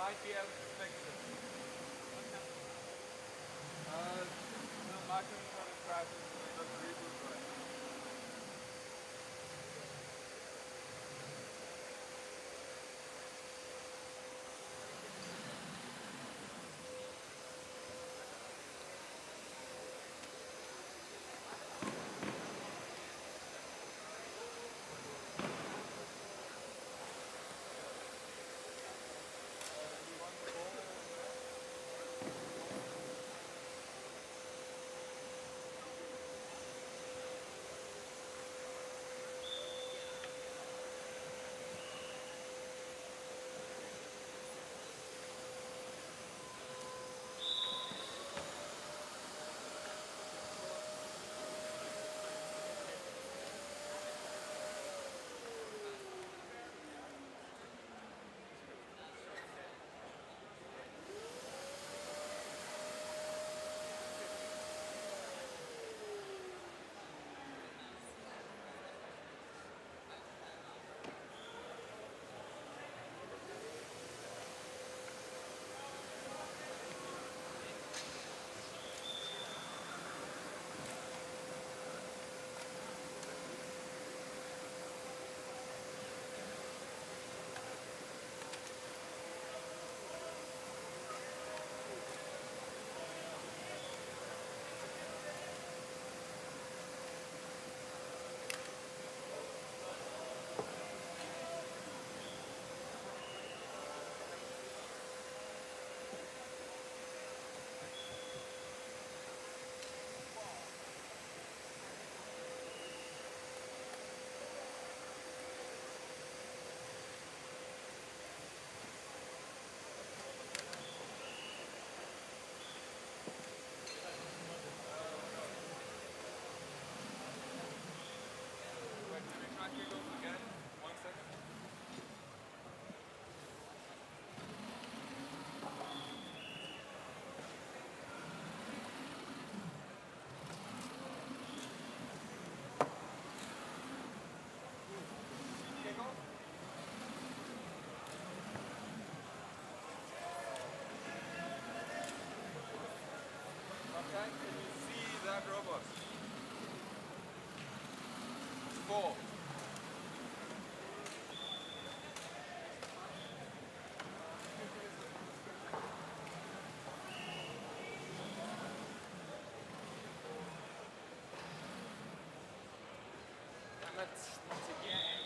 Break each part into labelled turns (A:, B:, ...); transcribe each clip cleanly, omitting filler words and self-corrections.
A: might be able to fix it. The microcontroller crashes and it doesn't reboot right. Wait, can we try to go again? 1 second. Okay, go. Okay, can you see that robot? It's full. Damn it, not again.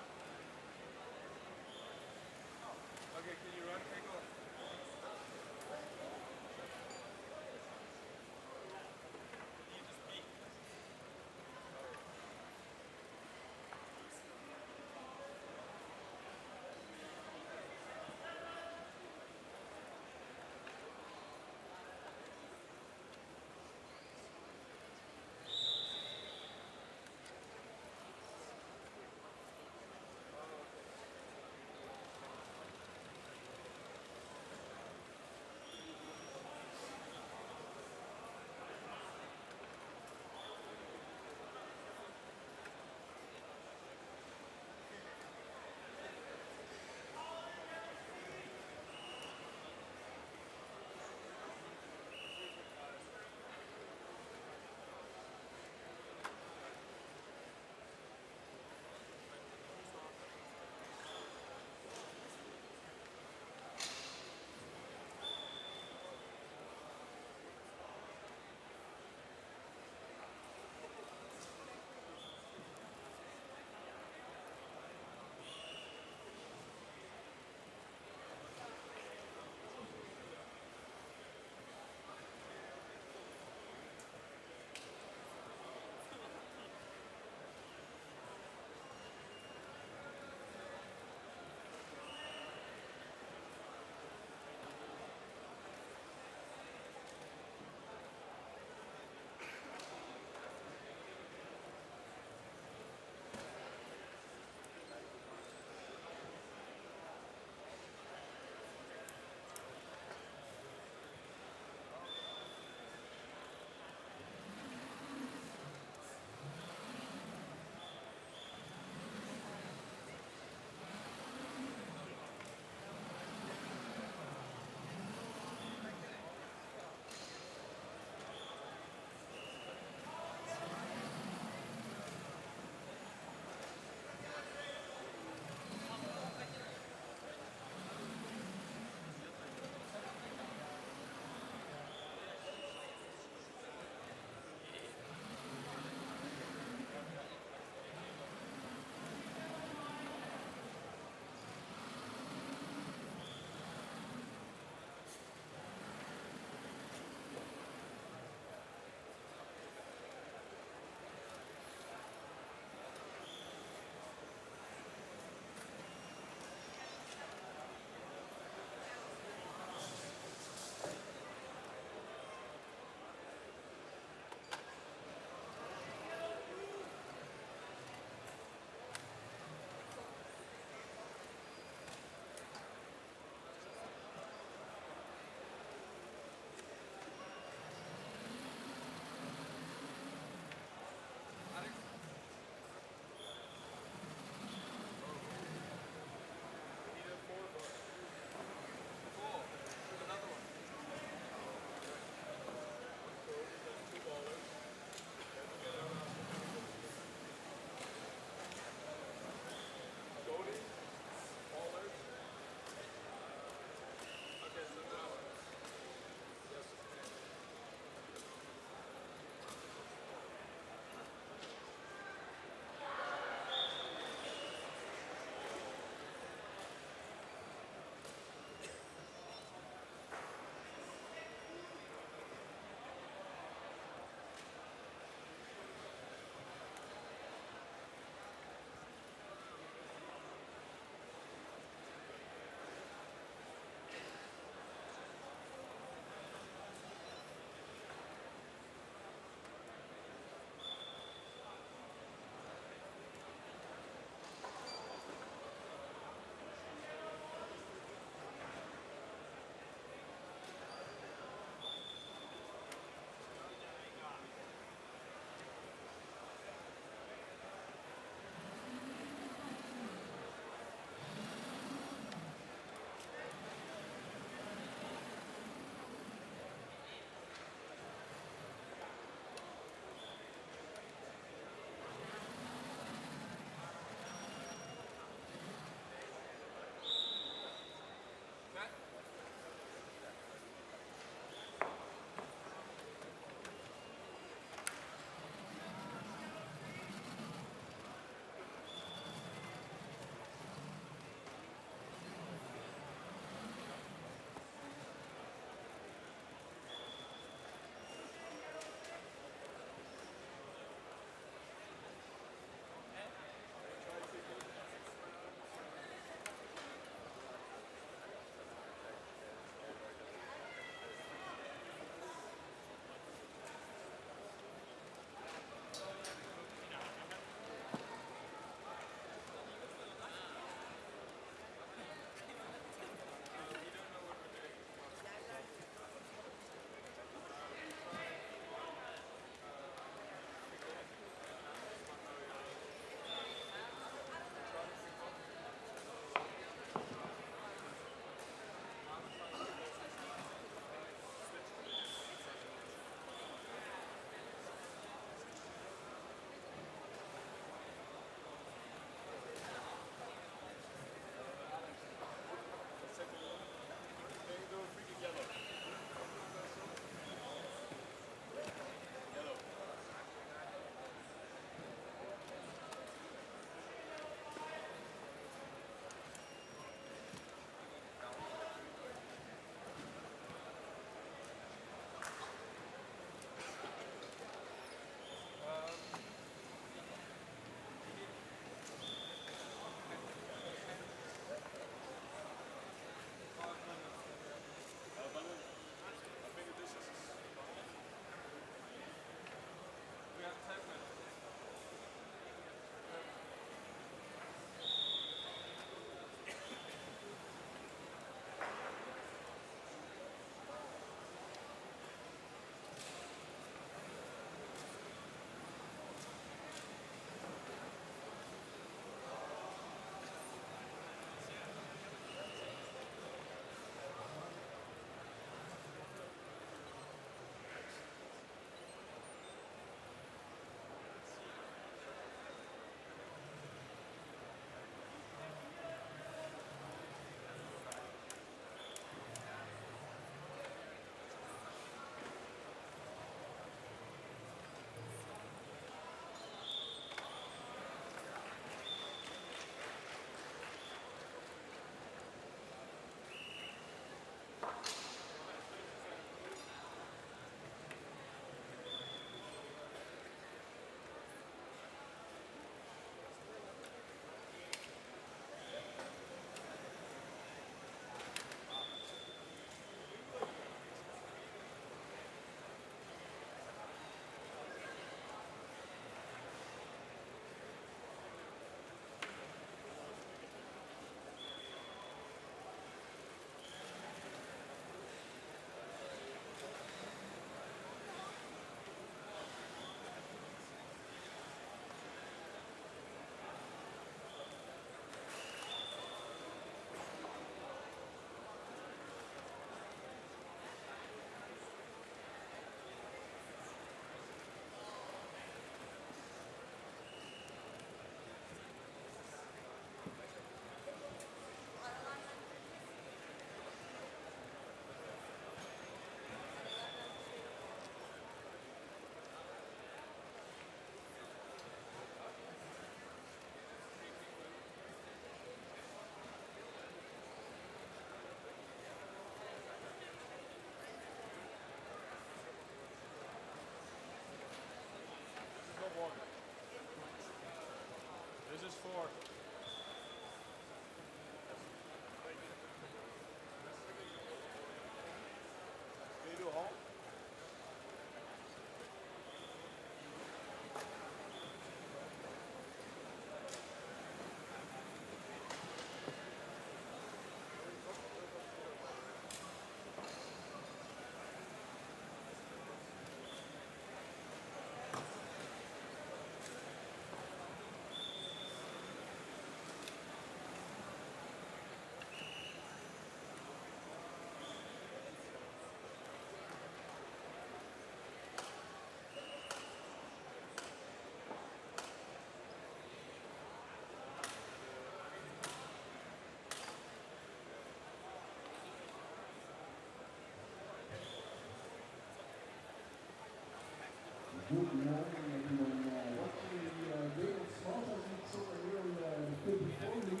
B: Good morning, everyone. Watching the game of small as we saw here on the field before me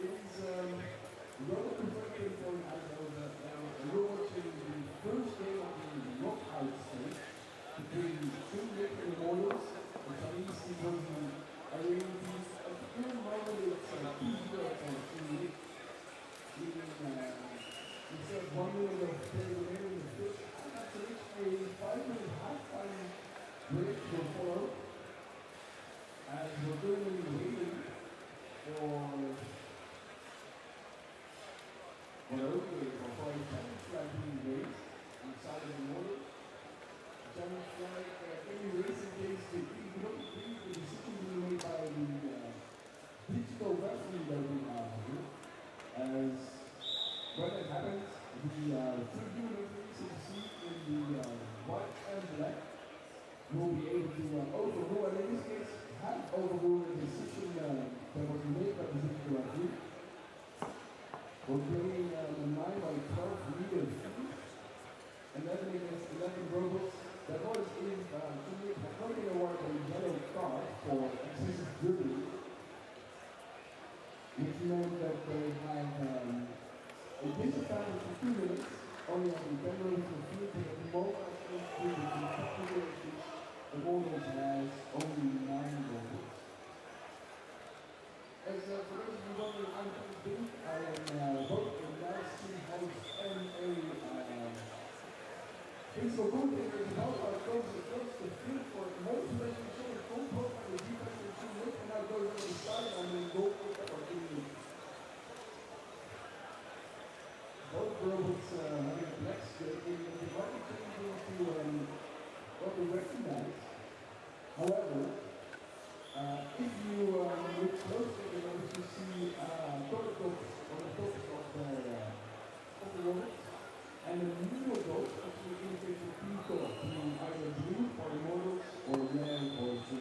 B: is RoboCup Standard Platform League. We're watching the first game of the knockout stage between two different models. The Chinese team versus Iranian team. At the current moment, it's 2-0 for Chile. Instead of 1 minute of play remaining in the fifth, that's a 5-minute halftime break will follow as we're currently waiting for a challenge flag being raised inside of the water. The challenge flag can be raised in case the decision being made by the digital referee that we have here. As when it happens, the two human referees you see in the white and black will be able to overrule, and in this case, have overruled the decision that was made by the digital referee. We're playing a 9-by-12 meter field, 11 against 11 robots. That was in not been awarded a yellow card for excessive dribbling, which meant that they had a disadvantage for 2 minutes, only on the 10 robots in the field, but at the moment, due to technical issues, the models has only 9 robots. As for those of you wondering, I'm Pete. I am both a live stream host and a physical goalkeeper. The ball goes across the field for most making sure the goal post and the defense is too late, and now goes on the side and then goal kick or both robots having a black strip, the market changing to what we recognize. However, if you look closely, you're going to see protocols on the top of the robot, and the middle dot actually indicates a key color, being either blue for the models or red for the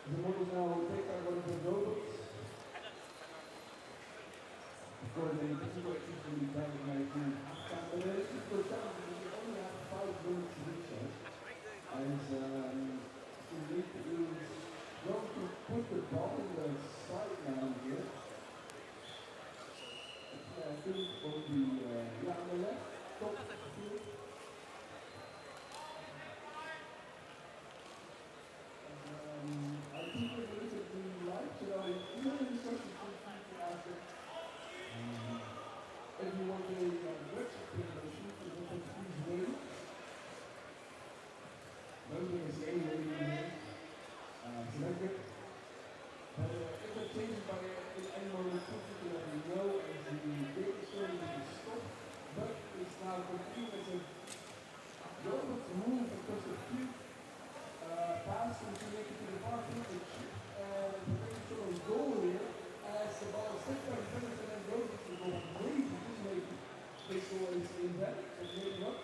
B: The models now take out one of the robots. Of course, they technical issues will be done in like halftime, but there is just for challenge because you only have 5 minutes to do so. As you need to use going to put the ball in the sideline here. I think it will be on the left, top of the field. I think we're going to be live, so if you have any questions, feel free to ask it. If you want a website presentation, please wait. Nothing is anywhere in here. So that's good. But if it changes by any moment, something to let me know as the game is starting to stop. But it's now continuous and robots move across the field, pass and connected to the far field, and potential sort of goal here as the ball is set by the defenders and then robots will go crazy. This maybe this goal is in that, but maybe not.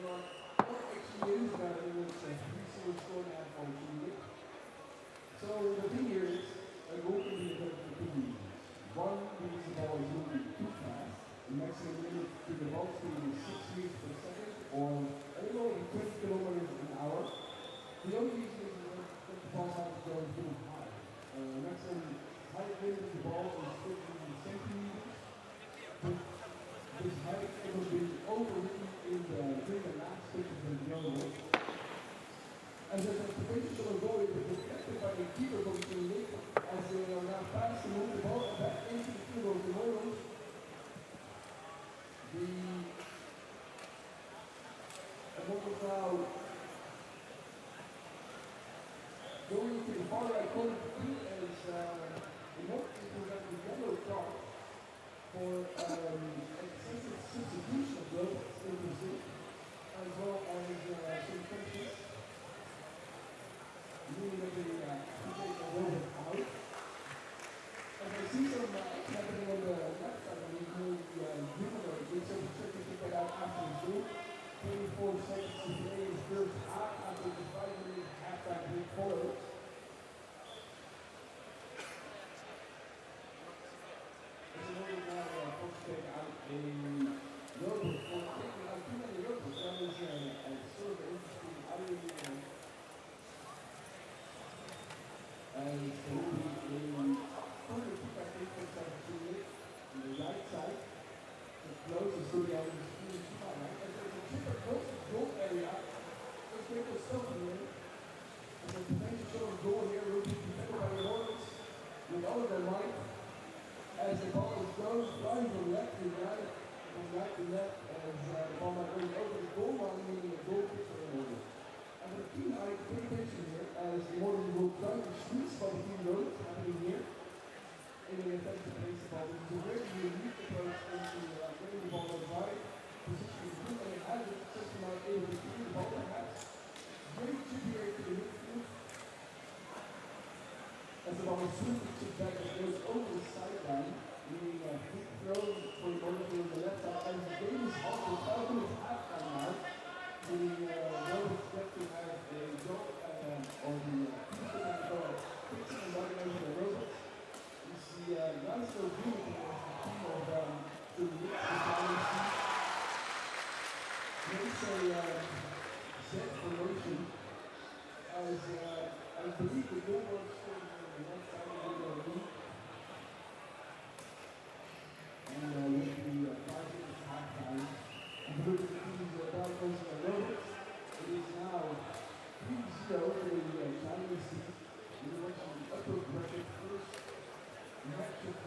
B: What actually is that it was 3-0 score now for Chile. So the thing here is a goal can be developed for 2 reasons. One, because the ball is moving too fast. The maximum limit to the ball speed is 6 meters per second or a little over 20 kilometers an hour. The other reason is that the ball has gone too high. Maximum height limit of the ball is 15 centimeters. But this height will be overridden during the last pitch of the yellow. And there's a potential of goal is deflected by the keeper from the league as they are now fast to move the ball back into the field of the models. The models now going to the far right corner of the field as the models present the yellow card for excessive substitution of robots in the field, as well as some countries. Meaning that they take a robot out. As I see some happening on the left side, I mean, humanoid, which I'm sure you can get out after the shoot. 24 seconds to play in first half after the 5-minute halftime break follows. There's a little now take out goes to study out in the school in China, right? And there's a different gold area, there's people stuff in there, and the potential sort of goal here will be defended by the Hornets with all of their might as the ball goes flying from left to right, from right to left, as the ball might go over the goal line, meaning a goal kick for the Hornets. And the key height, pay attention here, as the Hornets will try to sweet spot the team road happening here. In the offensive place the ball, which is a very unique approach into getting the ball on the right, positioning the and it has it such not able to clear the ball perhaps. Great chip here to the midfield. As the ball is swiftly chipped back, it goes over the sideline, meaning a quick throw for the ball on the left side. And the game is off for 5 minutes halftime now. The Robots get to have a goal, or the Houston have a goal, fixing and organizing the Robots. The guys still doing it as the team of the Knicks makes a set promotion as I believe the goal was scored on the left side of the league. And with the 5 minutes halftime, I believe the team's about closing the Robots. It is now 3-0 for the Chinese team. We're watching the upper bracket first. Match of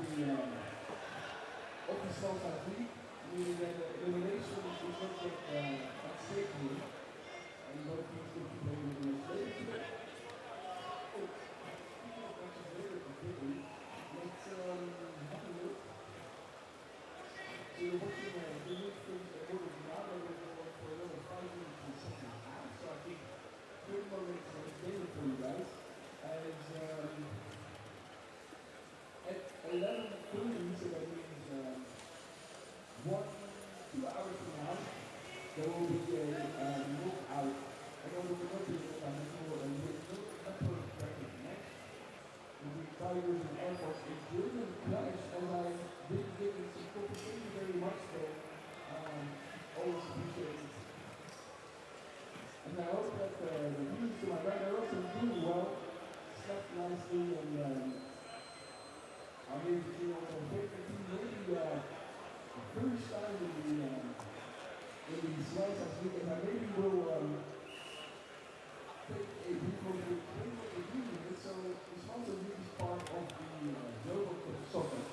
B: the Southside League, meaning that elimination is not yet at stake here, and both teams will be playing in the later today. Oh, speaking of matches later completely, let's have a look. So you're watching the league things that will now going to go for another 5 minutes in the second half, so I think 30 more minutes of game for you guys, as at 11:30, so that means 2 hours from now, there will be a move out. I know there will not be a upper bracket match between Tigers and Air Force. It didn't clash, and I did give it some support. Thank you very much, though. Always appreciate it. And I hope that the views to my right are also doing well, slept nicely, and I'm here to see on the favorite team, maybe the first time in the slice as weekend. I maybe will take a brief look at what the team is. So it's also really part of the RoboCup soccer.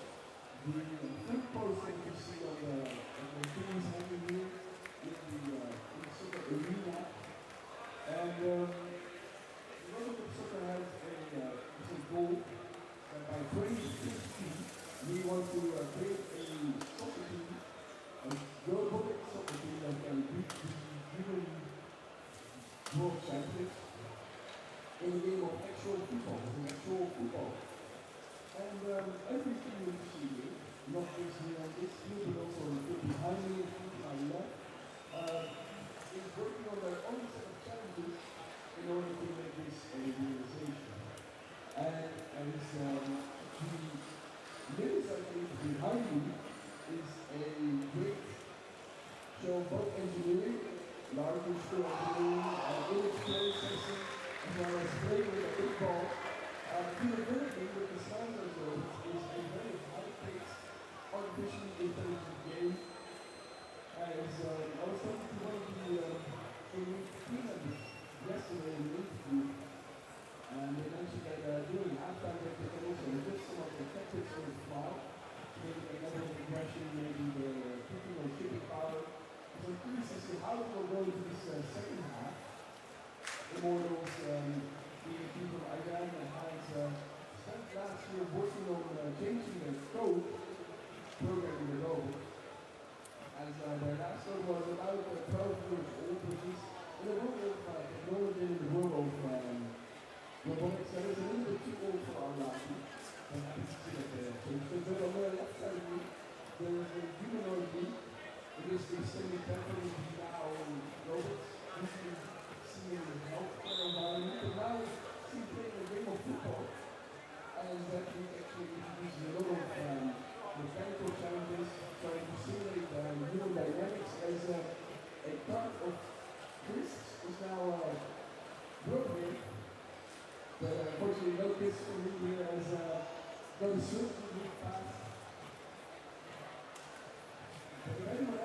B: The third post that you see on the teams hanging here in the soccer arena. And the RoboCup soccer has a goal. By 2015, we want to create a soccer team, a robotic soccer team that can beat the human world champions in the game of actual football. And every team you see here, not just here on this field, but also on the field behind me and to my left, is working on their own set of challenges in order to make this a realization. And as the lyrics I think behind me is a great show of both engineering, larger scale engineering, image processing, as well as playing with a big ball. Durability with the sound results is a very high-paced, artificially intelligent game. As I was talking to one of the team members yesterday in the interview, and they mentioned that during halftime they can also adjust some of the tactics on the fly, maybe another regression, maybe the kicking or shipping power. So I'm curious to see how it will go into this second half. Immortals, being a team from Iran that has spent last year working on changing their code, programming the robot. As their last code was about 12 years old, which is in the world of technology, in the world of robotics, that is a little bit too old for our liking. I'm happy to see that they have changed. But on the left side of me, there is a humanoid being. It is the semi-temporary now robots. Usually seen in the healthcare environment, but now seen playing a game of football. And that we actually introduce a lot of mechanical challenges, trying to simulate human dynamics as a part of this is now broken. But unfortunately, no kids for me here as got a switch to move fast. But if anyone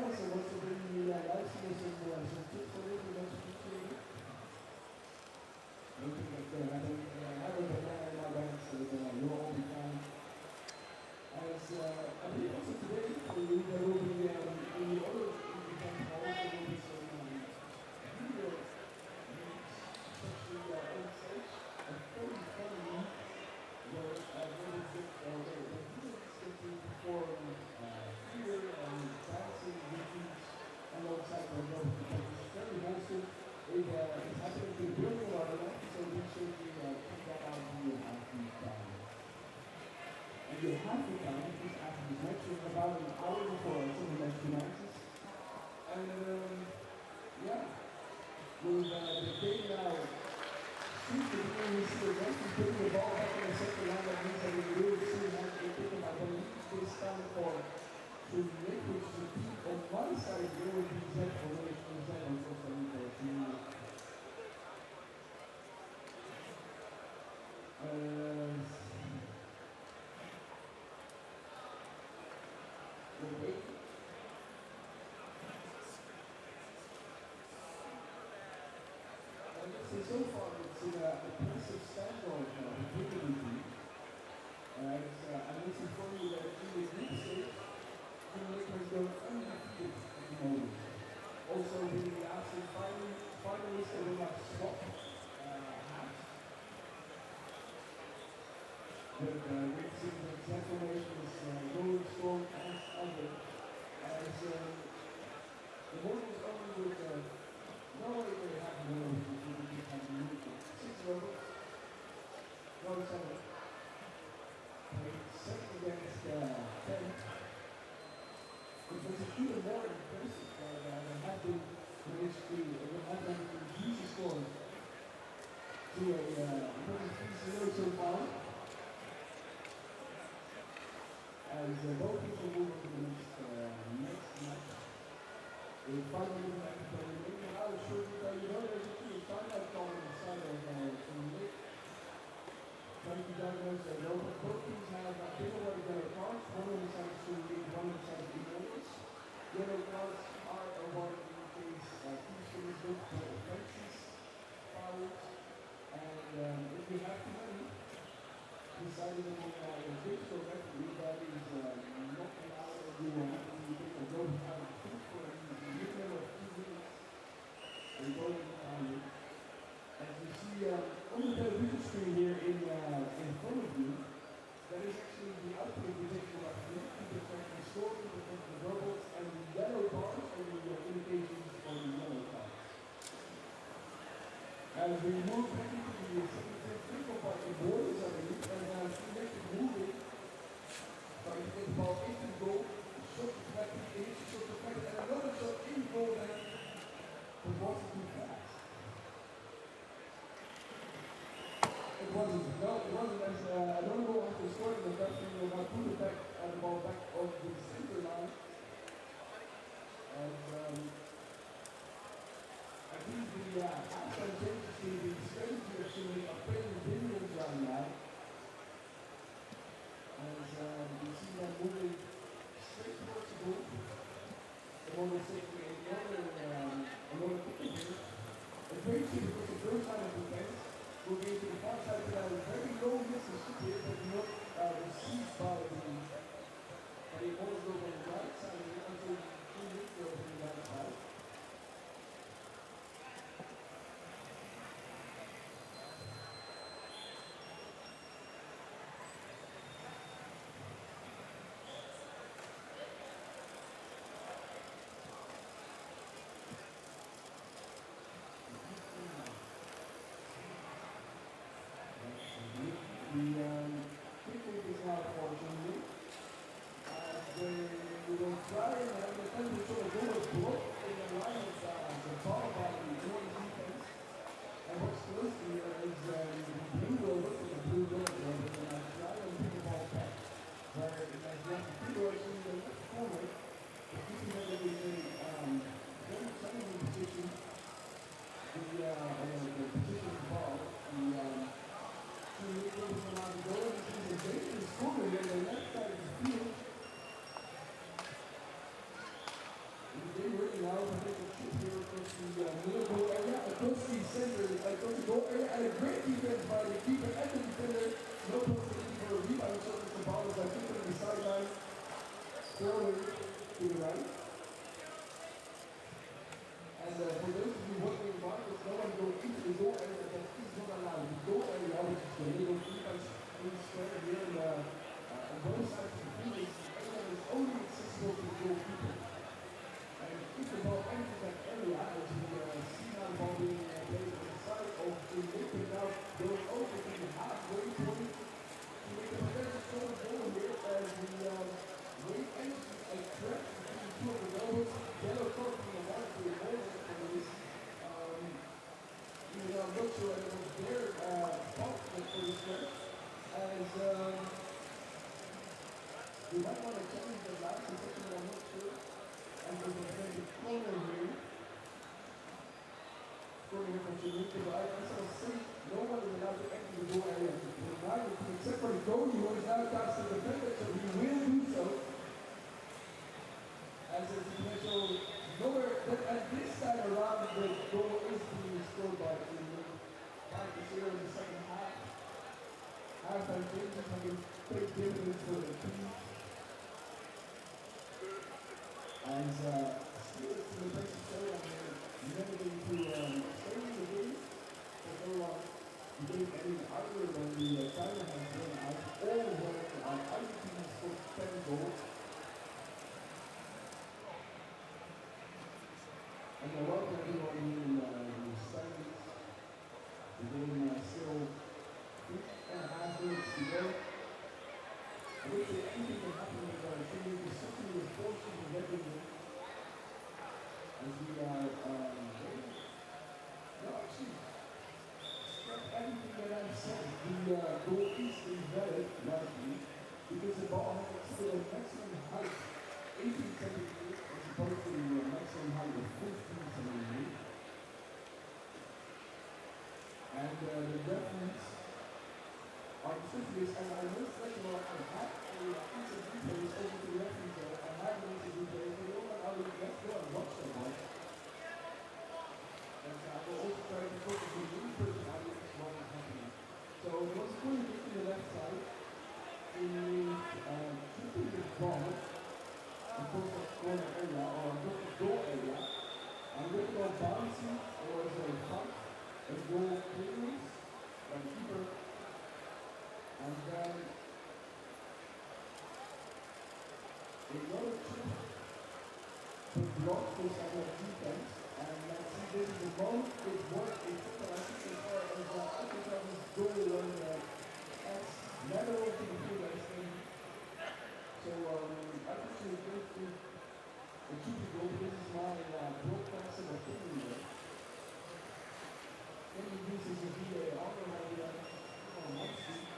B: one was only with nobody really happy with it, because we just had to move it. 6 robots, no 7. Played 7 against 10, which was even more impressive than had been managed to reduce the score to a 3-0 so far. As both people move on to the next match. With 5 minutes left to play, maybe I was sure that you know there's actually a timeout call on the side of Nick. Trying to diagnose their local. Both teams have been awarded yellow cards, one on the side of Nick, one on the side of United. Yellow cards are awarded in case teams finish with offenses, fouls, and if you have too many, deciding on a digital referee that is not allowed or you will have to take a road out of food for a minimum of 2 minutes. They go in the time. As you see on the television screen here in front of you, that is actually the output of the digital referee. Keep it track the score, keep it track the robots, and the yellow bars are the indications for the yellow cards. As we move back into the 17th football part, the borders are in, and next is moving, trying to get the ball into the goal, shot deflected, initial shot deflected, and another shot in goal, and it wasn't too fast. It wasn't, no, it wasn't, as another goal after scoring, the referee will now put it back, the ball back on the center line, and I think the halftime changes to the strategy of shooting are playing billions right now. As you see them moving straight towards the goal. The ball is taking another kick here. A great shot because the first line of defense will be to the far side to that very low distance here, but not received by the opponent goes on the right side of it until the midfield on the right side. And welcome everyone here in the standings. The game still 3.5 minutes to go. I would say anything can happen with our team. We're certainly was fortunate to get them as we are no, actually, scrap everything that I've said. The goal is invalid, likely, because the ball has still a maximum height 18 centimeters as opposed to the maximum height of 15 centimeters. And the reference are specifics, and I must let you know I have a piece of details over to the reference there. I have a piece of details, but you know what, let's go and watch that one. And I will also try to focus on the person audience what is happening. So there was a corner kick to the left side. Shooting the ball across the corner area or across the goal area. And with the ball bouncing, there was a fight, a goal clearance, by the keeper. And then another chip to block this other defense. And let's see, this is the most it worked in football. I think as far as I think that was goal and as never to the field as thing. So I think it's a great a cheeky goal. This is my broadcasting opinion there. Then he uses a VAR on next week.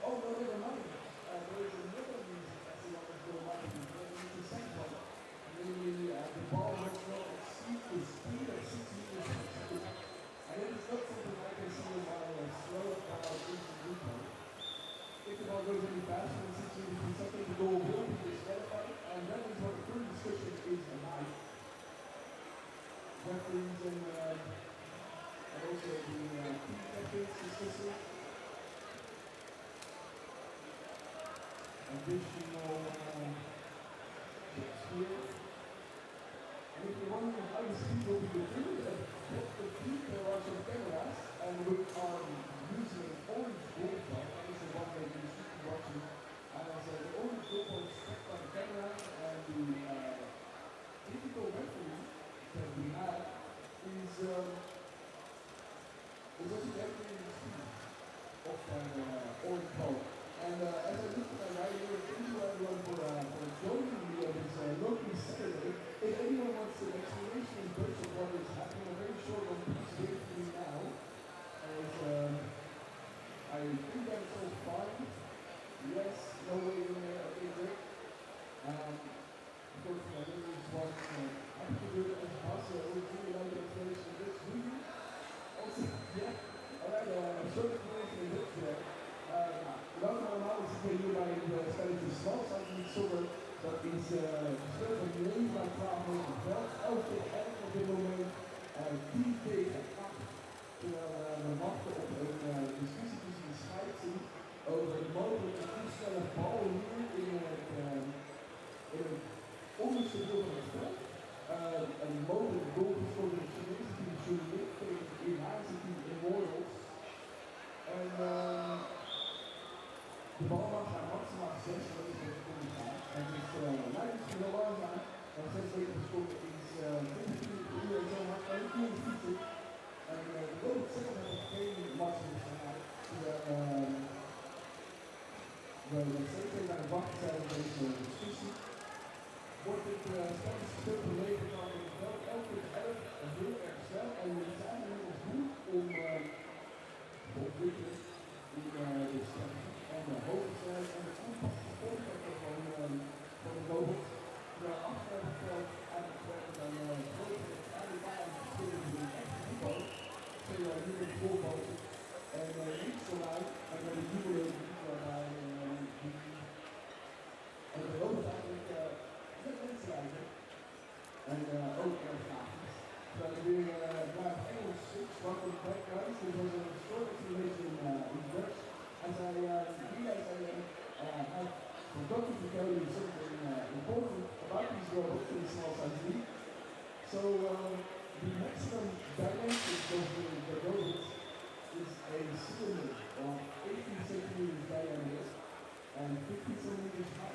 B: Oh, no, never mind. There is another reason as the others go up. It's the second one. The ball will not exceed the speed of 6 meters per second. And it is not something I can see in my slow ball instant replay. If the ball goes any faster than 6 meters per second, the goal will be disqualified. And that is what the current discussion is about. Referees and also the team captains discussing additional tips here. And if you're wondering how the speed will be defeated, there are some cameras and we are using an orange gold ball. That is the one that you should be watching. And as the orange gold ball is struck by the camera and the typical referee that we have is also calculating the speed of that orange ball. And as I look at my right here, thank you everyone for joining me on this local Saturday. If anyone wants an explanation in Dutch of what is happening, I'm very short on please wait for me now. As I think that's all fine. Yes, no way in there, okay, great. Of course, my name is one happy to do it as possible. I would really like the explanation in Dutch. Do you? Also, yeah. Alright, short explanation in Dutch there. Welkom allemaal, we zitten hier bij het spelletje Smal, staat niet zomer. Dat is gespeeld van 9 bij 12 minuten veld, 11 tegen 11 op dit moment, 10 tegen 8. Terwijl we wachten op een discussie tussen de scheidsen over het mogelijke toestellen bal hier in het onderste deel van het veld. Een mogelijke goal gescoord door het Chinese team Julie tegen het Iraanse team Immortals. En de bal mag gaan maximaal 6 meter seconden gaan. En het is lijkt het heel langzaam, want 6 meter seconden is 20 km per uur en zo hard kan je niet fietsen. En de goal zelf heeft geen maximum snelheid. We steeds even aan het wachten zijn op deze discussie. Wordt het spel gespeeld door 9 van het veld, 11 tegen 11, en heel erg snel. En we zijn inmiddels goed om te ontwikkelen in de strategie en de hoogtesnelheid en de aanpassing van de robot. De afgelopen veld eigenlijk werken dan grotere eigenlijk spelen we een echte voetbal. Spelen we nu met voorboten. En niet zo luid, maar met een dubbele waarbij en de robot eigenlijk met mensen lijken. En ook erg grafisch. Terwijl we weer naar het Engels switch, wat op de background, dus was een short explanation in Dutch. As I realized I forgot to tell you something important about these robots in the small size league. So the maximum dimensions of the robots is a cylinder of 18 centimeters diameter and 15 centimeters high.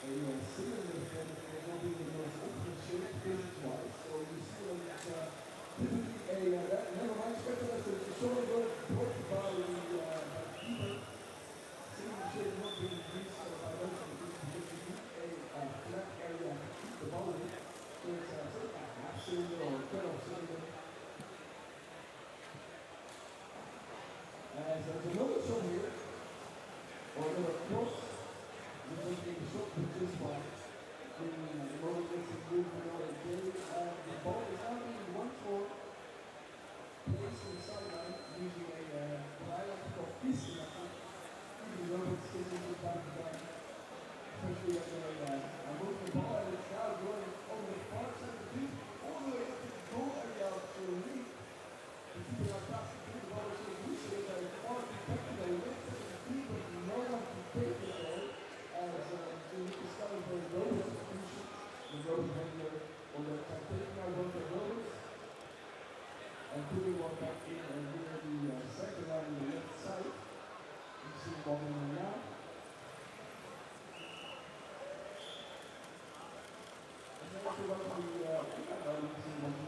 B: cylinder that will be the most ultimate shape physics-wise. So you see that it's typically never mind, speculation, it's sort of brought by the keeper. Cylinder shape not being increased by motion because you need a flat area to keep the ball in. So it's sort of a half cylinder or a cut-off cylinder. And there's another shot here, or another cross, which is being shot with this one. The moment gets it moving on a day. The ball is now being once more placed in the sideline using a what I like to call fist method. Using robots taking it back to back, especially when they move the ball and it's now going over the far side of the field, all the way up to the goal area to the lead. The keeper now passes through the ball so loose that it's far too technical. Left to the keeper, no one to take it there. As the discovered by the robot execution, the robot handler on the taking out one of the robots and putting one back in and near the second line on the left side. You see one in now. And then after one of the you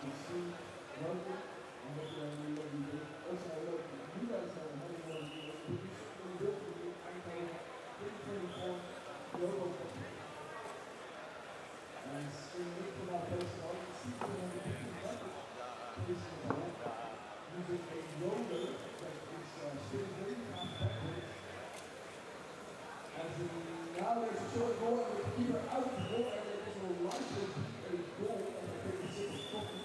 B: can see London and what you love you do. Also I love you guys have having one of the built for the 2024 RoboCup. And streaming from our personal, you see them on the different methods placing the ball using a roller that is spinning very fast backwards. As now there's a short goal and the keeper out the goal and there is no likely to be a goal and I take a sip of coffee.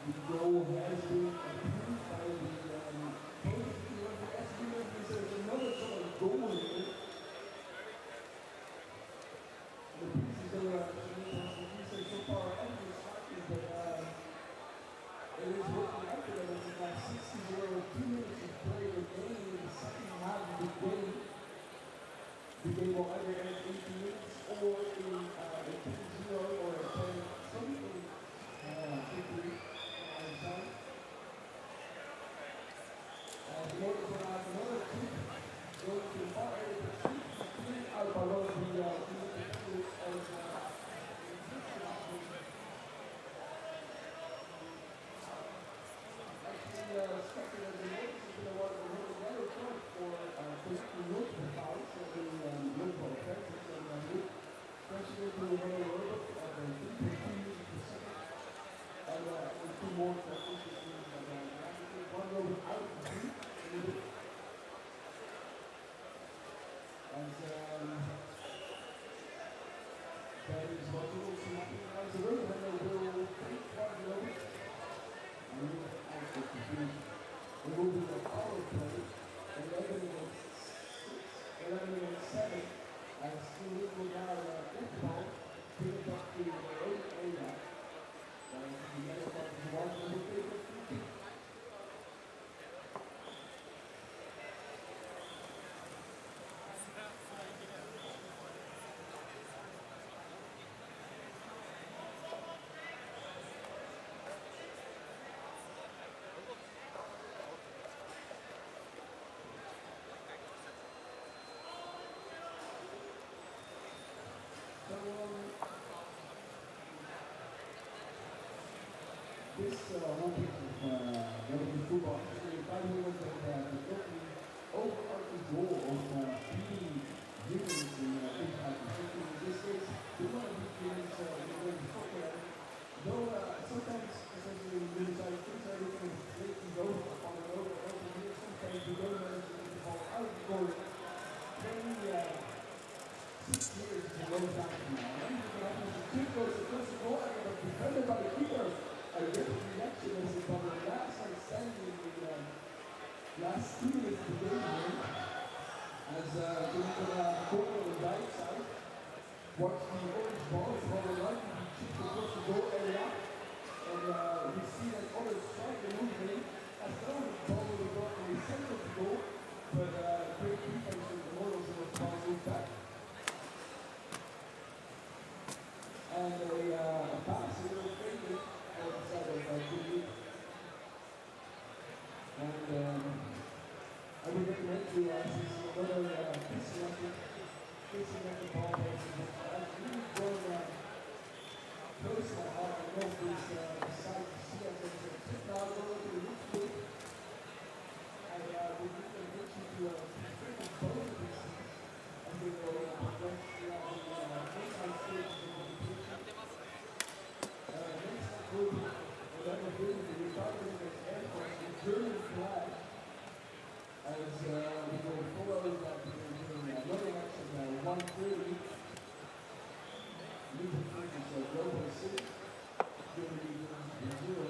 B: The goal has been approved by the coach. There's another sort of goal here. The pieces are so far under slightly, but it is working out for them. It's about 60-0, 2 minutes of play remaining in the second half of the game. The game will either end 18 minutes or in a 10-0 or a 10-something victory. The order for another kick going to the far end of the street, cleared out by one of the defenders as actually expected as the notice is going to want to hold another point for basically multiple fouls and the multiple offenses and crashing into another robot at 3.2 meters per second and with 2 more crashes between one robot out of the street. And that is what you will see happening as the road, and they will take one robot and move out of the field. There will be a power play, 11 against 7, and still will now get the ball, bring it back to their own area. And the next part is one that will take a free kick. This whole piece of European football is really 5 minutes and the overarching goal of last 2 minutes of the game here, as in the corner on the right side, watch the orange ball from the right to be chipped across the goal area, and we see that other striker movement as though the ball will go in the center of the goal, but great defense from the Royals and the ball moved back. And a pass, a little faded on the side of Julie. And I would recommend to since another kissing at the ball, I've really grown close to my heart. I love this side to see as it's a tip now over to the midfield. And we need to get you to strengthen both of these things as they go progress throughout the inside stages of the competition. Next group, whatever building, the Republic against Air Force, the German flag, as we will follow that during another match at 1:30. Leaving versus Global City, Germany versus Brazil.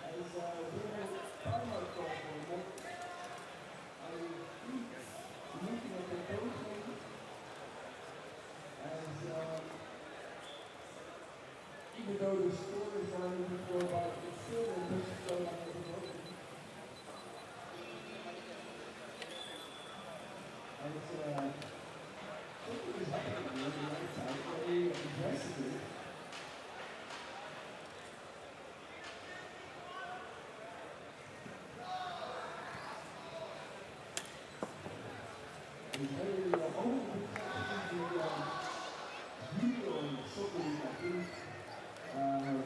B: As we will time out for a moment, I think looking at the coach maybe, as even though the score is not able to go about, it's still a push to go like the coach. As something is happening on the right side, very aggressively. It's very only practicing the video and soccer league, I think,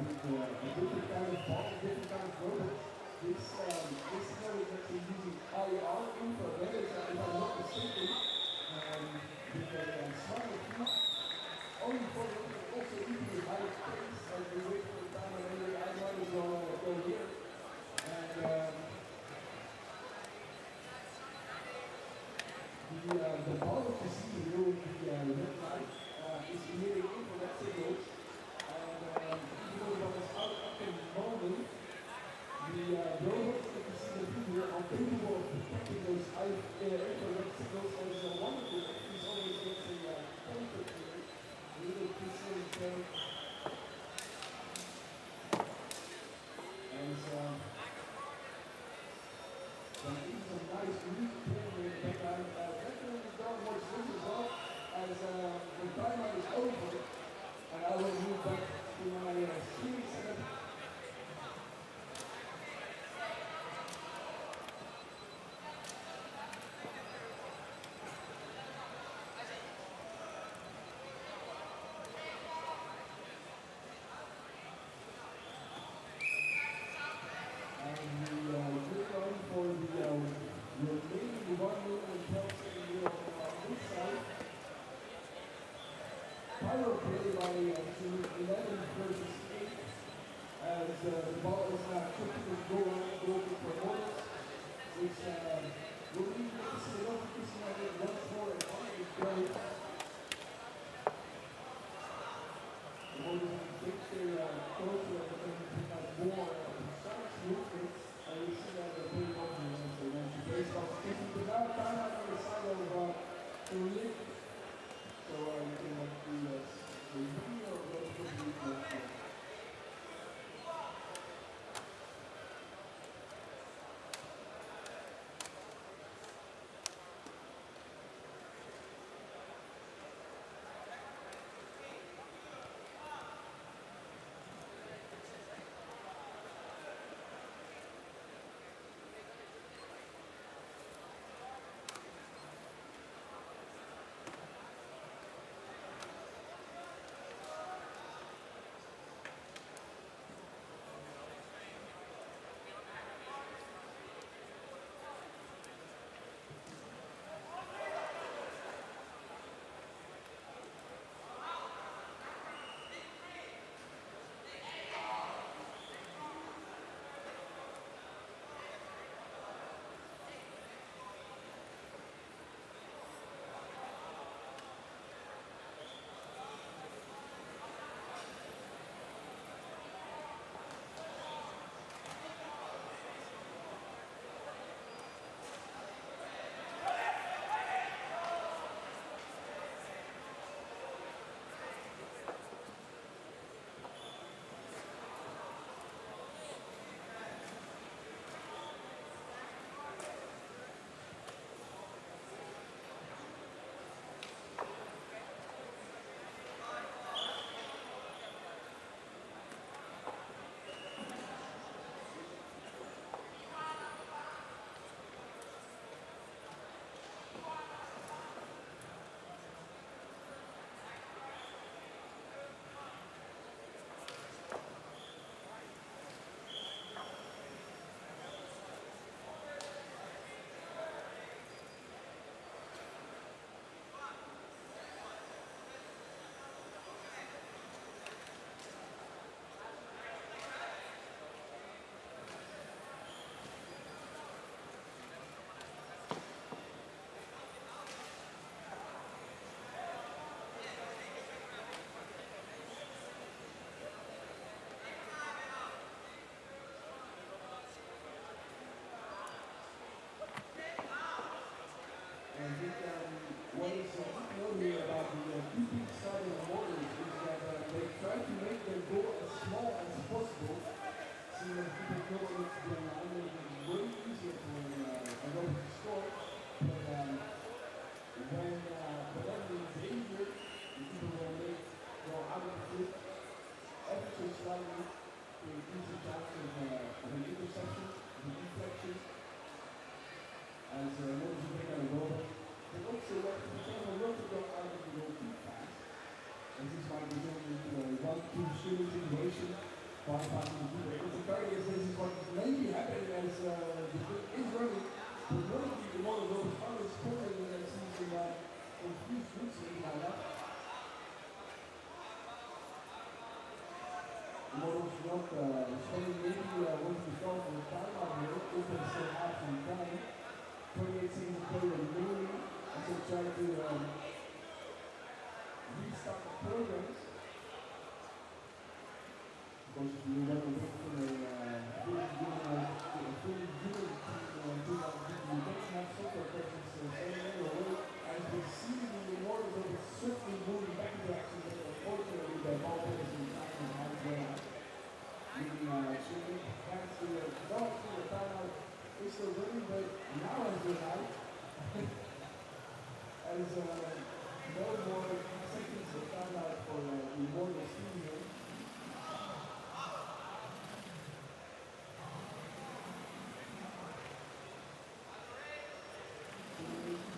B: with a different kind of ball, different kind of robot. This mode is actually using IR infrared, if I'm not mistaken. With a smaller feet, only for also eating a high pace as we wait for the time when maybe I might as well go here. And the ball that you see here with the red light is emitting infrared signals. And even though that is out at the moment, the robots that you see in the video are capable of detecting those infrared signals as one of the is always gets a contact here, a little pixel code. And there is some nice music playing in the background. Definitely don't watch this as well, as the timeout is over, and I will move back to my streaming setup. Power play by 11 versus 8, as the ball is now tripping the goal for Royals, which will leave the Robocup Standard once more and on the go. The Royals take their coach and pick out more precise movements, and we see that they're pretty confident as they went to baseball. But now time out on the side of the league. So you can do the video of the two big starting orders is that they try to make their goal as small as possible, so that people know what's going on. And it's way easier for a robot to score, but when they're in danger, the people will go out of the field ever so slightly to increase the chance of an interception, of a deflection, as long as you bring out a robot. But also, you can not go out of the road too fast. And this might result into a 1-2 shooting situation, bypassing the keeper. It's a target as this is what may be happening as the group is running. But one of the robots are scoring and then sees confused routes like that. The model's not responding. Maybe once we start from the timeout here, open still half some time. 28 seconds to play remaining. And so try to restart the programs. Of course, if you want to look for a fully human team, you don't have software questions staying away. As we see the Immortal robots swiftly moving back into action, but unfortunately the ball players in the time as well. Meaning, shooting back to the develop to the timeout is still running, but now has been out. As no more seconds of timeout for the Immortal team here.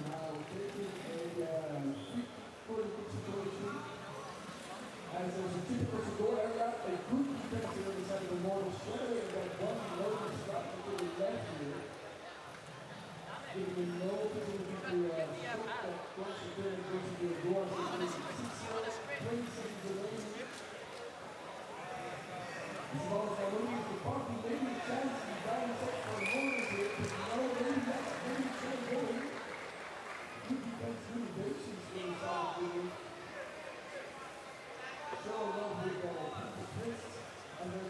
B: Now taking a quick vertical situation. As there's a typical door area, a good defense on the other side of the Immortal showing that one loaded shot to the left here. Giving him no opportunity to shoot that close to the door. So 20 seconds remaining. This ball is moving to Parky. Maybe a chance to down set for Immortals here. But no, maybe that's maybe trying to go in. Good defense limitations for the side of the showing up with people twists. And then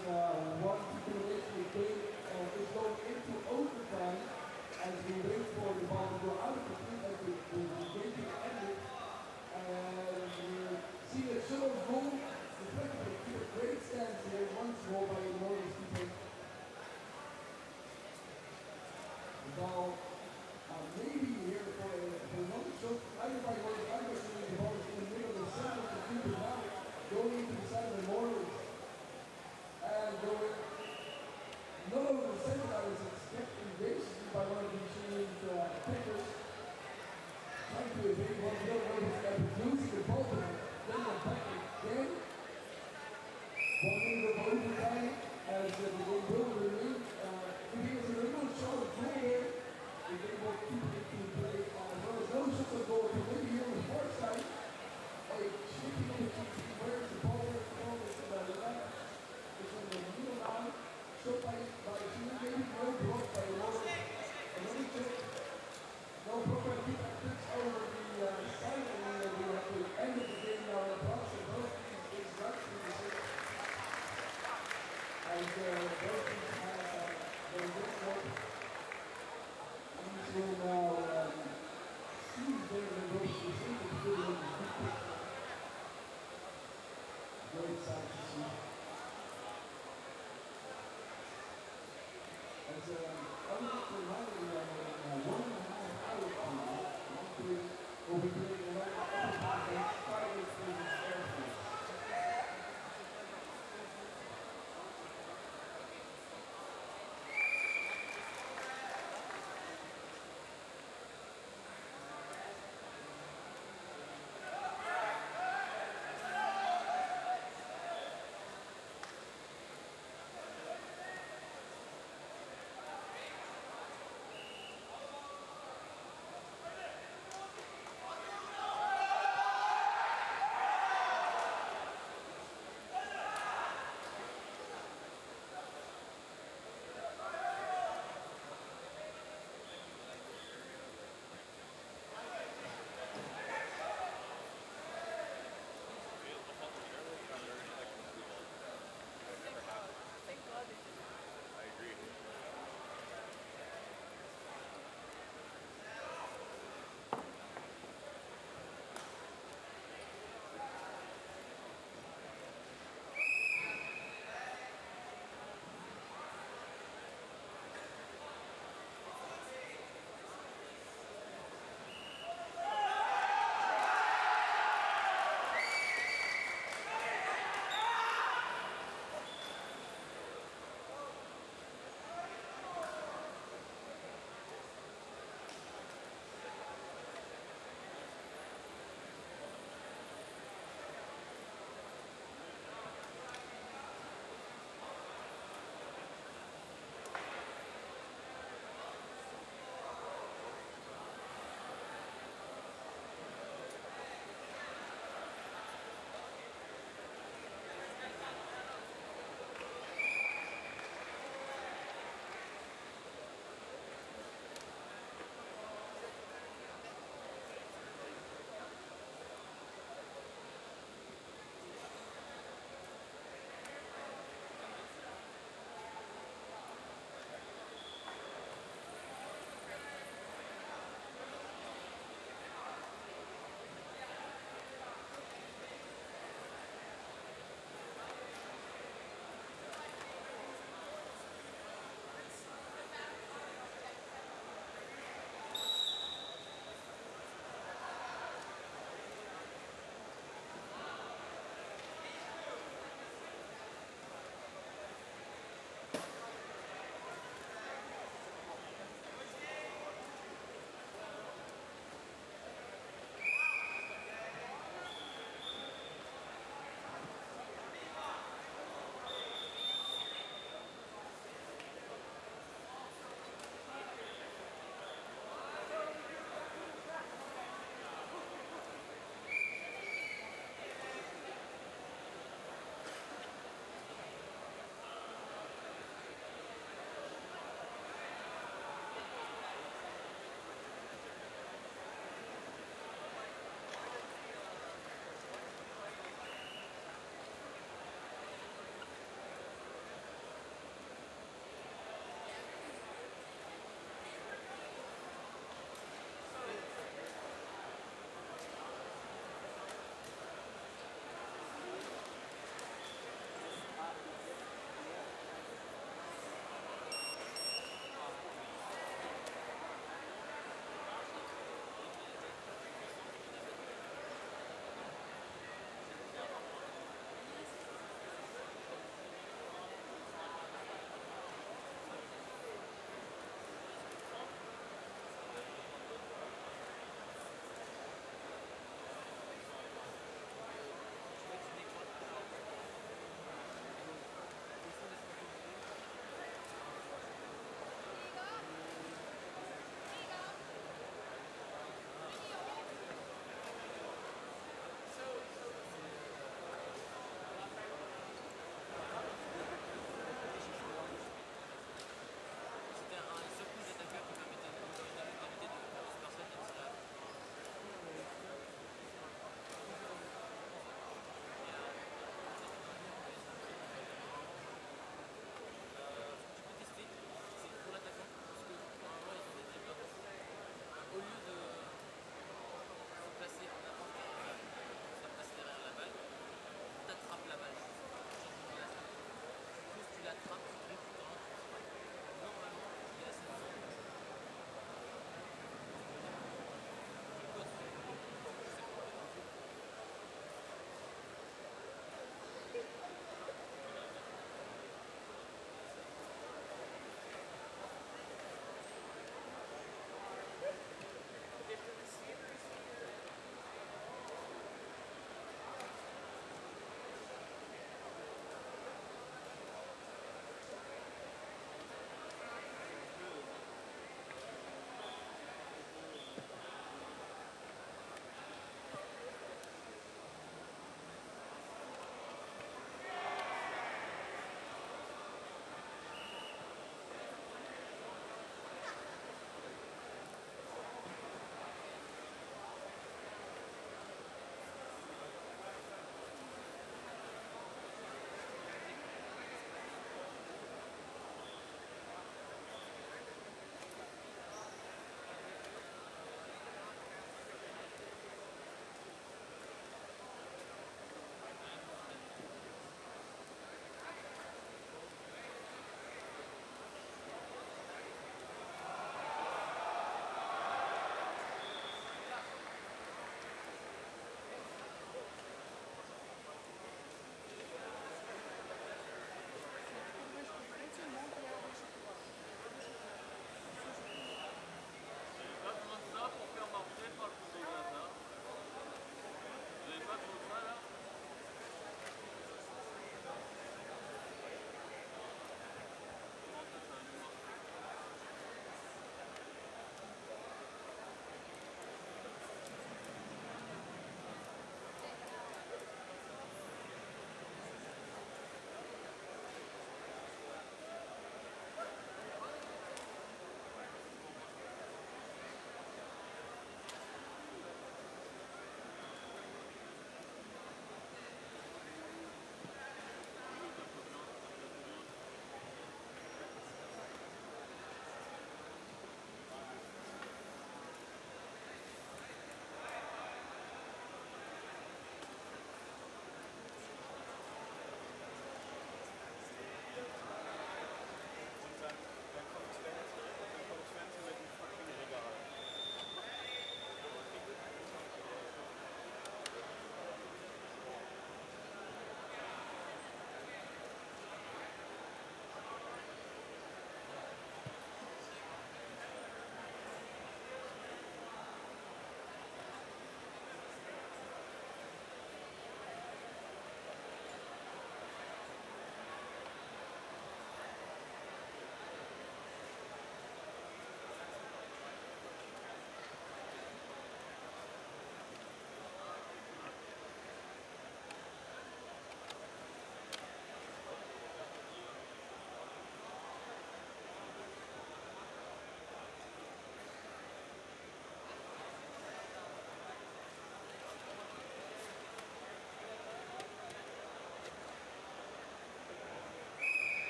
B: one continuation of game is going into overtime. As we wait for the ball to go out of the field, as the game is ended, and we see the shuttle roll, reflected keep a great stance here, once more by Immortals keeper. The ball maybe here for another shot, either by Immortals, either by the ball is in the middle of the center of the keeper now, going into the side of the Immortals, and going not over the center, that was expected basically by one of the Chinese pickers, trying to evade one of the other robots that was losing the ball, but then they're back again. 1 minute of overtime as the game will remain. If he has a little shot of goal there, the game will keep it to play as well as no shots of goal, but maybe here on the far side, a shifting on the keeper, where's the ball there, the ball is on the left, it's on the middle line. Shot by the team, maybe no block by Immortals. Another check. No block by the keeper that flips over the side, and we have to end of the game now. The box of both teams is right to the six. As both teams have their good work. These will now see their robots to see the field of the keeper. Great sight to see. As I would like to remind everyone that 1.5 hours from now, we'll be doing a lot of other podcasts, Friday Business Air Force.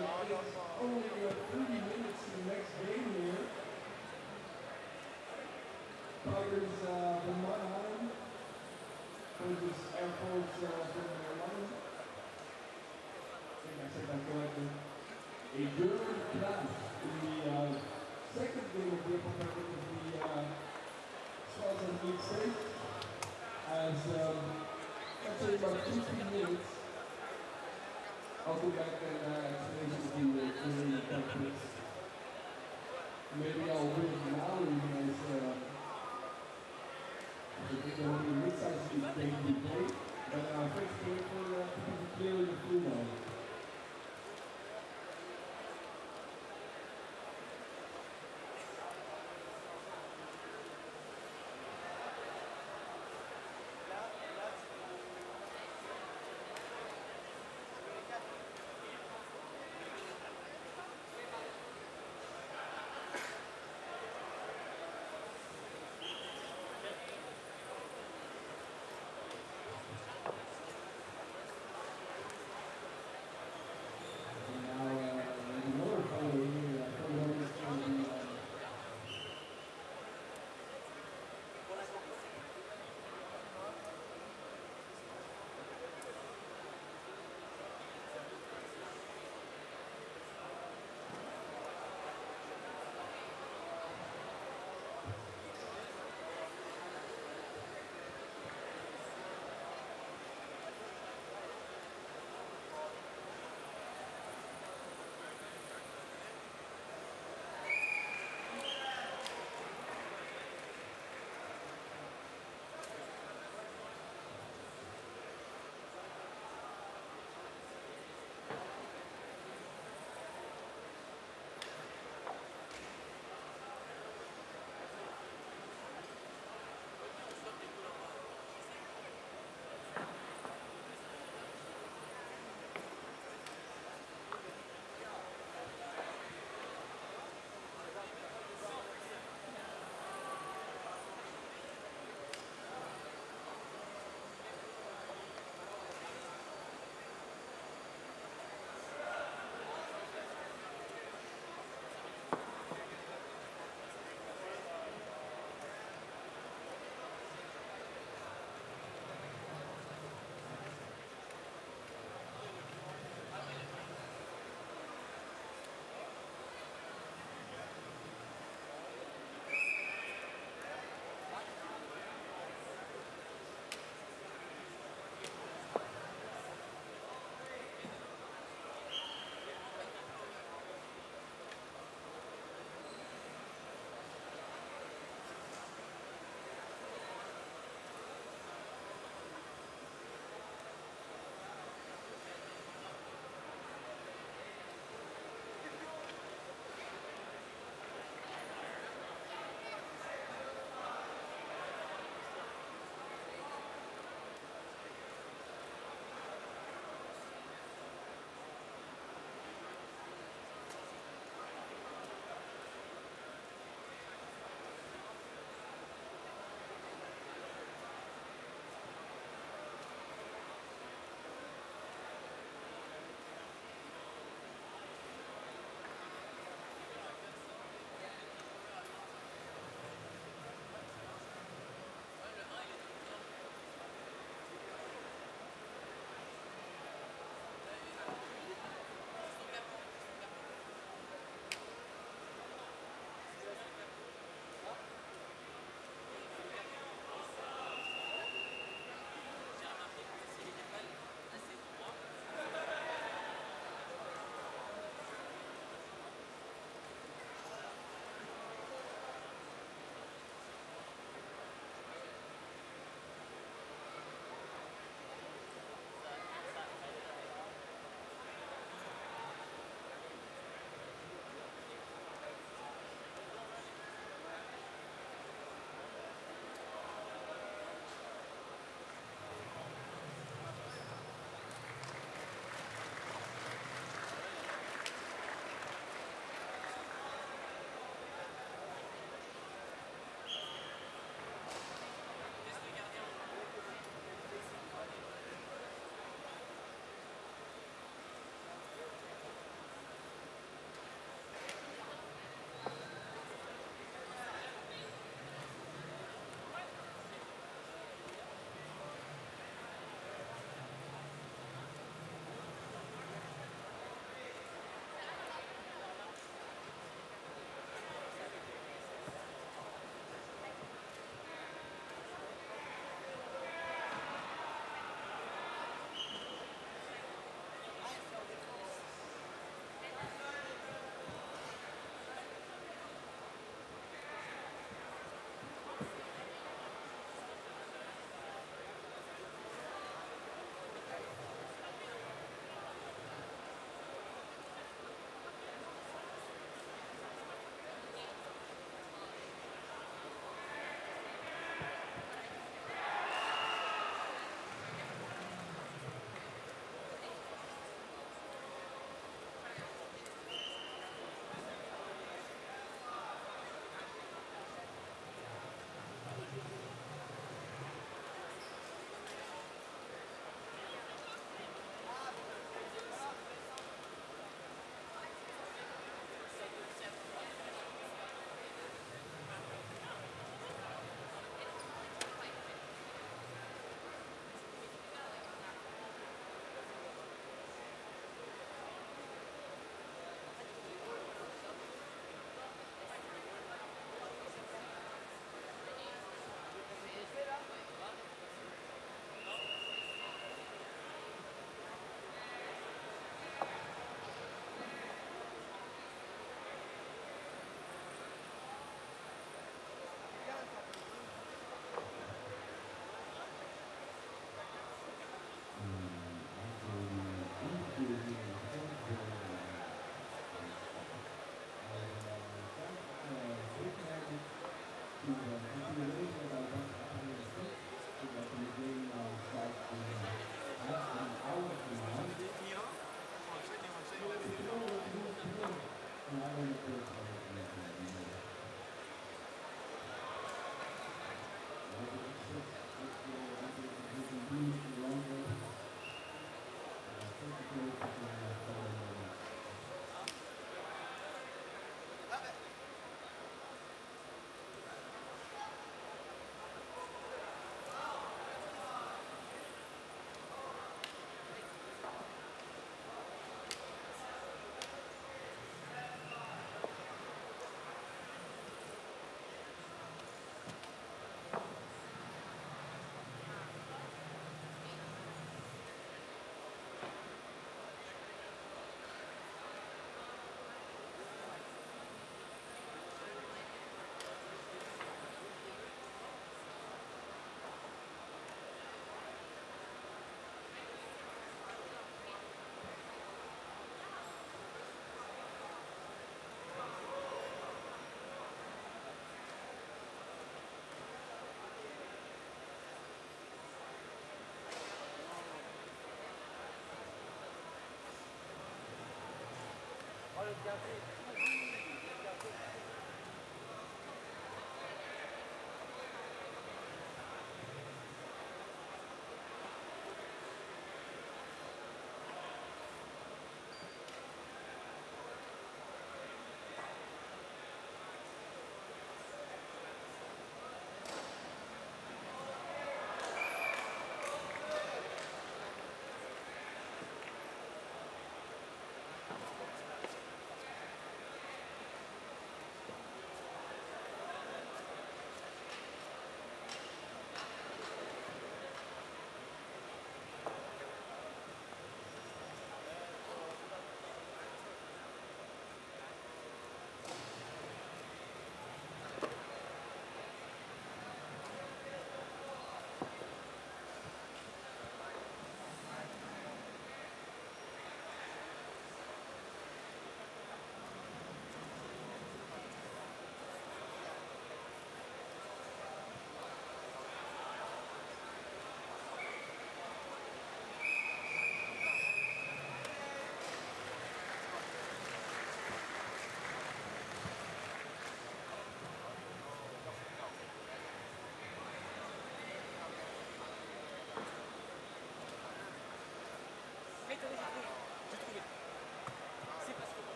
B: it's only 30 minutes to the next game here. Tigers from Mannheim versus Air Force from London. I think I said that correctly. A German class in the second game of the upper bracket of the Southern League stage. As let's say about 15 minutes, I'll go back and explanation with you during the conference. Maybe I'll win now as I think there will be a mid-sized league game to play. But first wait for people to clear the field now.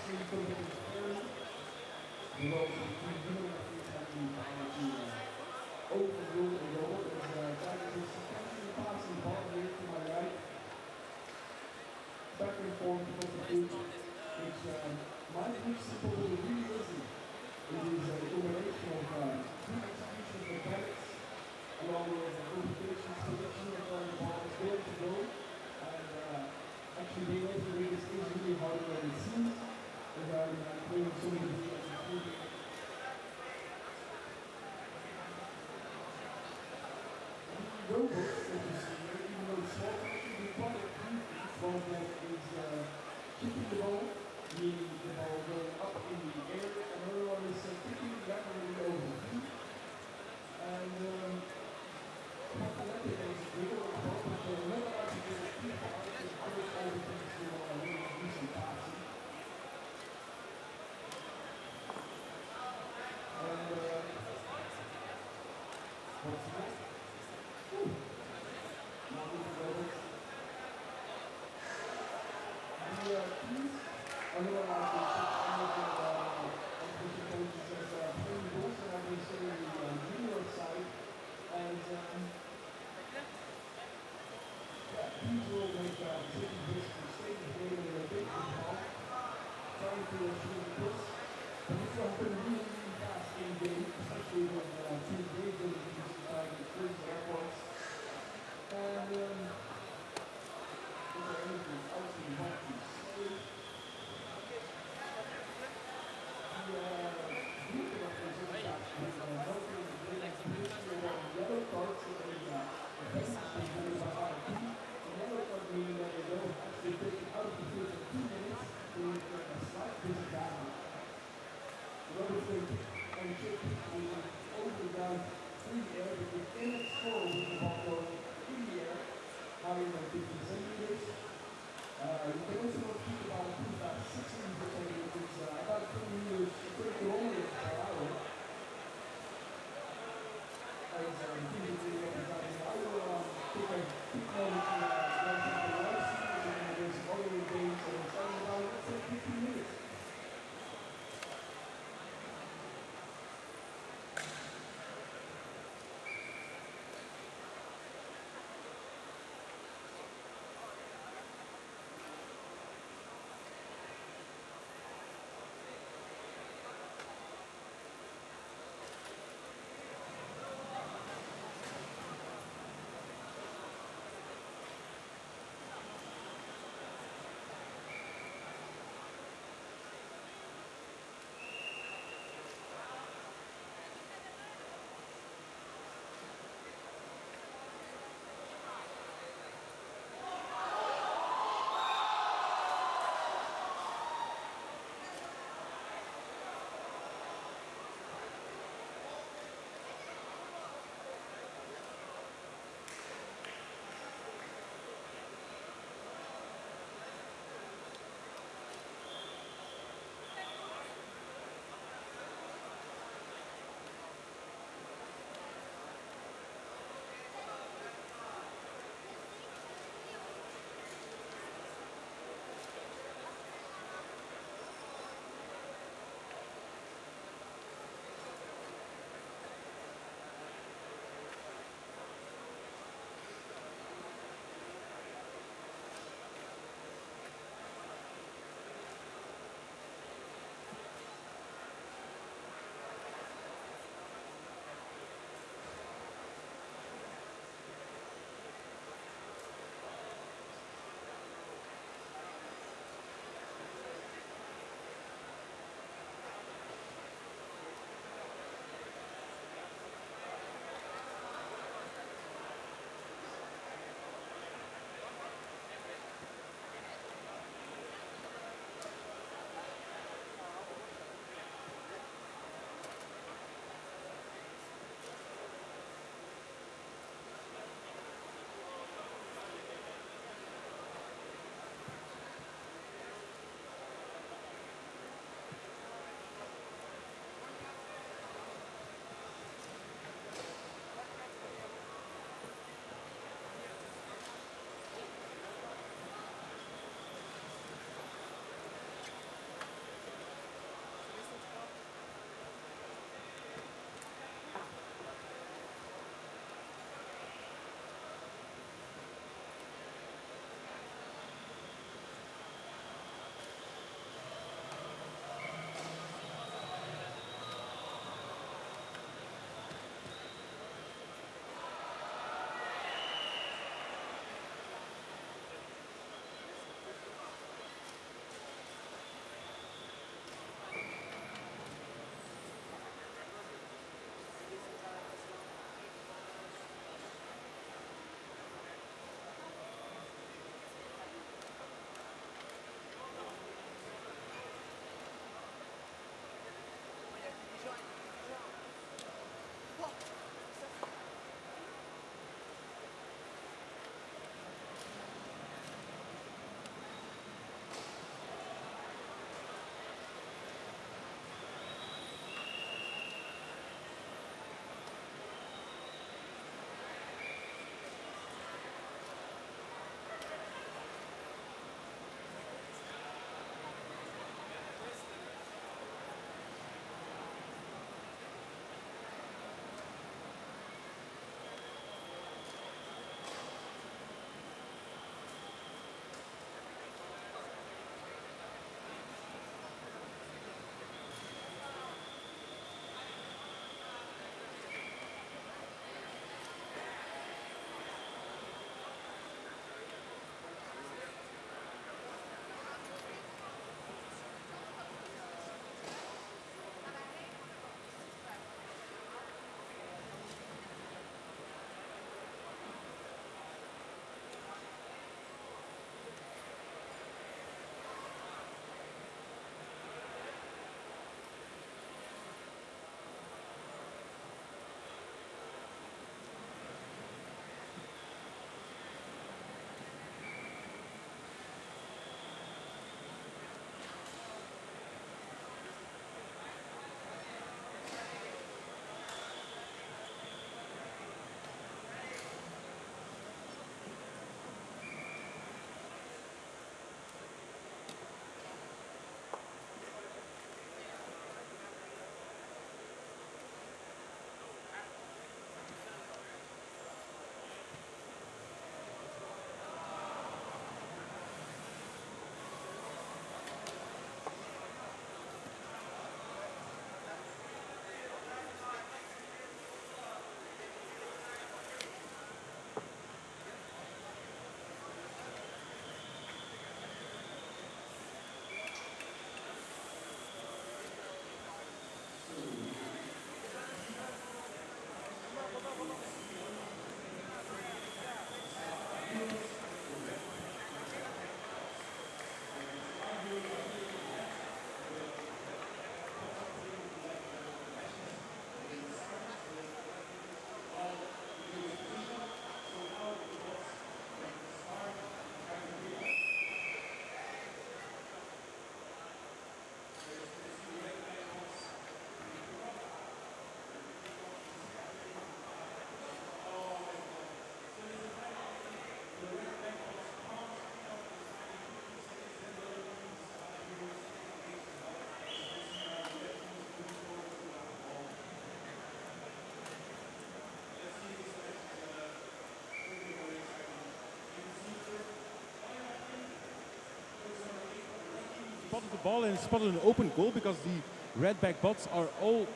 B: actually something that's scary. The roles between human athletes have the power to overrule a robot. There's a guy that is actually passing the ball here to my right. Back and forth because of food, which might look simple, but it really isn't. It is a combination of good execution of mechanics, along with communications, prediction of where the ball is going to go, and actually being able to read this is really harder than it seems, as I'm playing so many videos and moving. The robots that you see here, even though it's small, actually do quite a few things. One of them is kicking the ball, meaning the ball going up in the air. Another one is kicking laterally over the feet. And what the latter is real, but they're not allowed to get too far because others all the things to really do some passing. And what's next? Now with the robots. The keys are not allowed to check any of the exhibition coaches as playing the balls, and I've been sitting on the junior side. And these will make taking risks and staying the game in a big ball, trying to achieve the push. But this will happen really, really fast in game, especially with two great abilities like the first airports. And is there anything else you want to say? The beauty of this is that with helping the game position on yellow cards, so there is a defense is really about RP. The yellow card meaning that they don't actually take it out of the field for 2 minutes, they get a slight disadvantage. The robots will kick and chip, meaning over the ground through the air, but they cannot score with the ball going in the air, higher than 50 centimeters. You can also speak about
C: spotted the ball and spotted an open goal because the redback bots are only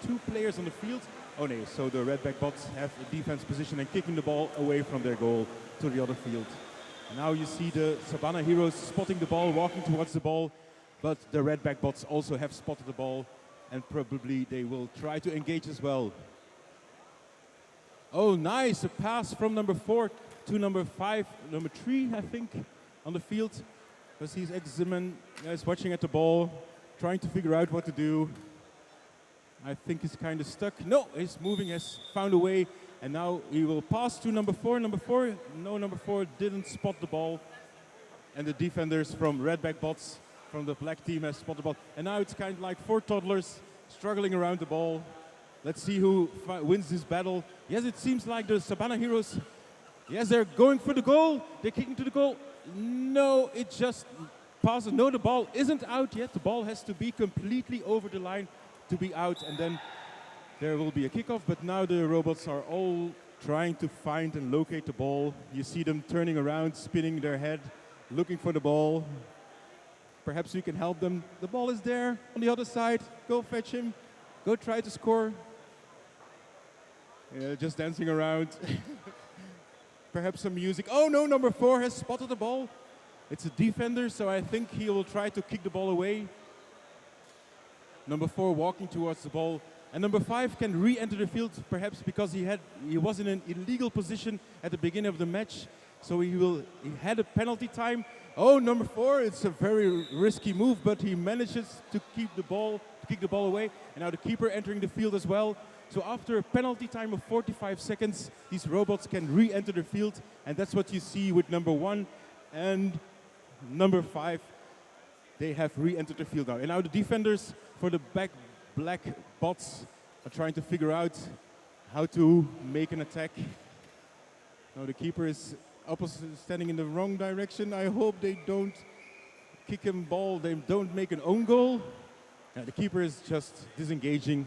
C: 2 players on the field. Oh no, so the redback bots have a defense position and kicking the ball away from their goal to the other field. And now you see the Savannah Heroes spotting the ball, walking towards the ball, but the redback bots also have spotted the ball and probably they will try to engage as well. Oh, nice, a pass from number 4 to number 5, number 3, I think, on the field. Because he's is watching at the ball, trying to figure out what to do. I think he's kind of stuck. No, he's moving, has found a way. And now he will pass to number 4. Number 4, no, number 4 didn't spot the ball. And the defenders from redback bots from the black team has spotted the ball. And now it's kind of like 4 toddlers struggling around the ball. Let's see who wins this battle. Yes, it seems like the Savannah Heroes, yes, they're going for the goal. They're kicking to the goal. No, it just passes. No, the ball isn't out yet. The ball has to be completely over the line to be out, and then there will be a kickoff. But now the robots are all trying to find and locate the ball. You see them turning around, spinning their head, looking for the ball. Perhaps you can help them. The ball is there on the other side. Go fetch him. Go try to score. Yeah, just dancing around. Perhaps some music. Oh no, number 4 has spotted the ball. It's a defender, so I think he will try to kick the ball away. Number 4 walking towards the ball. And number 5 can re-enter the field, perhaps because he was in an illegal position at the beginning of the match. So he had a penalty time. Oh, number 4, it's a very risky move, but he manages to kick the ball away. And now the keeper entering the field as well. So after a penalty time of 45 seconds, these robots can re-enter the field. And that's what you see with number 1 and number 5. They have re-entered the field now. And now the defenders for the black bots are trying to figure out how to make an attack. Now the keeper is standing in the wrong direction. I hope they don't kick him ball. They don't make an own goal. The keeper is just disengaging.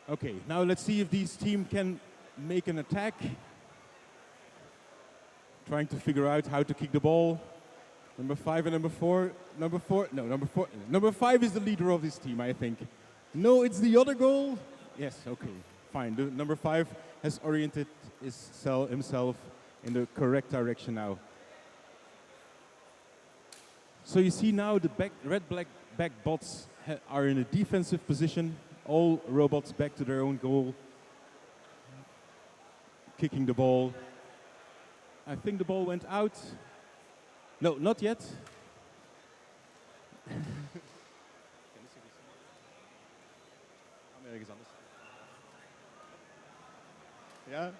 C: Okay, now let's see if this team can make an attack. Trying to figure out how to kick the ball. Number 5 and number 4. Number 5 is the leader of this team, I think. No, it's the other goal. Yes, okay, fine. The number 5 has oriented himself in the correct direction now. So you see now the red-black bots are in a defensive position. All robots back to their own goal. Kicking the ball. I think the ball went out. No, not yet. Yeah.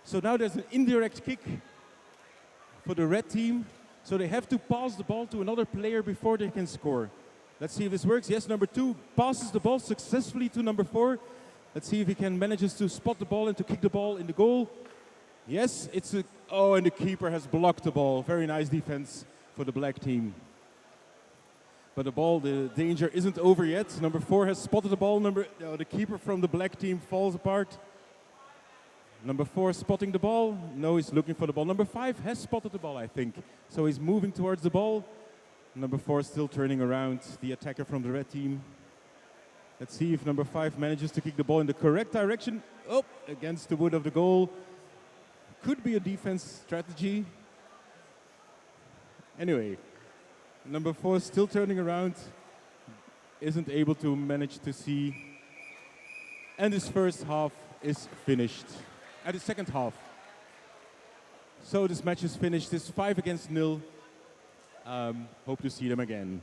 C: So now there's an indirect kick for the red team. So they have to pass the ball to another player before they can score. Let's see if this works. Yes, number 2 passes the ball successfully to number 4. Let's see if he can manages to spot the ball and to kick the ball in the goal. Yes, and the keeper has blocked the ball. Very nice defense for the black team. But the danger isn't over yet. Number 4 has spotted the ball. The keeper from the black team falls apart. Number 4 spotting the ball. No, he's looking for the ball. Number 5 has spotted the ball, I think. So he's moving towards the ball. Number 4 still turning around, the attacker from the red team. Let's see if number 5 manages to kick the ball in the correct direction. Oh, against the wood of the goal. Could be a defense strategy. Anyway, number 4 still turning around. Isn't able to manage to see. And this first half is finished. At the second half. So this match is finished. It's 5-0. Hope to see them again.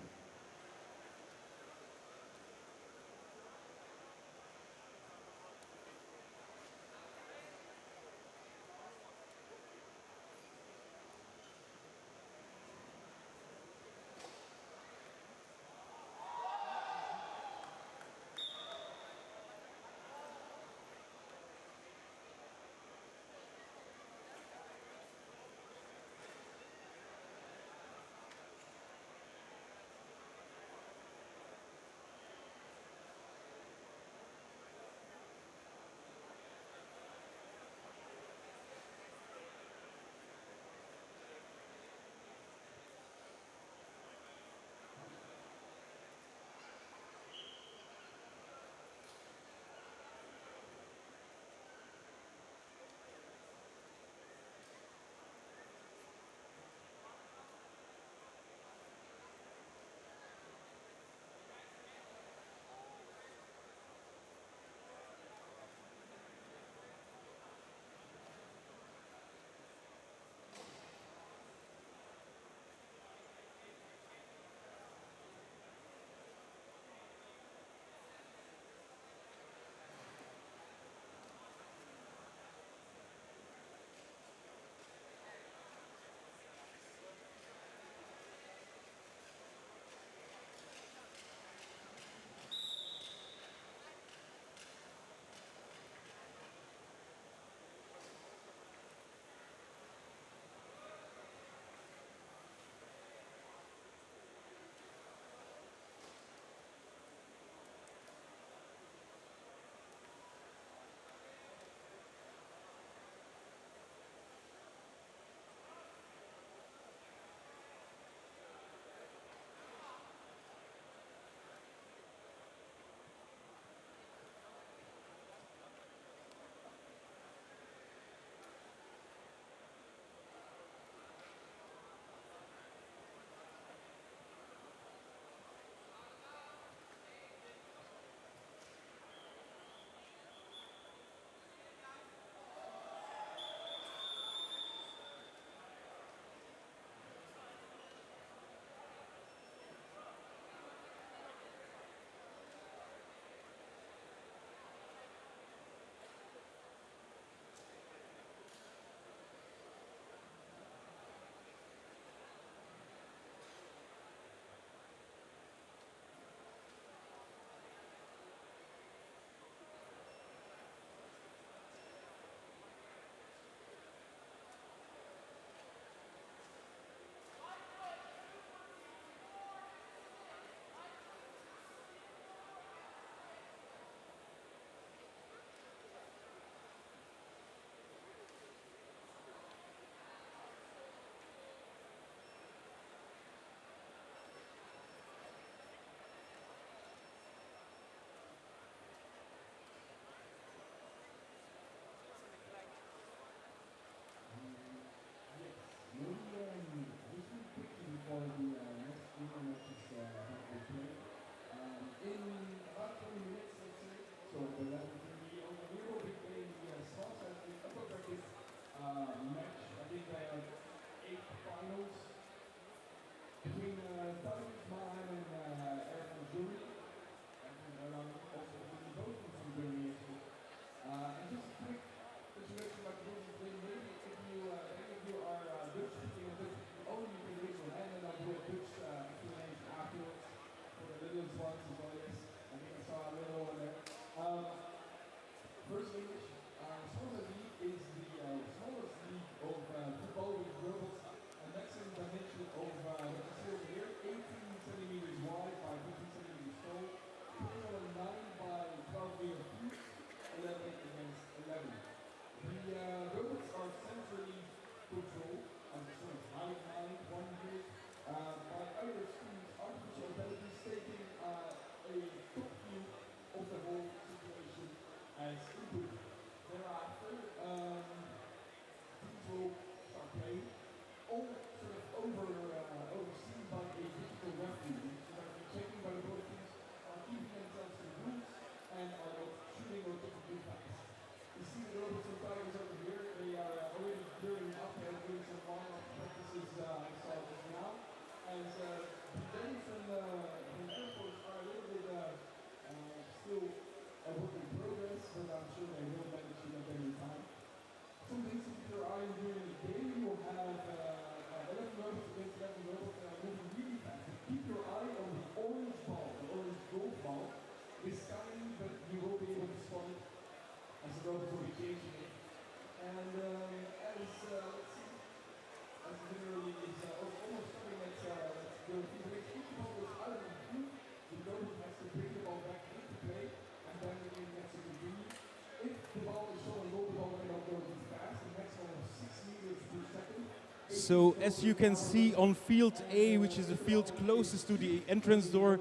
C: so as you can see on field A, which is the field closest to the entrance door,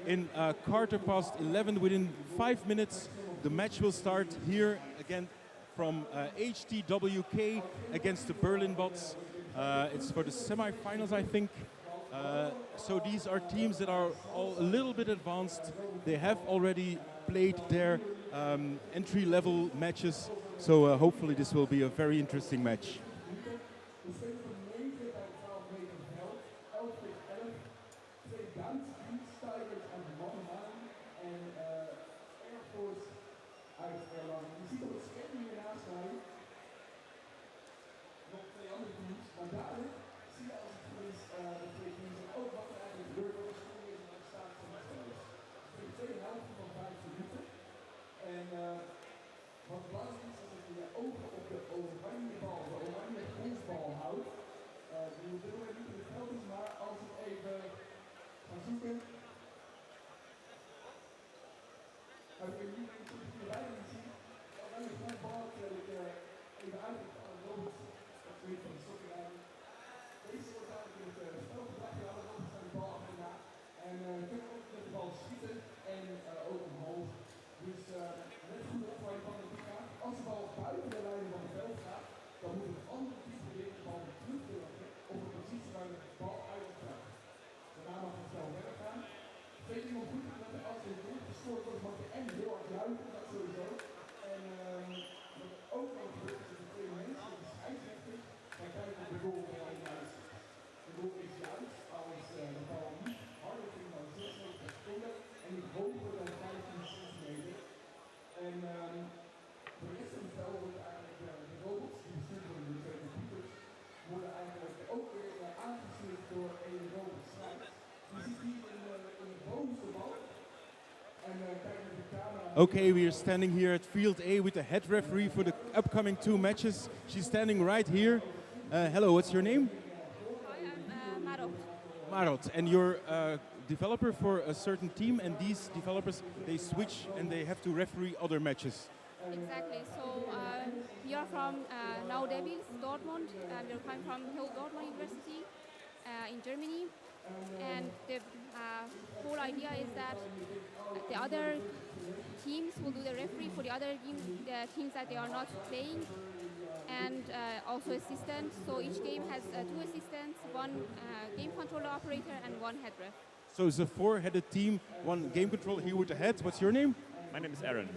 C: in quarter past 11, within 5 minutes, the match will start here again from HTWK against the Berlin Bots. It's for the semi-finals, I think. So these are teams that are all a little bit advanced. They have already played their entry-level matches. So hopefully this will be a very interesting match. Okay, we are standing here at Field A with the head referee for the upcoming 2 matches. She's standing right here. Hello, what's your name?
D: Hi, I'm Marot.
C: Marot, and you're a developer for a certain team, and these developers, they switch and they have to referee other matches.
D: Exactly. So we are from now Devils, Dortmund. We're coming from Hill Dortmund University in Germany. And the whole idea is that the other teams will do the referee for the other the teams that they are not playing, and also assistants. So each game has 2 assistants, 1 game controller operator, and 1 head ref.
C: So it's a 4-headed team, 1 game controller here with the head. What's your name?
E: My name is Aaron.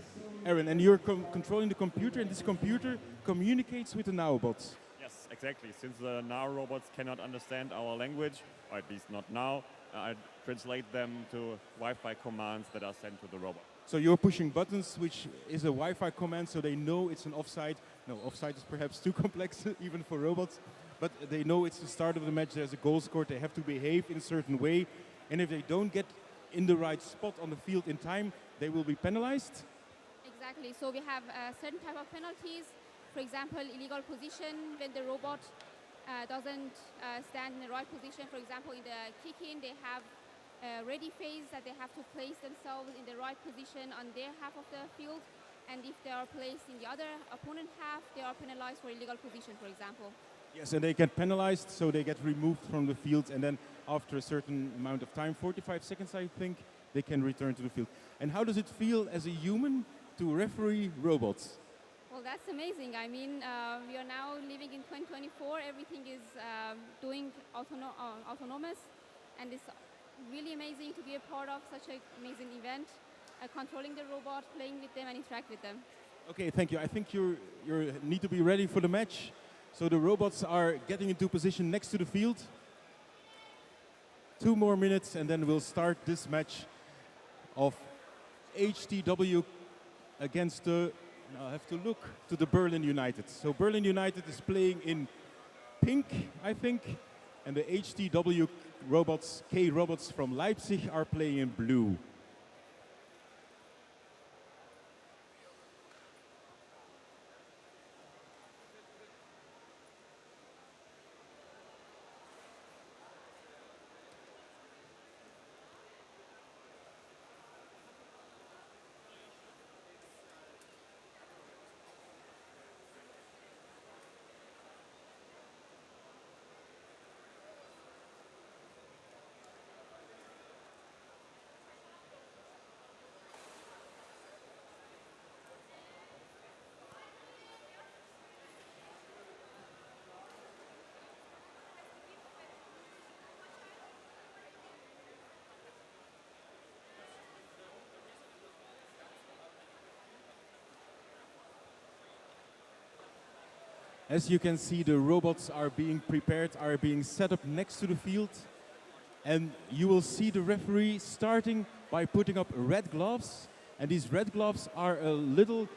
C: Aaron, and you're controlling the computer, and this computer communicates with the Nowbots.
E: Yes, exactly. Since the now robots cannot understand our language, or at least not now, I translate them to Wi-Fi commands that are sent to the robot.
C: So you're pushing buttons, which is a Wi-Fi command, so they know it's an offside. No, offside is perhaps too complex, even for robots. But they know it's the start of the match, there's a goal scored, they have to behave in a certain way. And if they don't get in the right spot on the field in time, they will be penalized?
D: Exactly. So we have certain type of penalties. For example, illegal position, when the robot doesn't stand in the right position. For example, in the kick-in, they have a ready phase that they have to place themselves in the right position on their half of the field. And if they are placed in the other opponent half, they are penalized for illegal position, for example.
C: Yes, and they get penalized, so they get removed from the field, and then after a certain amount of time, 45 seconds I think, they can return to the field. And how does it feel as a human to referee robots?
D: Well, that's amazing. I mean, we are now living in 2024. Everything is doing autonomous, and it's really amazing to be a part of such an amazing event, controlling the robot, playing with them, and interact with them.
C: Okay, thank you. I think you need to be ready for the match. So the robots are getting into position next to the field. 2 more minutes, and then we'll start this match of HTW against the, I'll have to look to the Berlin United. So Berlin United is playing in pink, I think, and the HTW robots, K robots from Leipzig, are playing in blue. As you can see, the robots are being prepared, are being set up next to the field. And you will see the referee starting by putting up red gloves. And these red gloves are a little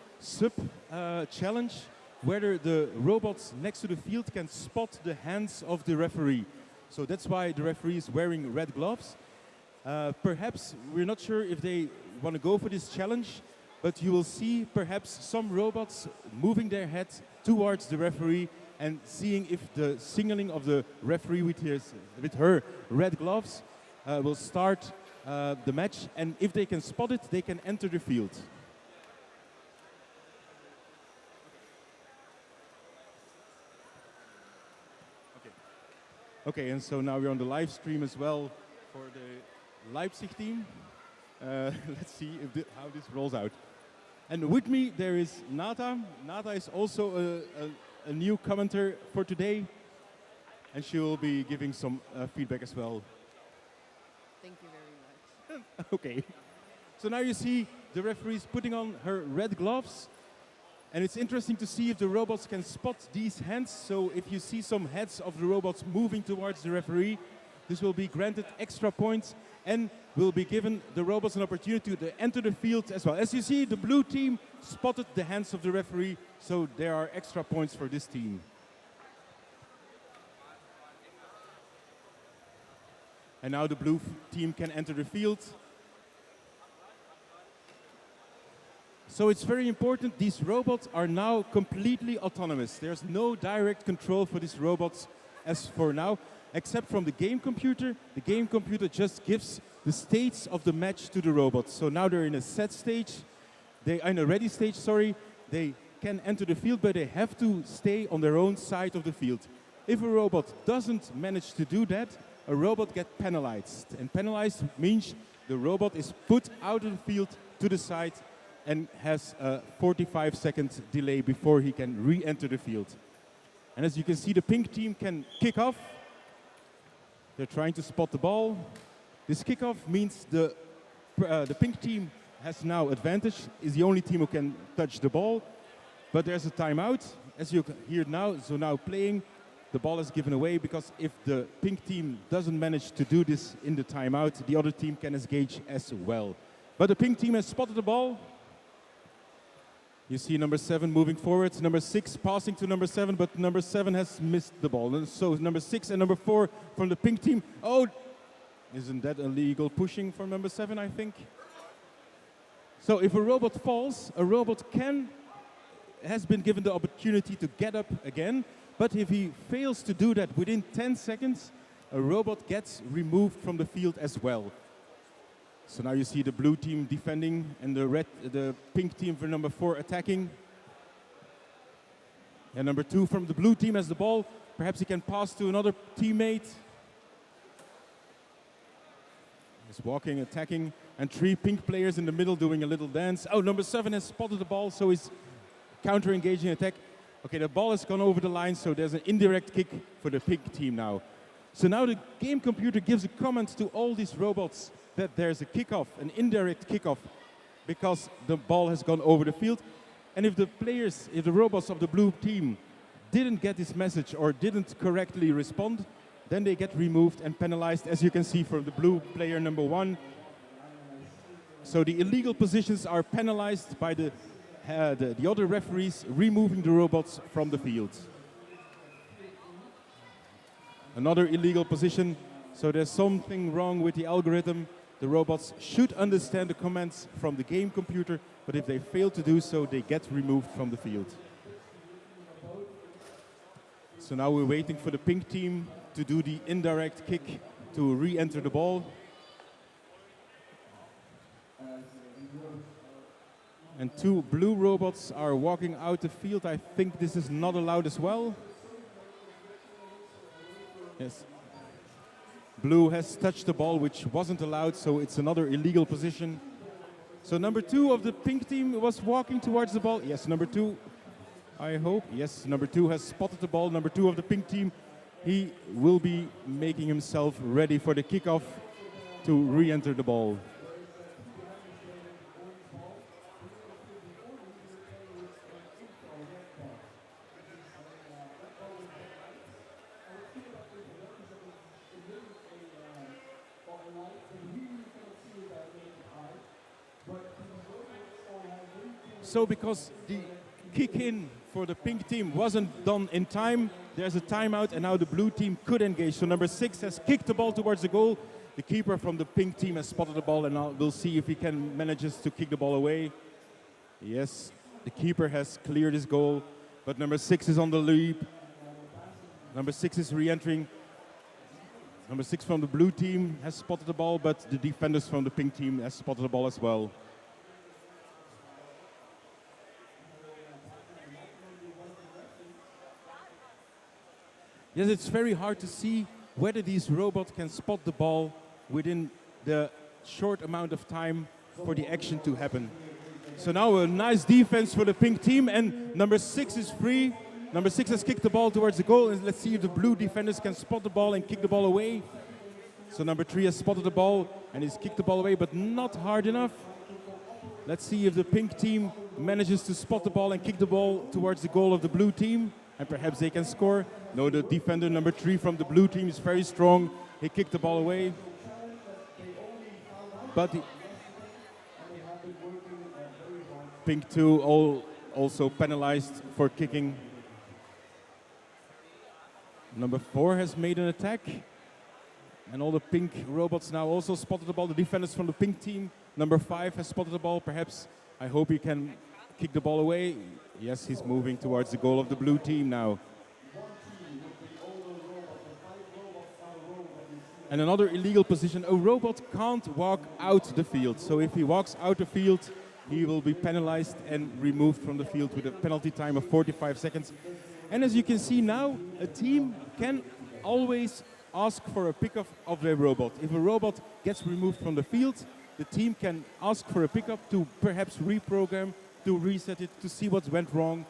C: challenge whether the robots next to the field can spot the hands of the referee. So that's why the referee is wearing red gloves. Perhaps, we're not sure if they want to go for this challenge, but you will see perhaps some robots moving their heads towards the referee and seeing if the signaling of the referee with her red gloves will start the match. And if they can spot it, they can enter the field. Okay, and so now we're on the live stream as well for the Leipzig team. Let's see how this rolls out. And with me there is Nata. Nata is also a new commenter for today, and she will be giving some feedback as well.
F: Thank you very much.
C: Okay. So now you see the referees putting on her red gloves. And it's interesting to see if the robots can spot these hands. So if you see some heads of the robots moving towards the referee, this will be granted extra points and will be given the robots an opportunity to enter the field as well. As you see, the blue team spotted the hands of the referee, so there are extra points for this team. And now the blue team can enter the field. So it's very important, these robots are now completely autonomous. There's no direct control for these robots as for now, except from the game computer. The game computer just gives the states of the match to the robots. So now they're in a set stage, in a ready stage, sorry. They can enter the field, but they have to stay on their own side of the field. If a robot doesn't manage to do that, a robot gets penalized. And penalized means the robot is put out of the field to the side and has a 45-second delay before he can re-enter the field. And as you can see, the pink team can kick off. They're trying to spot the ball. This kickoff means the pink team has now advantage, is the only team who can touch the ball. But there's a timeout, as you can hear now. So now playing, the ball is given away because if the pink team doesn't manage to do this in the timeout, the other team can engage as well. But the pink team has spotted the ball. You see number 7 moving forward, number 6 passing to number 7, but number 7 has missed the ball. And so number 6 and number 4 from the pink team. Oh, isn't that illegal pushing from number 7, I think? So if a robot falls, a robot has been given the opportunity to get up again, but if he fails to do that within 10 seconds, a robot gets removed from the field as well. So now you see the blue team defending and the pink team for number 4 attacking. And number 2 from the blue team has the ball. Perhaps he can pass to another teammate. He's walking, attacking, and 3 pink players in the middle doing a little dance. Oh, number 7 has spotted the ball, so he's counter-engaging attack. Okay, the ball has gone over the line, so there's an indirect kick for the pink team now. So now the game computer gives a comment to all these robots that there's a kickoff, an indirect kickoff, because the ball has gone over the field. And if the robots of the blue team didn't get this message or didn't correctly respond, then they get removed and penalized, as you can see from the blue player number 1. So the illegal positions are penalized by the other referees removing the robots from the field. Another illegal position, so there's something wrong with the algorithm. The robots should understand the commands from the game computer, but if they fail to do so, they get removed from the field. So now we're waiting for the pink team to do the indirect kick to re-enter the ball. And 2 blue robots are walking out the field. I think this is not allowed as well. Yes. Blue has touched the ball, which wasn't allowed, so it's another illegal position. So number 2 of the pink team was walking towards the ball. Yes, number 2, I hope. Yes, number 2 has spotted the ball. Number 2 of the pink team, he will be making himself ready for the kickoff to re-enter the ball. So because the kick in for the pink team wasn't done in time, there's a timeout, and now the blue team could engage. So number 6 has kicked the ball towards the goal. The keeper from the pink team has spotted the ball, and now we'll see if he can manages to kick the ball away. Yes, the keeper has cleared his goal, but number 6 is on the leap. Number 6 is re-entering. Number 6 from the blue team has spotted the ball, but the defenders from the pink team has spotted the ball as well. Yes, it's very hard to see whether these robots can spot the ball within the short amount of time for the action to happen. So now a nice defense for the pink team, and number 6 is free. Number 6 has kicked the ball towards the goal, and let's see if the blue defenders can spot the ball and kick the ball away. So number 3 has spotted the ball and he's kicked the ball away, but not hard enough. Let's see if the pink team manages to spot the ball and kick the ball towards the goal of the blue team, and perhaps they can score. No, the defender number 3 from the blue team is very strong. He kicked the ball away. But the pink 2 also penalized for kicking. Number 4 has made an attack. And all the pink robots now also spotted the ball. The defenders from the pink team. Number 5 has spotted the ball. Perhaps, I hope he can kick the ball away. Yes, he's moving towards the goal of the blue team now. And another illegal position. A robot can't walk out the field. So if he walks out the field, he will be penalized and removed from the field with a penalty time of 45 seconds. And as you can see now, a team can always ask for a pickup of their robot. If a robot gets removed from the field, the team can ask for a pickup to perhaps reprogram, to reset it, to see what went wrong,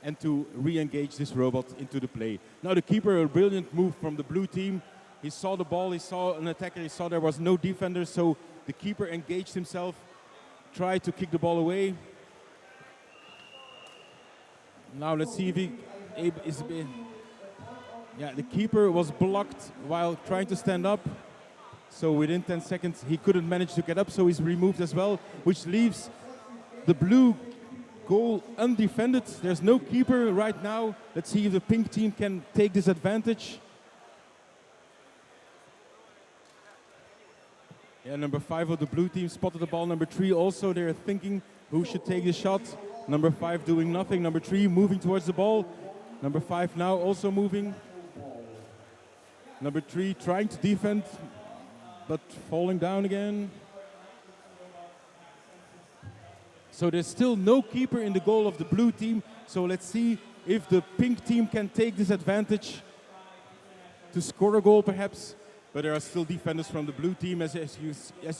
C: and to re-engage this robot into the play. Now the keeper, a brilliant move from the blue team. He saw the ball, he saw an attacker, he saw there was no defender, so the keeper engaged himself, tried to kick the ball away. Now let's see if he is. Yeah, the keeper was blocked while trying to stand up. So within 10 seconds, he couldn't manage to get up, so he's removed as well, which leaves the blue goal undefended. There's no keeper right now. Let's see if the pink team can take this advantage. Yeah, number 5 of the blue team spotted the ball. Number 3 also, they're thinking who should take the shot. Number 5 doing nothing. Number 3 moving towards the ball. Number 5 now also moving. Number 3 trying to defend, but falling down again. So there's still no keeper in the goal of the blue team. So let's see if the pink team can take this advantage to score a goal perhaps. But there are still defenders from the blue team, as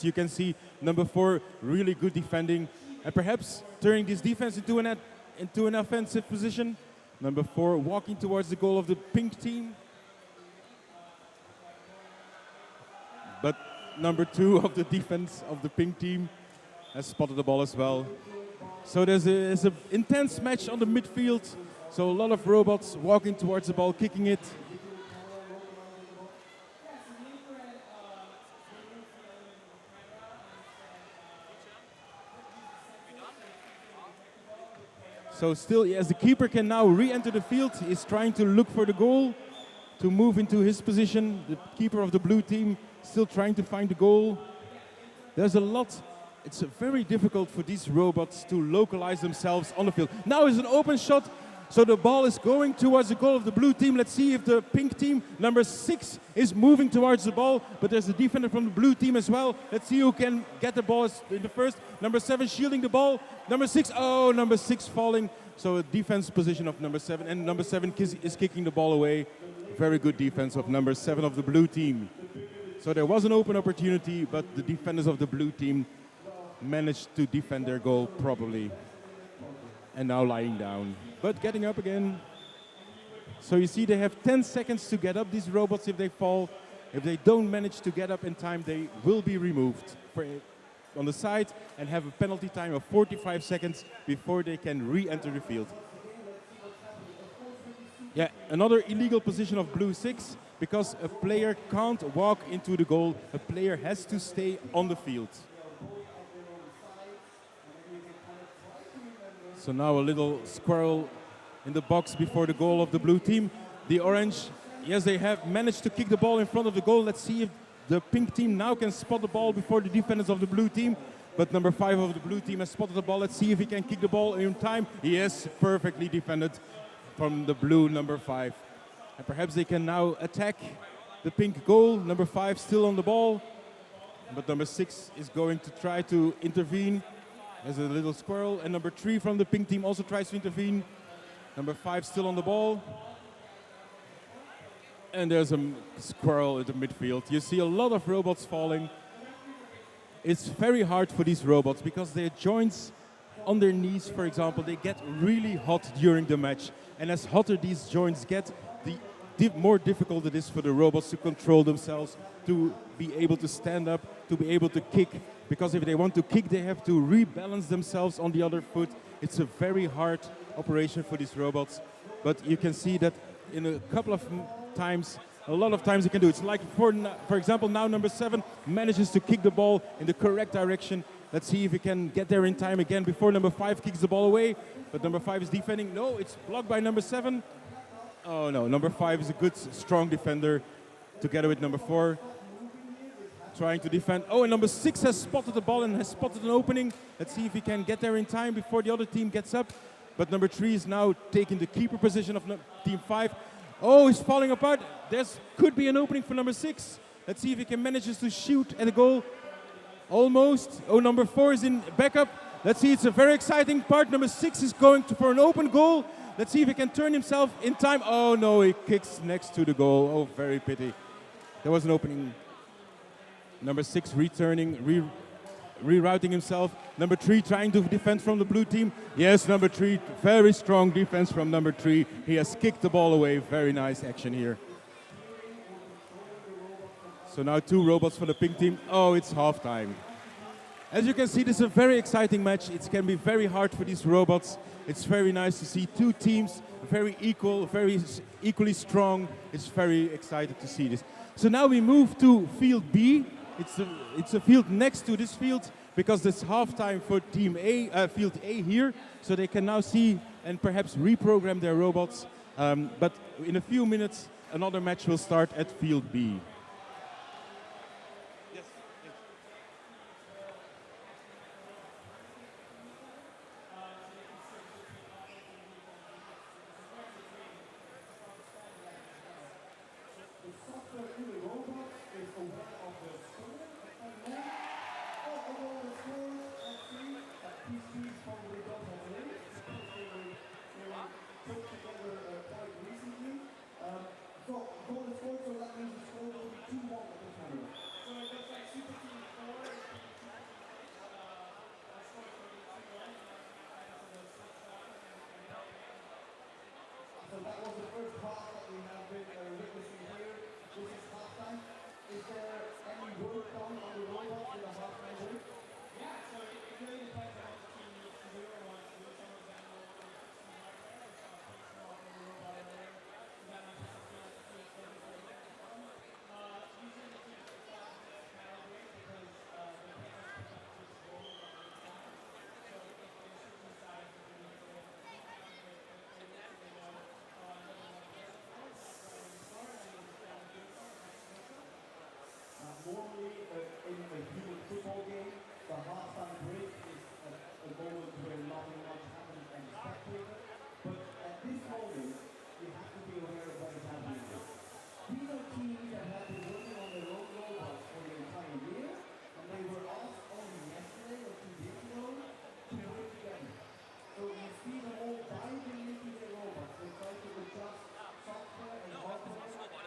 C: you can see. Number 4, really good defending. And perhaps turning this defense into an offensive position. Number 4 walking towards the goal of the pink team. But number 2 of the defense of the pink team has spotted the ball as well. So there's an intense match on the midfield. So a lot of robots walking towards the ball, kicking it. So still, as the keeper can now re-enter the field, he's trying to look for the goal to move into his position. The keeper of the blue team still trying to find the goal. There's a lot. It's very difficult for these robots to localize themselves on the field. Now is an open shot. So the ball is going towards the goal of the blue team. Let's see if the pink team, number 6, is moving towards the ball. But there's a defender from the blue team as well. Let's see who can get the ball in the first. Number 7 shielding the ball. Number 6, oh, number 6 falling. So a defense position of number 7. And number 7 is kicking the ball away. Very good defense of number 7 of the blue team. So there was an open opportunity, but the defenders of the blue team managed to defend their goal properly. And now lying down, but getting up again. So you see they have 10 seconds to get up, these robots, if they fall. If they don't manage to get up in time, they will be removed on the side and have a penalty time of 45 seconds before they can re-enter the field. Yeah, another illegal position of blue 6, because a player can't walk into the goal. A player has to stay on the field. So now a little squirrel in the box before the goal of the blue team. The orange, yes, they have managed to kick the ball in front of the goal. Let's see if the pink team now can spot the ball before the defenders of the blue team. But number 5 of the blue team has spotted the ball. Let's see if he can kick the ball in time. Yes, perfectly defended from the blue number 5. And perhaps they can now attack the pink goal. Number 5 still on the ball. But number 6 is going to try to intervene as a little squirrel. And number 3 from the pink team also tries to intervene. Number 5 still on the ball. And there's a squirrel at the midfield. You see a lot of robots falling. It's very hard for these robots because their joints on their knees, for example, they get really hot during the match. And as hotter these joints get, the more difficult it is for the robots to control themselves, to be able to stand up, to be able to kick. Because if they want to kick, they have to rebalance themselves on the other foot. It's a very hard operation for these robots. But you can see that in a couple of times, a lot of times you can do it. It's like, for example, now number 7 manages to kick the ball in the correct direction. Let's see if he can get there in time again before number 5 kicks the ball away. But number 5 is defending. No, it's blocked by number 7. Oh no, number 5 is a good, strong defender together with number 4. Trying to defend. Oh, and number 6 has spotted the ball and has spotted an opening. Let's see if he can get there in time before the other team gets up. But number 3 is now taking the keeper position of team 5. Oh, he's falling apart. Could be an opening for number 6. Let's see if he can manage to shoot at the goal. Almost. Oh, number 4 is in backup. Let's see, it's a very exciting part. Number 6 is going for an open goal. Let's see if he can turn himself in time. Oh no, he kicks next to the goal. Oh, very pity. There was an opening. Number 6 returning, rerouting himself. Number 3 trying to defend from the blue team. Yes, number 3, very strong defense from number 3. He has kicked the ball away. Very nice action here. So now 2 robots for the pink team. Oh, it's halftime. As you can see, this is a very exciting match. It can be very hard for these robots. It's very nice to see 2 teams, very equal, very equally strong. It's very exciting to see this. So now we move to field B. It's a field next to this field because it's halftime for team A, field A here. So they can now see and perhaps reprogram their robots. But in a few minutes, another match will start at field B.
B: So that was the first half that we have been witnessing here. This is halftime. Is there any work done on the robots in the halftime break?
A: Yeah, so it really depends on what the team needs to do or wants to do. Some of them will do some hardware, which I'll fix them off on the robot earlier. So that might just feel before they get to them. Usually the team fix off this calibrate because they can't just pick up this roll on the side. So if there's certain size that they need to calibrate quickly so they know
B: Normally, in a human football game, the halftime break is a moment where nothing much happens and the spectator. But at this moment, you have to be aware of what is happening. These are teams that have been working on their own robots for the entire year, and they were asked only yesterday or 2 days ago to work together. So you see them all diving into their robots. They try to adjust software and hardware.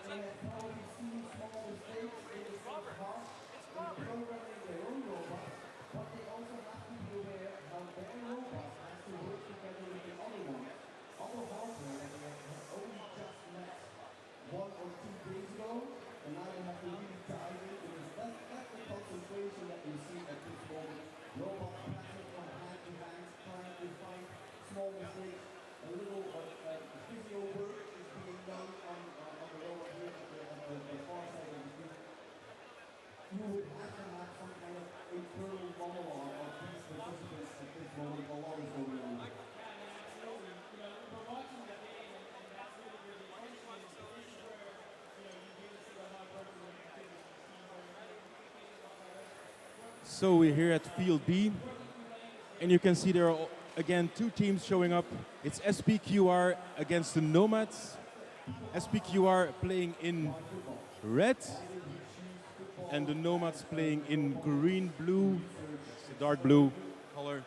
B: They have probably seen small mistakes in the first half in programming their own robots, but they also have to be aware how their robot has to work together with the other ones. Other hardware that they have only just met 1 or 2 days ago, and now they have to really dive in because that's the concentration that we see at this moment. Robots passing from hand to hand, trying to find small mistakes. A little physio work is being done on the robot here at the far side of the screen. You would have to have some kind of internal monologue of these participants at this moment while what is going on.
C: So we're here at Field B, and you can see there are again two teams showing up. It's SPQR against the Nomads. SPQR playing in red, and the Nomads playing in green, blue, it's a dark blue color.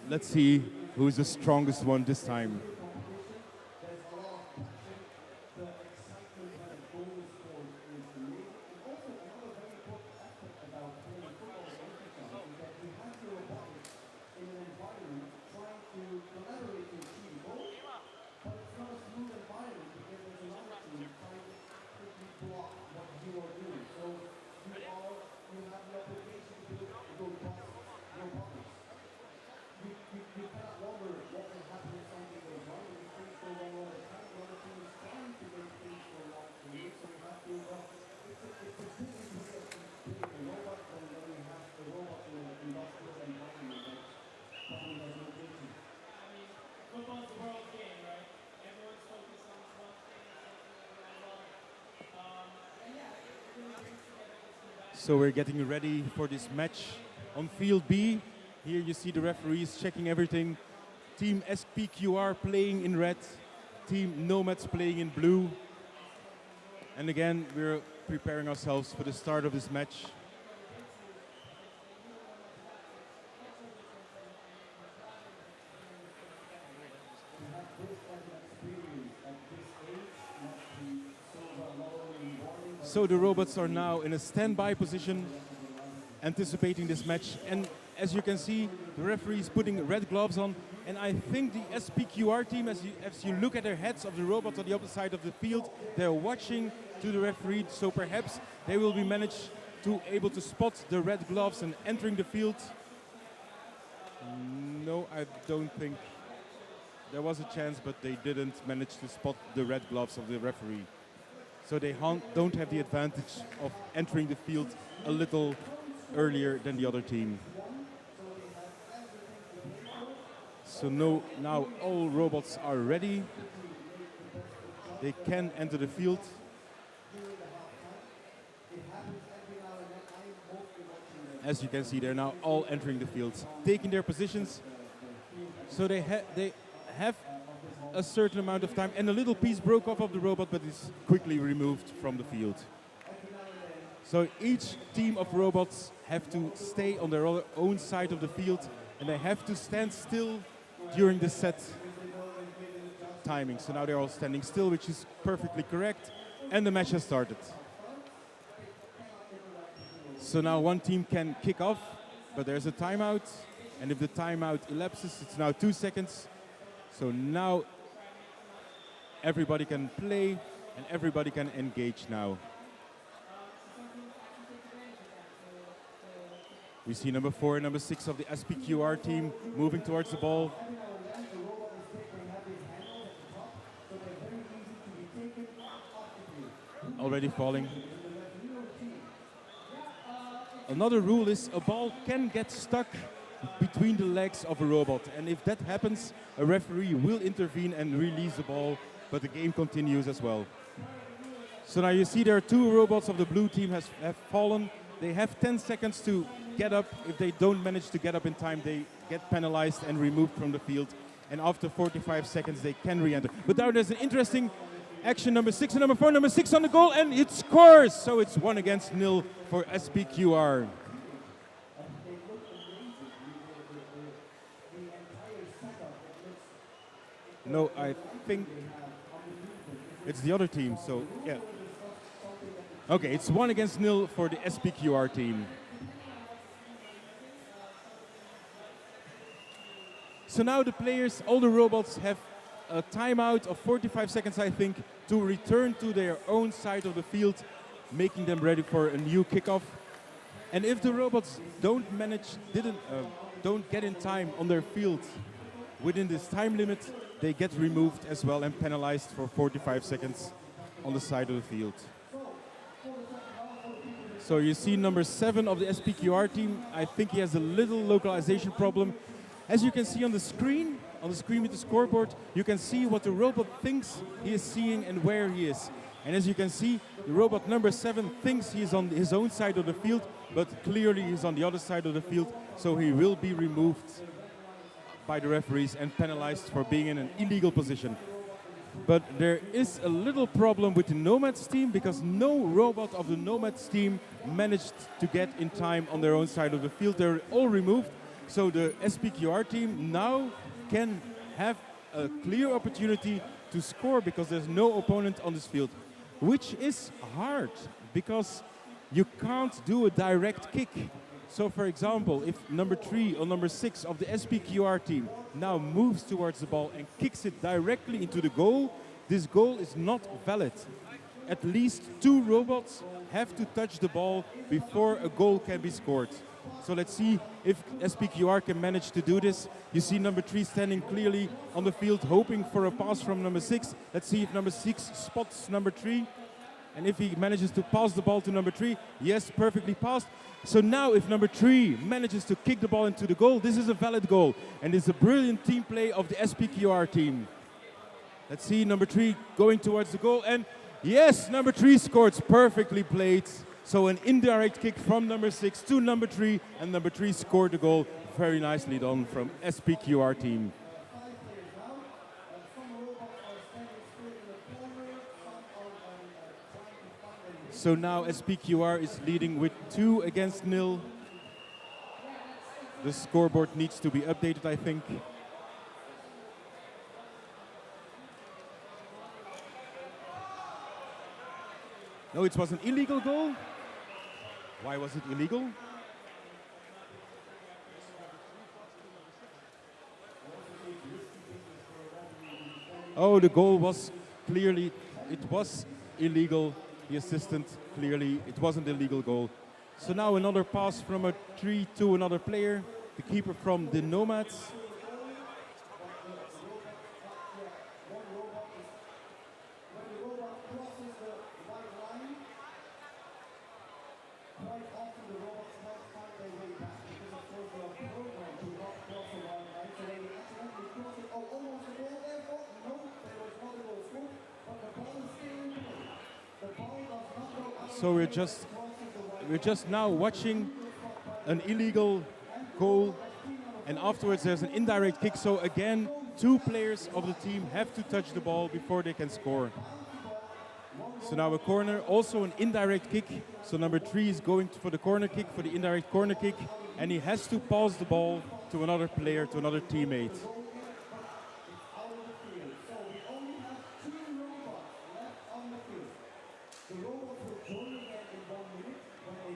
C: Let's see who's the strongest one this time.
A: Football's the world game, right? Everyone's focused on this one thing, and yeah, it really brings together this new
C: So we're getting ready for this match on Field B. Here you see the referees checking everything. Team SPQR playing in red, Team Nomads playing in blue. And again, we're preparing ourselves for the start of this match. So the robots are now in a standby position, anticipating this match. And as you can see, the referee is putting red gloves on. And I think the SPQR team, as you look at their heads of the robots on the opposite side of the field, they're watching to the referee. So perhaps they will be managed to able to spot the red gloves and entering the field. No, I don't think there was a chance, but they didn't manage to spot the red gloves of the referee. So they don't have the advantage of entering the field a little earlier than the other team. So now all robots are ready. They can enter the field. As you can see, they're now all entering the field, taking their positions. So they have a certain amount of time, and a little piece broke off of the robot, but is quickly removed from the field. So each team of robots have to stay on their own side of the field, and they have to stand still during the set timing. So now they're all standing still, which is perfectly correct, and the match has started. So now one team can kick off, but there's a timeout, and if the timeout elapses, it's now 2 seconds. So now everybody can play and everybody can engage now. We see number 4 and number 6 of the SPQR team moving towards the ball. Already falling. Another rule is a ball can get stuck between the legs of a robot, and if that happens, a referee will intervene and release the ball, but the game continues as well. So now you see there are 2 robots of the blue team have fallen. They have 10 seconds to get up. If they don't manage to get up in time, they get penalized and removed from the field. And after 45 seconds, they can re-enter. But now there's an interesting action, number 6 and number 4. Number 6 on the goal, and it scores! So it's 1-0 for SPQR. No, I think it's the other team, so yeah. Okay, it's 1-0 for the SPQR team. So now the players, all the robots have a timeout of 45 seconds, I think, to return to their own side of the field, making them ready for a new kickoff. And if the robots don't get in time on their field within this time limit, they get removed as well and penalized for 45 seconds on the side of the field. So you see number 7 of the SPQR team. I think he has a little localization problem. As you can see on the screen with the scoreboard, you can see what the robot thinks he is seeing and where he is. And as you can see, The robot number 7 thinks he's on his own side of the field, but clearly he's on the other side of the field, so he will be removed by the referees and penalized for being in an illegal position. But there is a little problem with the Nomads team because no robot of the Nomads team managed to get in time on their own side of the field. They're all removed, so the SPQR team now can have a clear opportunity to score because there's no opponent on this field, which is hard because you can't do a direct kick. So for example, if number 3 or number 6 of the SPQR team now moves towards the ball and kicks it directly into the goal, this goal is not valid. At least 2 robots have to touch the ball before a goal can be scored. So let's see if SPQR can manage to do this. You see number 3 standing clearly on the field, hoping for a pass from number 6. Let's see if number 6 spots number 3. And if he manages to pass the ball to number 3, yes, perfectly passed. So now if number 3 manages to kick the ball into the goal, this is a valid goal. And it's a brilliant team play of the SPQR team. Let's see number 3 going towards the goal. And yes, number 3 scored, perfectly played. So an indirect kick from number 6 to number 3, and number 3 scored the goal. Very nicely done from SPQR team. So now SPQR is leading with 2-0. The scoreboard needs to be updated, I think. No, it was an illegal goal. Why was it illegal? Oh, the goal was clearly, it was illegal. The assistant, clearly, it wasn't a legal goal. So now another pass from a 3 to another player, the keeper from the Nomads. So we're just now watching an illegal goal, and afterwards there's an indirect kick. So again, 2 players of the team have to touch the ball before they can score. So now a corner, also an indirect kick. So number 3 is going for the corner kick, for the indirect corner kick, and he has to pass the ball to another player, to another teammate.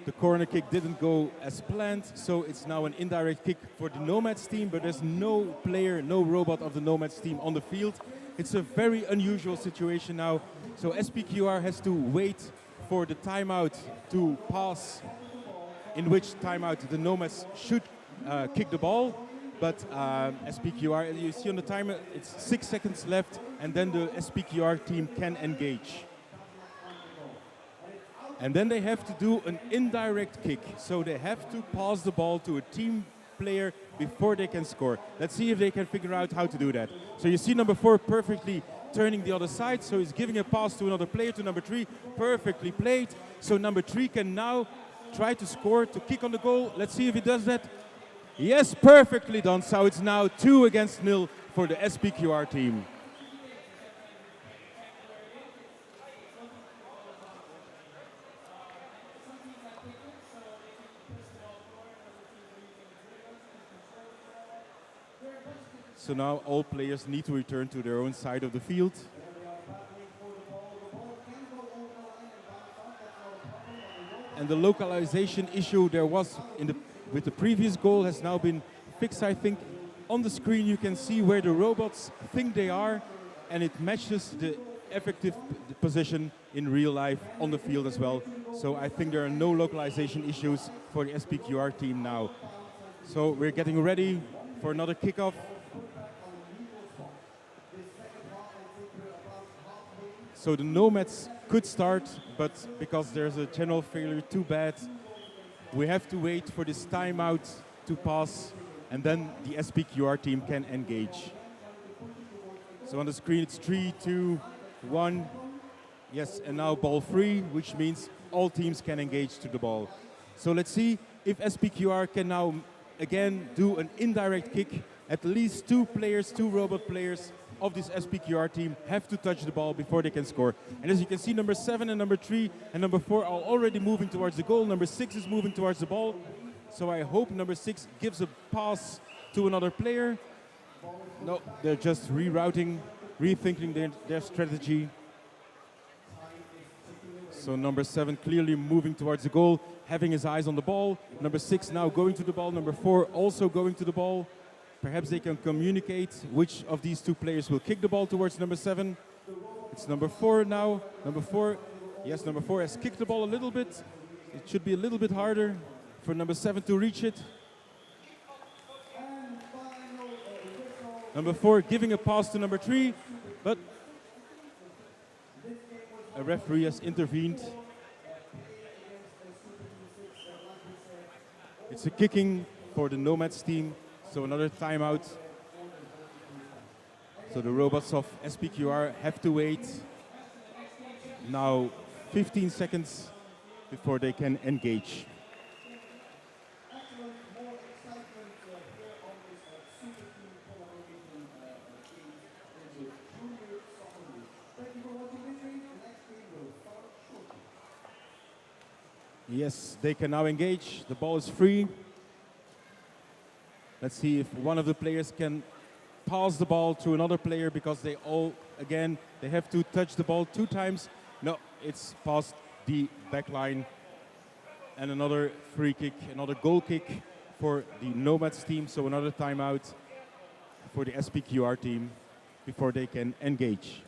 C: The corner kick didn't go as planned, so it's now an indirect kick for the Nomads team, but there's no player, no robot of the Nomads team on the field. It's a very unusual situation now. So SPQR has to wait for the timeout to pass, in which timeout the Nomads should kick the ball. But SPQR, you see on the timer, it's 6 seconds left, and then the SPQR team can engage. And then they have to do an indirect kick. So they have to pass the ball to a team player before they can score. Let's see if they can figure out how to do that. So you see number 4 perfectly turning the other side. So he's giving a pass to another player, to number 3, perfectly played. So number 3 can now try to score, to kick on the goal. Let's see if he does that. Yes, perfectly done. So it's now 2-0 for the SPQR team. So now all players need to return to their own side of the field. And the localization issue there was with the previous goal has now been fixed, I think. On the screen you can see where the robots think they are, and it matches the effective position in real life on the field as well. So I think there are no localization issues for the SPQR team now. So we're getting ready for another kickoff. So the Nomads could start, but because there's a general failure, too bad. We have to wait for this timeout to pass, and then the SPQR team can engage. So on the screen it's 3, 2, 1. Yes, and now ball free, which means all teams can engage to the ball. So let's see if SPQR can now again do an indirect kick. At least two players, two robot players of this SPQR team have to touch the ball before they can score. And as you can see, number 7 and number 3 and number 4 are already moving towards the goal. Number 6 is moving towards the ball. So I hope number 6 gives a pass to another player. No, they're just rerouting, rethinking their strategy. So number 7 clearly moving towards the goal, having his eyes on the ball. Number 6 now going to the ball. Number 4 also going to the ball. Perhaps they can communicate which of these two players will kick the ball towards number 7. It's number 4 now. Number 4, yes, number 4 has kicked the ball a little bit. It should be a little bit harder for number 7 to reach it. Number 4 giving a pass to number 3, but a referee has intervened. It's a kicking for the Nomads team, so another timeout. So the robots of SPQR have to wait now 15 seconds before they can engage. Yes, they can now engage. The ball is free. Let's see if one of the players can pass the ball to another player, because they all, again, they have to touch the ball 2 times. No, it's past the back line. And another free kick, another goal kick for the Nomads team. So another timeout for the SPQR team before they can engage.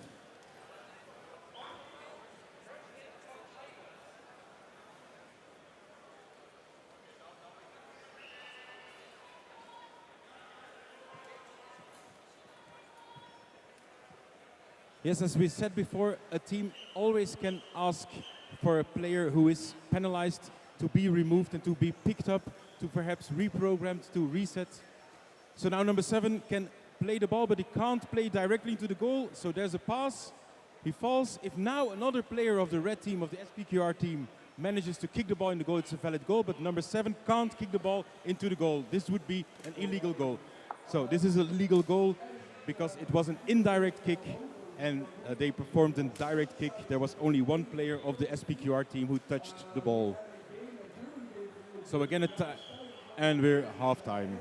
C: Yes, as we said before, a team always can ask for a player who is penalized to be removed and to be picked up, to perhaps reprogrammed, to reset. So now number 7 can play the ball, but he can't play directly into the goal. So there's a pass. He falls. If now another player of the red team, of the SPQR team, manages to kick the ball in the goal, it's a valid goal. But number 7 can't kick the ball into the goal. This would be an illegal goal. So this is a legal goal because it was an indirect kick. And they performed a direct kick. There was only one player of the SPQR team who touched the ball. So again, and we're halftime.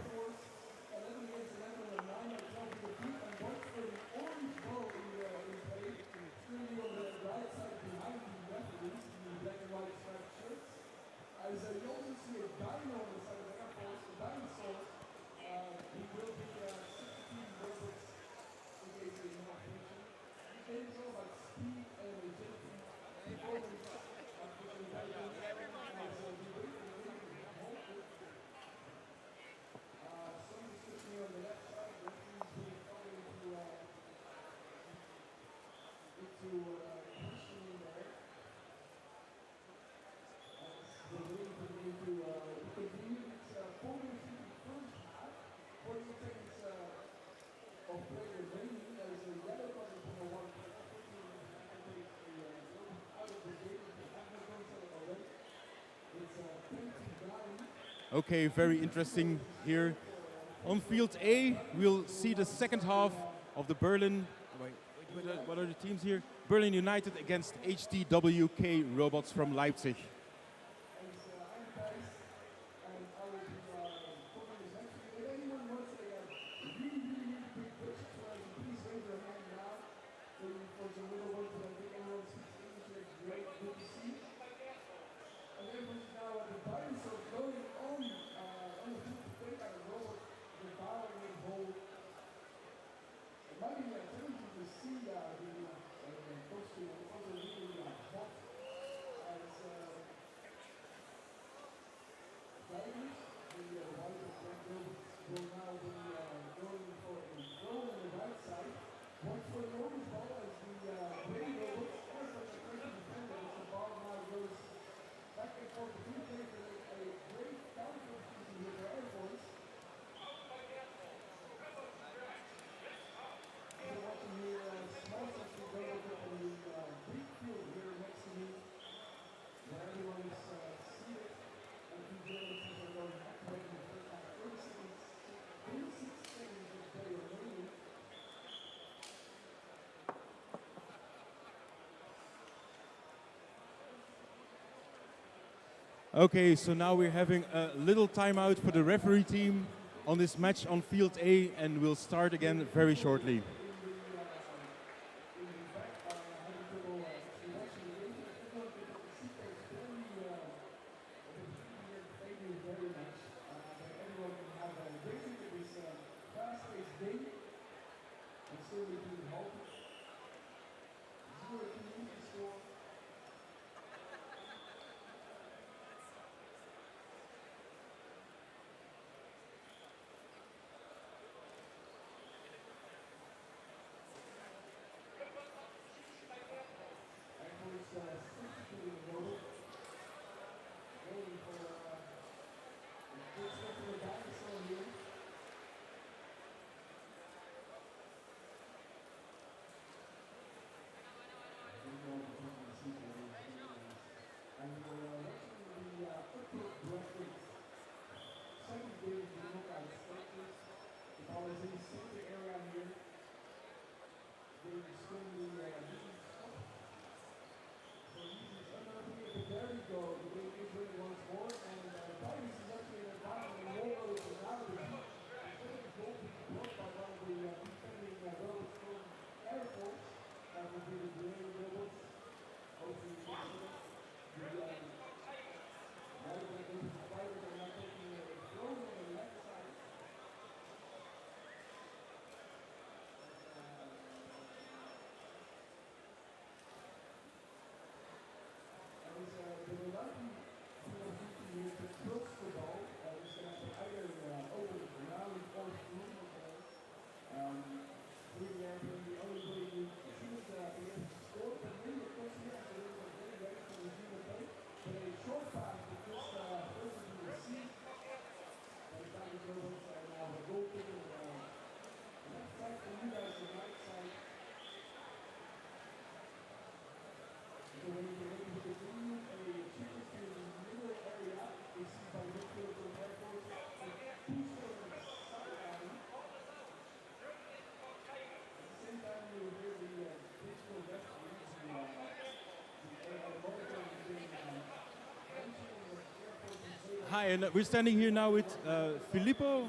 C: Okay, very interesting here. On field A, we'll see the second half of the Berlin. What are the teams here? Berlin United against HTWK robots from Leipzig. Okay, so now we're having a little timeout for the referee team on this match on field A, and we'll start again very shortly. Hi, and we're standing here now with Filippo.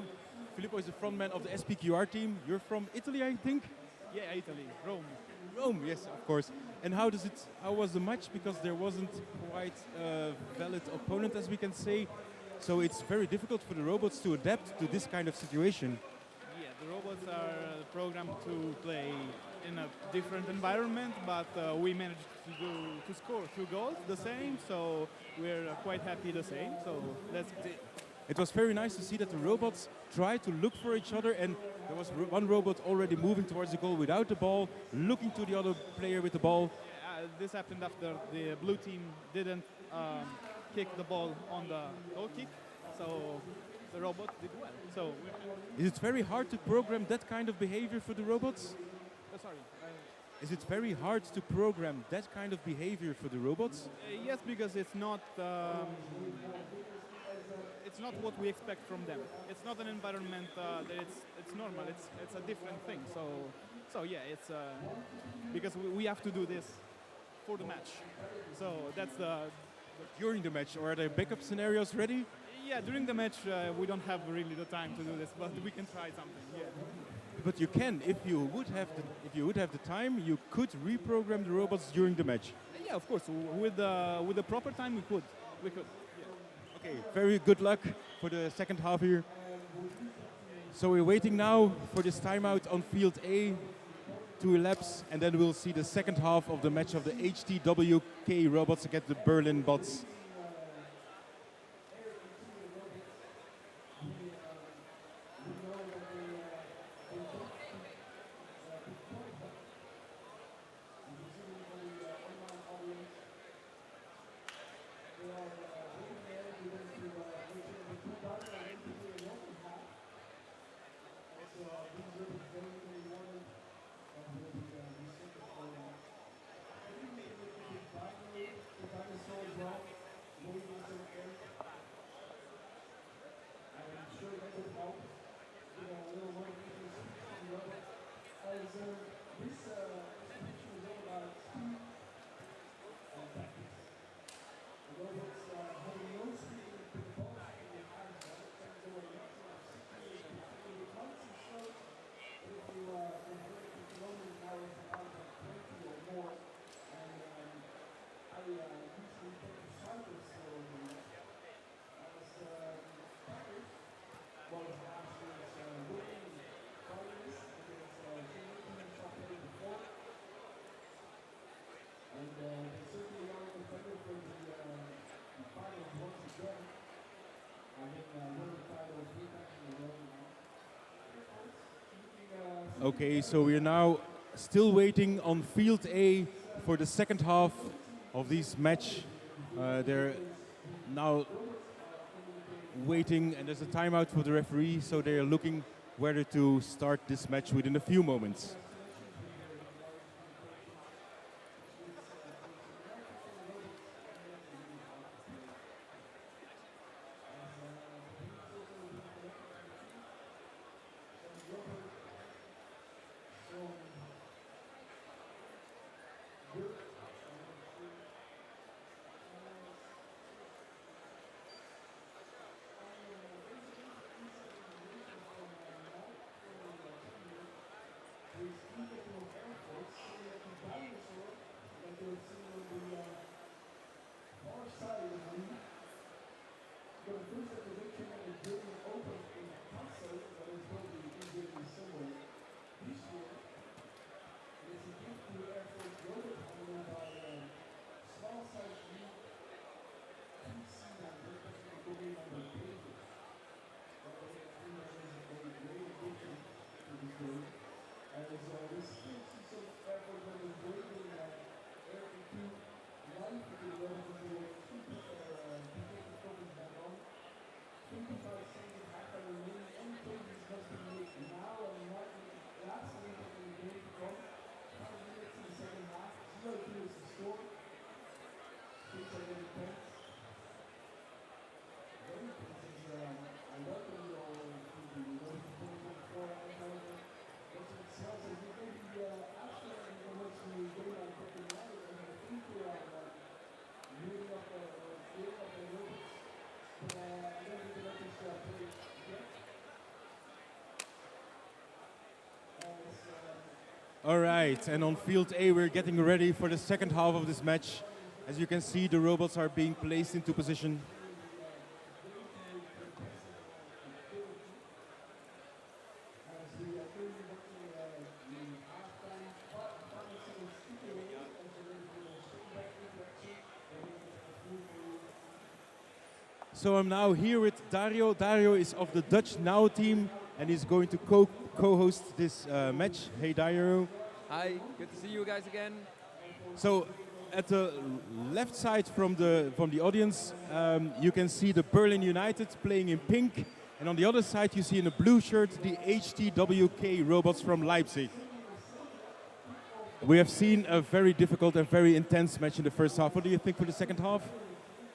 C: Filippo is the frontman of the SPQR team. You're from Italy, I think?
G: Yeah, Italy, Rome.
C: Rome, yes, of course. And how was the match? Because there wasn't quite a valid opponent, as we can say. So it's very difficult for the robots to adapt to this kind of situation.
G: Yeah, the robots are programmed to play in a different environment, but we managed to score 2 goals the same, so we're quite happy the same. So that's it.
C: It was very nice to see that the robots tried to look for each other, and there was one robot already moving towards the goal without the ball, looking to the other player with the ball.
G: This happened after the blue team didn't kick the ball on the goal kick, so the robot did well. So
C: is it very hard to program that kind of behavior for the robots?
G: sorry.
C: Is it very hard to program that kind of behavior for the robots?
G: Yes, because it's not what we expect from them. It's not an environment that it's normal. It's a different thing. So yeah, it's because we have to do this for the match. So that's
C: during the match, or are there backup scenarios ready?
G: Yeah, during the match we don't have really the time to do this, but we can try something. Yeah.
C: But you can, if you would have the time, you could reprogram the robots during the match.
G: Yeah, of course. With the proper time, we could. Yeah.
C: Okay. Very good luck for the second half here. So we're waiting now for this timeout on field A to elapse, and then we'll see the second half of the match of the HTWK robots against the Berlin bots. Okay, so we are now still waiting on field A for the second half of this match. They're now waiting, and there's a timeout for the referee, so they are looking whether to start this match within a few moments. All right, and on field A, we're getting ready for the second half of this match. As you can see, the robots are being placed into position. So I'm now here with Dario. Dario is of the Dutch Now team, and he's going to co-host this match. Hey, Dario.
H: Hi, good to see you guys again.
C: So at the left side from the audience, you can see the Berlin United playing in pink, and on the other side you see in a blue shirt the HTWK robots from Leipzig. We have seen a very difficult and very intense match in the first half. What do you think for the second half?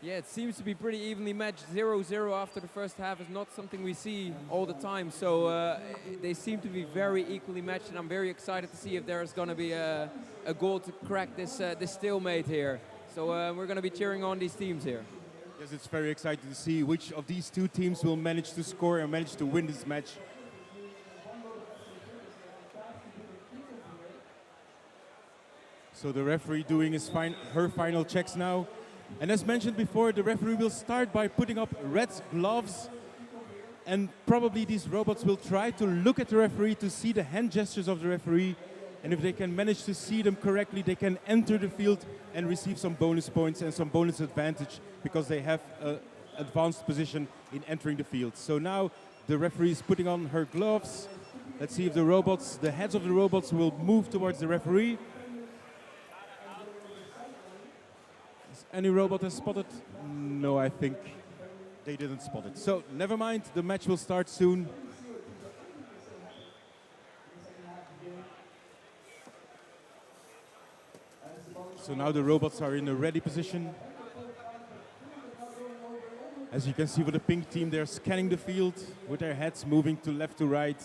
H: Yeah, it seems to be pretty evenly matched. 0-0 after the first half is not something we see all the time. So they seem to be very equally matched, and I'm very excited to see if there's going to be a goal to crack this stalemate here. So we're going to be cheering on these teams here.
C: Yes, it's very exciting to see which of these two teams will manage to score and manage to win this match. So the referee doing her final checks now. And as mentioned before, the referee will start by putting up red gloves, and probably these robots will try to look at the referee to see the hand gestures of the referee, and if they can manage to see them correctly, they can enter the field and receive some bonus points and some bonus advantage because they have an advanced position in entering the field. So now the referee is putting on her gloves. Let's see if the heads of the robots will move towards the referee. Any robot has spotted? No, I think they didn't spot it. So never mind, the match will start soon. So now the robots are in a ready position. As you can see for the pink team, they're scanning the field with their heads moving to left to right.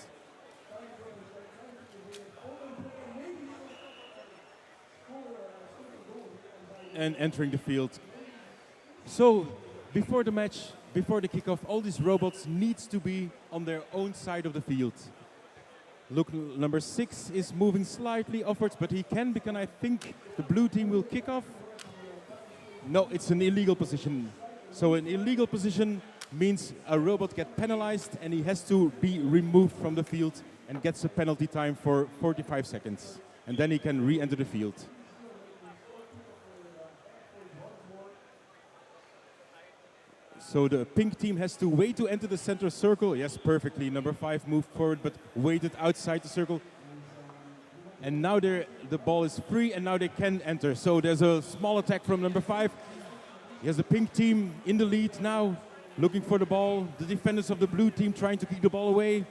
C: And entering the field. So before the match, before the kickoff, all these robots needs to be on their own side of the field. Look, number 6 is moving slightly upwards, but he can, because I think the blue team will kick off. No, it's an illegal position. So an illegal position means a robot gets penalized and he has to be removed from the field and gets a penalty time for 45 seconds. And then he can re-enter the field. So the pink team has to wait to enter the center circle. Yes, perfectly. Number 5 moved forward, but waited outside the circle. And now the ball is free, and now they can enter. So there's a small attack from number 5. He has the pink team in the lead now, looking for the ball. The defenders of the blue team trying to kick the ball away.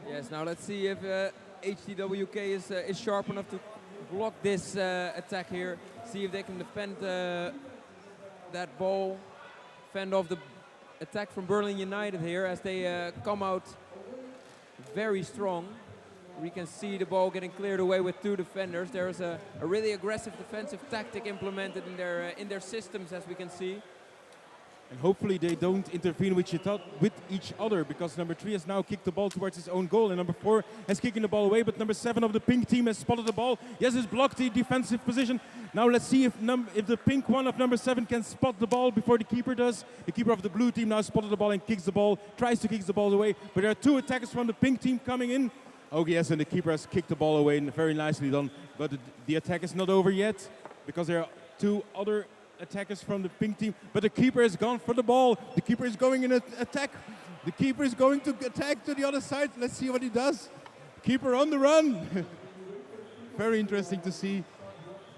H: Yes, now let's see if HTWK is sharp enough to block this attack here. See if they can defend that ball, fend off the attack from Berlin United here as they come out very strong. We can see the ball getting cleared away with 2 defenders. There is a really aggressive defensive tactic implemented in their systems, as we can see.
C: And hopefully they don't intervene with each other, because number 3 has now kicked the ball towards his own goal, and number 4 has kicking the ball away, but number 7 of the pink team has spotted the ball. Yes, it's blocked the defensive position. Now let's see if the pink one of number 7 can spot the ball before the keeper does. The keeper of the blue team now spotted the ball and kicks the ball, tries to kick the ball away, but there are 2 attackers from the pink team coming in. Oh yes, and the keeper has kicked the ball away, and very nicely done. But the attack is not over yet, because there are 2 other attackers from the pink team, but the keeper has gone for the ball. The keeper is going in an attack. The keeper is going to attack to the other side. Let's see what he does. Keeper on the run. Very interesting to see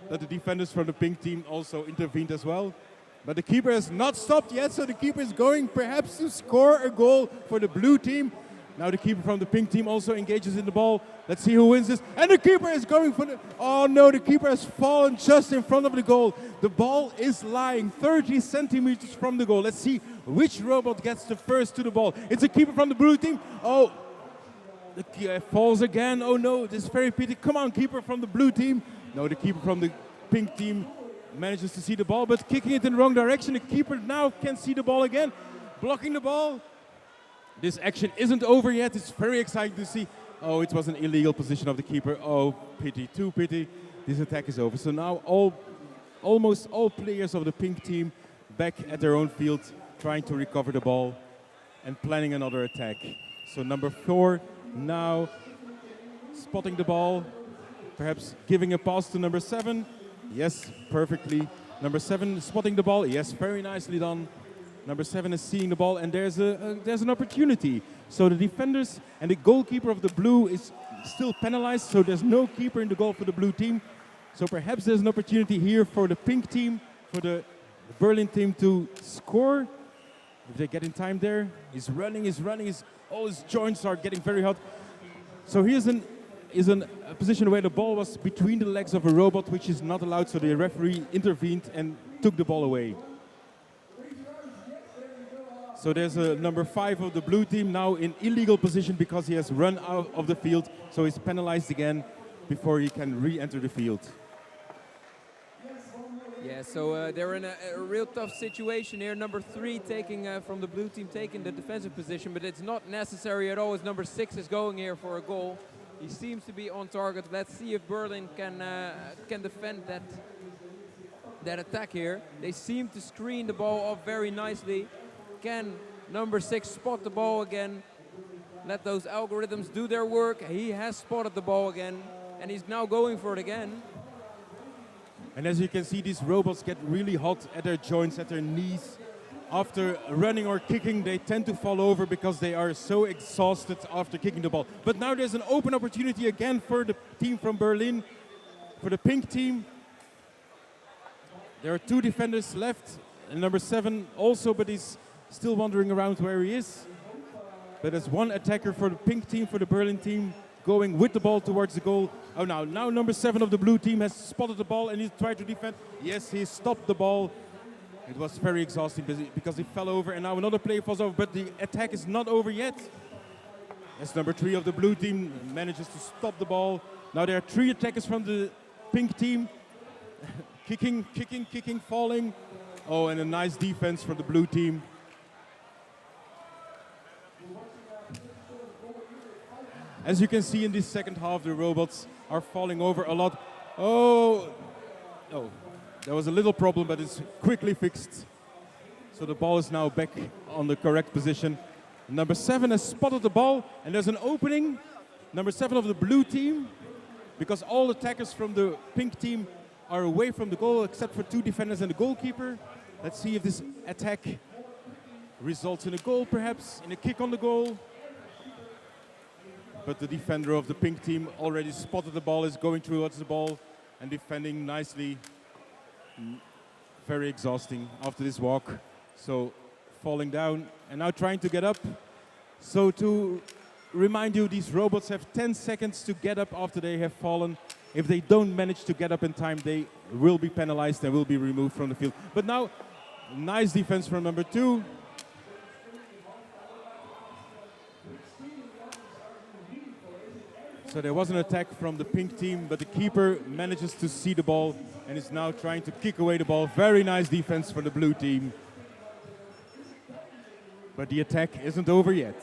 C: that the defenders from the pink team also intervened as well. But the keeper has not stopped yet, so the keeper is going perhaps to score a goal for the blue team. Now the keeper from the pink team also engages in the ball. Let's see who wins this. And the keeper is going for the... Oh no, the keeper has fallen just in front of the goal. The ball is lying 30 centimeters from the goal. Let's see which robot gets the first to the ball. It's a keeper from the blue team. Oh, the keeper falls again. Oh no, this is very pity. Come on, keeper from the blue team. No, the keeper from the pink team manages to see the ball, but kicking it in the wrong direction. The keeper now can see the ball again, blocking the ball. This action isn't over yet. It's very exciting to see. Oh, it was an illegal position of the keeper. Oh, pity, too pity. This attack is over. So now almost all players of the pink team back at their own field, trying to recover the ball and planning another attack. So number 4 now spotting the ball, perhaps giving a pass to number 7. Yes, perfectly. Number 7 spotting the ball. Yes, very nicely done. Number 7 is seeing the ball, and there's an opportunity. So the defenders and the goalkeeper of the blue is still penalized, so there's no keeper in the goal for the blue team. So perhaps there's an opportunity here for the pink team, for the Berlin team to score. If they get in time there, he's running, all his joints are getting very hot. So here's a position where the ball was between the legs of a robot, which is not allowed, so the referee intervened and took the ball away. So there's a number 5 of the blue team now in illegal position because he has run out of the field. So he's penalized again before he can re-enter the field.
H: Yeah, so they're in a real tough situation here. Number 3 taking from the blue team taking the defensive position, but it's not necessary at all as number 6 is going here for a goal. He seems to be on target. Let's see if Berlin can defend that attack here. They seem to screen the ball off very nicely. Can number 6 spot the ball again? Let those algorithms do their work. He has spotted the ball again, and he's now going for it again.
C: And as you can see, these robots get really hot at their joints, at their knees. After running or kicking, they tend to fall over because they are so exhausted after kicking the ball. But now there's an open opportunity again for the team from Berlin, for the pink team. There are 2 defenders left, and number 7 also, but he's still wandering around where he is. But there's 1 attacker for the pink team, for the Berlin team, going with the ball towards the goal. Oh, now number 7 of the blue team has spotted the ball and he's tried to defend. Yes, he stopped the ball. It was very exhausting because he fell over, and now another player falls over, but the attack is not over yet. As number 3 of the blue team manages to stop the ball. Now there are 3 attackers from the pink team. kicking, falling. Oh, and a nice defense from the blue team. As you can see in this second half, the robots are falling over a lot. Oh, there was a little problem, but it's quickly fixed. So the ball is now back on the correct position. Number 7 has spotted the ball, and there's an opening. Number 7 of the blue team, because all attackers from the pink team are away from the goal except for 2 defenders and the goalkeeper. Let's see if this attack results in a goal, perhaps, in a kick on the goal. But the defender of the pink team already spotted the ball, is going towards the ball and defending nicely. Very exhausting after this walk. So falling down and now trying to get up. So to remind you, these robots have 10 seconds to get up after they have fallen. If they don't manage to get up in time, they will be penalized and will be removed from the field. But now, nice defense from number 2. So there was an attack from the pink team, but the keeper manages to see the ball and is now trying to kick away the ball. Very nice defense for the blue team. But the attack isn't over yet.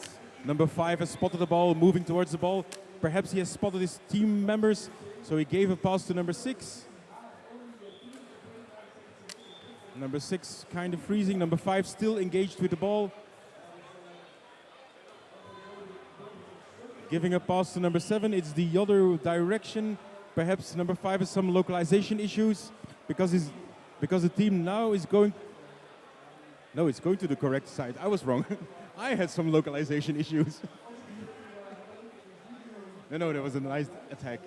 C: Number 5 has spotted the ball, moving towards the ball. Perhaps he has spotted his team members, so he gave a pass to number 6. Number 6 kind of freezing. Number 5 still engaged with the ball. Giving a pass to number 7, it's the other direction. Perhaps number 5 has some localization issues because the team now is going. No, it's going to the correct side. I was wrong. I had some localization issues. No, there was a nice attack.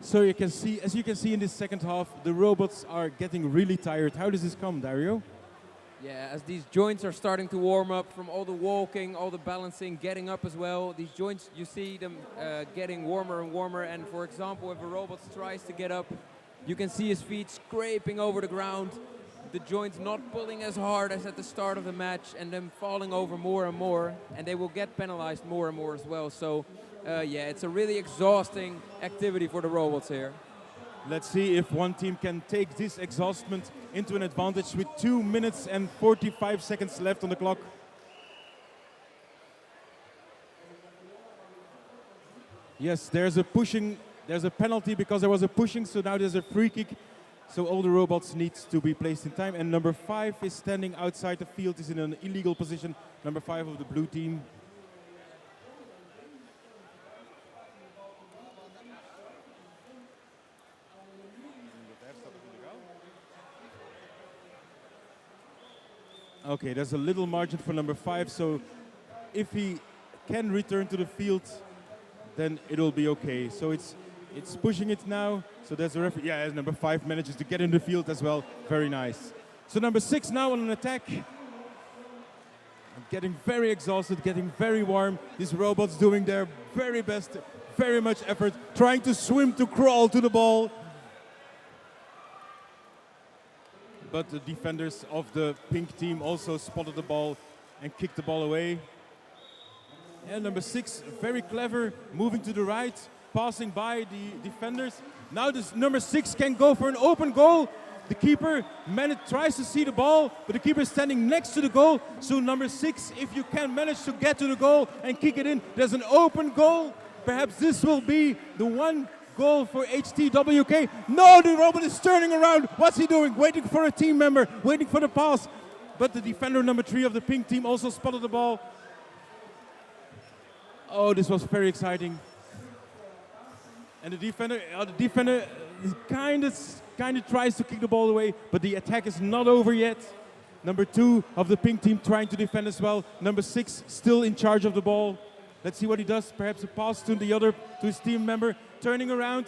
C: So you can see, as you can see in this second half, the robots are getting really tired. How does this come, Dario?
H: Yeah, as these joints are starting to warm up from all the walking, all the balancing, getting up as well. These joints, you see them getting warmer and warmer. And for example, if a robot tries to get up, you can see his feet scraping over the ground. The joints not pulling as hard as at the start of the match and then falling over more and more. And they will get penalized more and more as well. So yeah, it's a really exhausting activity for the robots here.
C: Let's see if one team can take this exhaustment into an advantage with 2 minutes and 45 seconds left on the clock. Yes, there's a penalty because there was a pushing, so now there's a free kick. So all the robots need to be placed in time. And number 5 is standing outside the field, is in an illegal position. Number 5 of the blue team. Okay, there's a little margin for number 5, so if he can return to the field, then it'll be okay. So it's pushing it now, so there's a referee. Yeah, number 5 manages to get in the field as well. Very nice. So number 6 now on an attack. Getting very exhausted, getting very warm. These robots doing their very best, very much effort, trying to swim, to crawl to the ball. But the defenders of the pink team also spotted the ball and kicked the ball away. And number 6, very clever, moving to the right, passing by the defenders. Now this number 6 can go for an open goal. The keeper tries to see the ball, but the keeper is standing next to the goal. So number 6, if you can manage to get to the goal and kick it in, there's an open goal. Perhaps this will be the one goal for HTWK. No, the robot is turning around. What's he doing? Waiting for a team member, waiting for the pass. But the defender number 3 of the pink team also spotted the ball. Oh, this was very exciting. And the defender kind of tries to kick the ball away, but the attack is not over yet. Number 2 of the pink team trying to defend as well. Number 6 still in charge of the ball. Let's see what he does. Perhaps a pass to to his team member. Turning around.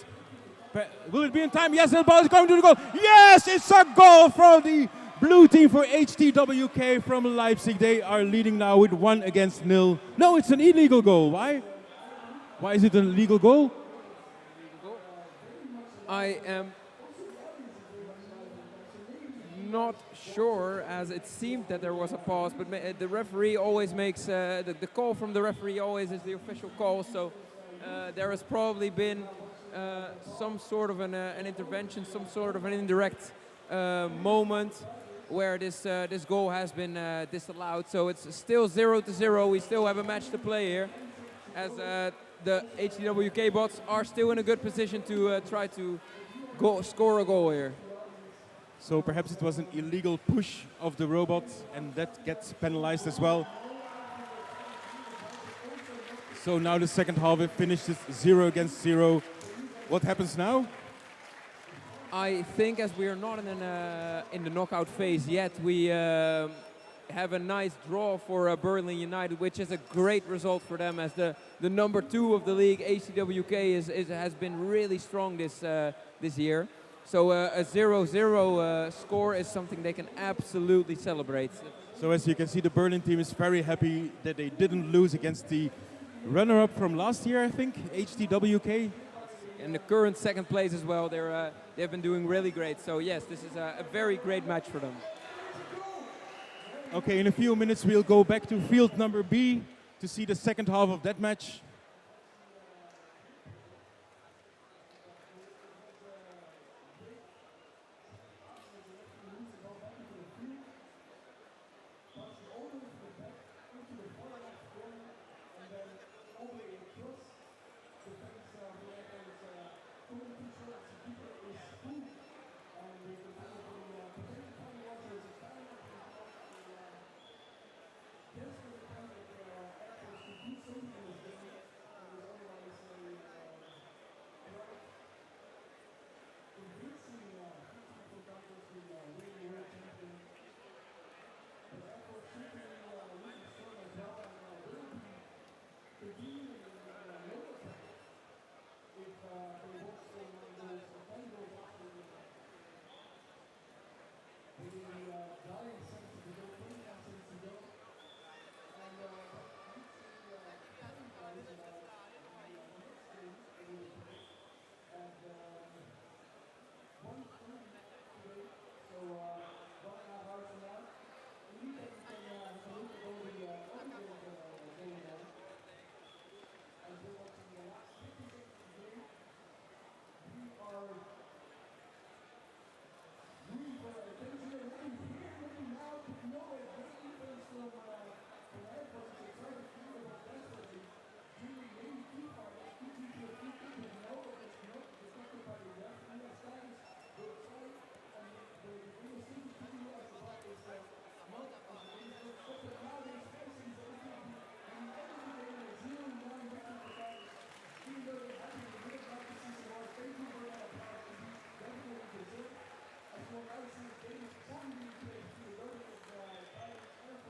C: Will it be in time? Yes, the ball is going to the goal. Yes, it's a goal from the blue team for HTWK from Leipzig. They are leading now with 1-0. No, it's an illegal goal. Why? Why is it an illegal goal?
H: I am not sure, as it seemed that there was a pause, but the referee always makes, the call from the referee always is the official call, so there has probably been some sort of an intervention, some sort of an indirect moment where this goal has been disallowed. So it's still 0-0. We still have a match to play here, as the HTWK bots are still in a good position to try to score a goal here.
C: So perhaps it was an illegal push of the robot, and that gets penalized as well. So now the second half, it finishes 0-0. What happens now?
H: I think as we are not in the knockout phase yet, we have a nice draw for Berlin United, which is a great result for them as the number 2 of the league. HTWK has been really strong this year. So a 0-0 score is something they can absolutely celebrate.
C: So as you can see, the Berlin team is very happy that they didn't lose against the runner-up from last year, I think, HTWK.
H: And the current second place as well, they've been doing really great. So yes, this is a very great match for them.
C: Okay, in a few minutes we'll go back to field number B to see the second half of that match.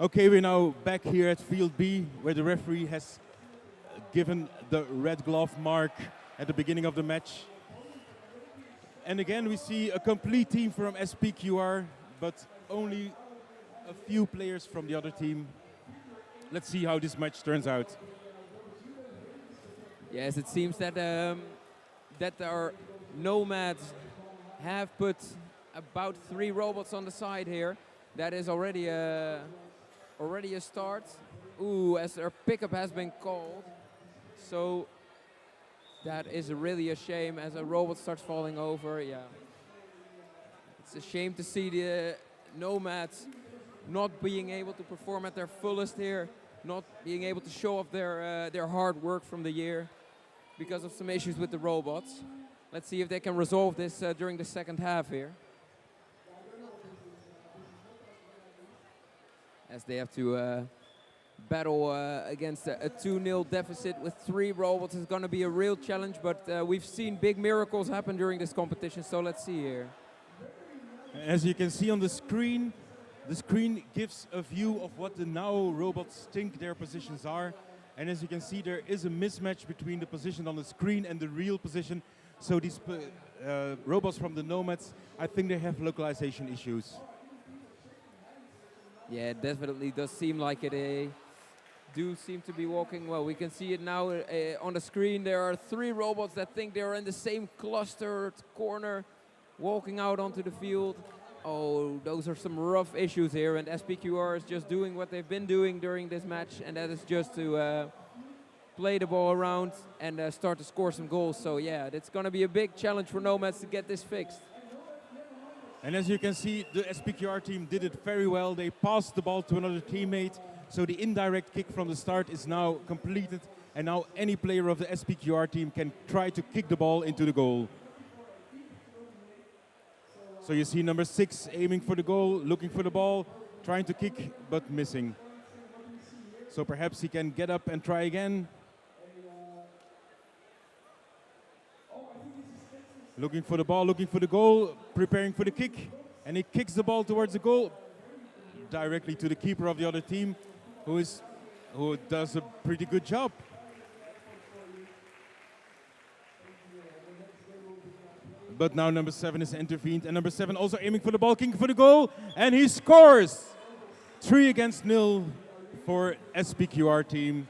C: Okay, we're now back here at field B, where the referee has given the red glove mark at the beginning of the match. And again, we see a complete team from SPQR, but only a few players from the other team. Let's see how this match turns out.
H: Yes, it seems that that our nomads have put about 3 robots on the side here. That is already a start. Ooh, as our pickup has been called. So that is really a shame as a robot starts falling over. Yeah, it's a shame to see the nomads not being able to perform at their fullest here, not being able to show off their hard work from the year because of some issues with the robots. Let's see if they can resolve this during the second half here. As they have to battle against a 2-0 deficit with 3 robots. Is going to be a real challenge, but we've seen big miracles happen during this competition, so let's see here.
C: As you can see on the screen gives a view of what the now robots think their positions are. And as you can see, there is a mismatch between the position on the screen and the real position. So these robots from the Nomads, I think they have localization issues.
H: Yeah, it definitely does seem like it. They do seem to be walking well. We can see it now on the screen. There are 3 robots that think they're in the same clustered corner, walking out onto the field. Oh, those are some rough issues here, and SPQR is just doing what they've been doing during this match, and that is just to play the ball around and start to score some goals. So yeah, it's going to be a big challenge for Nomads to get this fixed.
C: And as you can see, the SPQR team did it very well. They passed the ball to another teammate, so the indirect kick from the start is now completed, and now any player of the SPQR team can try to kick the ball into the goal. So you see number 6 aiming for the goal, looking for the ball, trying to kick, but missing. So perhaps he can get up and try again. Looking for the ball, looking for the goal, preparing for the kick. And he kicks the ball towards the goal, directly to the keeper of the other team, who does a pretty good job. But now number 7 is intervened, and number 7 also aiming for the ball, kicking for the goal, and he scores! 3-0 for SPQR team.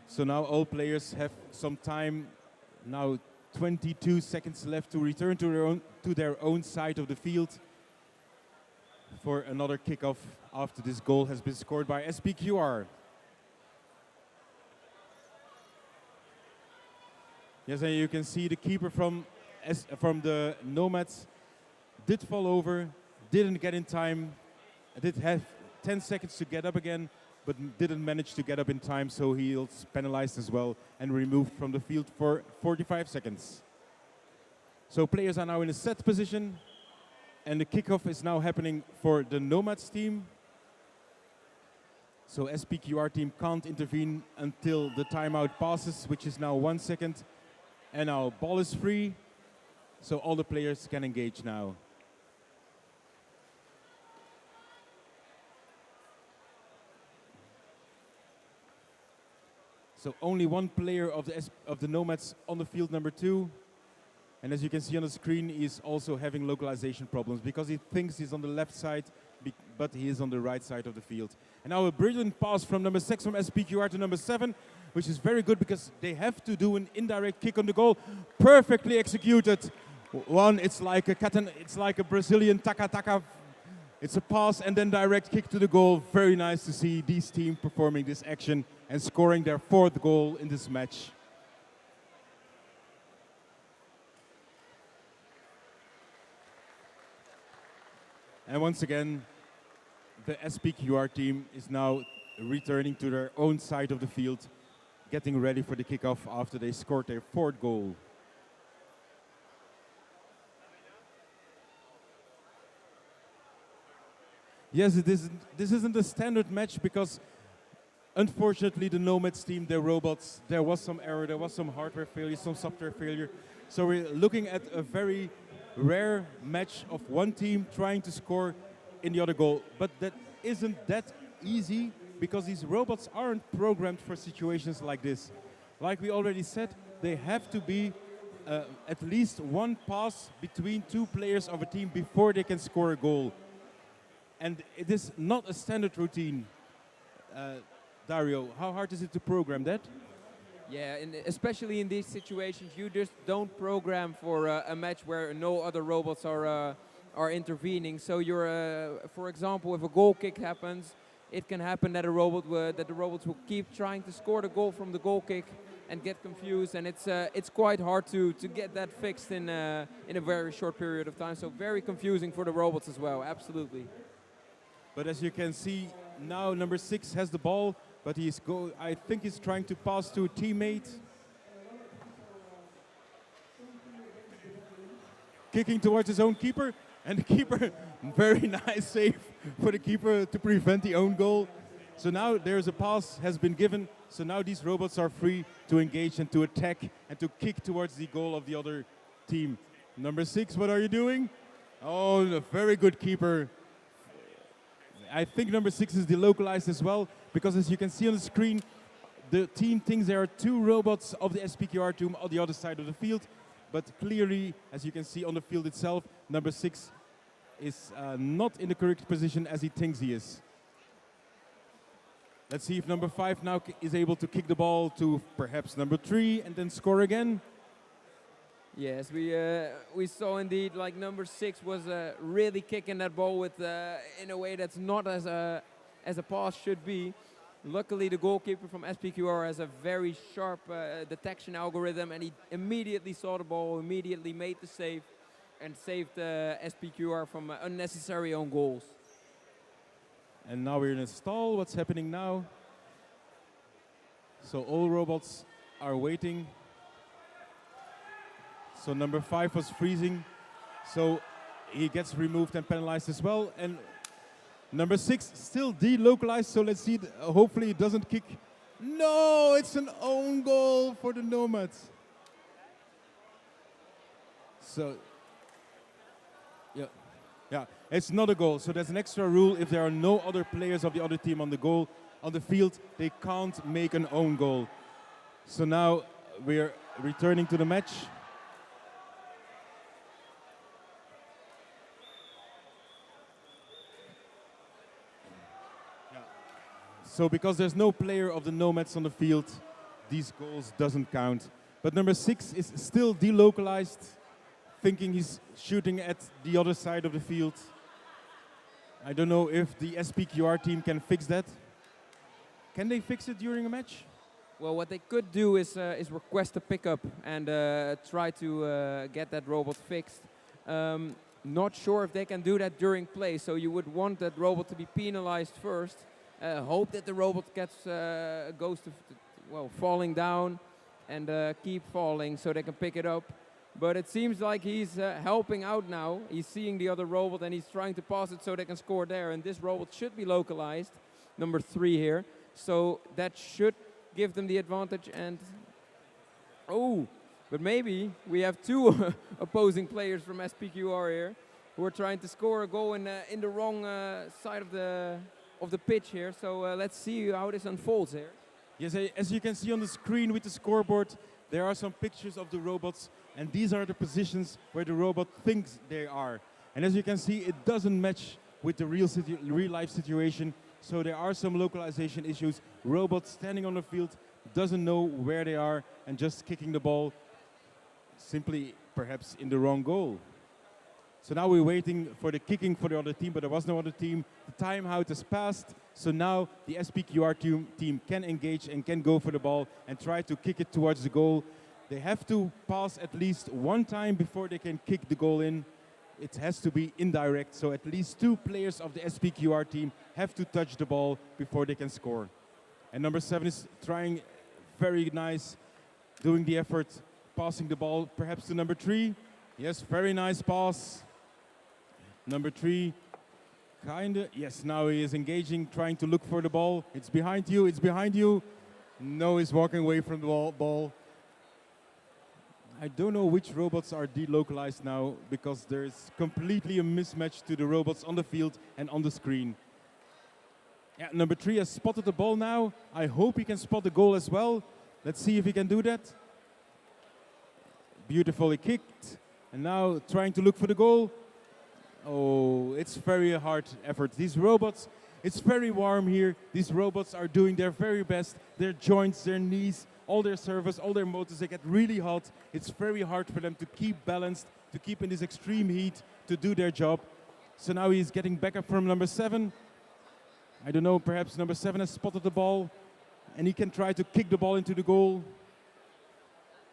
C: So now all players have some time, now 22 seconds left to return to their own side of the field for another kickoff after this goal has been scored by SPQR. Yes, and you can see the keeper from the Nomads did fall over, didn't get in time, did have 10 seconds to get up again, but didn't manage to get up in time, so he's penalized as well and removed from the field for 45 seconds. So players are now in a set position, and the kickoff is now happening for the Nomads team. So SPQR team can't intervene until the timeout passes, which is now 1 second. And now ball is free, so all the players can engage now. So only one player of the Nomads on the field, number 2. And as you can see on the screen, he's also having localization problems because he thinks he's on the left side, but he is on the right side of the field. And now a brilliant pass from number 6 from SPQR to number 7, which is very good because they have to do an indirect kick on the goal. Perfectly executed. It's like a Brazilian taka-taka. It's a pass and then direct kick to the goal. Very nice to see this team performing this action and scoring their 4th goal in this match. And once again, the SPQR team is now returning to their own side of the field, getting ready for the kickoff after they scored their 4th goal. Yes, this isn't a standard match because unfortunately the Nomads team, their robots, there was some error, there was some hardware failure, some software failure. So we're looking at a very rare match of one team trying to score in the other goal. But that isn't that easy because these robots aren't programmed for situations like this. Like we already said, they have to be at least one pass between 2 players of a team before they can score a goal. And it is not a standard routine. Dario, how hard is it to program that?
H: Yeah, especially in these situations, you just don't program for a match where no other robots are intervening. So you're, for example, if a goal kick happens, it can happen that the robots will keep trying to score the goal from the goal kick and get confused, and it's quite hard to get that fixed in a very short period of time. So very confusing for the robots as well, absolutely.
C: But as you can see, now number 6 has the ball, but I think he's trying to pass to a teammate. Kicking towards his own keeper, and the keeper, very nice save for the keeper to prevent the own goal. So now there's a pass has been given, so now these robots are free to engage and to attack and to kick towards the goal of the other team. Number 6, what are you doing? Oh, a very good keeper. I think number 6 is delocalized as well, because as you can see on the screen, the team thinks there are 2 robots of the SPQR team on the other side of the field, but clearly, as you can see on the field itself, number 6 is not in the correct position as he thinks he is. Let's see if number 5 now is able to kick the ball to perhaps number 3 and then score again.
H: Yes, we saw indeed like number 6 was really kicking that ball with in a way that's not as a pass should be. Luckily, the goalkeeper from SPQR has a very sharp detection algorithm, and he immediately saw the ball, immediately made the save, and saved SPQR from unnecessary own goals.
C: And now we're in a stall. What's happening now? So all robots are waiting. So number 5 was freezing. So he gets removed and penalized as well. And number 6 still delocalized. So let's see. Hopefully it doesn't kick. No, it's an own goal for the Nomads. So, yeah, it's not a goal. So there's an extra rule. If there are no other players of the other team on the field, they can't make an own goal. So now we're returning to the match. So because there's no player of the Nomads on the field, these goals doesn't count. But number 6 is still delocalized, thinking he's shooting at the other side of the field. I don't know if the SPQR team can fix that. Can they fix it during a match?
H: Well, what they could do is request a pickup and try to get that robot fixed. Not sure if they can do that during play, so you would want that robot to be penalized first. Hope that the robot goes to falling down and keep falling so they can pick it up. But it seems like he's helping out now. He's seeing the other robot and he's trying to pass it so they can score there. And this robot should be localized, number 3 here. So that should give them the advantage. And but maybe we have 2 opposing players from SPQR here who are trying to score a goal in the wrong side of the pitch here. So let's see how this unfolds here.
C: Yes, as you can see on the screen with the scoreboard, there are some pictures of the robots, and these are the positions where the robot thinks they are. And as you can see, it doesn't match with the real life situation, so there are some localization issues. Robot standing on the field doesn't know where they are and just kicking the ball, simply perhaps in the wrong goal. So now we're waiting for the kicking for the other team, but there was no other team. The timeout has passed, so now the SPQR team can engage and can go for the ball and try to kick it towards the goal. They have to pass at least one time before they can kick the goal in. It has to be indirect, so at least 2 players of the SPQR team have to touch the ball before they can score. And number 7 is trying very nice, doing the effort, passing the ball perhaps to number 3. Yes, very nice pass. Number 3, yes, now he is engaging, trying to look for the ball. It's behind you, it's behind you. No, he's walking away from the ball. I don't know which robots are delocalized now because there's completely a mismatch to the robots on the field and on the screen. Yeah, number 3 has spotted the ball now. I hope he can spot the goal as well. Let's see if he can do that. Beautifully kicked. And now trying to look for the goal. Oh, it's very hard effort. These robots, it's very warm here. These robots are doing their very best. Their joints, their knees, all their servos, all their motors, they get really hot. It's very hard for them to keep balanced, to keep in this extreme heat, to do their job. So now he's getting back up from number 7. I don't know, perhaps number 7 has spotted the ball and he can try to kick the ball into the goal.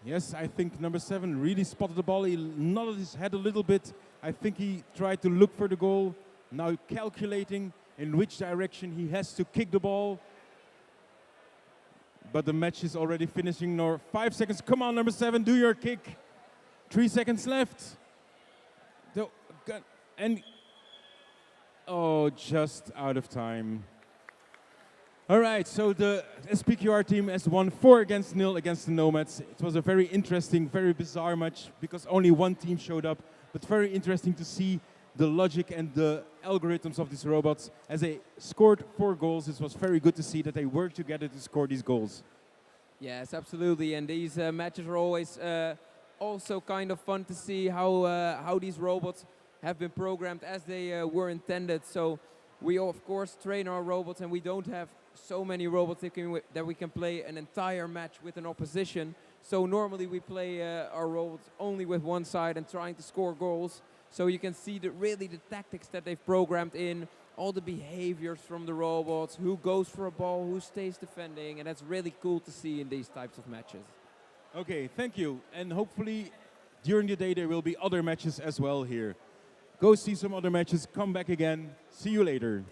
C: Yes, I think number 7 really spotted the ball. He nodded his head a little bit. I think he tried to look for the goal. Now calculating in which direction he has to kick the ball. But the match is already finishing. Now 5 seconds. Come on, number 7, do your kick. 3 seconds left. And just out of time. All right, so the SPQR team has won 4-0 against the Nomads. It was a very interesting, very bizarre match because only one team showed up, but very interesting to see the logic and the algorithms of these robots. As they scored 4 goals, it was very good to see that they worked together to score these goals.
H: Yes, absolutely, and these matches are always also kind of fun to see how these robots have been programmed as they were intended. So we of course train our robots, and we don't have so many robots that we can play an entire match with an opposition. So normally we play our robots only with one side and trying to score goals. So you can see really the tactics that they've programmed in, all the behaviors from the robots, who goes for a ball, who stays defending, and that's really cool to see in these types of matches.
C: Okay, thank you. And hopefully during the day there will be other matches as well here. Go see some other matches, come back again. See you later.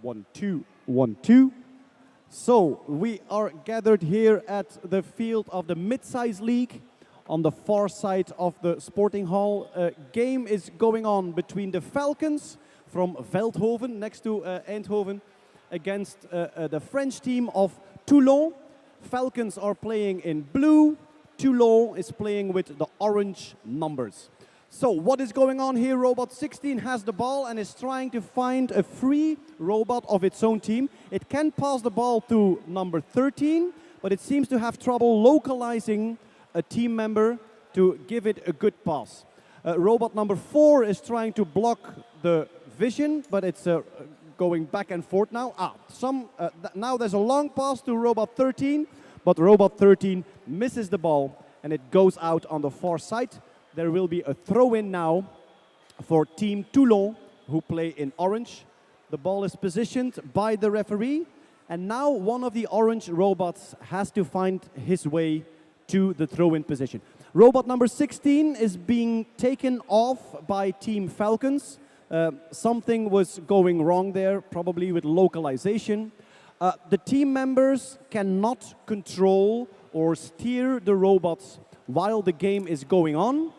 I: 1, 2, 1, 2. So we are gathered here at the field of the mid-size league on the far side of the sporting hall. A game is going on between the Falcons from Veldhoven, next to Eindhoven, against the French team of Toulon. Falcons are playing in blue. Toulon is playing with the orange numbers. So what is going on here? Robot 16 has the ball and is trying to find a free robot of its own team. It can pass the ball to number 13, but it seems to have trouble localizing a team member to give it a good pass. Robot number 4 is trying to block the vision, but it's going back and forth now. Now there's a long pass to Robot 13, but Robot 13 misses the ball and it goes out on the far side. There will be a throw-in now for Team Toulon, who play in orange. The ball is positioned by the referee, and now one of the orange robots has to find his way to the throw-in position. Robot number 16 is being taken off by Team Falcons. Something was going wrong there, probably with localization. The team members cannot control or steer the robots while the game is going on.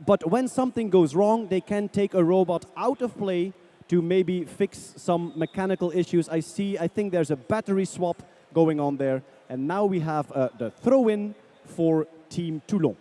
I: But when something goes wrong, they can take a robot out of play to maybe fix some mechanical issues. I think there's a battery swap going on there. And now we have the throw-in for Team Toulon.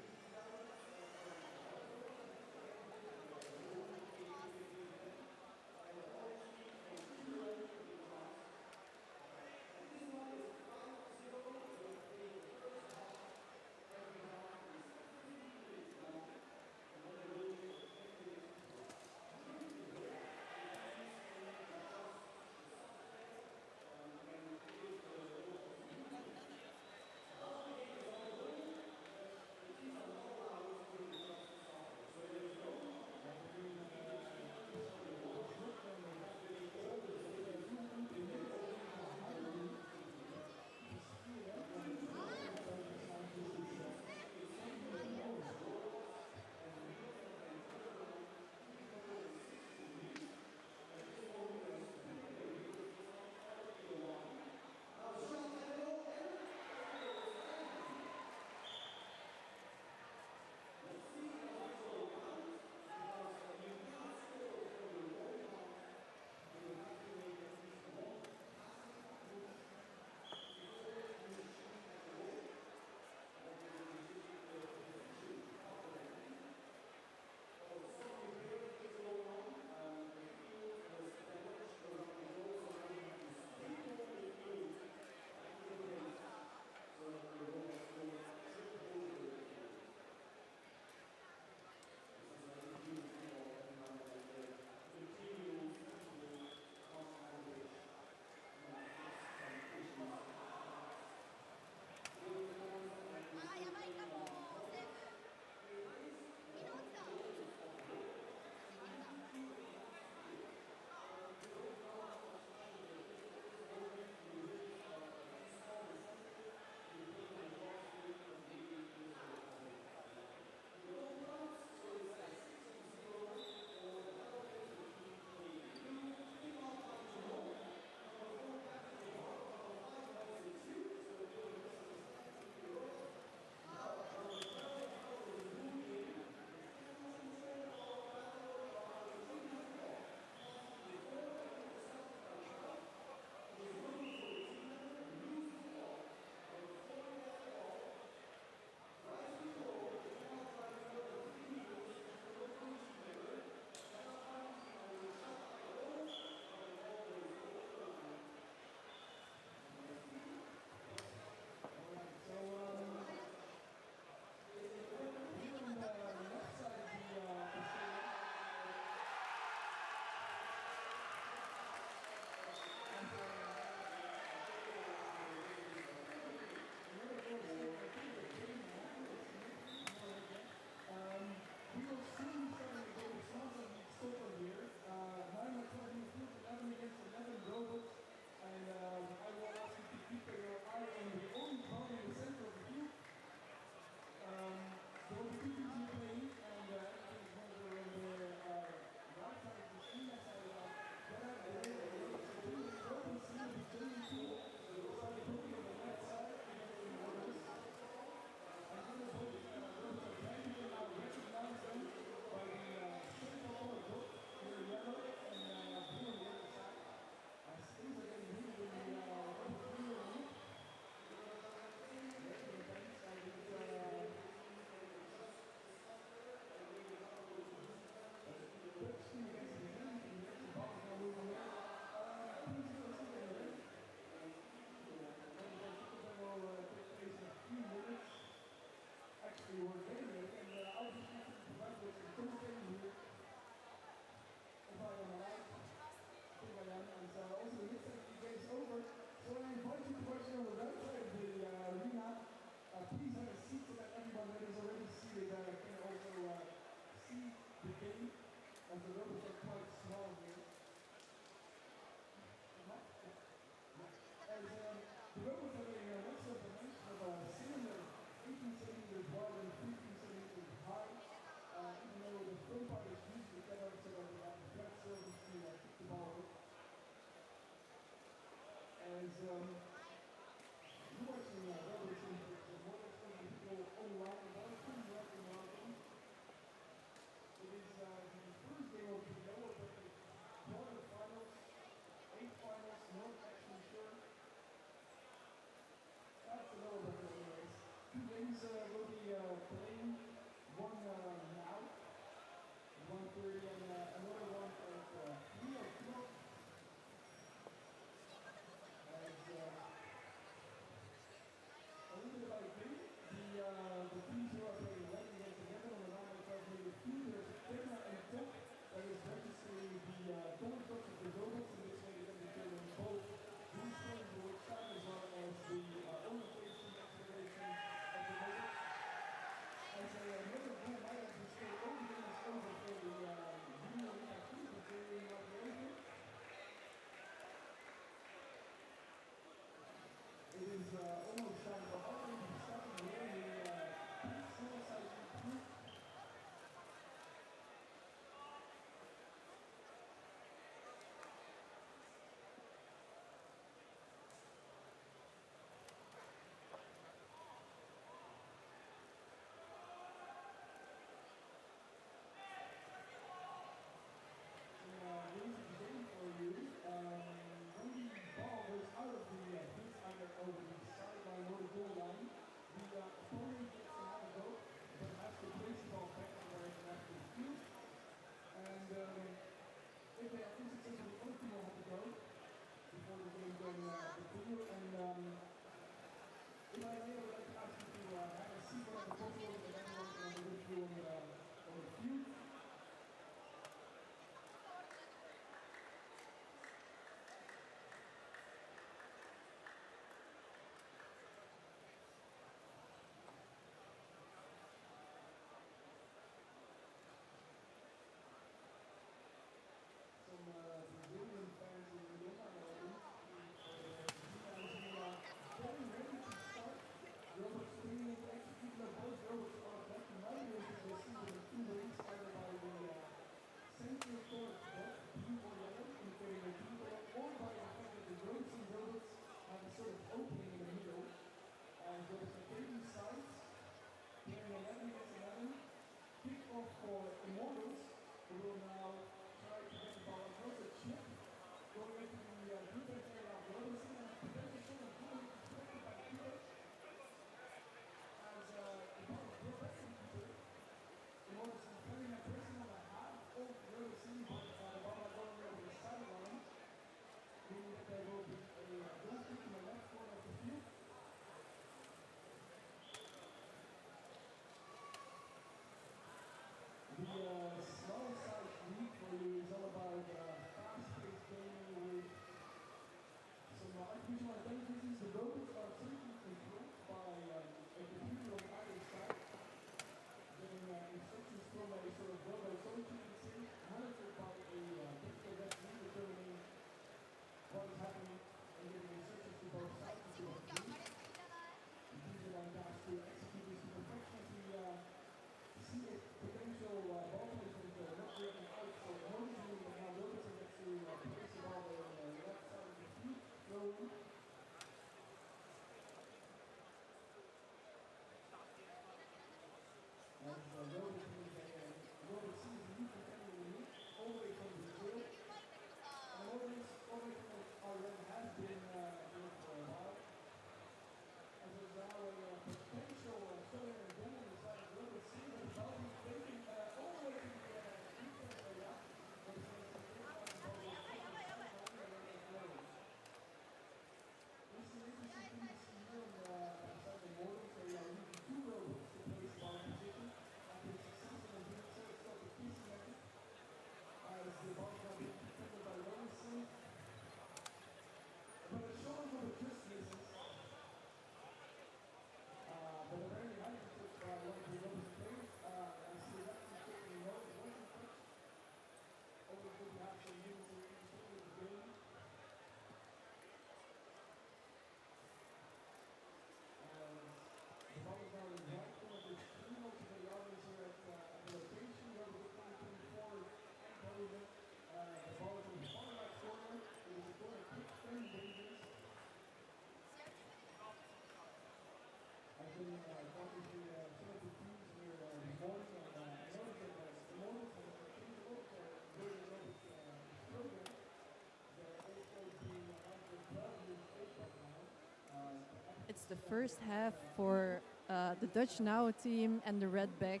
J: the first half for the Dutch Now team and the Redback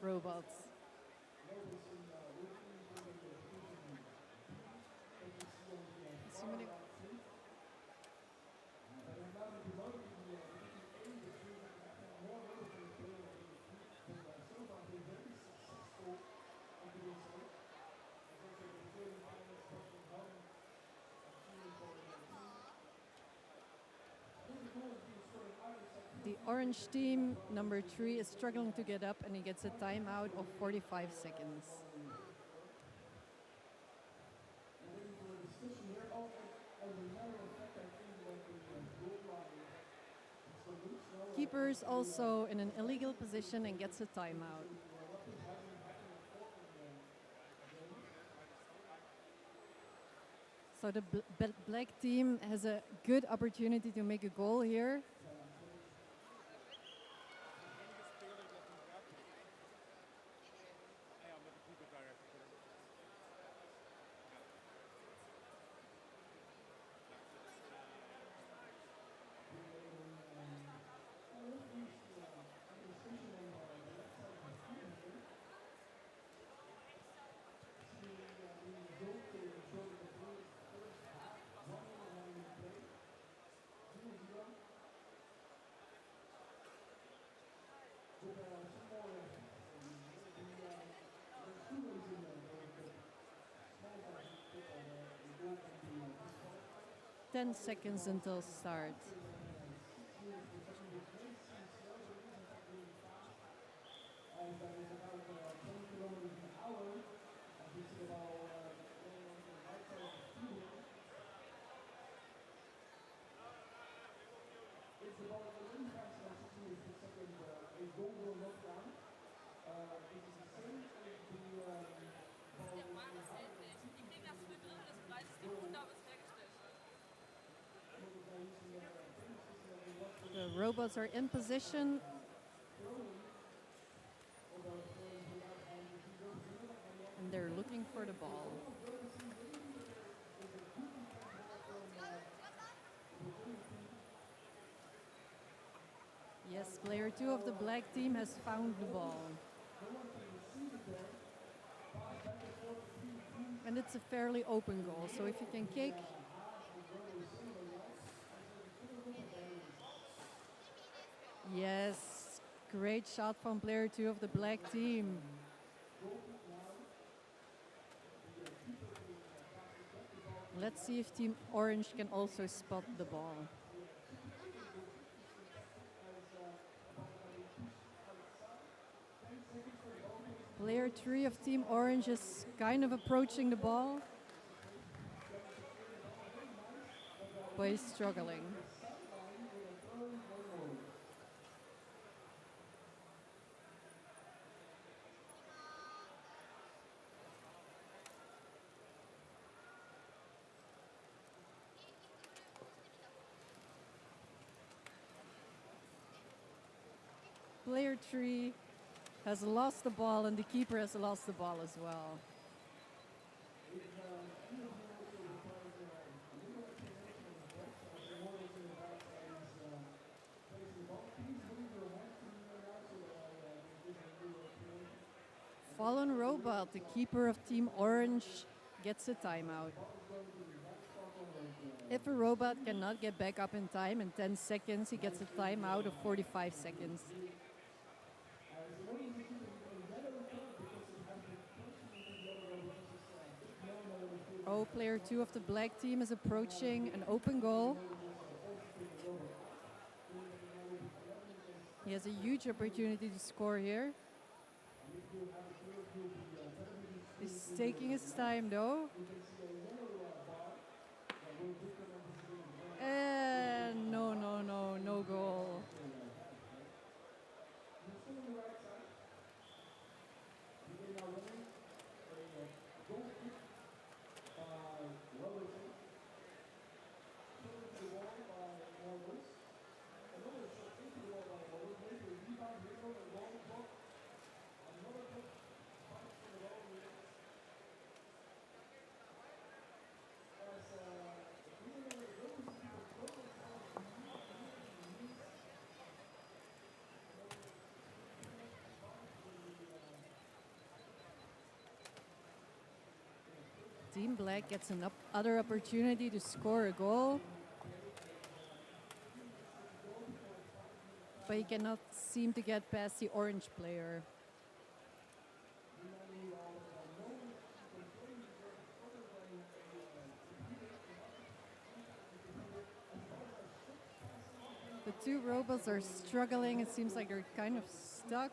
J: robots. The orange team, number 3, is struggling to get up and he gets a timeout of 45 seconds. Keeper is also in an illegal position and gets a timeout. So the black team has a good opportunity to make a goal here. Ten seconds until start. The robots are in position. And they're looking for the ball. Yes, player 2 of the black team has found the ball. And it's a fairly open goal, so if you can kick. Yes, great shot from player 2 of the black team. Let's see if Team Orange can also spot the ball. Player 3 of Team Orange is kind of approaching the ball, but he's struggling. Player 3 has lost the ball and the keeper has lost the ball as well. Fallen Robot, the keeper of Team Orange, gets a timeout. If a robot cannot get back up in time in 10 seconds, he gets a timeout of 45 seconds. Oh, player 2 of the black team is approaching an open goal. He has a huge opportunity to score here. He's taking his time though. And no goal. team black gets another opportunity to score a goal. But he cannot seem to get past the orange player. The two robots are struggling. It seems like they're kind of stuck.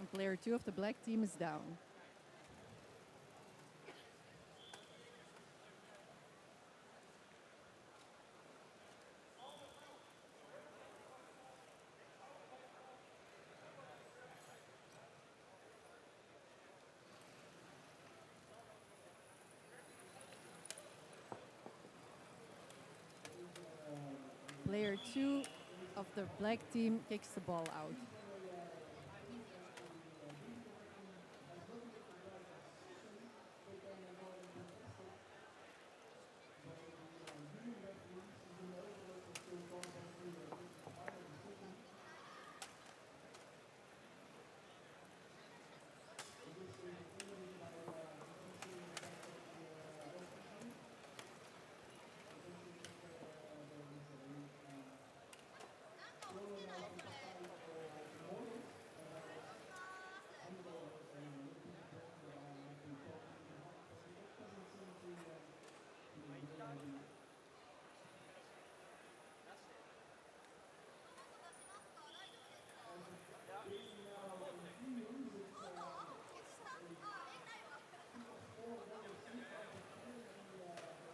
J: And player 2 of the black team is down. Player 2 of the black team kicks the ball out.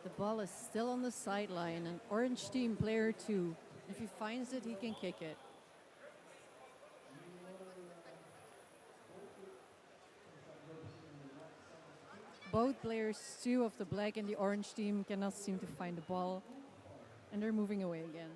J: The ball is still on the sideline, and orange team player 2. If he finds it, he can kick it. Both players 2 of the black and the orange team cannot seem to find the ball, and they're moving away again.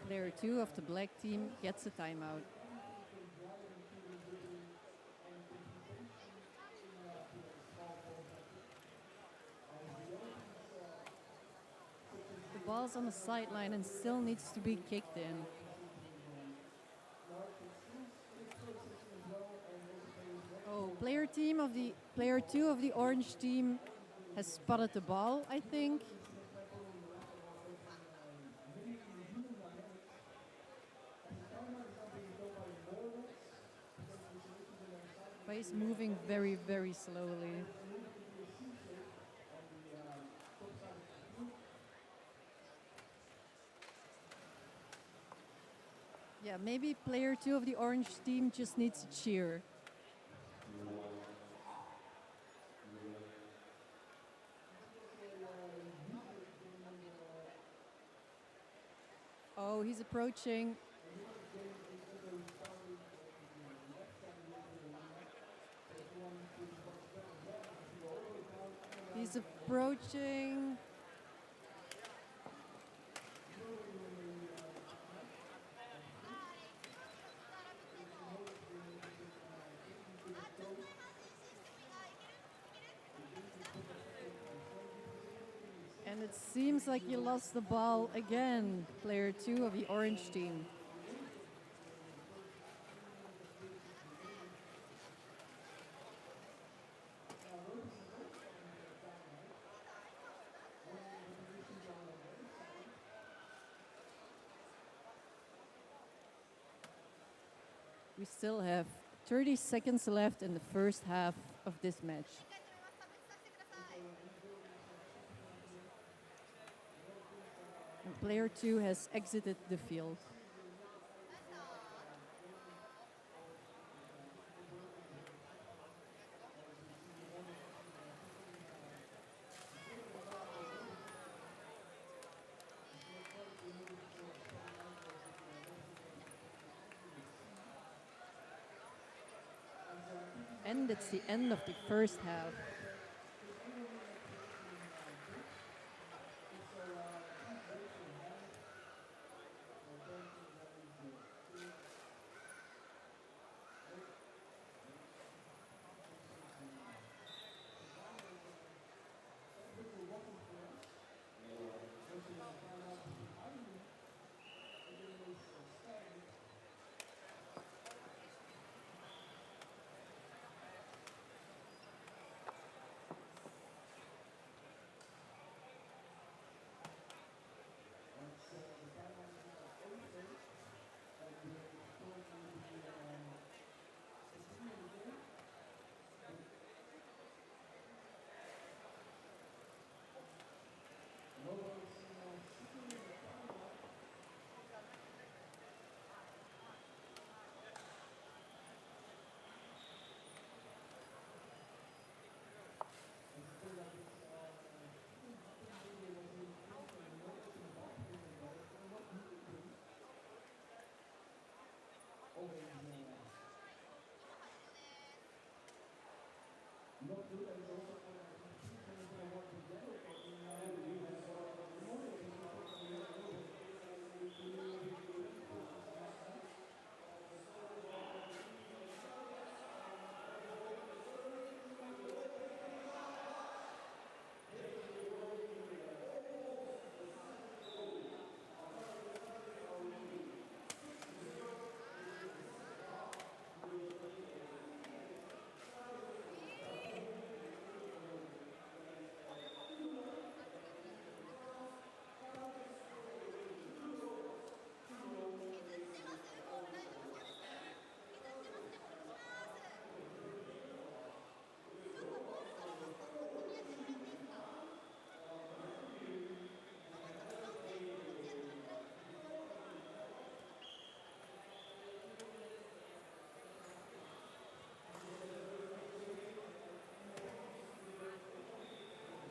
J: Player 2 of the black team gets a timeout. The ball's on the sideline and still needs to be kicked in. Oh, player 2 of the orange team has spotted the ball, I think. But he's moving very, very slowly. Yeah, maybe player 2 of the orange team just needs to cheer. Oh, he's approaching. He's approaching. And it seems like he lost the ball again, player 2 of the orange team. We still have 30 seconds left in the first half of this match. And player 2 has exited the field. And it's the end of the first half.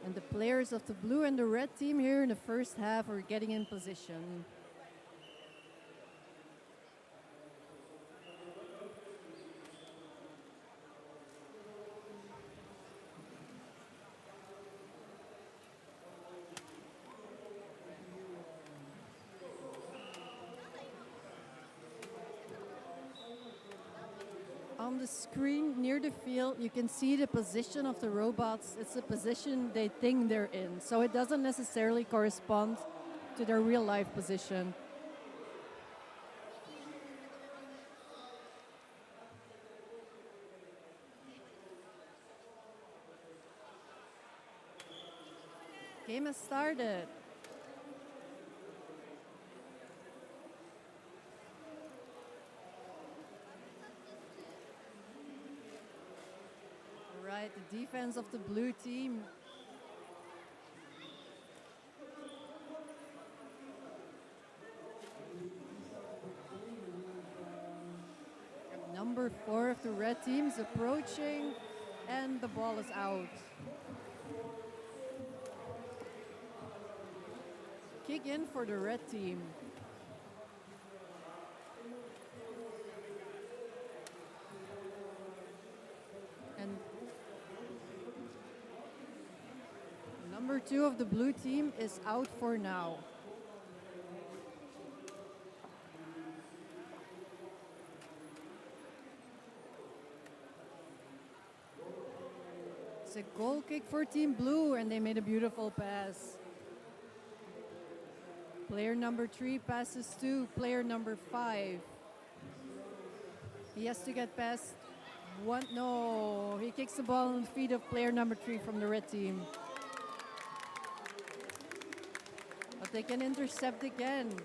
J: And the players of the blue and the red team here in the first half are getting in position. On the screen near the field, you can see the position of the robots. It's the position they think they're in. So it doesn't necessarily correspond to their real life position. Game has started. Right, the defense of the blue team. And number 4 of the red team is approaching, and the ball is out. Kick in for the red team. And number 2 of the blue team is out for now. It's a goal kick for Team Blue, and they made a beautiful pass. Player number 3 passes to player number 5. He has to get past one. No, he kicks the ball on the feet of player number 3 from the red team. But they can intercept again.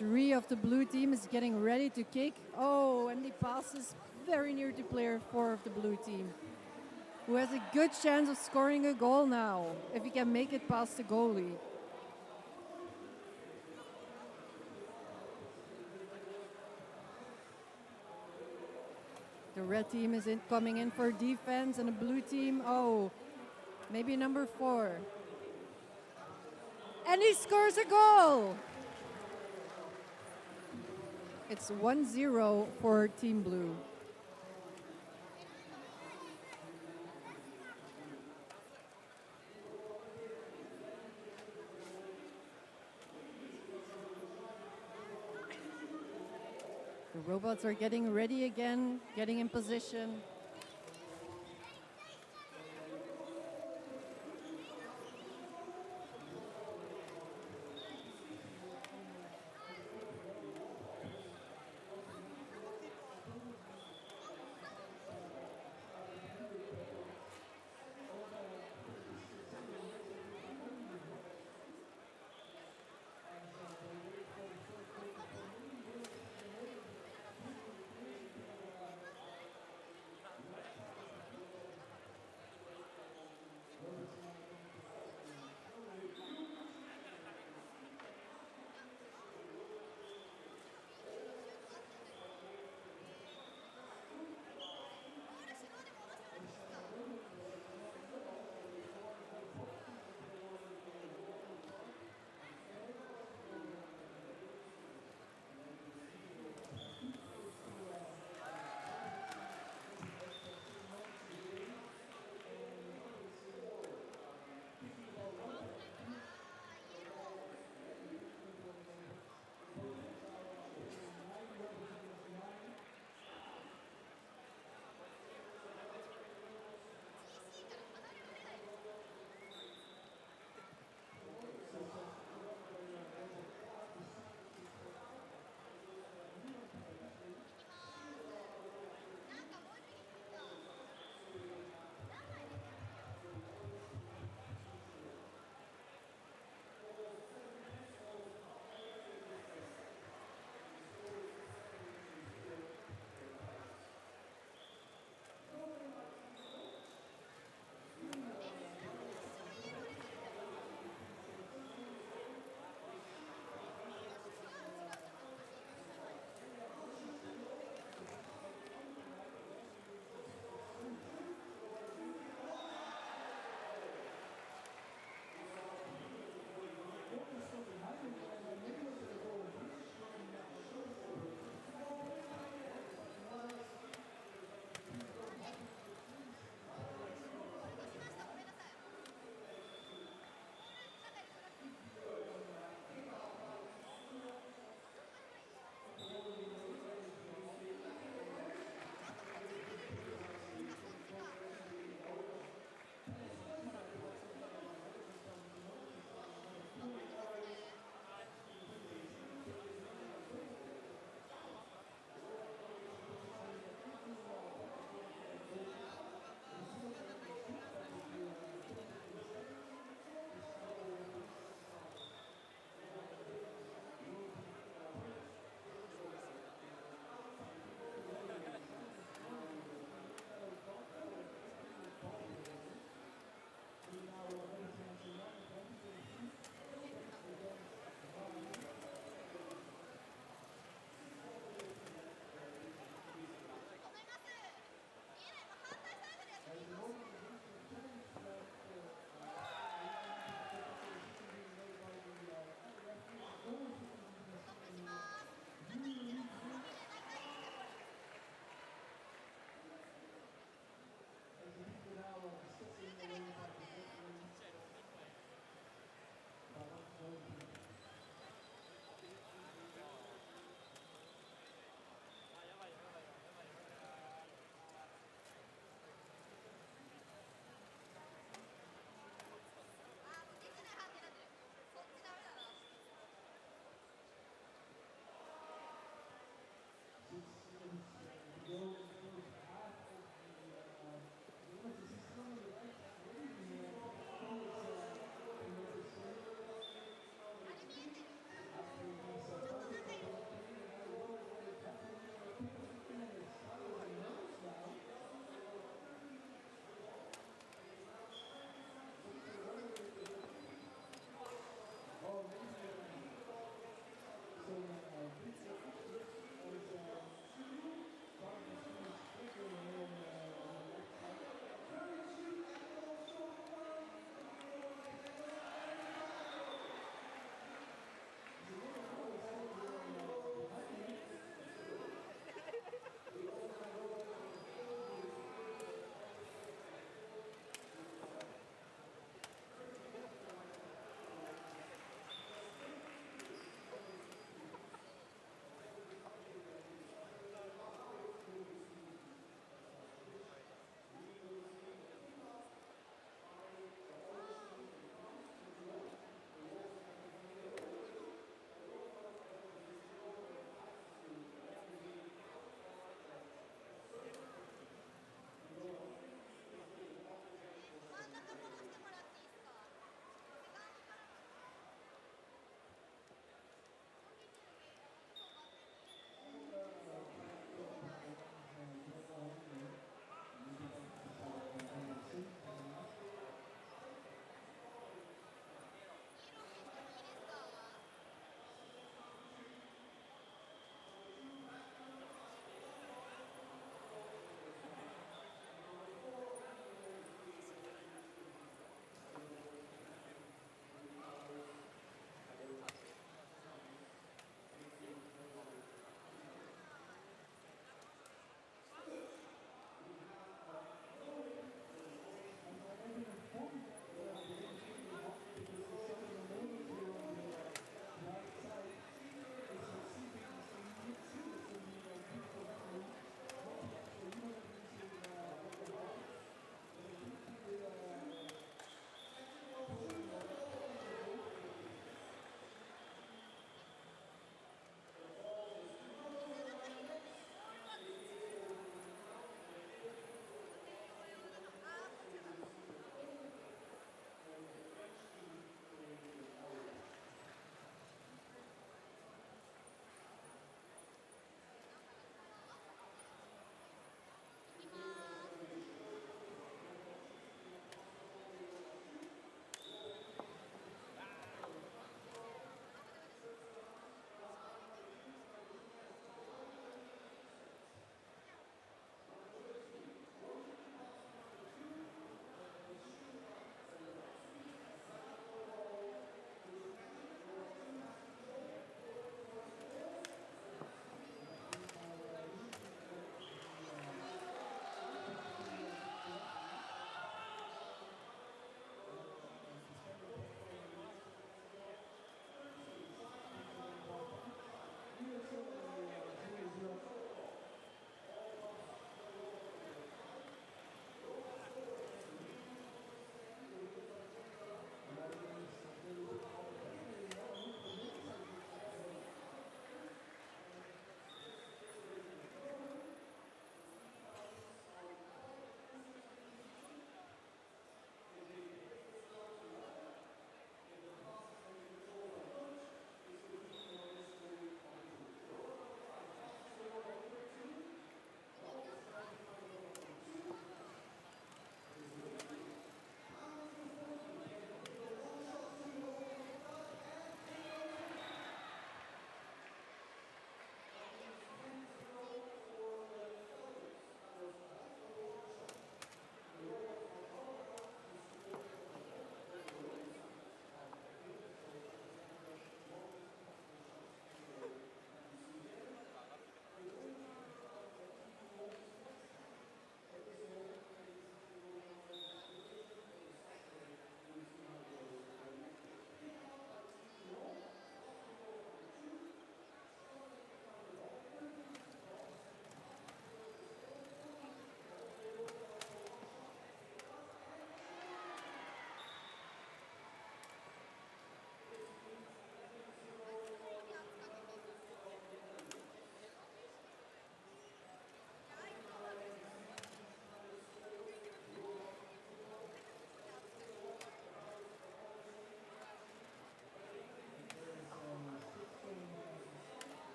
J: 3 of the blue team is getting ready to kick. Oh, and the pass is very near to player 4 of the blue team, who has a good chance of scoring a goal now, if he can make it past the goalie. The red team is coming in for defense, and the blue team, oh, maybe number 4. And he scores a goal! It's 1-0 for Team Blue. The robots are getting ready again, getting in position.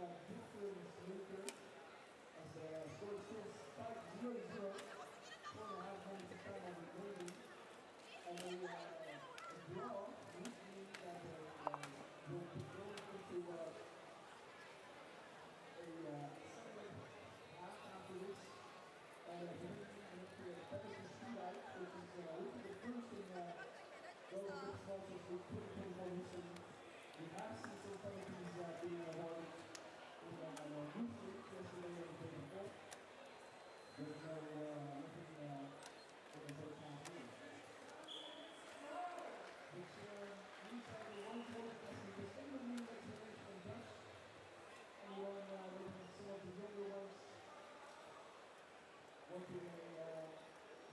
B: different snooker as the score still tied 0-0. 4.5 minutes of time on the remaining. And a draw would mean that will be going into a second half after this. And into a penalty shootout, which is would be the first in RoboCup Sponsors with 2024 history. We have seen some penalties being awarded in youth league yesterday and the day before. There's no nothing in the first half here. Which means that the one quarter testing is any of you explanation in Dutch. Anyone maybe some of the younger ones wanting a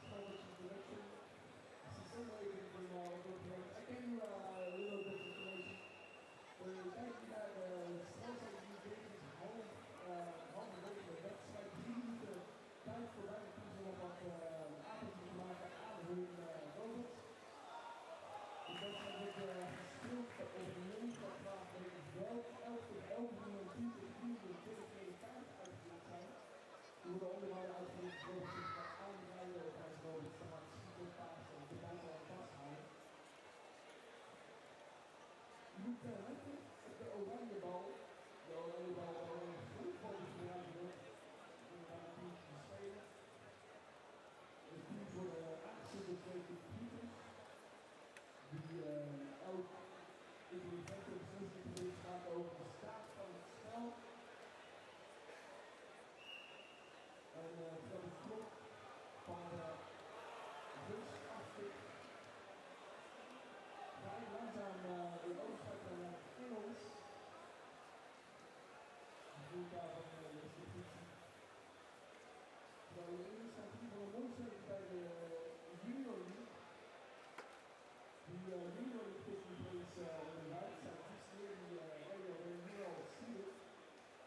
B: small introduction. I see some way you can I can do a little bit of information. We had small size new games home de wedstrijd die de tijd voor beide teams nog wat avondjes maken aan hun robots. De wedstrijd wordt gespeeld op een leeftijdvraag waarin wel 11 minuten 20 uitgevoerd zijn. Die worden onderhouden uitgevoerd door zich aanrijden op als robots te gaan schieten, passen en de buitenland vasthouden. Je moet letten op de oranje bal. De oranje bal wordt vroeg gebruikt wordt om daar teams te spelen. De teams worden aangezet door twee computers die elk intelligente beslissing gaat over de staat van het spel. En dat is klok van de rust aftikt. Vrij langzaam de overschakelen naar Engels. De voertuig van de institutie. Terwijl de initiatief van een mondzetting bij de Junior League. Die Junior League taking place in the right side, just near the area where you all see it,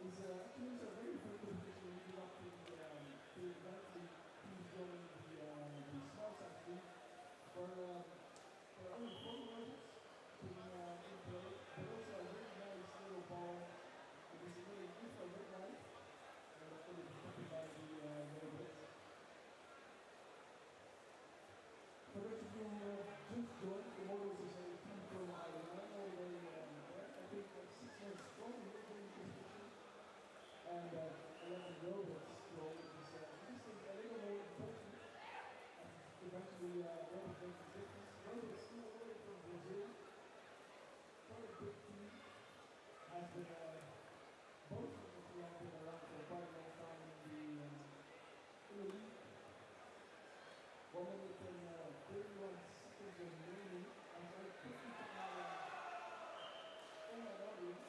B: is actually a very good competition leading up to eventually teams joining the small size league. There are only 4 robots to be in play, but also a very nice little ball. It is a really infrared light, and it's going to be taken by the robots. For those of you who just joined, the Models is a team from Ireland, all the way there. I think 6 months strong in the competition, and 11 robots strong, which is a little more important. Eventually, robots make a difference. Robots still away from Brazil. Quite a big team. Has been both of them have been around for quite a long time in the league. 1 minute and 31 seconds remaining. I'm very quickly to my audience.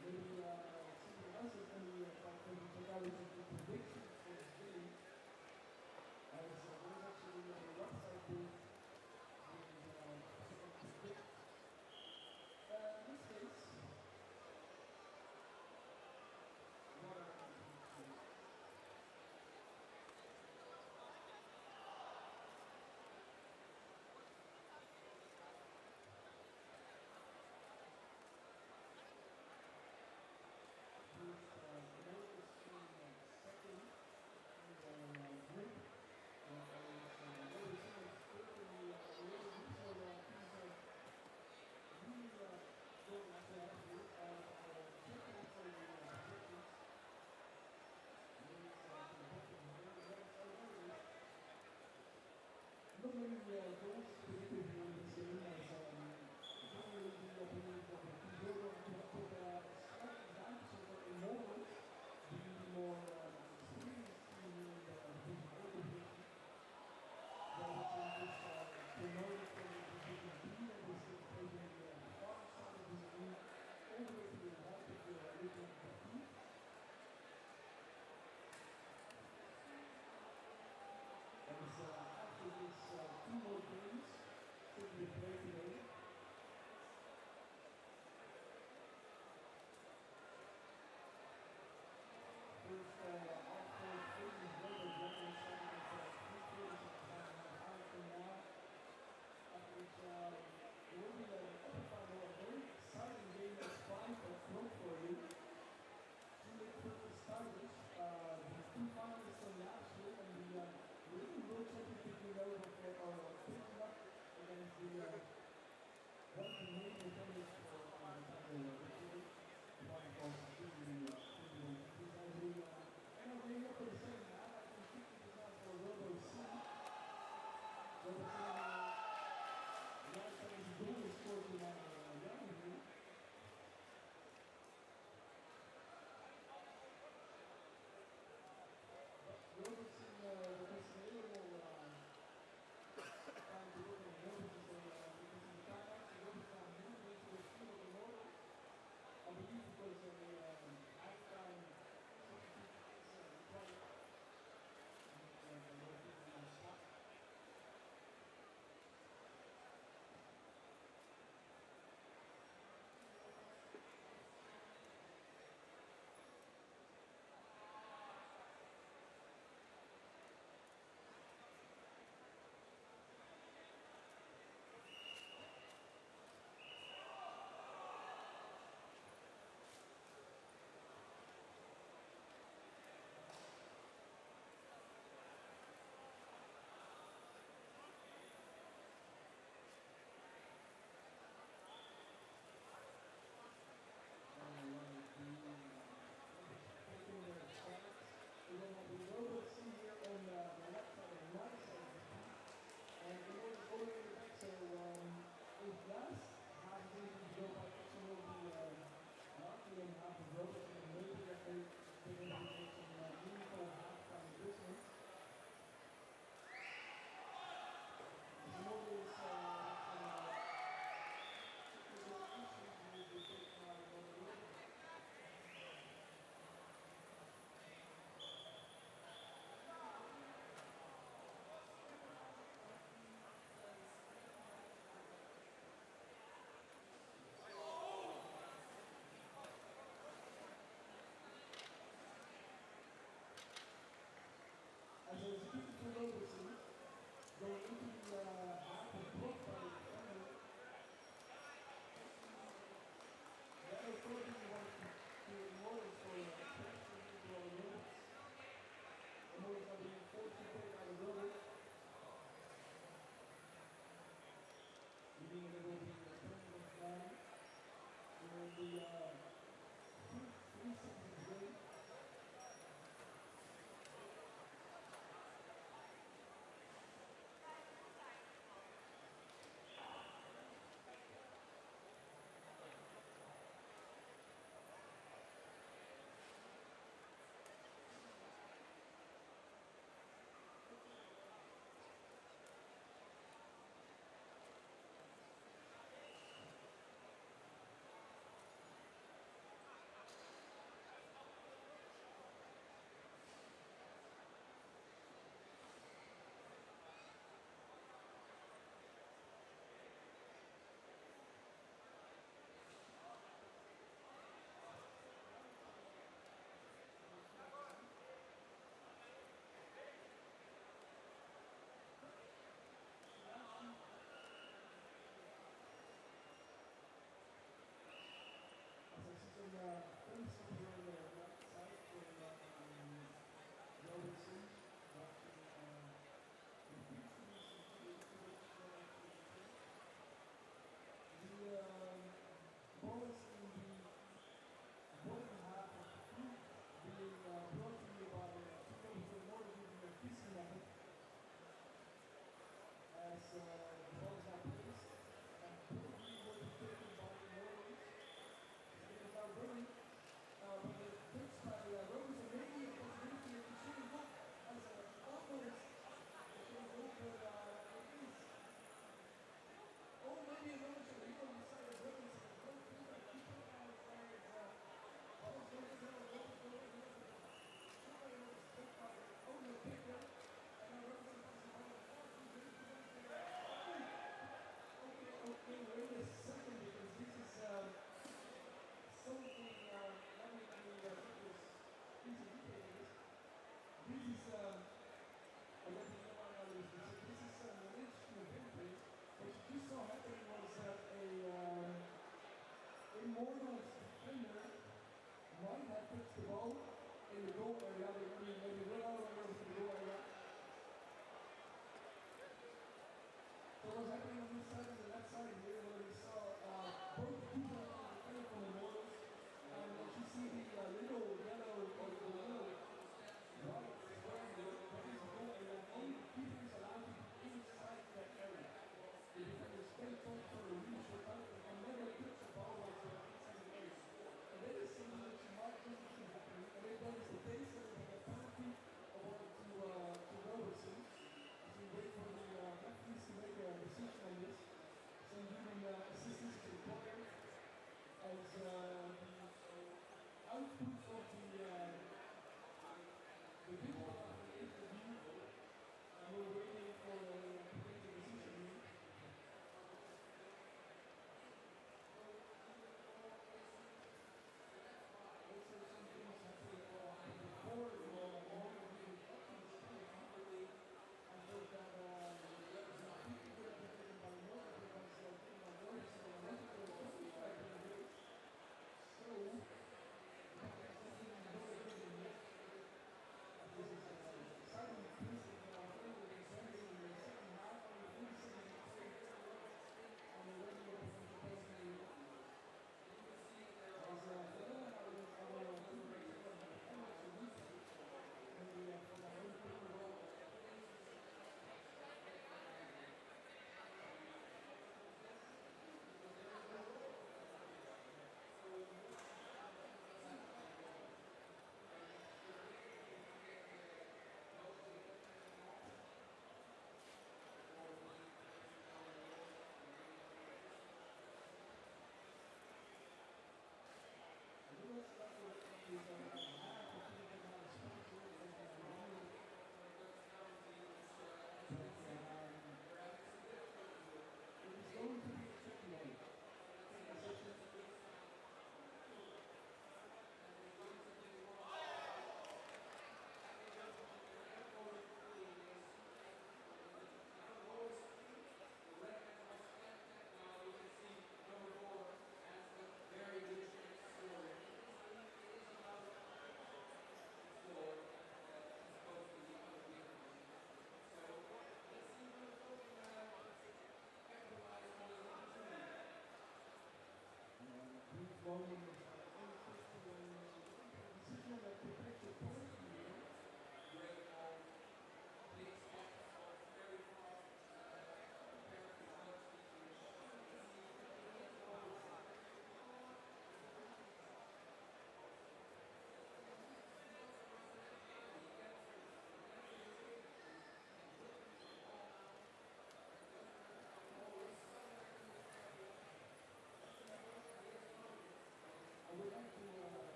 B: Maybe something else is going to be check out the predictions for this game. As there's actually a website page predict. In this case,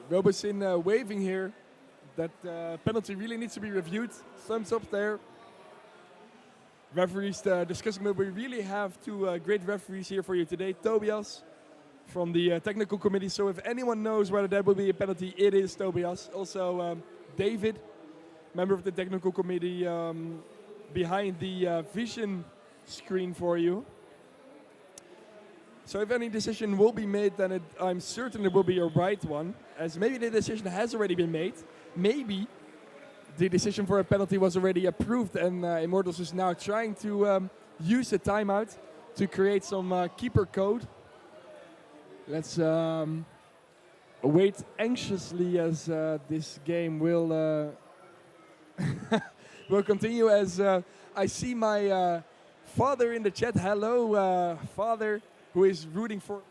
K: Robosin waving here. That penalty really needs to be reviewed. Thumbs up there. Referees discussing, but we really have two great referees here for you today. Tobias from the technical committee. So if anyone knows whether that will be a penalty, it is Tobias. Also David, member of the technical committee, behind the vision screen for you. So if any decision will be made, then I'm certain it will be a right one, as maybe the decision has already been made. Maybe the decision for a penalty was already approved, and Immortals is now trying to use the timeout to create some keeper code. Let's wait anxiously as this game will will continue. As I see my father in the chat. Hello, father, who is rooting for.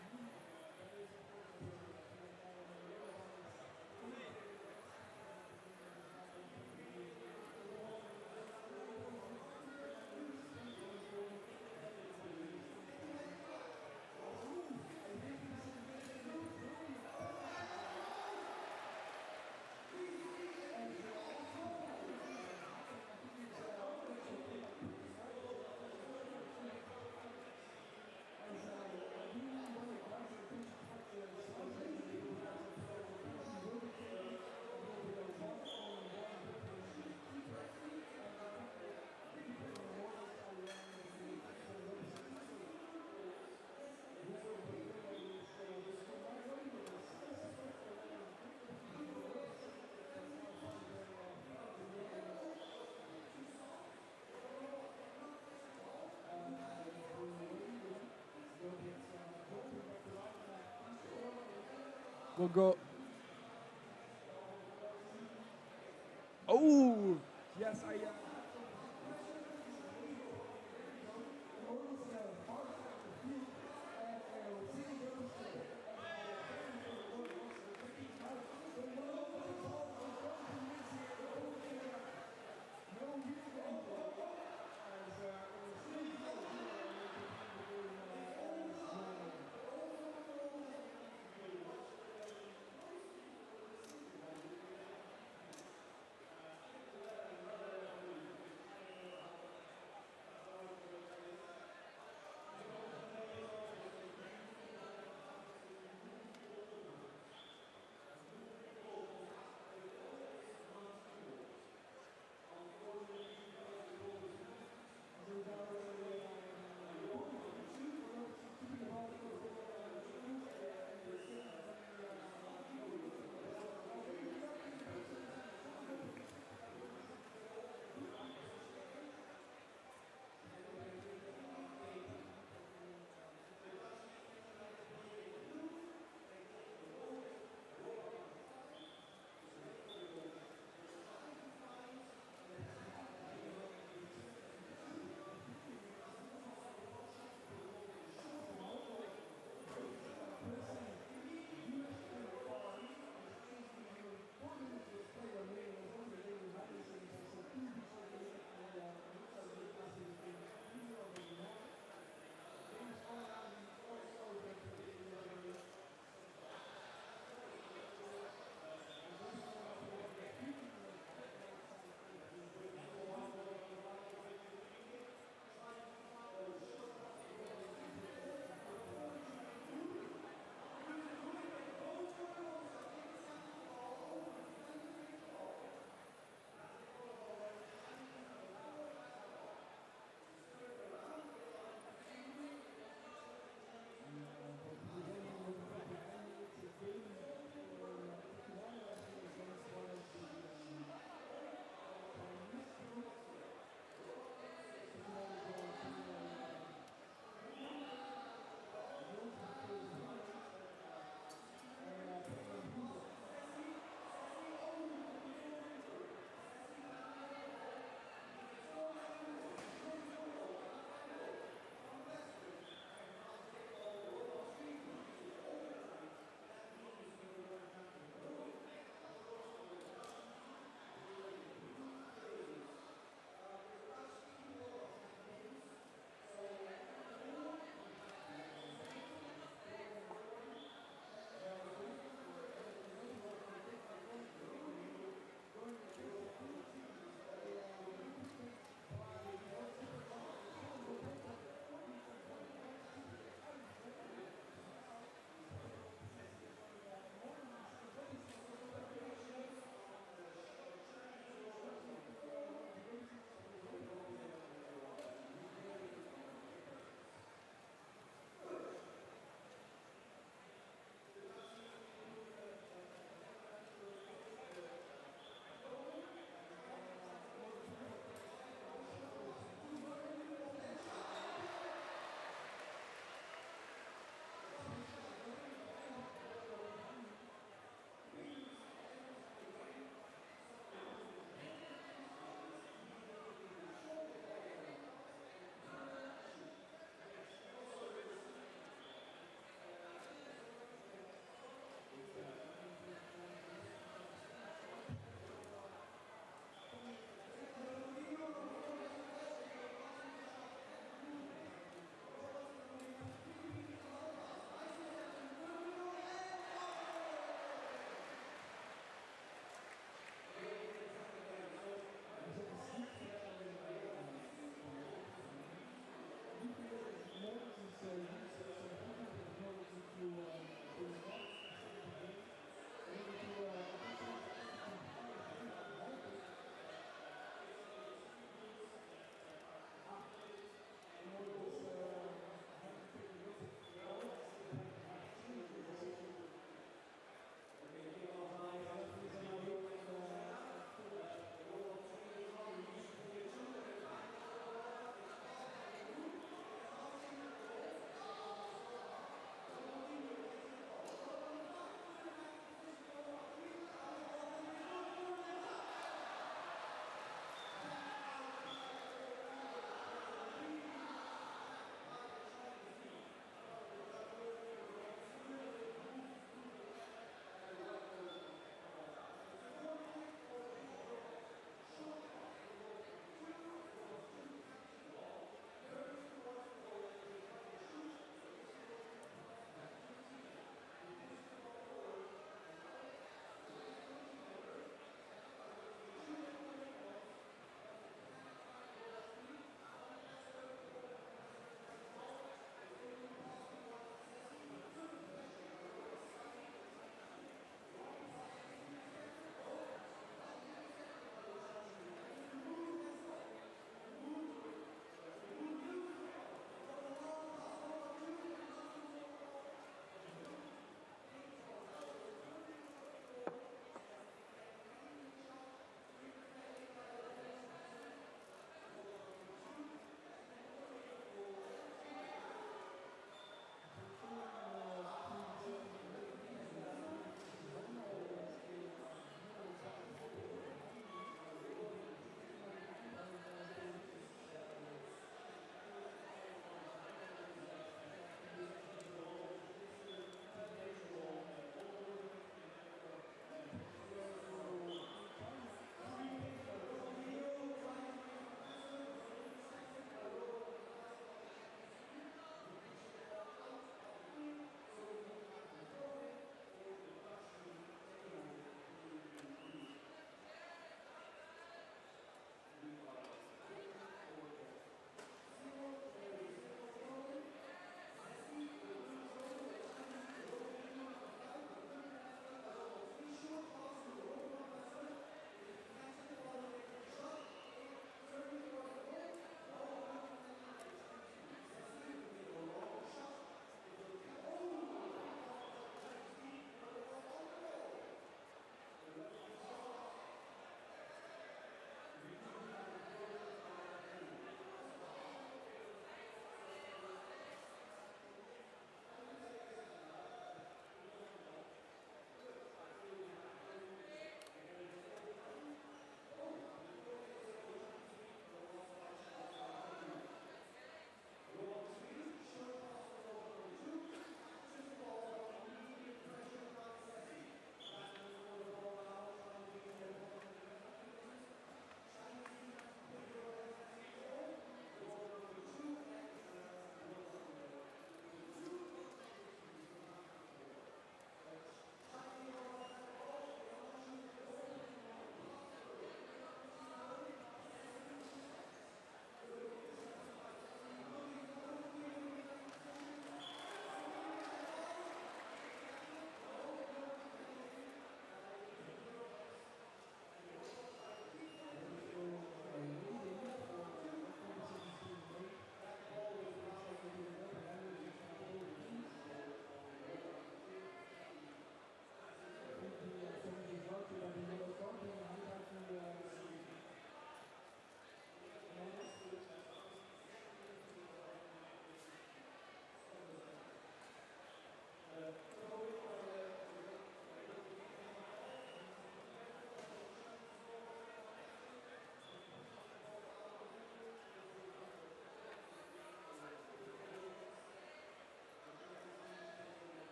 K: We'll go. Oh, yes, I.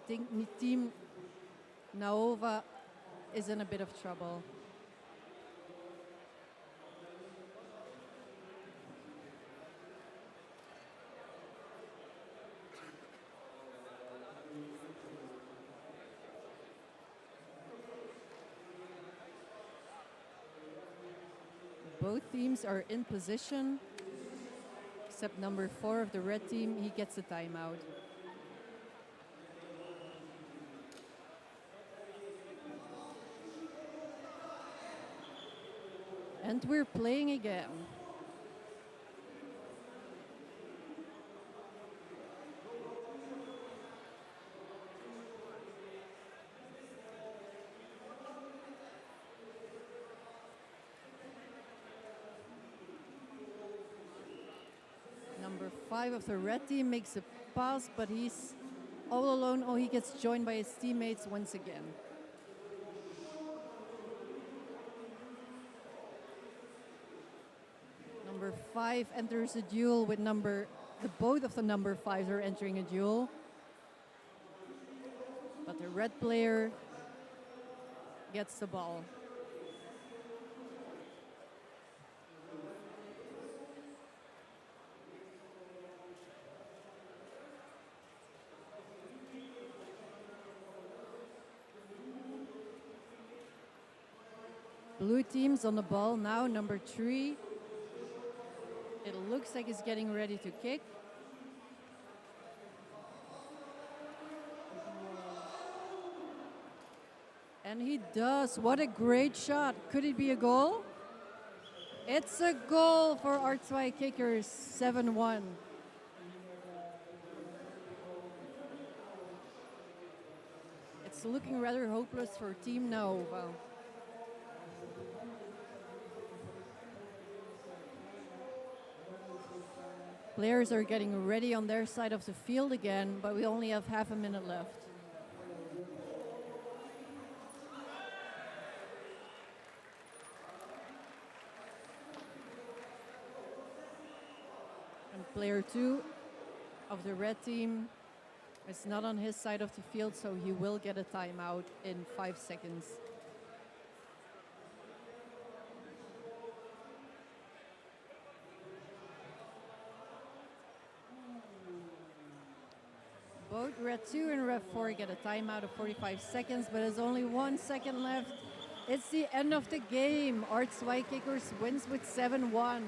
J: think Team Naova is in a bit of trouble. Both teams are in position, except number 4 of the red team, he gets a timeout. And we're playing again. Number 5 of the red team makes a pass, but he's all alone. Oh, he gets joined by his teammates once again. Number 5 enters a duel with both of the number 5s are entering a duel. But the red player gets the ball. Blue team's on the ball now, number 3. It looks like he's getting ready to kick. And he does. What a great shot. Could it be a goal? It's a goal for our Zwei Kickers, 7-1. It's looking rather hopeless for Team Naova. Players are getting ready on their side of the field again, but we only have half a minute left. And player 2 of the red team is not on his side of the field, so he will get a timeout in 5 seconds. Both red 2 and red 4 get a timeout of 45 seconds, but there's only 1 second left. It's the end of the game. Our Zwei Kickers wins with 7-1.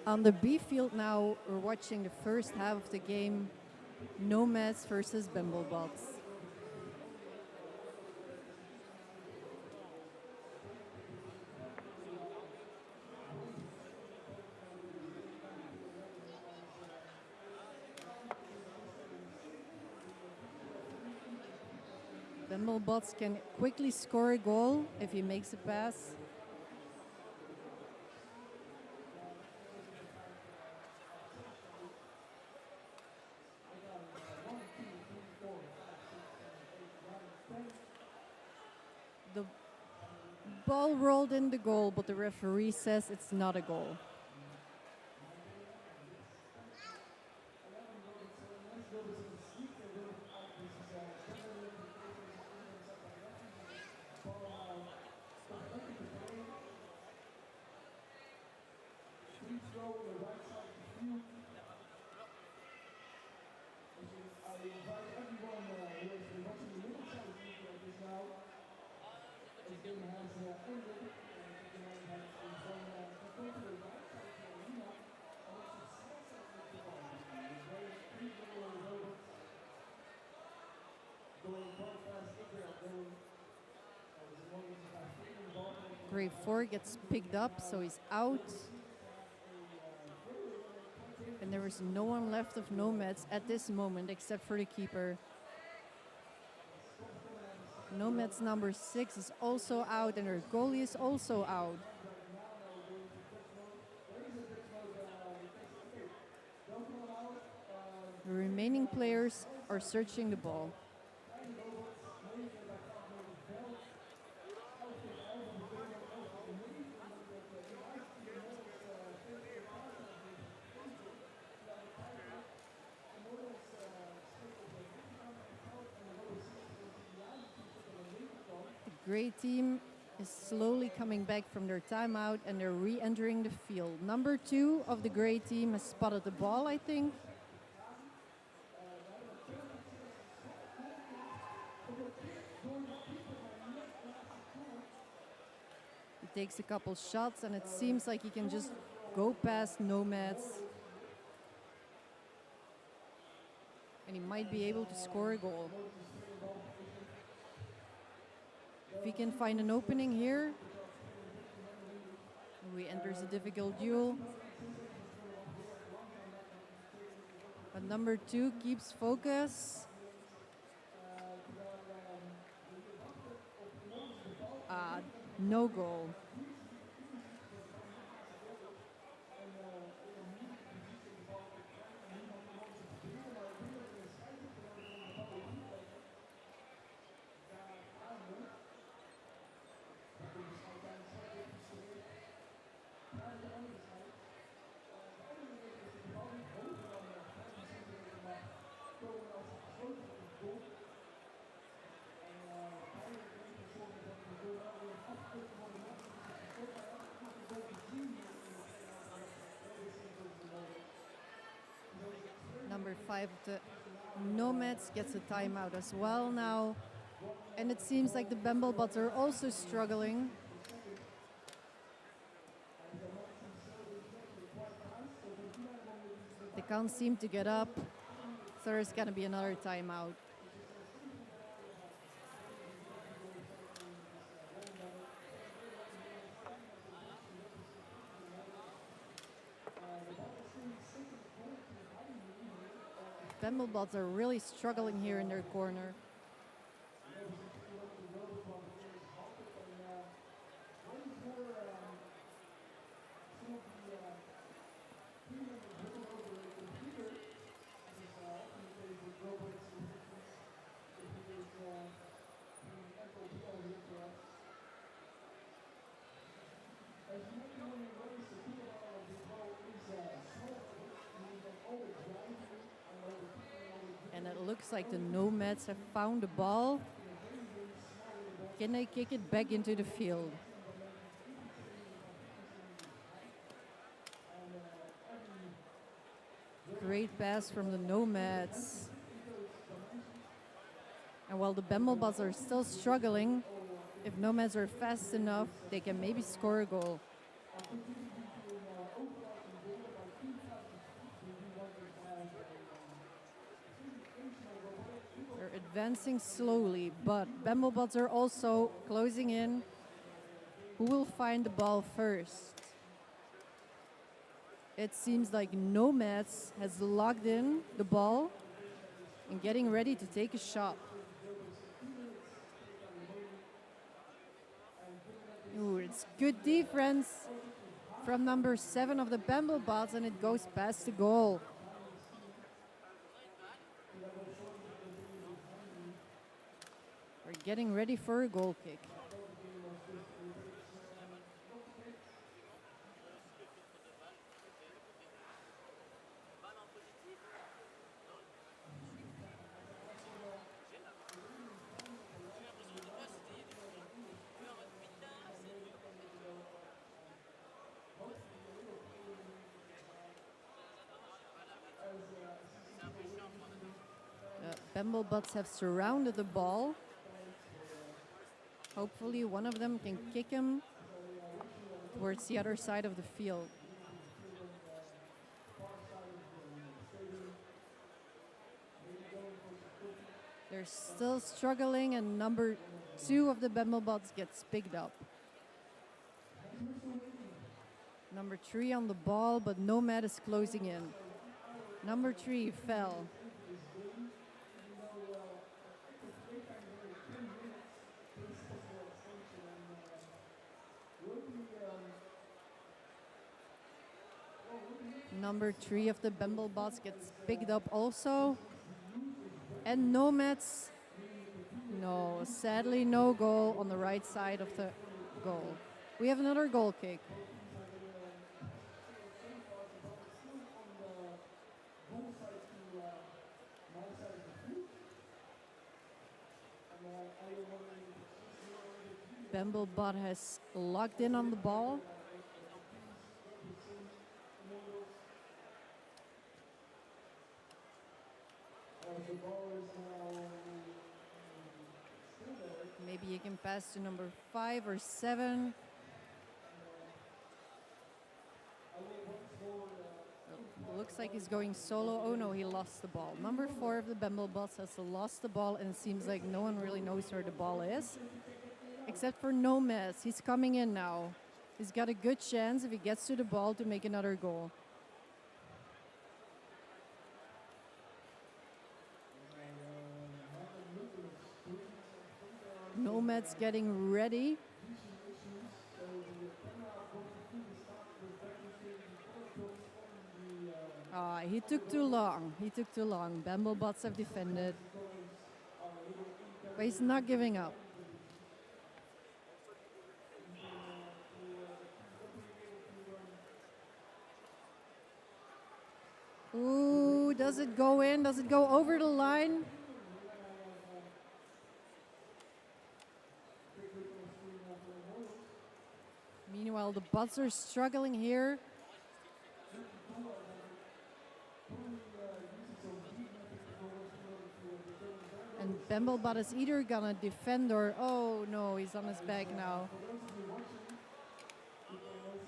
J: On the B field now, we're watching the first half of the game, Nomads versus Bimblebots. Bumblebots can quickly score a goal if he makes a pass. The ball rolled in the goal, but the referee says it's not a goal. Grade 4 gets picked up, so he's out. And there is no one left of Nomads at this moment except for the keeper. Nomads number 6 is also out and their goalie is also out. The remaining players are searching the ball. The gray team is slowly coming back from their timeout and they're re-entering the field. Number 2 of the gray team has spotted the ball, I think. He takes a couple shots and it seems like he can just go past Nomads. And he might be able to score a goal. If he can find an opening here, he enters a difficult duel. But number 2 keeps focus. No goal. Number 5, the Nomads gets a timeout as well now. And it seems like the Bumblebots are also struggling. They can't seem to get up, so there's going to be another timeout. Bumblebots are really struggling here in their corner. And it looks like the Nomads have found the ball. Can they kick it back into the field? Great pass from the Nomads. And while the Bumblebots are still struggling, if Nomads are fast enough, they can maybe score a goal. They're advancing slowly, but Bumblebots are also closing in. Who will find the ball first? It seems like Nomads has locked in the ball and getting ready to take a shot. Ooh, it's good defense from number 7 of the Bamblebots, and it goes past the goal. We're getting ready for a goal kick. Bamblebots have surrounded the ball. Hopefully one of them can kick him towards the other side of the field. They're still struggling, and number 2 of the Bamblebots gets picked up. Number 3 on the ball, but Nomad is closing in. Number 3 fell. Number 3 of the Bamblebots gets picked up also. And Nomads, no, sadly no goal on the right side of the goal. We have another goal kick. Bamblebot has locked in on the ball. Maybe you can pass to number 5 or 7. Looks like he's going solo. Oh no, he lost the ball. Number 4 of the Bamblebots has lost the ball, and it seems like no one really knows where the ball is. Except for Nomads. He's coming in now. He's got a good chance if he gets to the ball to make another goal. Nomad's getting ready. He took too long. He took too long. Bamblebots have defended. But he's not giving up. Ooh, does it go in? Does it go over the line? Meanwhile, the bots are struggling here. And Bamblebot is either gonna defend or, oh no, he's on his back now.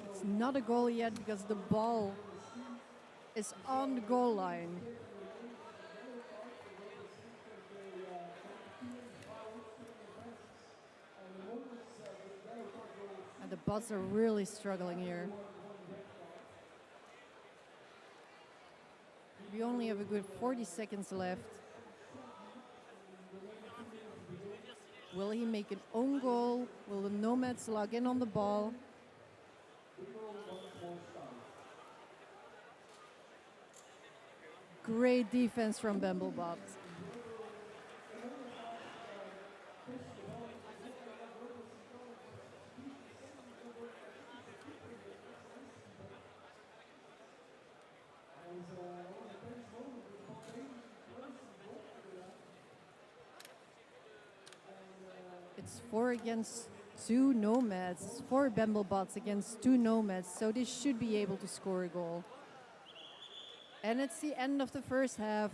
J: It's not a goal yet because the ball is on the goal line. And the bots are really struggling here. We only have a good 40 seconds left. Will he make an own goal? Will the Nomads log in on the ball? Great defense from Bamblebot. It's 4 against 2 Nomads. It's 4 Bamblebots against 2 Nomads, so they should be able to score a goal. And it's the end of the first half.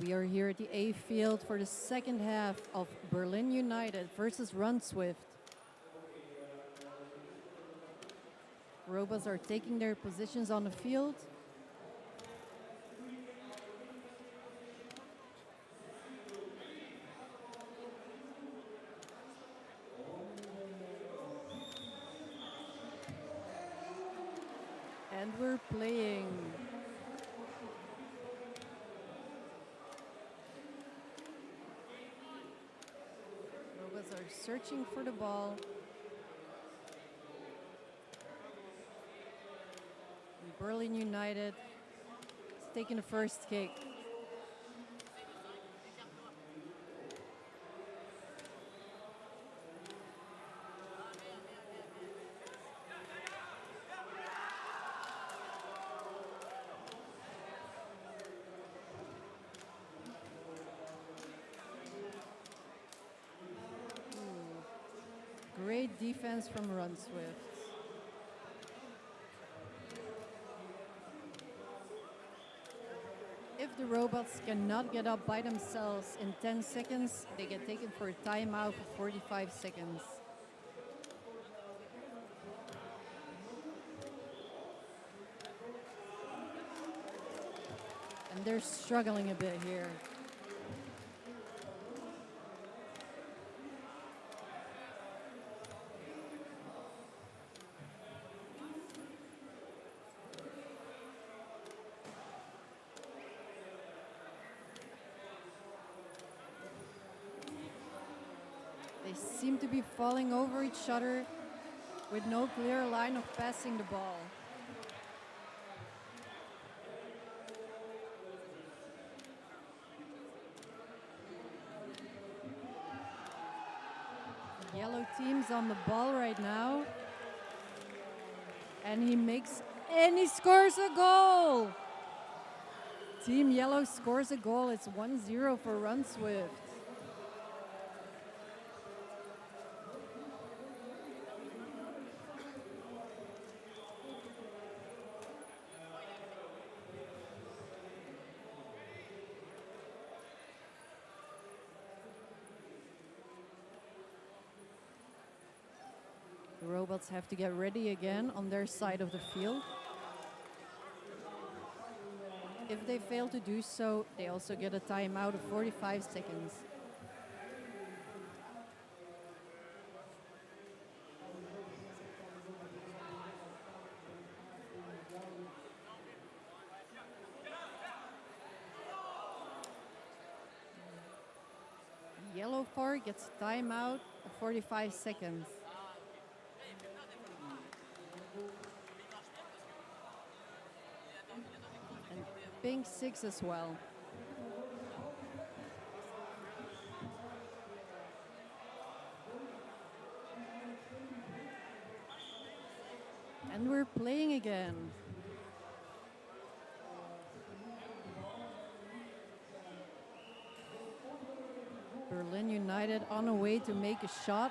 J: We are here at the A field for the second half of Berlin United versus Run Swift. Robots are taking their positions on the field. And we're playing. Robots are searching for the ball. And Berlin United is taking the first kick. Great defense from Run Swift. If the robots cannot get up by themselves in 10 seconds, they get taken for a timeout for 45 seconds. And they're struggling a bit here. They seem to be falling over each other with no clear line of passing the ball. The yellow team's on the ball right now. And he scores a goal! Team Yellow scores a goal. It's 1-0 for Run Swift. The robots have to get ready again on their side of the field. If they fail to do so, they also get a timeout of 45 seconds. Yellow 4 gets a timeout of 45 seconds. Pink 6 as well. And we're playing again. Berlin United on a way to make a shot.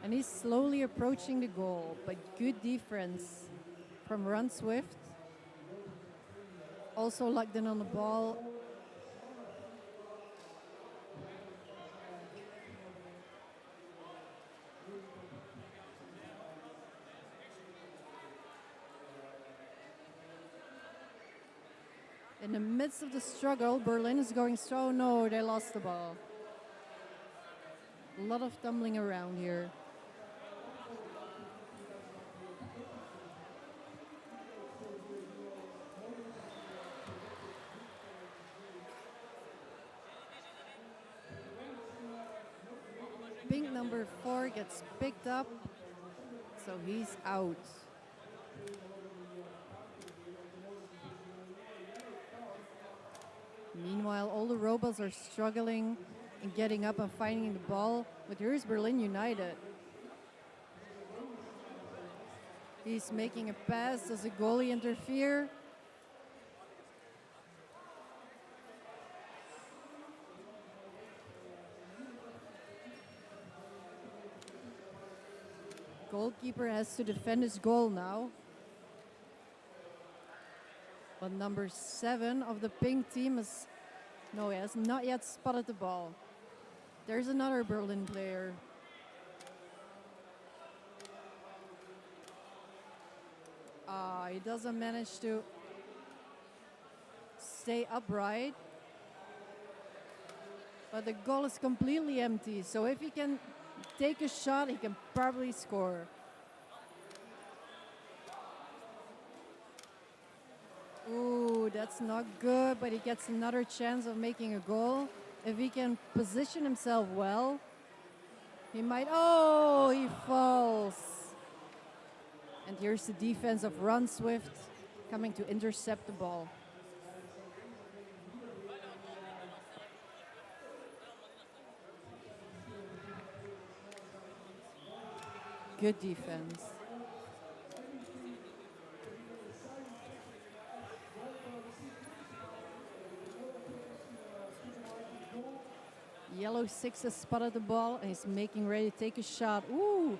J: And he's slowly approaching the goal, but good defense from Run Swift. Also locked in on the ball. In the midst of the struggle, Berlin is going so no, they lost the ball. A lot of tumbling around here. Pink number 4 gets picked up, so he's out. Meanwhile, all the robots are struggling and getting up and finding the ball, but here's Berlin United. He's making a pass. Does the goalie interfere? Goalkeeper has to defend his goal now. But number 7 of the pink team is, no, he has not yet spotted the ball. There's another Berlin player. He doesn't manage to stay upright. But the goal is completely empty. So if he can take a shot, he can probably score. Ooh, that's not good, but he gets another chance of making a goal. If he can position himself well, he might, oh, he falls. And here's the defense of Run Swift coming to intercept the ball. Good defense. Yellow 6 has spotted the ball and he's making ready to take a shot. Ooh,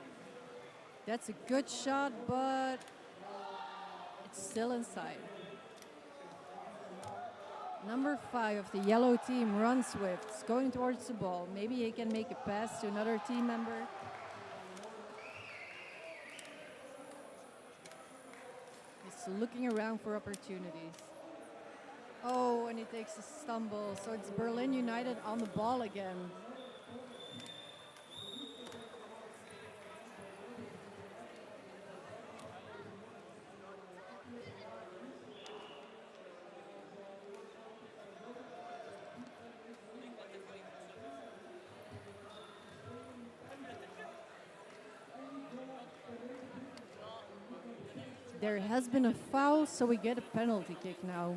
J: that's a good shot, but it's still inside. Number 5 of the yellow team, Run Swift, is going towards the ball. Maybe he can make a pass to another team member. He's looking around for opportunities. Oh, and he takes a stumble. So it's Berlin United on the ball again. There has been a foul, so we get a penalty kick now.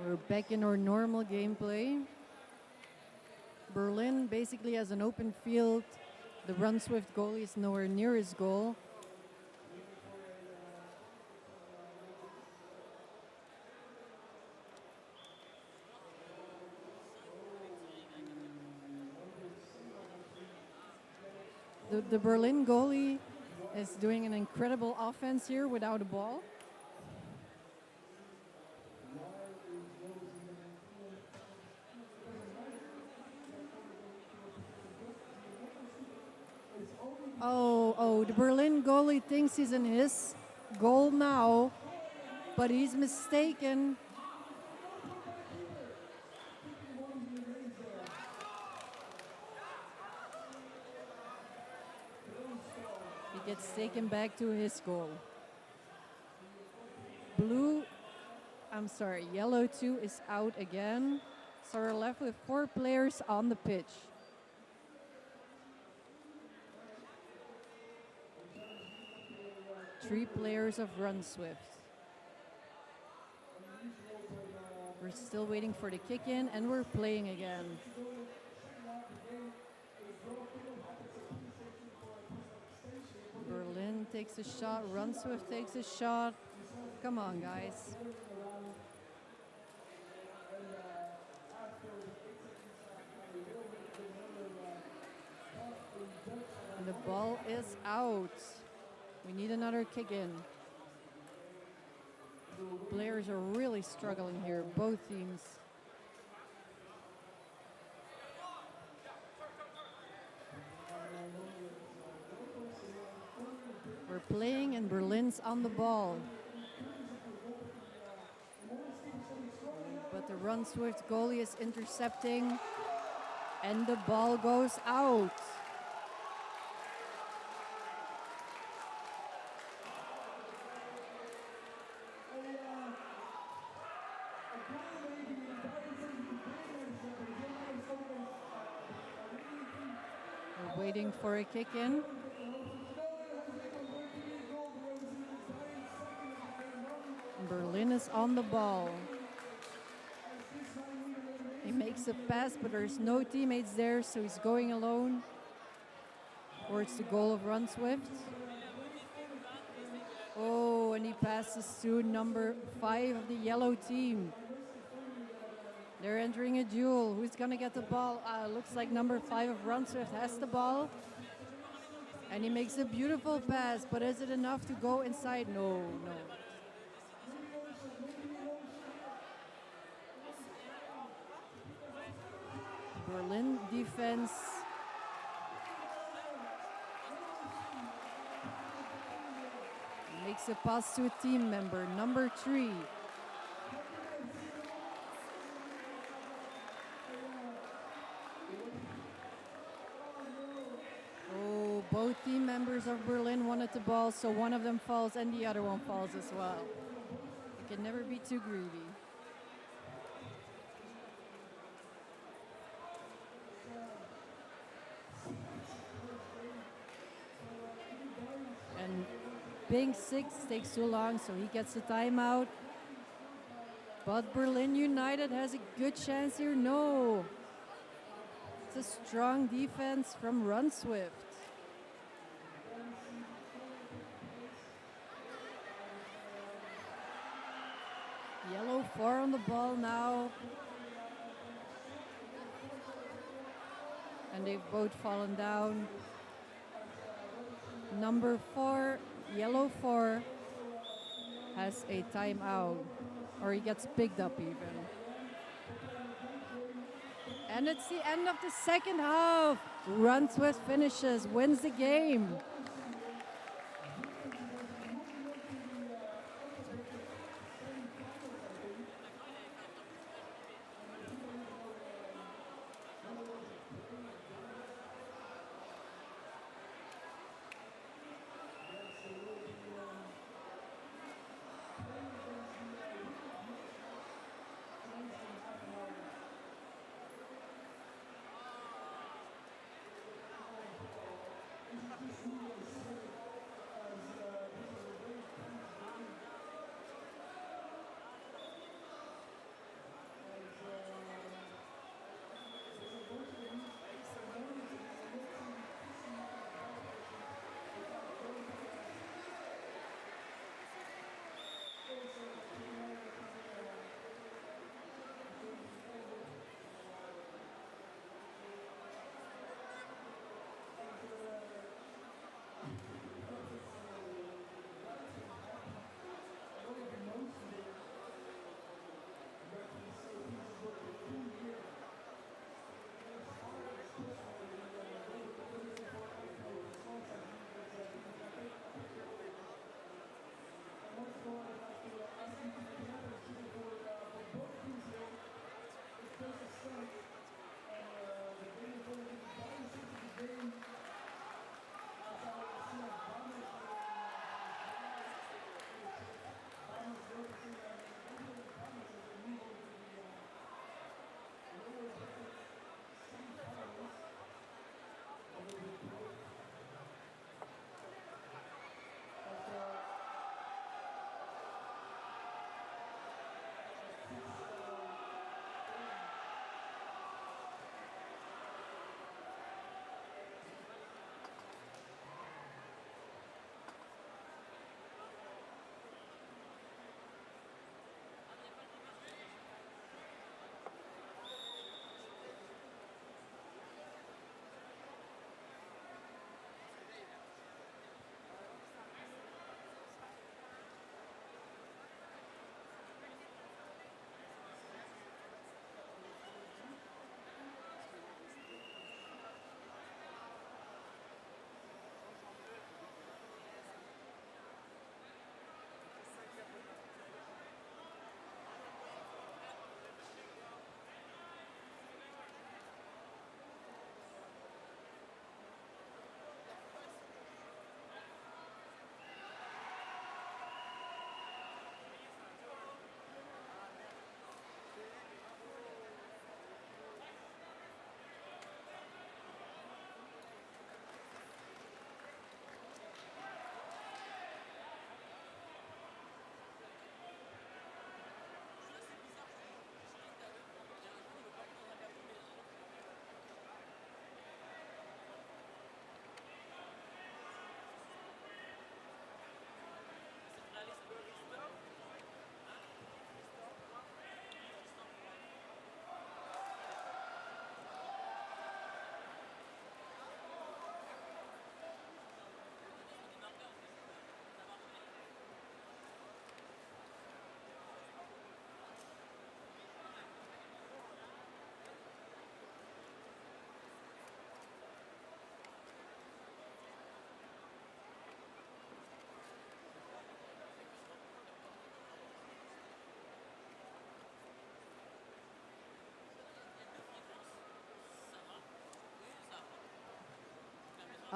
J: We're back in our normal gameplay. Berlin basically has an open field. The Run Swift goalie is nowhere near his goal. The Berlin goalie is doing an incredible offense here without a ball. Oh, the Berlin goalie thinks he's in his goal now, but he's mistaken. He gets taken back to his goal. Yellow 2 is out again. So we're left with 4 players on the pitch. Three players of Run Swift. We're still waiting for the kick in and we're playing again. Berlin takes a shot, Run Swift takes a shot. Come on, guys. And the ball is out. We need another kick in. Players are really struggling here, both teams. We're playing and Berlin's on the ball. But the Run Swift goalie is intercepting and the ball goes out. We're waiting for a kick in. Berlin is on the ball. He makes a pass, but there's no teammates there, so he's going alone towards the goal of Run Swift. Oh, and he passes to number 5 of the yellow team. They're entering a duel. Who's gonna get the ball? Looks like number 5 of Run Swift has the ball. And he makes a beautiful pass, but is it enough to go inside? No, no. Berlin defense. Makes a pass to a team member, number 3. Oh, both team members of Berlin wanted the ball, so one of them falls and the other one falls as well. You can never be too greedy. And Pink 6 takes too long, so he gets a timeout. But Berlin United has a good chance here. No. It's a strong defense from Run Swift. Yellow 4 on the ball now. And they've both fallen down. Number 4, yellow 4, has a timeout, or he gets picked up even. And it's the end of the second half. Run Swift finishes, wins the game.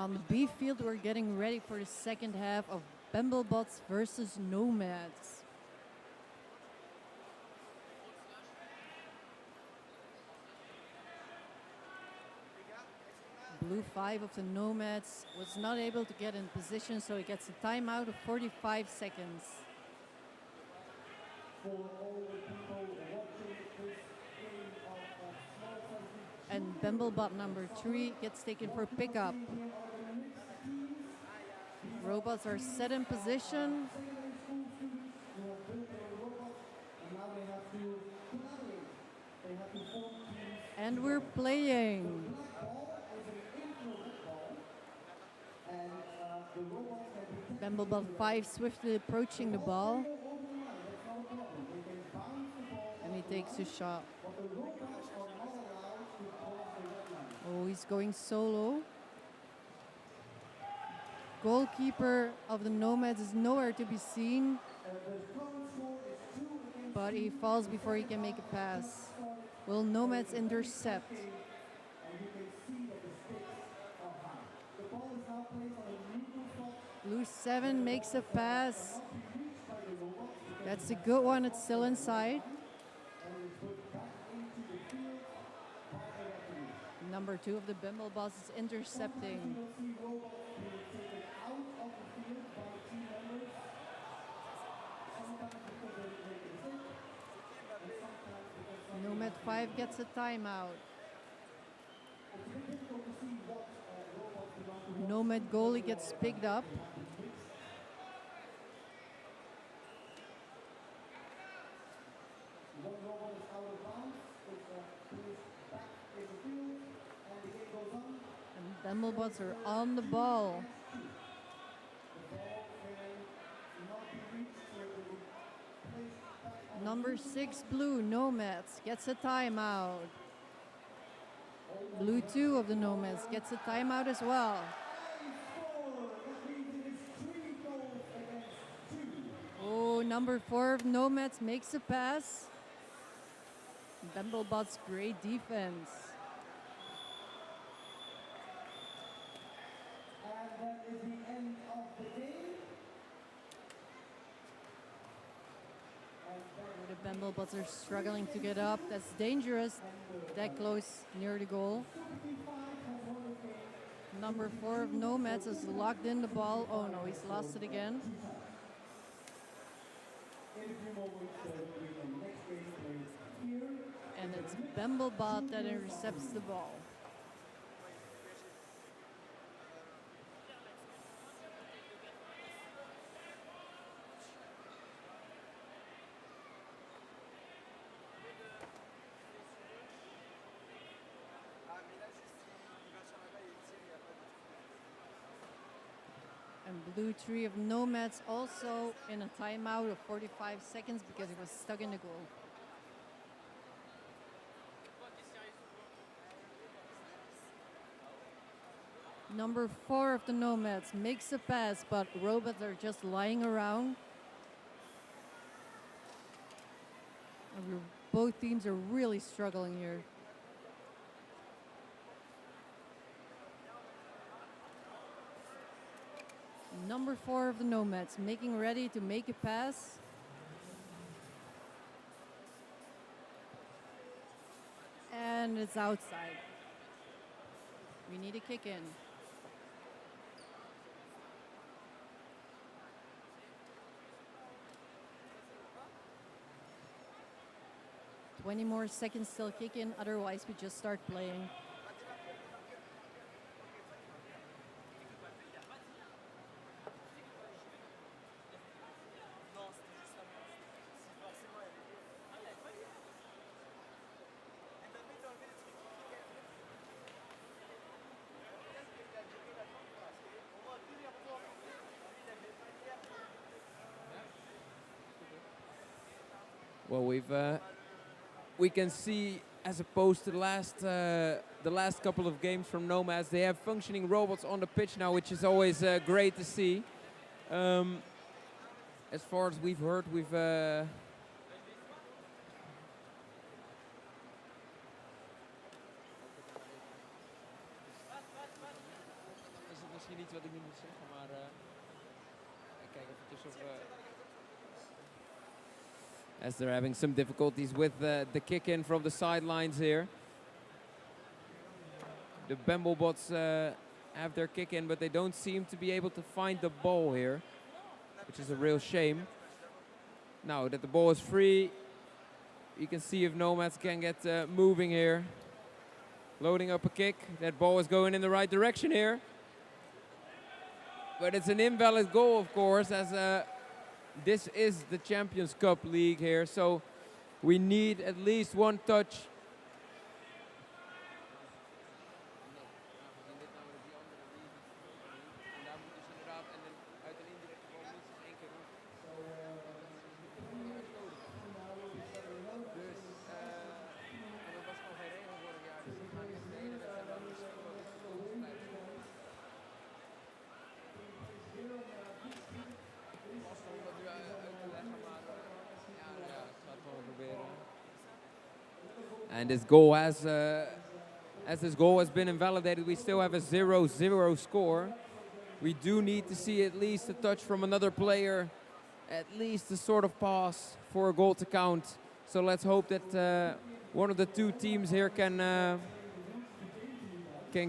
J: On the B field, we're getting ready for the second half of Bamblebots versus Nomads. Blue 5 of the Nomads was not able to get in position, so he gets a timeout of 45 seconds. And Bamblebot number 3 gets taken for pickup. Robots are set in position. And we're playing. Bamblebot 5 swiftly approaching the ball. And he takes a shot. Oh, he's going solo. Goalkeeper of the Nomads is nowhere to be seen. But he falls before he can make a pass. Will Nomads intercept? Blue 7 makes a pass. That's a good one. It's still inside. Number 2 of the Bamblebots is intercepting. Nomad 5 gets a timeout. Nomad goalie gets picked up. And Bamblebots are on the ball. Number 6 Blue, Nomads, gets a timeout. Blue 2 of the Nomads gets a timeout as well. Oh, number 4 of Nomads makes a pass. Bamblebot's great defense.
B: And that is the end of the game.
J: The Bamblebots are struggling to get up. That's dangerous, that close near the goal. Number 4 of Nomads has locked in the ball. Oh no, he's lost it again. And it's Bamblebot that intercepts the ball. And Blue 3 of Nomads also in a timeout of 45 seconds because he was stuck in the goal. Number 4 of the Nomads makes a pass, but robots are just lying around. And both teams are really struggling here. Number 4 of the Nomads making ready to make a pass. And it's outside. We need a kick in. "20 more seconds till kick in, otherwise we just start playing."
H: Well, we can see, as opposed to the last couple of games from Nomads, they have functioning robots on the pitch now, which is always great to see. As far as we've heard, niet wat ik nu moet zeggen, maar ik kijk even tussen of... As they're having some difficulties with the kick-in from the sidelines here. The Bamblebots have their kick-in, but they don't seem to be able to find the ball here, which is a real shame. Now that the ball is free, you can see if Nomads can get moving here. Loading up a kick. That ball is going in the right direction here. But it's an invalid goal, of course, as this is the Champions Cup League here. So we need at least one touch. And this goal has, as this goal has been invalidated, we still have a 0-0 score. We do need to see at least a touch from another player, at least a sort of pass for a goal to count. So let's hope that one of the two teams here can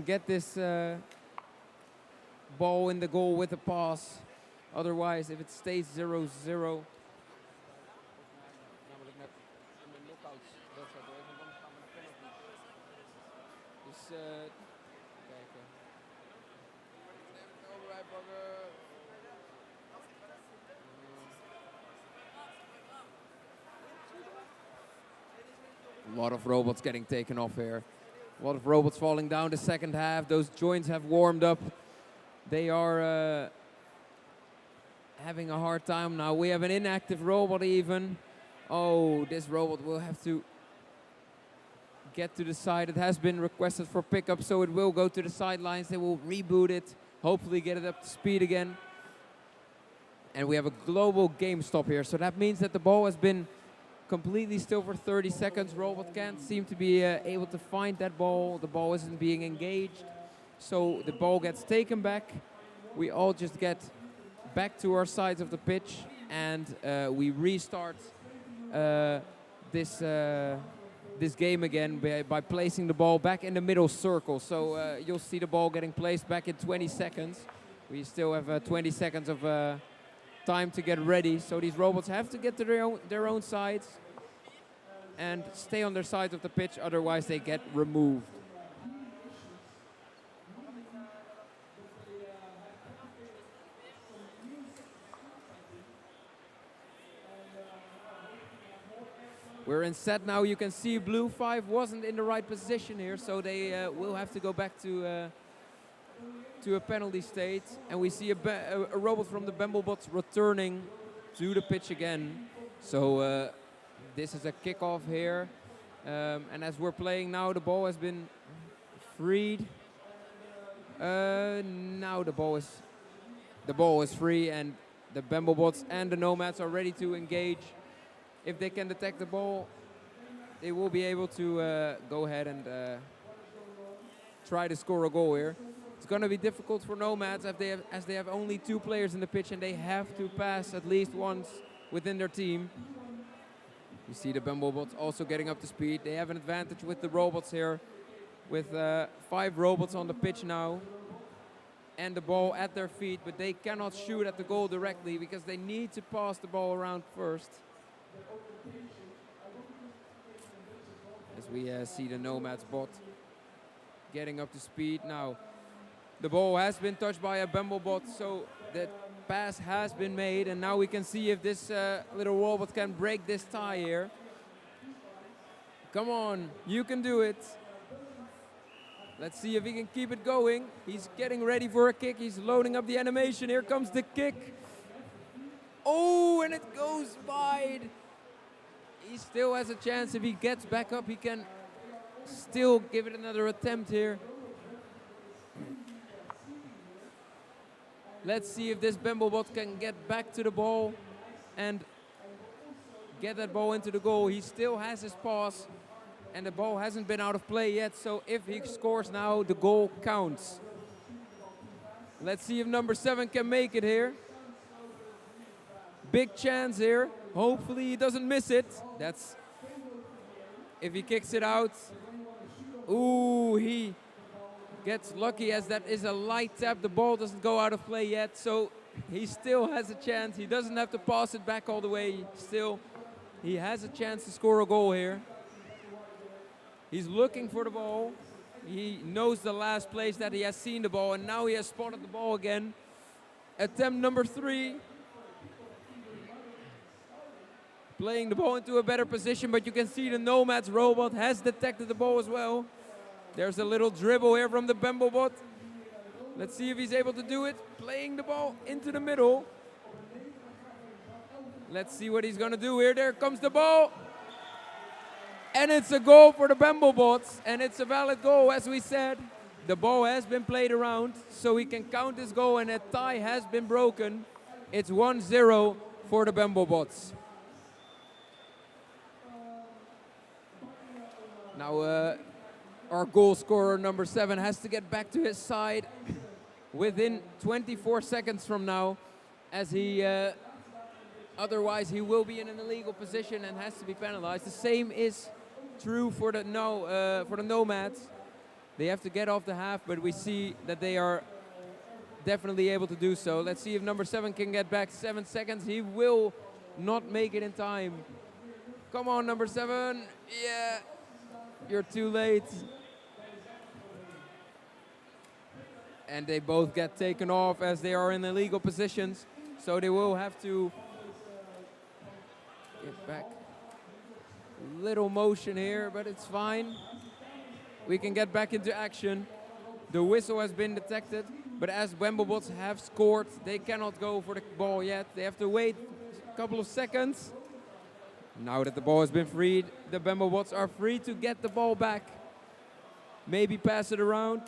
H: get this ball in the goal with a pass. Otherwise, if it stays 0-0. A lot of robots getting taken off here. A lot of robots falling down the second half. Those joints have warmed up. They are having a hard time now. We have an inactive robot even. Oh, this robot will have to get to the side. It has been requested for pickup, so it will go to the sidelines. They will reboot it, hopefully get it up to speed again. And we have a global game stop here, so that means that the ball has been completely still for 30 seconds. Robot can't seem to be able to find that ball. The ball isn't being engaged, so the ball gets taken back. We all just get back to our sides of the pitch, and we restart this game again by placing the ball back in the middle circle. So you'll see the ball getting placed back in 20 seconds. We still have 20 seconds of time to get ready. So these robots have to get to their own sides and stay on their sides of the pitch, otherwise they get removed. We're in set now. You can see blue 5 wasn't in the right position here, so they will have to go back to a penalty state. And we see a robot from the Bamblebots returning to the pitch again. So this is a kickoff here. And as we're playing now, the ball has been freed. Now the ball is free, and the Bamblebots and the Nomads are ready to engage. If they can detect the ball, they will be able to go ahead and try to score a goal here. It's going to be difficult for Nomads as they have only 2 players in the pitch and they have to pass at least once within their team. You see the Bamblebots also getting up to speed. They have an advantage with the robots here, with 5 robots on the pitch now and the ball at their feet, but they cannot shoot at the goal directly because they need to pass the ball around first. As we see the Nomads bot getting up to speed now. The ball has been touched by a Bamblebot, so the pass has been made, and now we can see if this little robot can break this tie here. Come on, you can do it. Let's see if he can keep it going. He's getting ready for a kick. He's loading up the animation. Here comes the kick. Oh, and it goes wide. He still has a chance. If he gets back up, he can still give it another attempt here. Let's see if this Bamblebot can get back to the ball and get that ball into the goal. He still has his pass, and the ball hasn't been out of play yet. So if he scores now, the goal counts. Let's see if number 7 can make it here. Big chance here. Hopefully he doesn't miss it. That's if he kicks it out. Ooh, he gets lucky as that is a light tap. The ball doesn't go out of play yet, so he still has a chance. He doesn't have to pass it back all the way. Still, he has a chance to score a goal here. He's looking for the ball. He knows the last place that he has seen the ball, and now he has spotted the ball again. Attempt number 3. Playing the ball into a better position, but you can see the Nomad's robot has detected the ball as well. There's a little dribble here from the Bemblebot. Let's see if he's able to do it. Playing the ball into the middle. Let's see what he's going to do here. There comes the ball. And it's a goal for the Bemblebots. And it's a valid goal, as we said. The ball has been played around, so he can count his goal, and a tie has been broken. It's 1-0 for the Bemblebots. Now, our goal scorer, number 7, has to get back to his side within 24 seconds from now, as he otherwise he will be in an illegal position and has to be penalized. The same is true for the Nomads. They have to get off the half, but we see that they are definitely able to do so. Let's see if number 7 can get back. 7 seconds. He will not make it in time. Come on, number 7. Yeah, you're too late. And they both get taken off as they are in illegal positions. So they will have to get back. Little motion here, but it's fine. We can get back into action. The whistle has been detected, but as Bemblebots have scored, they cannot go for the ball yet. They have to wait a couple of seconds. Now that the ball has been freed, the Bemblebots are free to get the ball back. Maybe pass it around.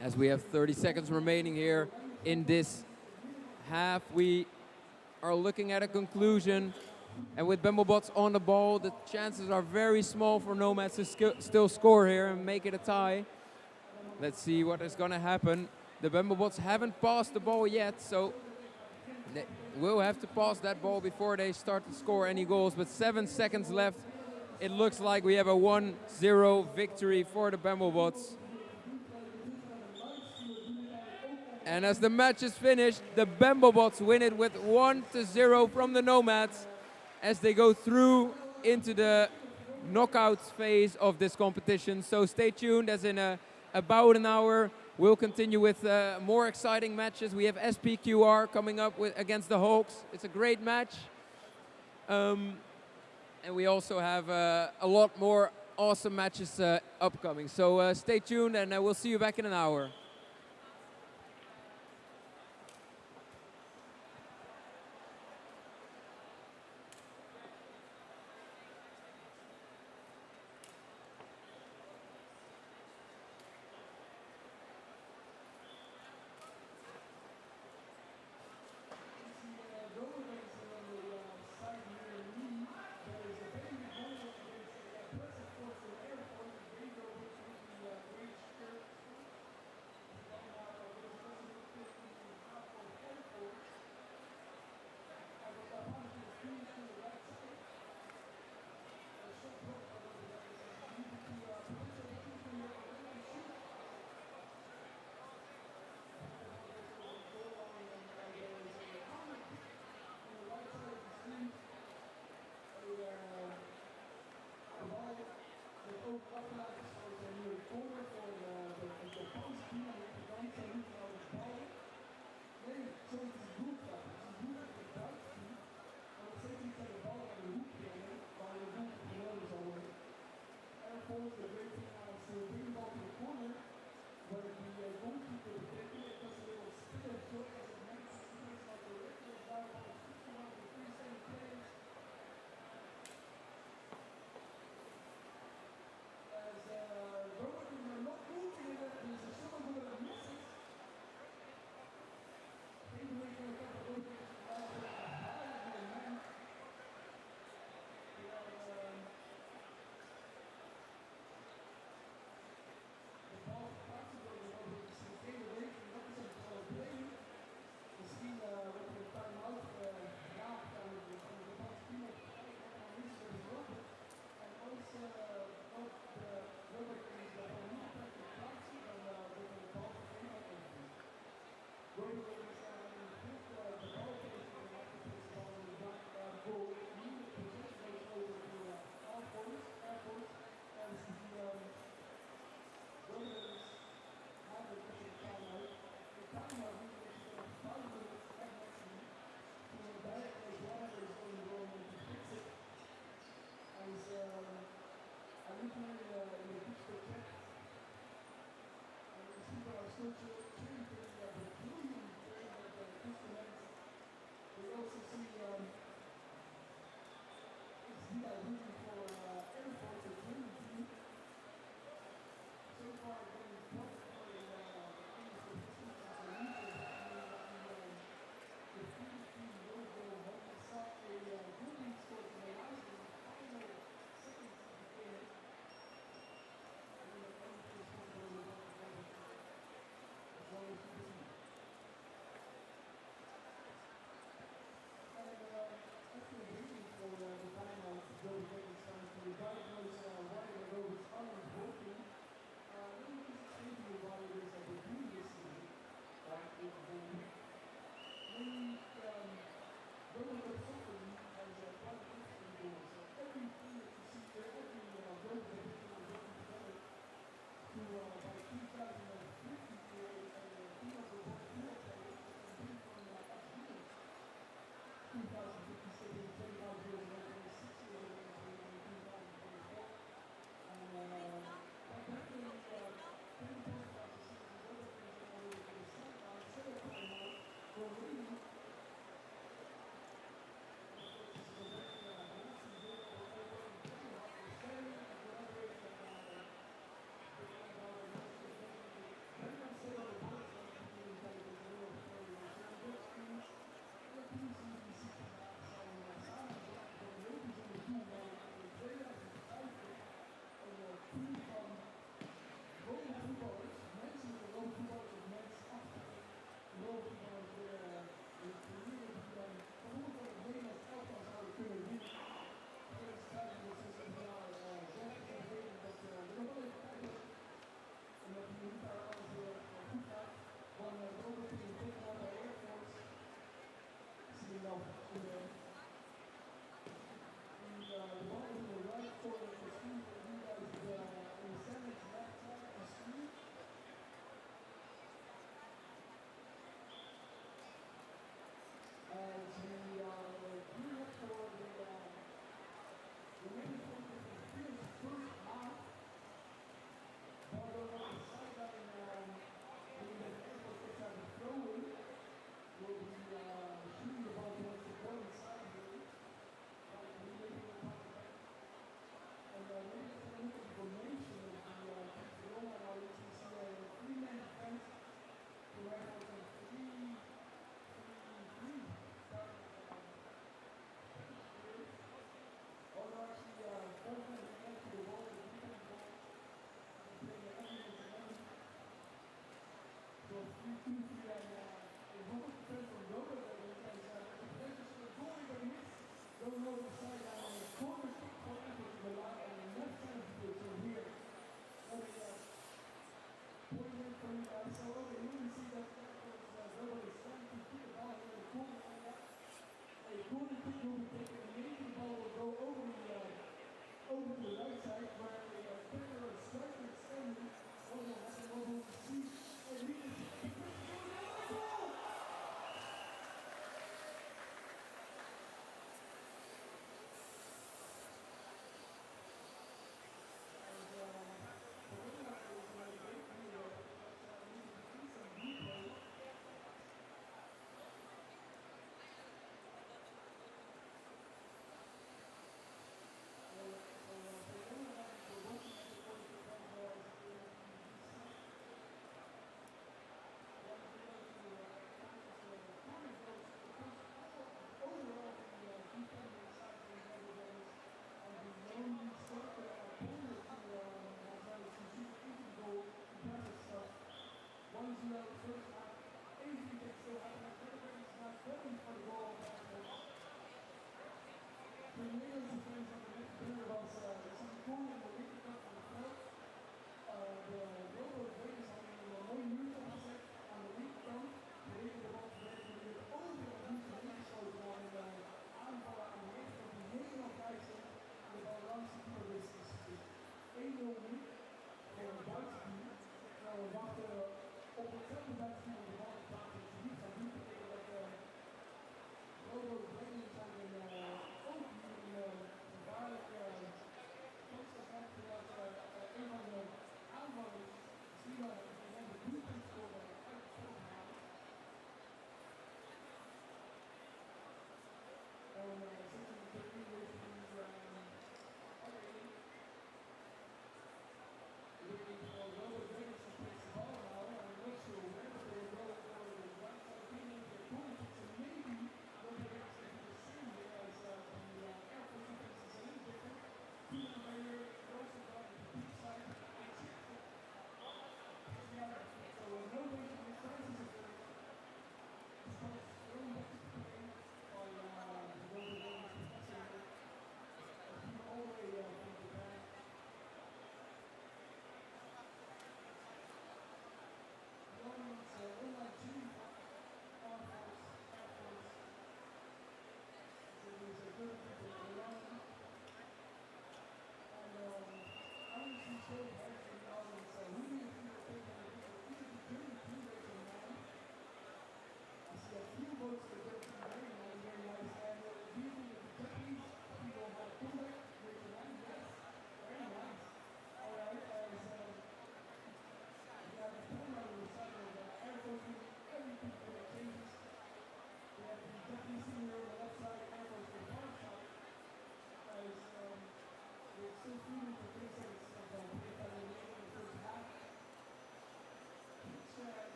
H: As we have 30 seconds remaining here in this half, we are looking at a conclusion. And with Bemblebots on the ball, the chances are very small for Nomads to still score here and make it a tie. Let's see what is going to happen. The Bemblebots haven't passed the ball yet, so they will have to pass that ball before they start to score any goals. But 7 seconds left. It looks like we have a 1-0 victory for the Bemblebots. And as the match is finished, the Bemblebots win it with 1-0 from the Nomads as they go through into the knockout phase of this competition. So stay tuned, as in about an hour, we'll continue with more exciting matches. We have SPQR coming up against the Hawks. It's a great match. And we also have a lot more awesome matches upcoming. So stay tuned, and we'll see you back in an hour.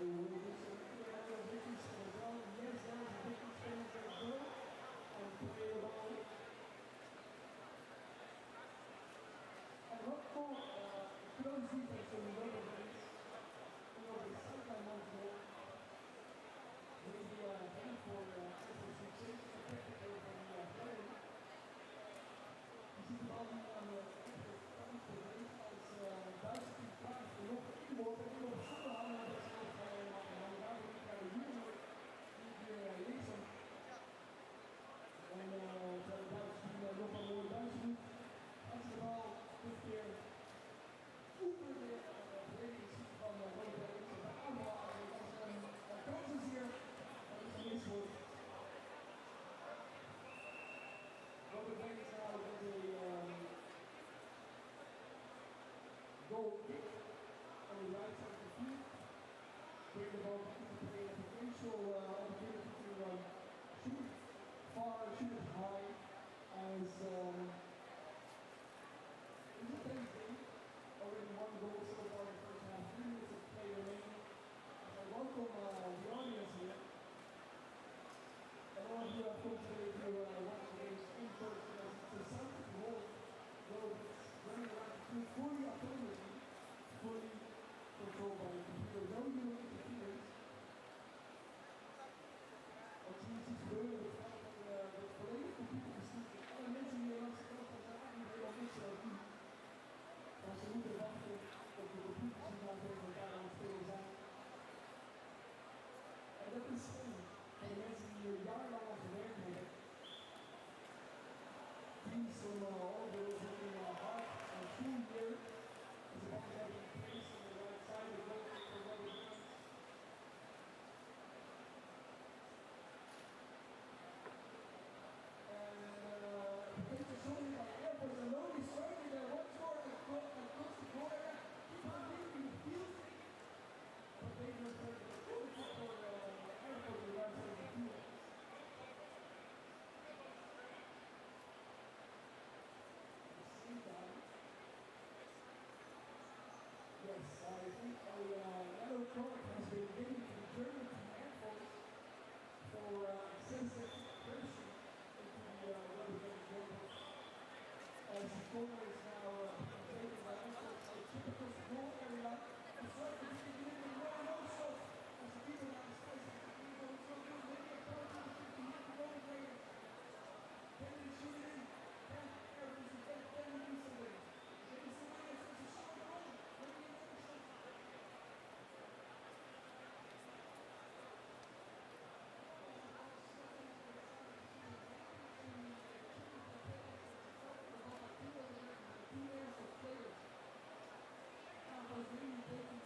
B: The has already one goal so far in the first half. 3 minutes of play remaining. As I welcome the audience here. And all of you have come today to watch the games in person as it's a Celtic role, though it's running around fully autonomously, fully controlled by the computer. No human interference. Wat je ziet gebeuren, dat gaat dat volledig computer bestuurt. Alle mensen die hier langs de kant gaan zijn eigenlijk helemaal niks aan doen. Maar ze moeten wachten op de computers die daar tegen elkaar aan het spelen zijn. En dat is slim. En de mensen die hier jarenlang aan gewerkt hebben. Teams from all over is working hard and full year. It's about to have in place on the right side of the goal for RoboCup. Sorry, my airport alone is striking there once more across the corner. Keep on leaving the field. But they just heard the full for airport on the right side of the field. At the same time, yes, I think a yellow card has been given to the German team airport for excessive pressure into the RoboCup. As the corner is now taken by efforts, a typical goal area. The striker is delivering more and also as the people now space. Maybe a part of the goal player. Can they shoot it in? Can they do something? Maybe somebody else has a shot goal. Maybe another shot. Players. Now, was really taking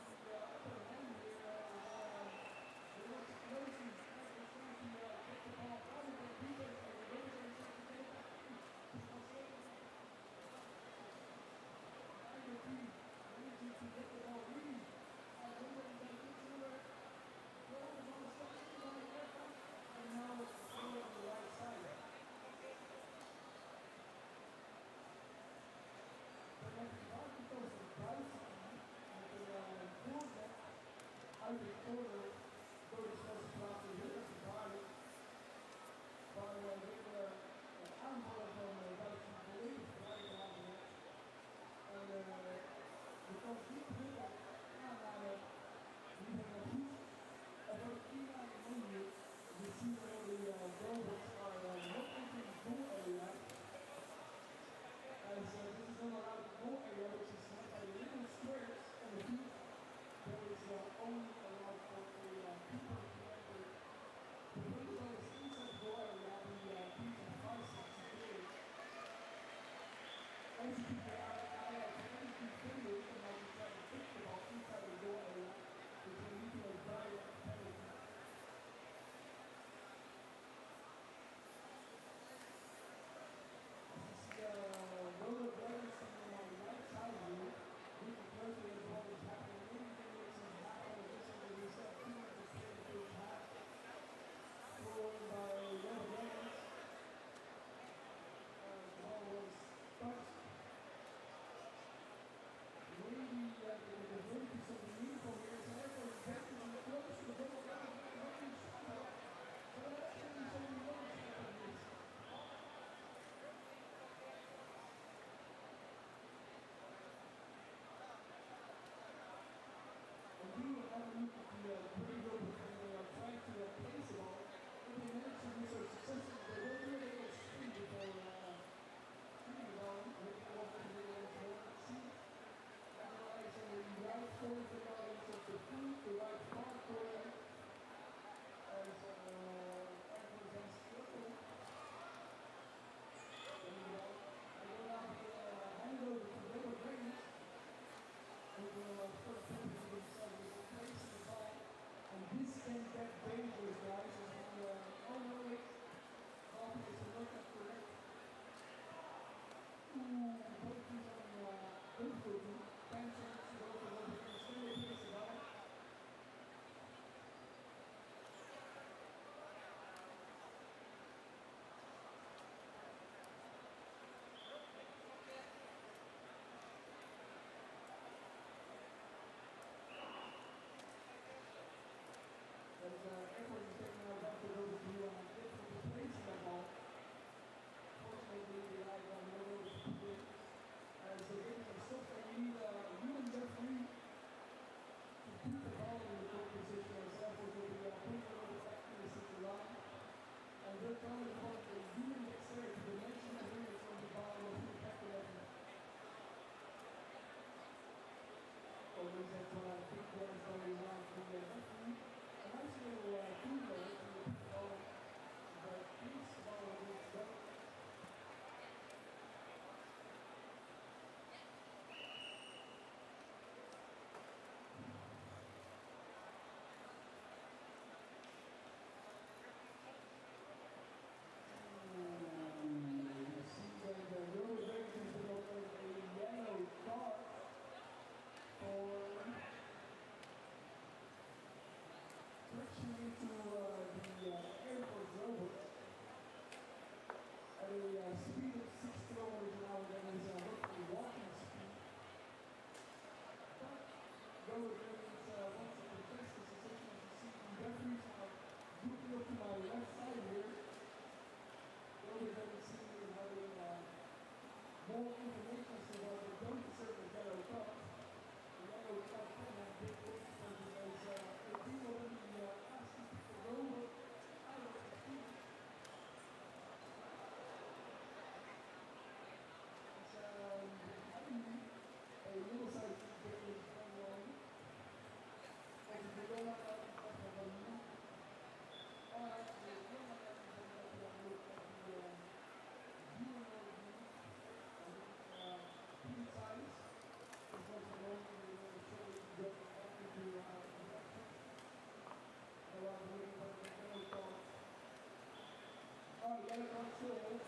B: yellow card still holds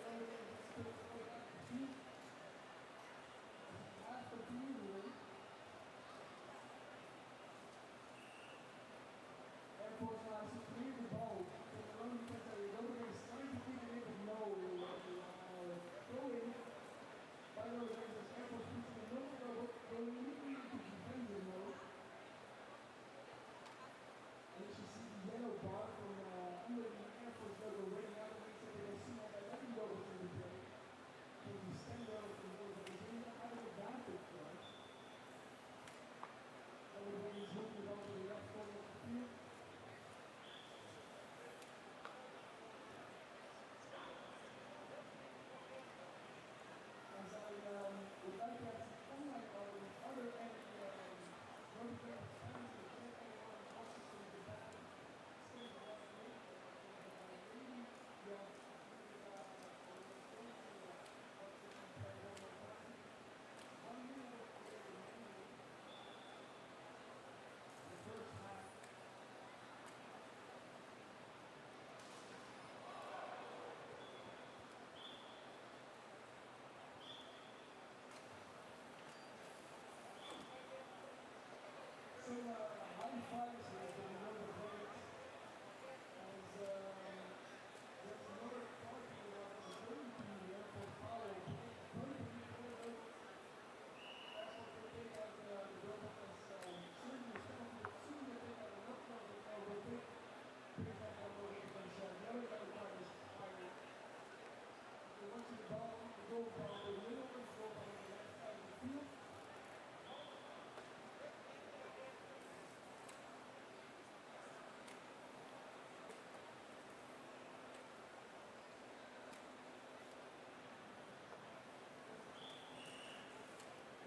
B: after 2 years. Air Force has to clear the ball. So the Robocup is trying to keep it in, but no, throw in. By the way, there's Air Force puts the no robot going immediately to defender mode. And as you see the yellow bar from under the Air Force logo running out, it means that they will see that 11 robots in the play. So the stand robots in the play, but it's really out of advantage for us. Everybody is moving on to the left corner of the field. As I would like to have some online or other RoboCup fans that check anyone watches from the back stage of that league, really, the first half. So high fives here for the RoboCup as there's another party around the very team here for power. Very important. That's what they think as the RoboCup is certainly a penalty, but soon they think that the RoboCup will pick that one over because the other yellow card is higher. So once the ball, the goal ball, the middle is goal ball on the left side of the field.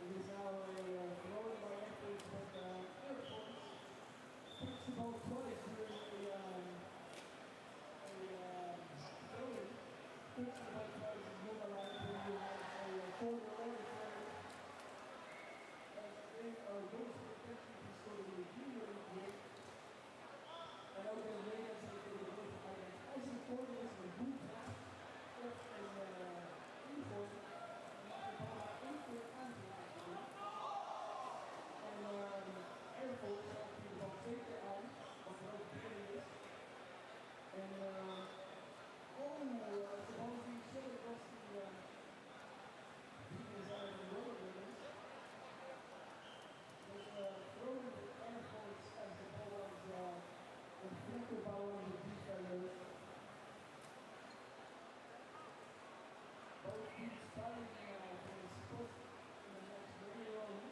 B: It is now a throw by Air Force, but Air Force puts the ball twice during a throw-in. Puts the ball twice is not allowed when you have a corner or a throw. As they are goes for attention to score the junior league. And ook in Vegas heeft hij de grote uitdaging. Als het corner is, een boot of een ingooi, dan mag de bal maar 1 keer aangeraakt worden. En Air Force gaat die bal 2 keer aan, wat wel de bedoeling is. En de bal is niet zo was die is uit de Robocup is. Dus throwing the Air Force as the ball was een flinke bal aan de defender. Both teams fighting for the spot in the next round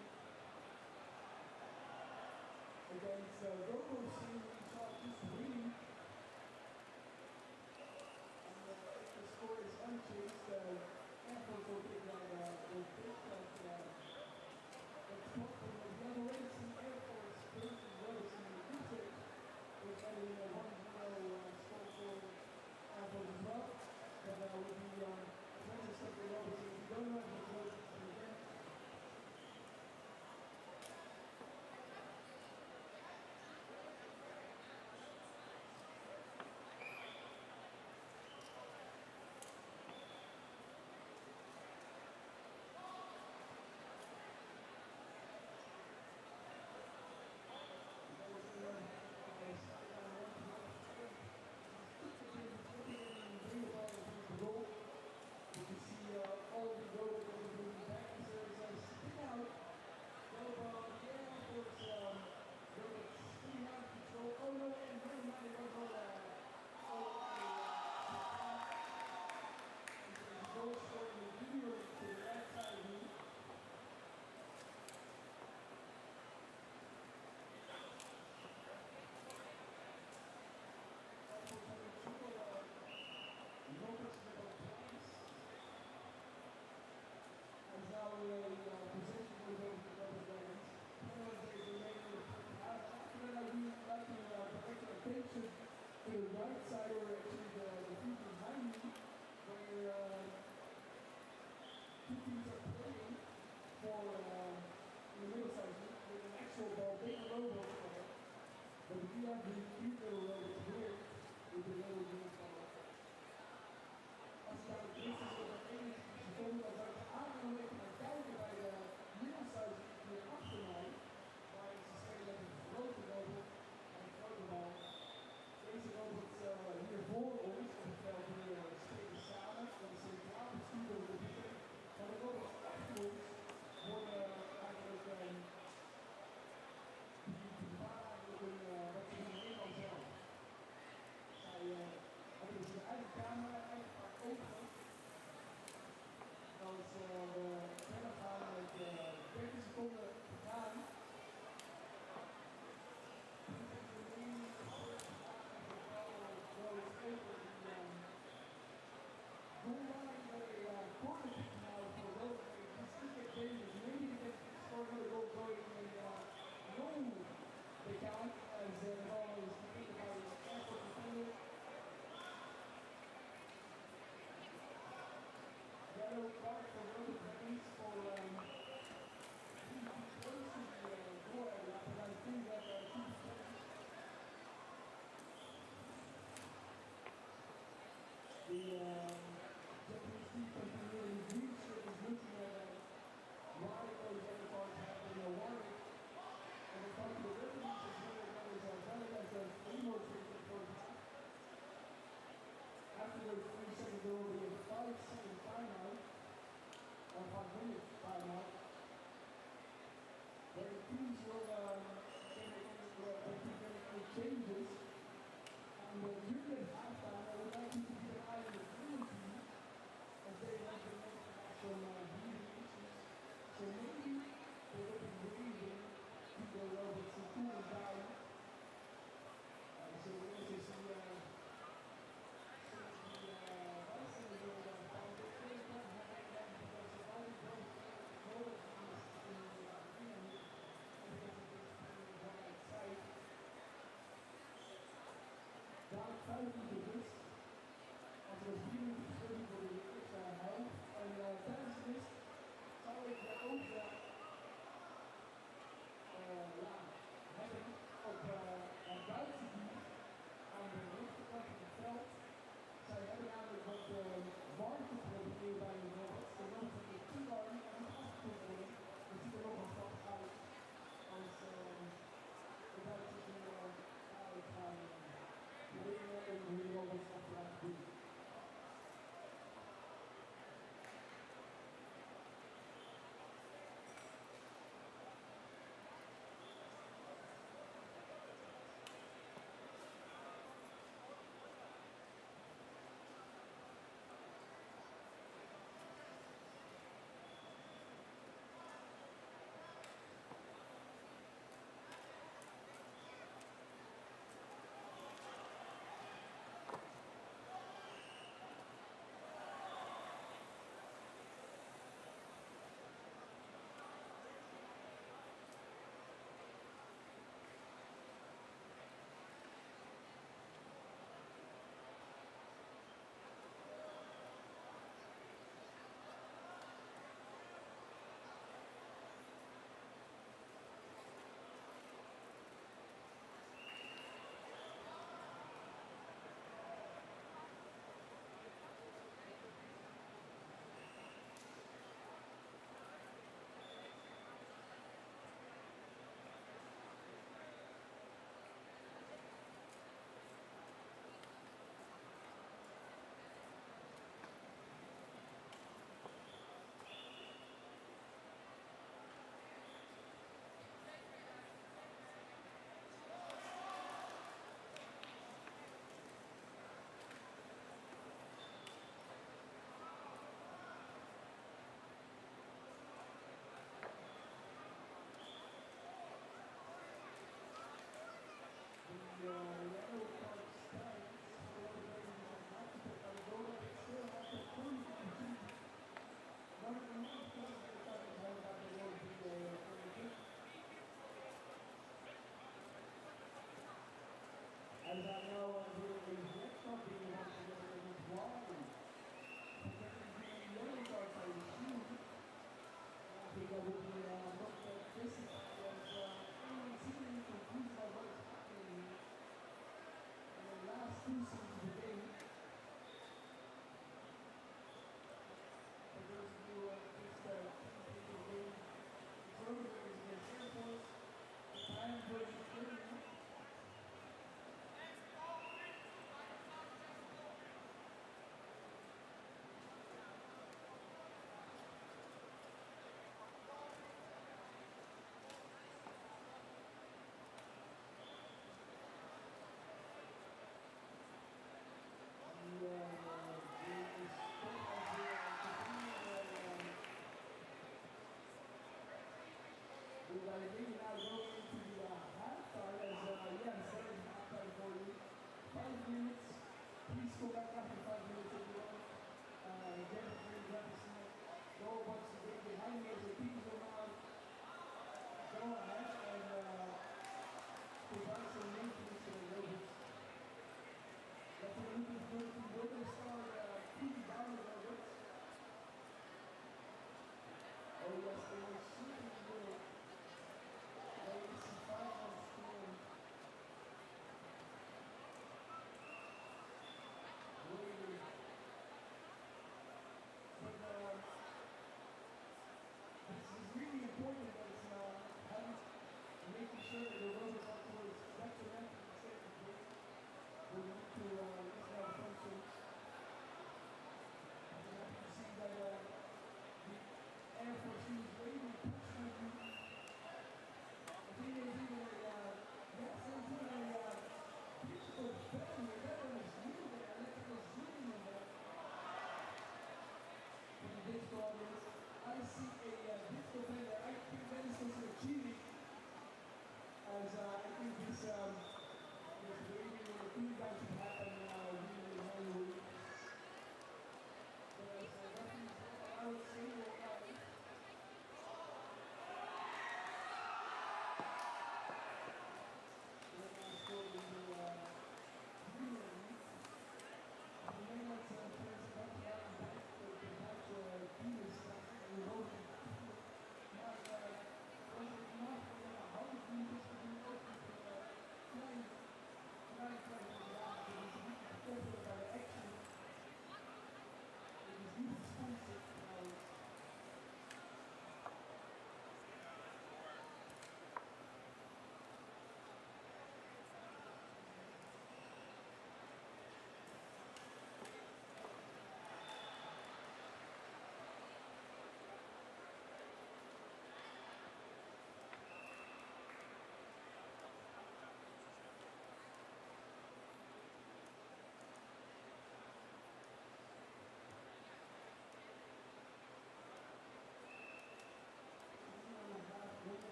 B: against Robo's team, which are just winning. And if the score is unchanged, Air Force will take that spot. But we have already seen Air Force versus Rose in the group stage, with adding a 1-0 score for Air Force as well. But with the advantage that the Robo's team don't have the result again.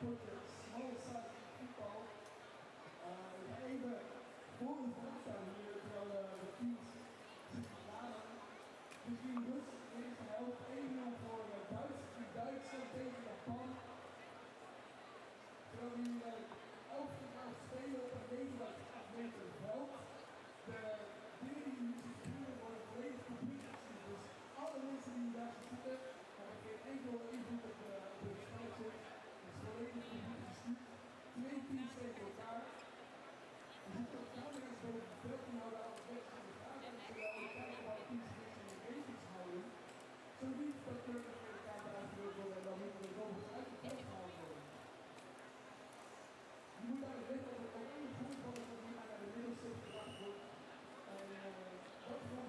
B: korte, smalle side voetbal. Even voor de voet staan hier, terwijl de teams zich laden. Misschien dus de eerste helft 1-0 voor Duitsland tegen Japan. Terwijl die 11 spelen op een 89 meter veld. De dingen die nu zich spelen worden volledig publiek gezien. Dus alle mensen die daar zitten hebben geen enkele invloed op de spelletje. Het is volledig publiek gezien. Twee teams tegen elkaar. Je ziet ook camera's boven het veld die houden alles weg in de gaten. Terwijl we kijken waar de teams zich in de regels houden. Zo niet dat er de camera gebeurt worden en dan moeten de robots uit het veld gehaald worden. Je moet daar weten dat er ook één voetballer van die naar de middelstip gebracht wordt.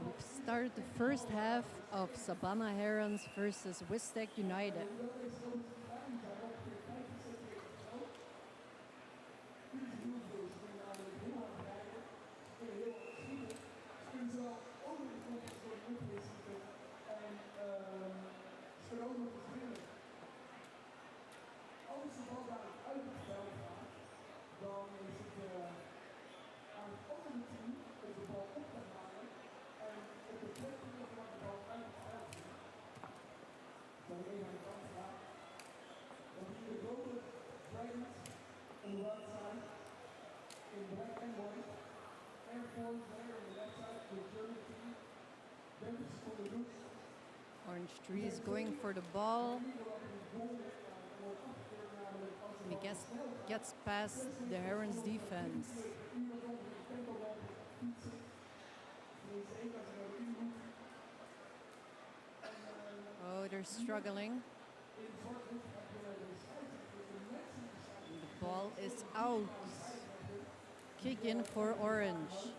J: We've started the first half of Sabana Herons versus Wistek United.
B: Als de bal daar uit het veld gaat, dan is het aan het andere team om de bal op te halen en op de plek te leggen waar de bal uit het veld gaat. Dan even aan de kant gaat. Dan zie je de rode dragons on the right side in black and white. Air Force there on the left side, the German team. Then it's on the loose.
J: Orange 3 is going for the ball. He gets past the Herons defense. Oh, they're struggling. The ball is out. Kick in for Orange.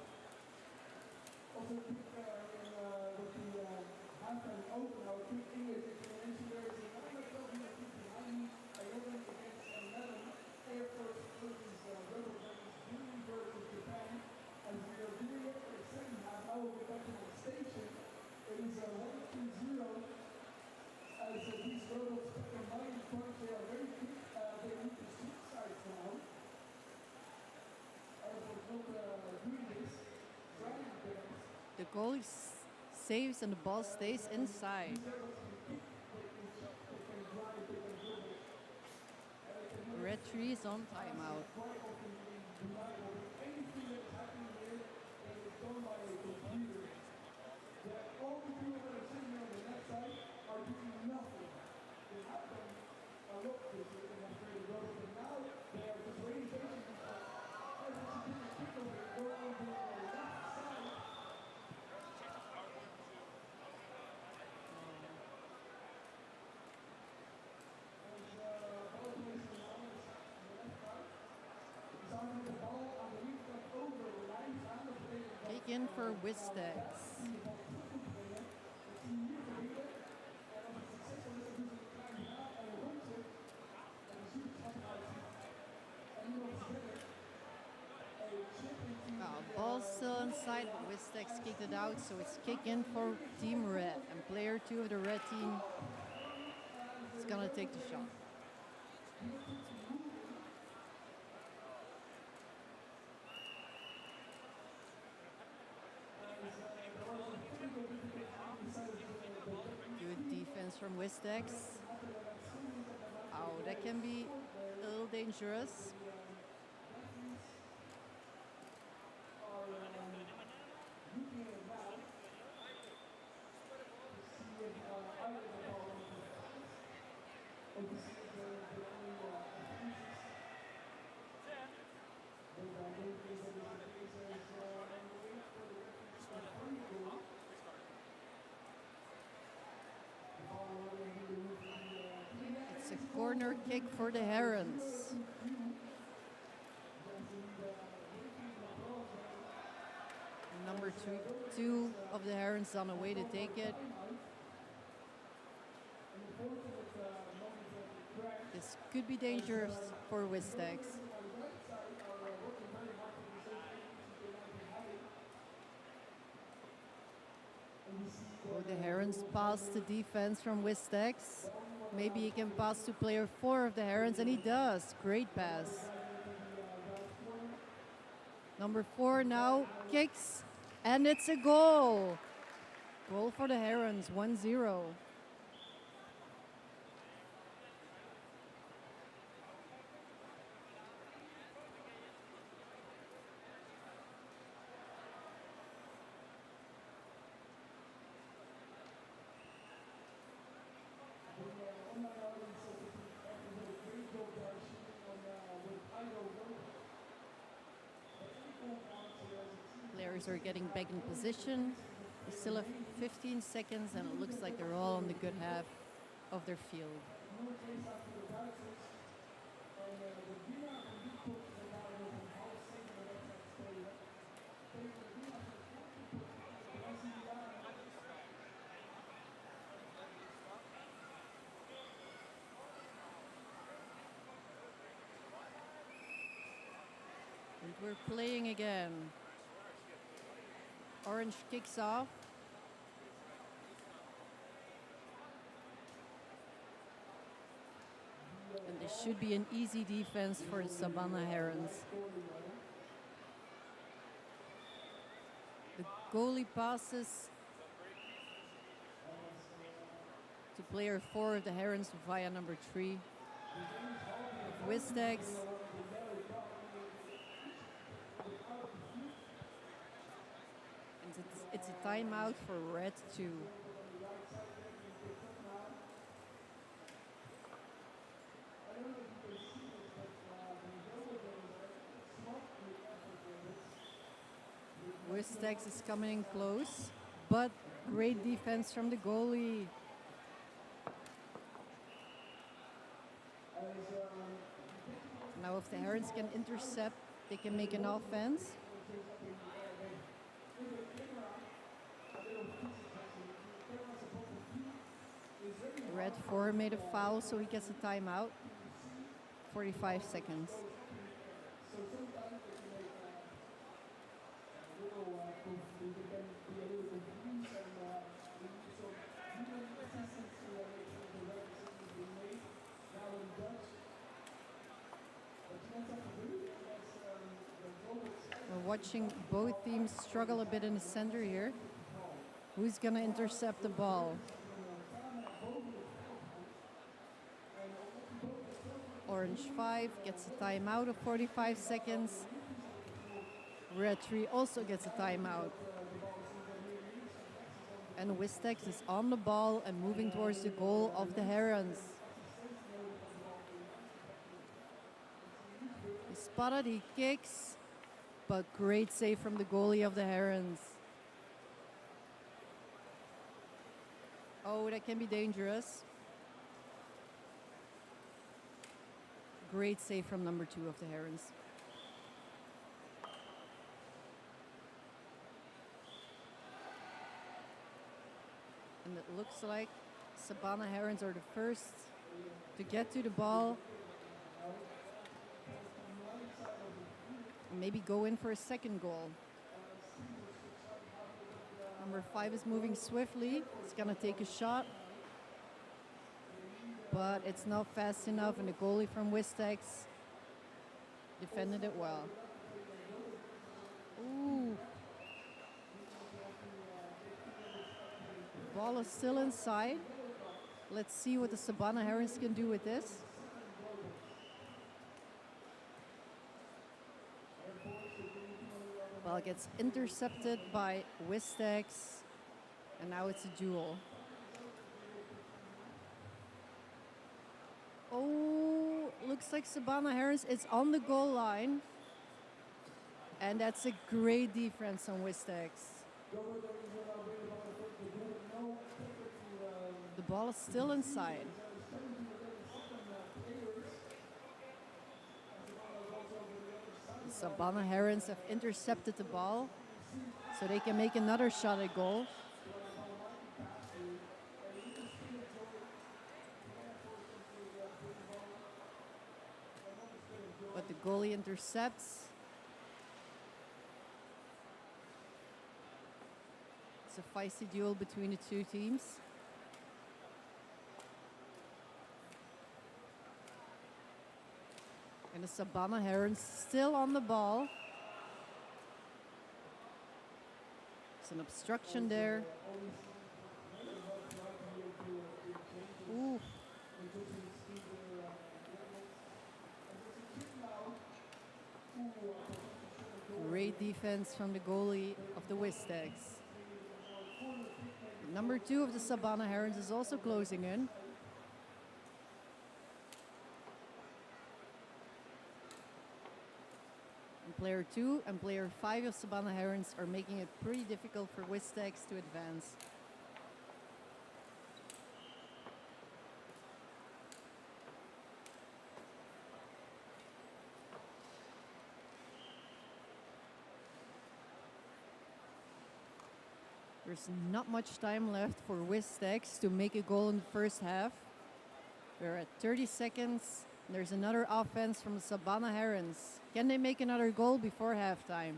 J: The goalie saves and the ball stays inside. Red 3 is on timeout. Kick in for Wistex. Ball still inside, but Wistex kicked it out, so it's kick in for Team Red. And player 2 of the red team is gonna take the shot. Good defense from Wistex. Oh, that can be a little dangerous. It's a corner kick for the Herons. Number two of the Herons on the way to take it. This could be dangerous for Wistex. Oh, the Herons past the defense from Wistex. Maybe he can pass to player 4 of the Herons, and he does. Great pass. Number 4 now kicks, and it's a goal. Goal for the Herons, 1-0. Players are getting back in position. We still have 15 seconds, and it looks like they're all on the good half of their field. And we're playing again. Orange kicks off. And this should be an easy defense for the Savannah Herons. The goalie passes to player 4 of the Herons via number 3 of Wistex. It's a timeout for red 2. Wistex is coming in close, but great defense from the goalie. Now if the Herons can intercept, they can make an offense. Red 4 made a foul, so he gets a timeout. 45 seconds. We're watching both teams struggle a bit in the center here. Who's going to intercept the ball? Orange 5 gets a timeout of 45 seconds. Red 3 also gets a timeout. And Wistex is on the ball and moving towards the goal of the Herons. He spotted, he kicks, but great save from the goalie of the Herons. Oh, that can be dangerous. Great save from number 2 of the Herons. And it looks like Savannah Herons are the first to get to the ball. And maybe go in for a second goal. Number 5 is moving swiftly. He's going to take a shot. But it's not fast enough, and the goalie from Wistex defended it well. Ooh. The ball is still inside. Let's see what the Savannah Herons can do with this. Ball gets intercepted by Wistex, and now it's a duel. Oh, looks like Savannah Herons is on the goal line. And that's a great defense on Wistex. The ball is still inside. The Savannah Herons have intercepted the ball, so they can make another shot at goal. But the goalie intercepts. It's a feisty duel between the two teams. And the Sabana Herons still on the ball. There's an obstruction there. Ooh. Great defense from the goalie of the Wistex. Number 2 of the Sabana Herons is also closing in. And player 2 and player 5 of Sabana Herons are making it pretty difficult for Wistex to advance. There's not much time left for Wistex to make a goal in the first half. We're at 30 seconds. There's another offense from the Sabana Herons. Can they make another goal before halftime?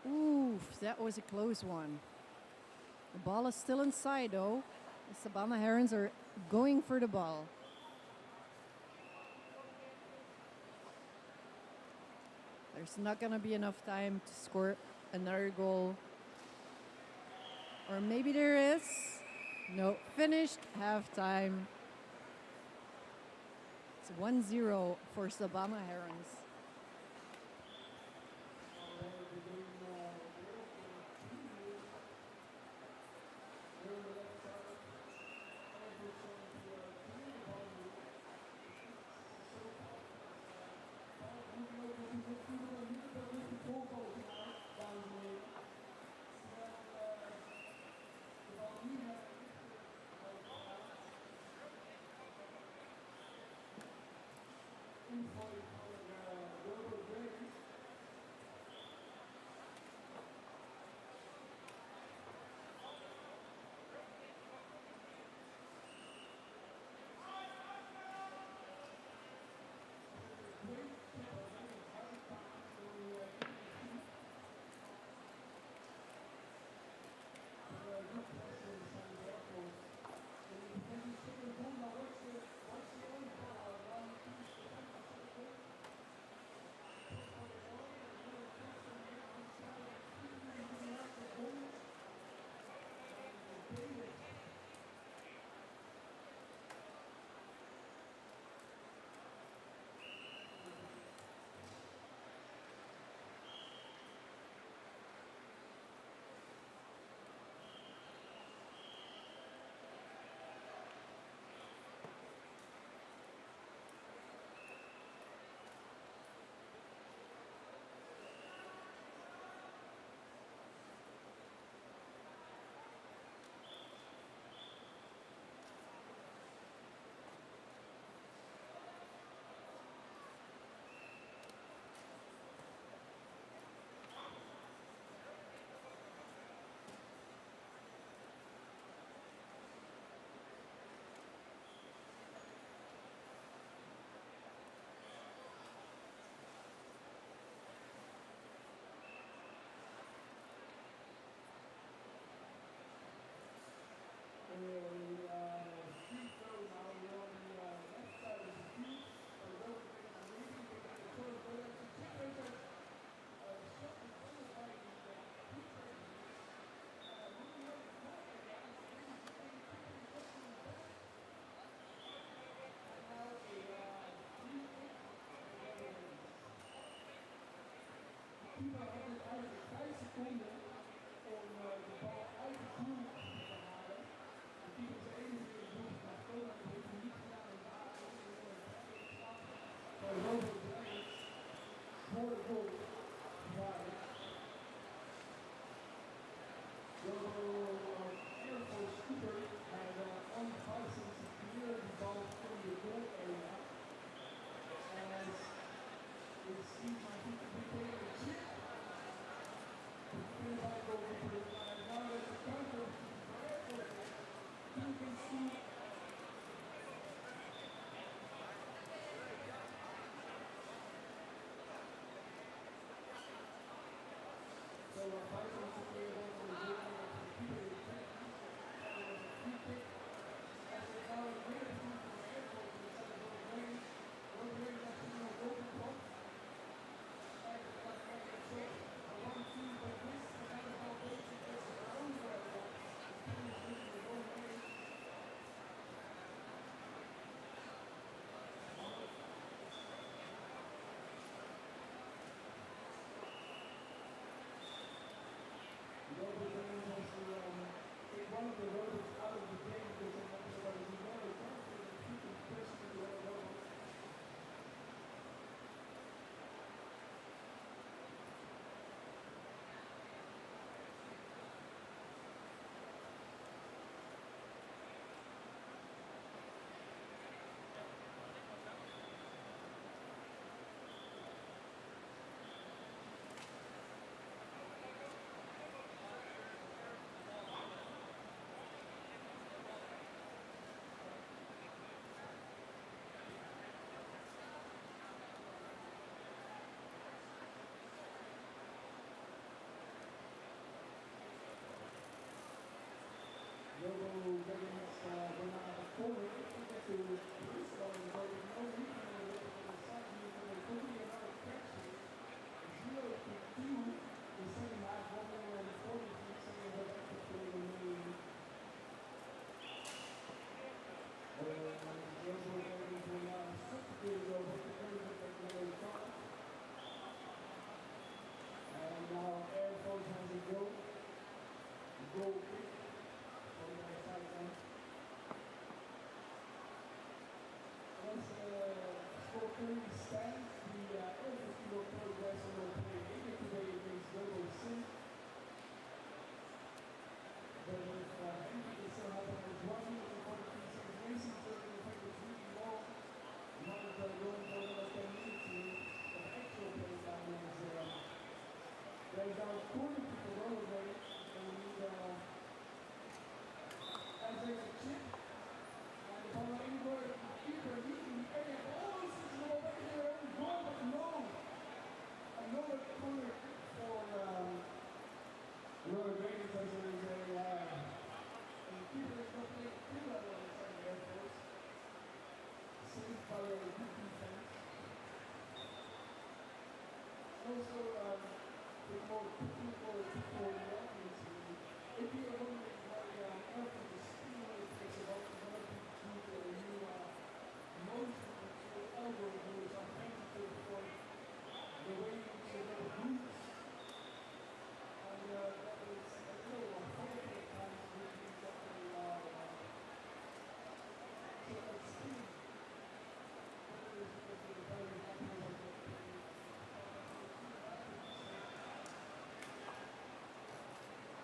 J: Oof, that was a close one. The ball is still inside though. The Sabana Herons are going for the ball. There's not going to be enough time to score another goal. Or maybe there is. No, finished halftime. It's 1-0 for Sabana Herons.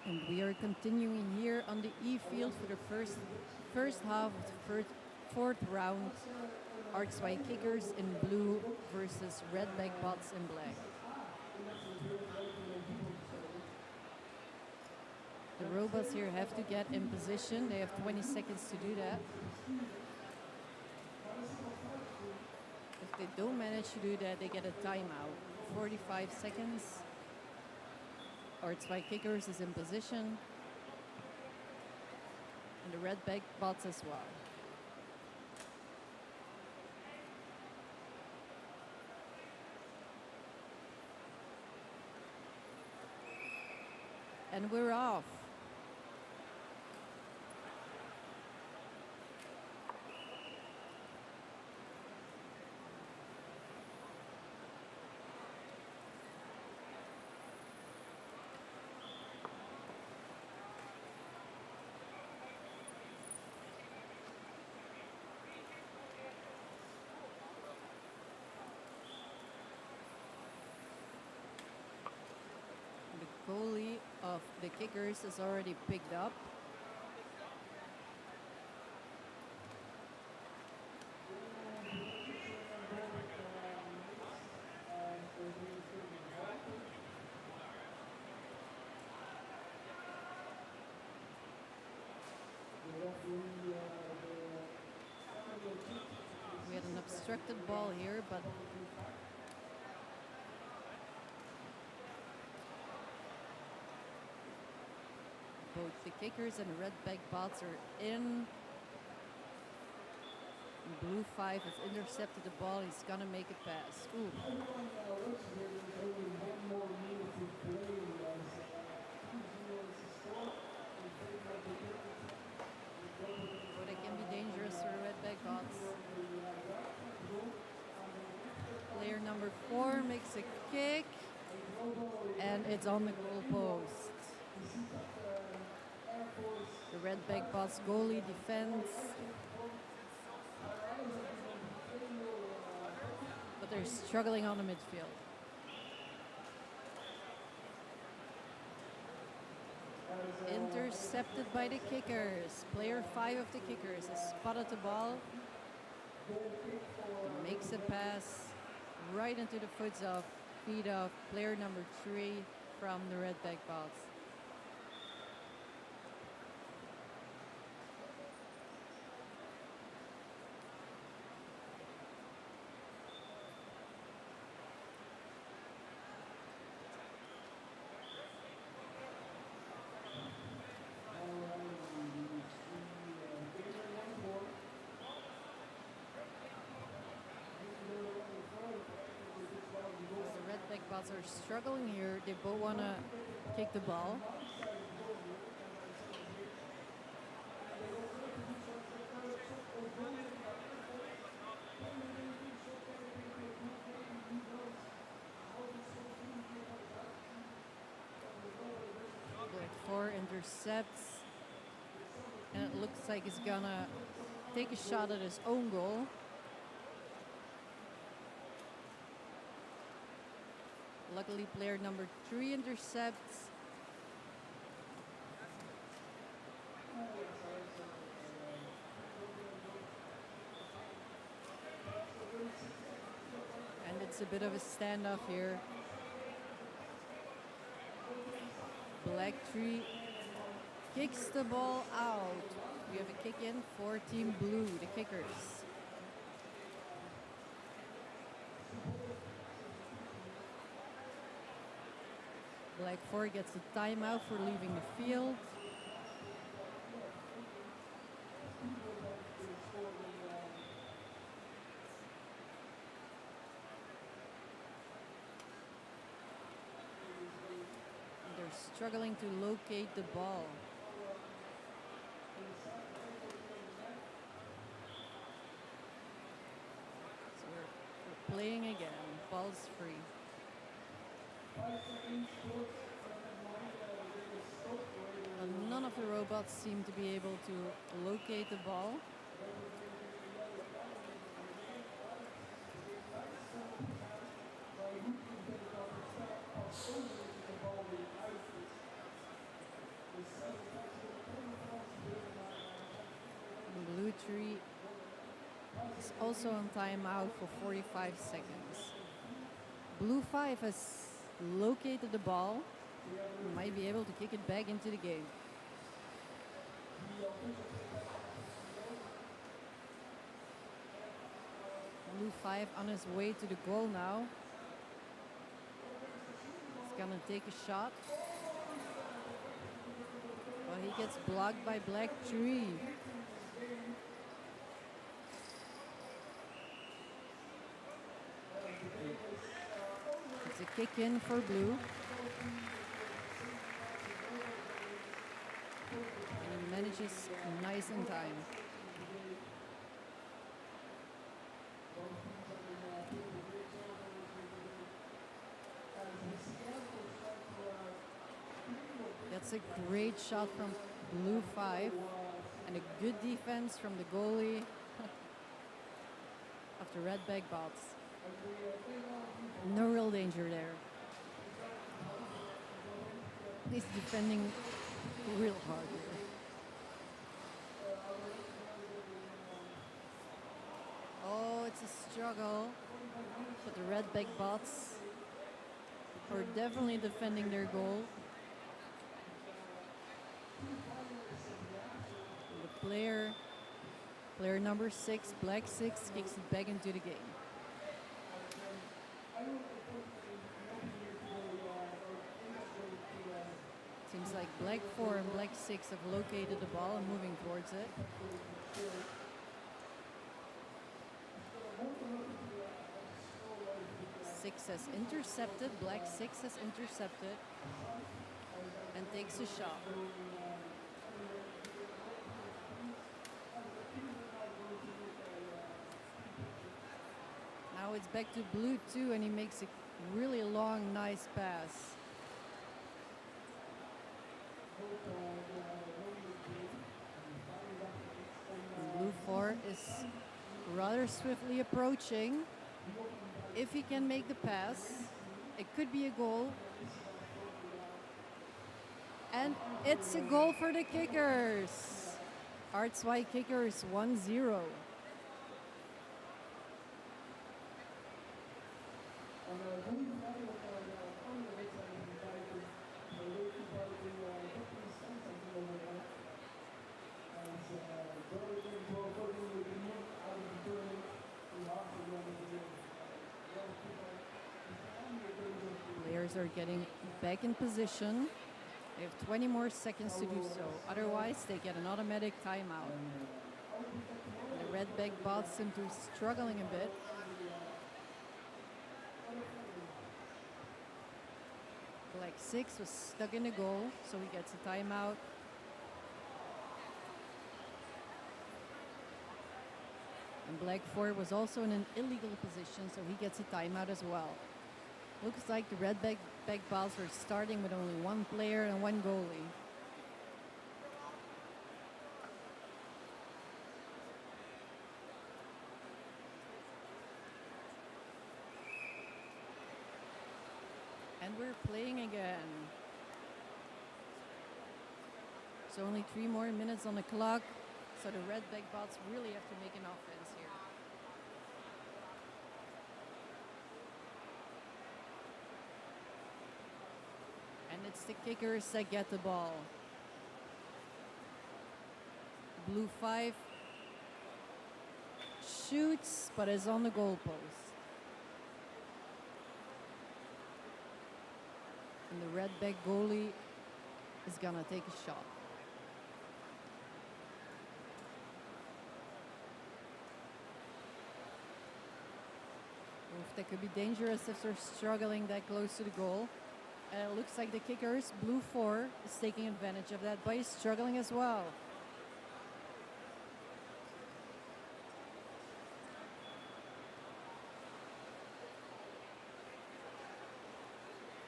J: And we are continuing here on the E field for the first half of the fourth round. RXY kickers in blue versus red back bots in black. The robots here have to get in position. They have 20 seconds to do that. If they don't manage to do that, they get a timeout. 45 seconds. RXY kickers is in position. And the red back bots as well. And we're off. The goalie of the kickers is already picked up. We had an obstructed ball here, but both the kickers and the red back bots are in. Blue 5 has intercepted the ball. He's gonna make a pass. Ooh. But it can be dangerous for red back bots. Player number 4 makes a kick, and it's on the goal post. The red back bots goalie defends, but they're struggling on the midfield. Intercepted by the kickers. Player 5 of the kickers has spotted the ball. He makes a pass right into the feet of player number 3 from the red back bots. Bots are struggling here. They both want to kick the ball. Black 4 intercepts. And it looks like he's gonna take a shot at his own goal. Luckily, player number 3 intercepts. And it's a bit of a standoff here. Black 3 kicks the ball out. We have a kick in for Team Blue, the kickers. Black 4 gets a timeout for leaving the field. They're struggling to locate the ball. So we're playing again. Ball's free. Well, none of the robots seem to be able to locate the ball. Blue 3 is also on timeout for 45 seconds. Blue 5 has located the ball. Might be able to kick it back into the game. Blue 5 on his way to the goal now. He's gonna take a shot. Well, he gets blocked by Black 3. It's a kick in for Blue. And he manages nice in time. That's a great shot from Blue 5 and a good defense from the goalie of the red back bots. No real danger there. He's defending real hard here. Oh, it's a struggle. But the red back bots are definitely defending their goal. The player number 6, Black 6, kicks it back into the game. Seems like Black 4 and Black 6 have located the ball and moving towards it. Six has intercepted, Black 6 has intercepted and takes a shot. Now it's back to Blue 2 and he makes a really long, nice pass. And Blue 4 is rather swiftly approaching. If he can make the pass, it could be a goal. And it's a goal for the kickers. Artswai kickers 1-0. Players are getting back in position. They have 20 more seconds to do so. Otherwise, they get an automatic timeout. And the red back bots seem to be struggling a bit. Black 6 was stuck in the goal, so he gets a timeout. And Black 4 was also in an illegal position, so he gets a timeout as well. Looks like the red back balls are starting with only one player and one goalie. And we're playing again. So only 3 more minutes on the clock. So the red back bots really have to make an offense here. And it's the kickers that get the ball. Blue 5 shoots, but is on the goalpost. And the red back goalie is gonna take a shot. Oof, that could be dangerous if they're struggling that close to the goal. And it looks like the kickers, blue 4, is taking advantage of that, but he's struggling as well.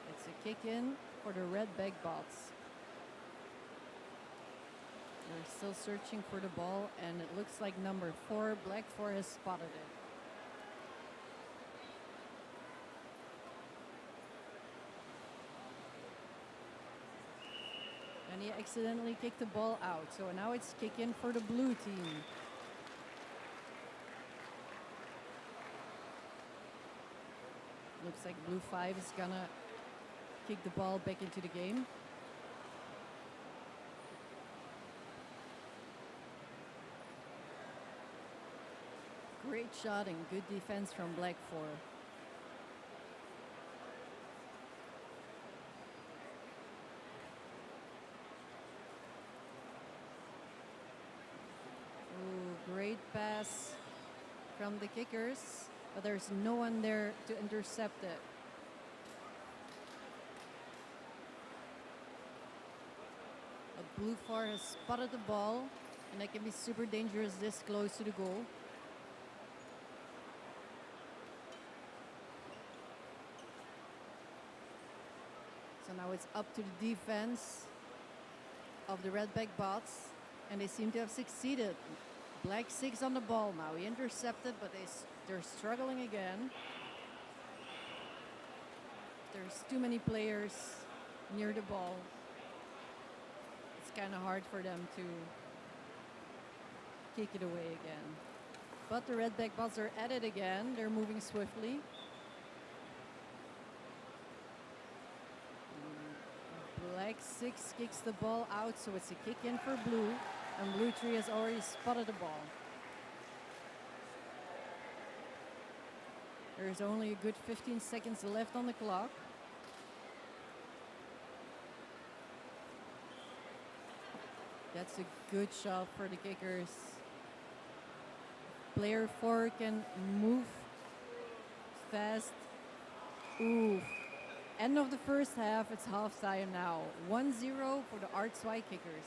J: It's a kick in for the red back bots. They're still searching for the ball, and it looks like number 4, black 4, has spotted it. And he accidentally kicked the ball out, so now it's kick in for the blue team. Looks like blue 5 is gonna kick the ball back into the game. Great shot and good defense from black 4. Ooh, great pass from the kickers, but there's no one there to intercept it. But blue 4 has spotted the ball, and that can be super dangerous this close to the goal. So now it's up to the defense of the red back bots, and they seem to have succeeded. Black 6 on the ball now. He intercepted, but they're struggling again. There's too many players near the ball. It's kind of hard for them to kick it away again. But the red back bots are at it again. They're moving swiftly. Black 6 kicks the ball out, so it's a kick in for blue. And blue 3 has already spotted the ball. There's only a good 15 seconds left on the clock. That's a good shot for the kickers. Player 4 can move fast. Ooh. End of the first half, it's half time now. 1-0 for the R2 kickers.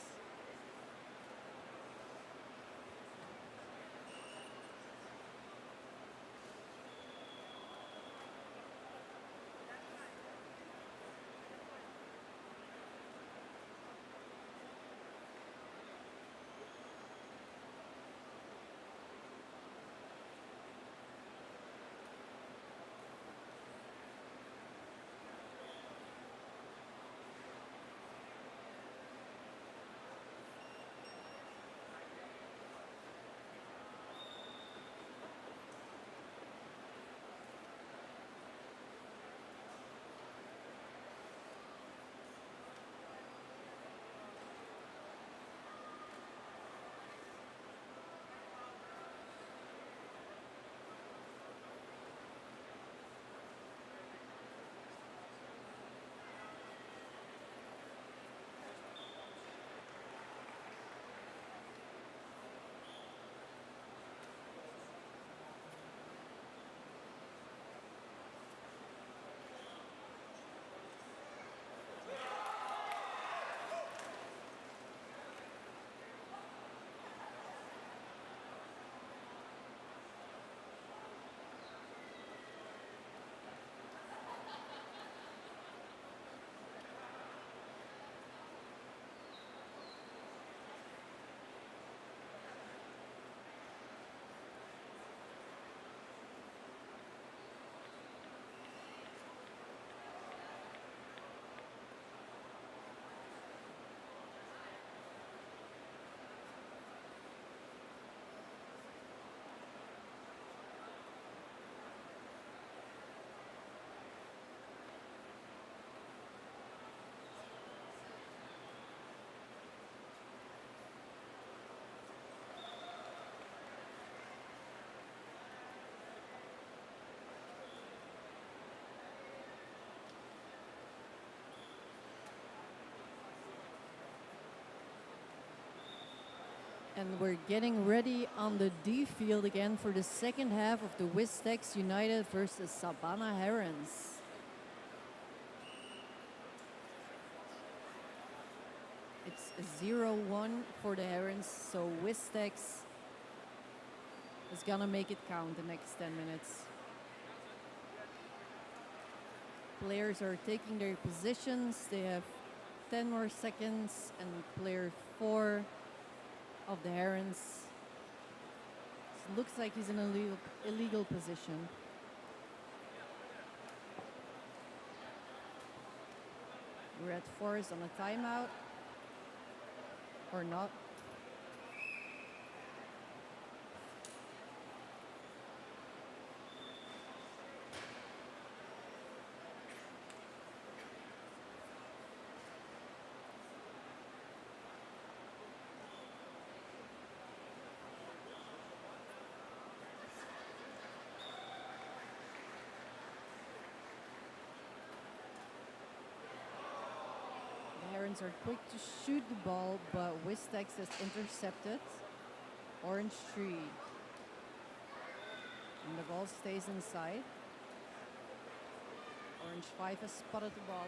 J: And we're getting ready on the D field again for the second half of the Wistex United versus Savannah Herons. It's 0-1 for the Herons, so Wistex is gonna make it count the next 10 minutes. Players are taking their positions. They have 10 more seconds, and player 4 of the Herons looks like he's in an illegal position. Red Forest on a timeout, or not. Herons are quick to shoot the ball, but Wistex has intercepted. Orange 3. And the ball stays inside. Orange 5 has spotted the ball.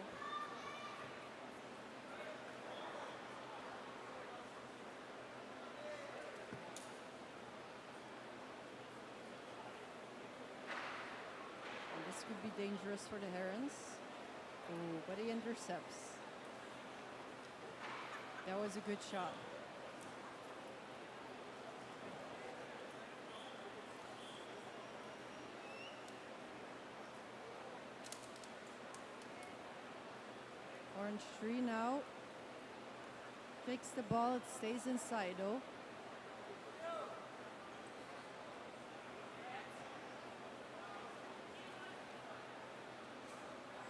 J: And this could be dangerous for the Herons. Ooh, but he intercepts. That was a good shot. Orange 3 now. Takes the ball, it stays inside though.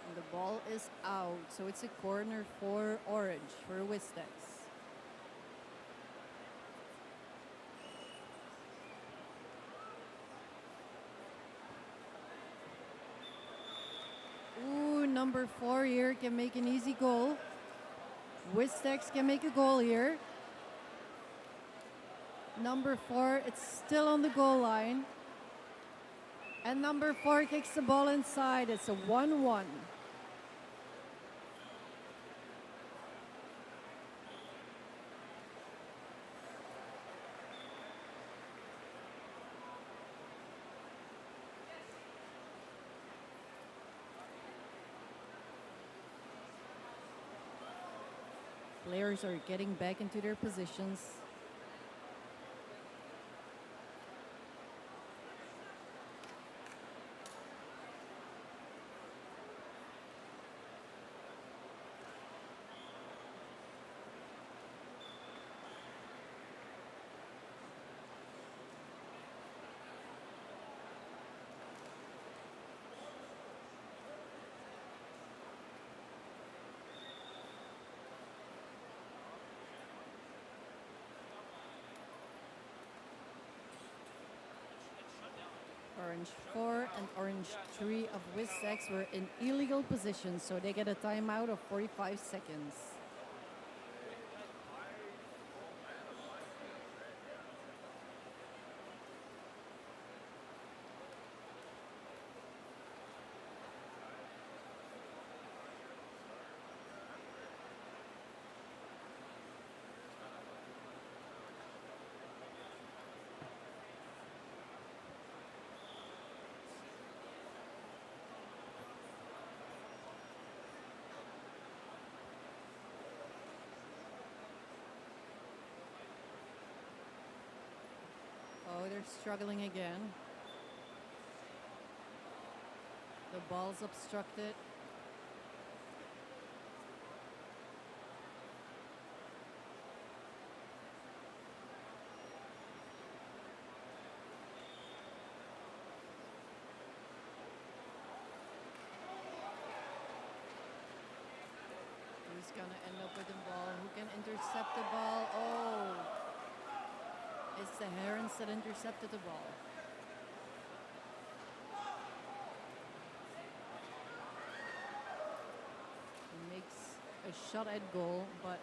J: And the ball is out, so it's a corner for Orange, for Wistex. Number 4 here can make an easy goal. Wistex can make a goal here. Number 4, it's still on the goal line. And number 4 kicks the ball inside. It's a 1-1. Players are getting back into their positions. Orange 4 and Orange 3 of Wistex were in illegal positions, so they get a timeout of 45 seconds. Oh, they're struggling again. The ball's obstructed. Who's gonna end up with the ball? Who can intercept the ball? Oh! It's the Herons that intercepted the ball. He makes a shot at goal, but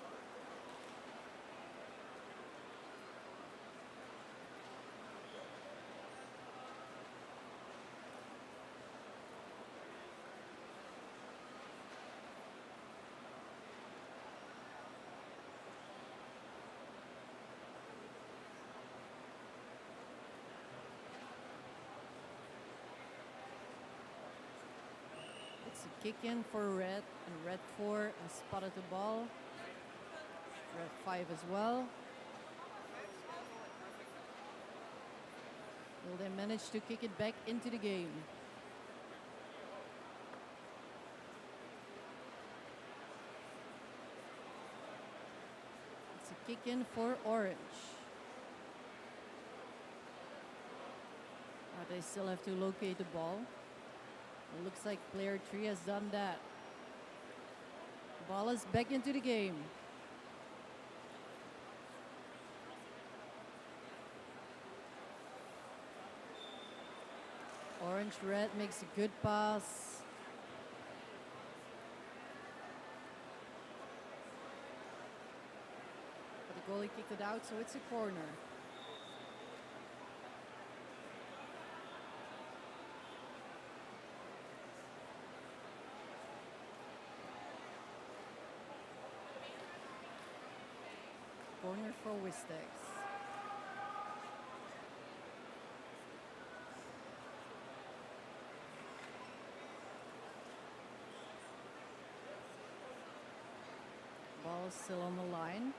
J: kick in for red, and red 4 has spotted the ball. Red 5 as well. Will they manage to kick it back into the game? It's a kick in for orange. They still have to locate the ball. It looks like player 3 has done that. Ball is back into the game. Orange-red makes a good pass. But the goalie kicked it out, so it's a corner. Corner for Wistex. Ball is still on the line.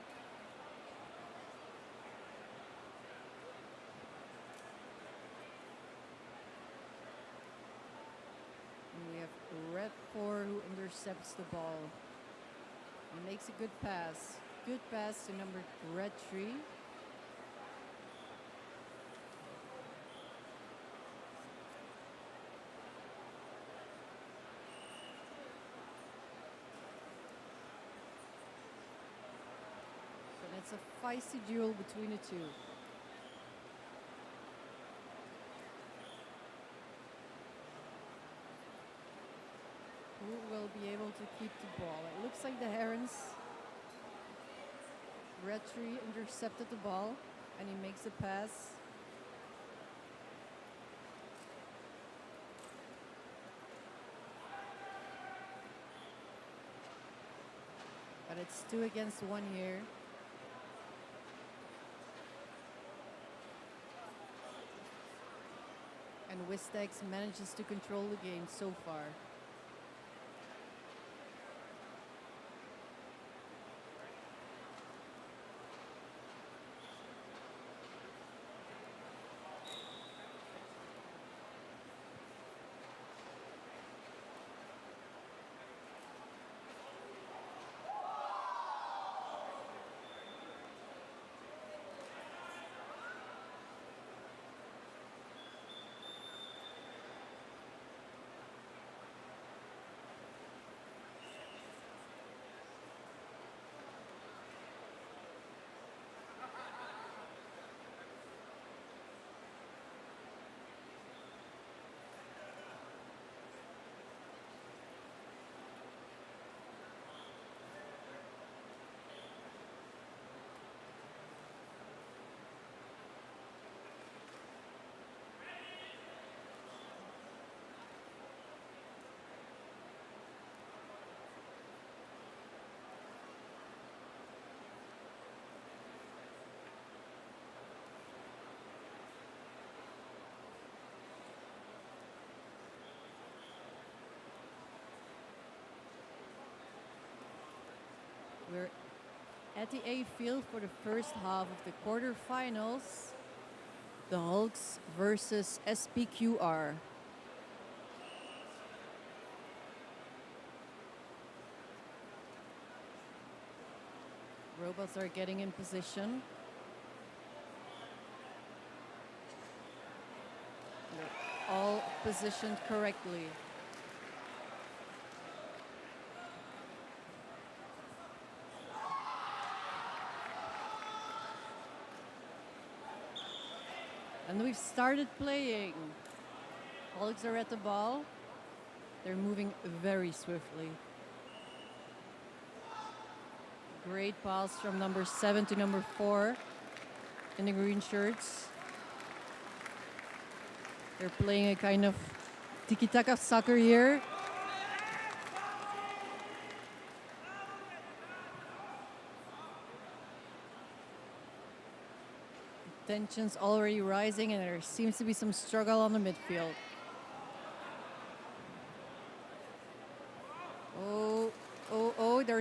J: And we have red 4 who intercepts the ball and makes a good pass. Good pass to number red 3. So that's a feisty duel between the two. Who will be able to keep the ball? It looks like the Herons. Red 3 intercepted the ball and he makes a pass. But it's 2 against 1 here. And Wistex manages to control the game so far. We're at the A field for the first half of the quarterfinals. The Hulks versus SPQR. Robots are getting in position. They're all positioned correctly. And we've started playing. Hulks are at the ball. They're moving very swiftly. Great pass from number 7 to number 4 in the green shirts. They're playing a kind of tiki-taka soccer here. Tensions already rising, and there seems to be some struggle on the midfield.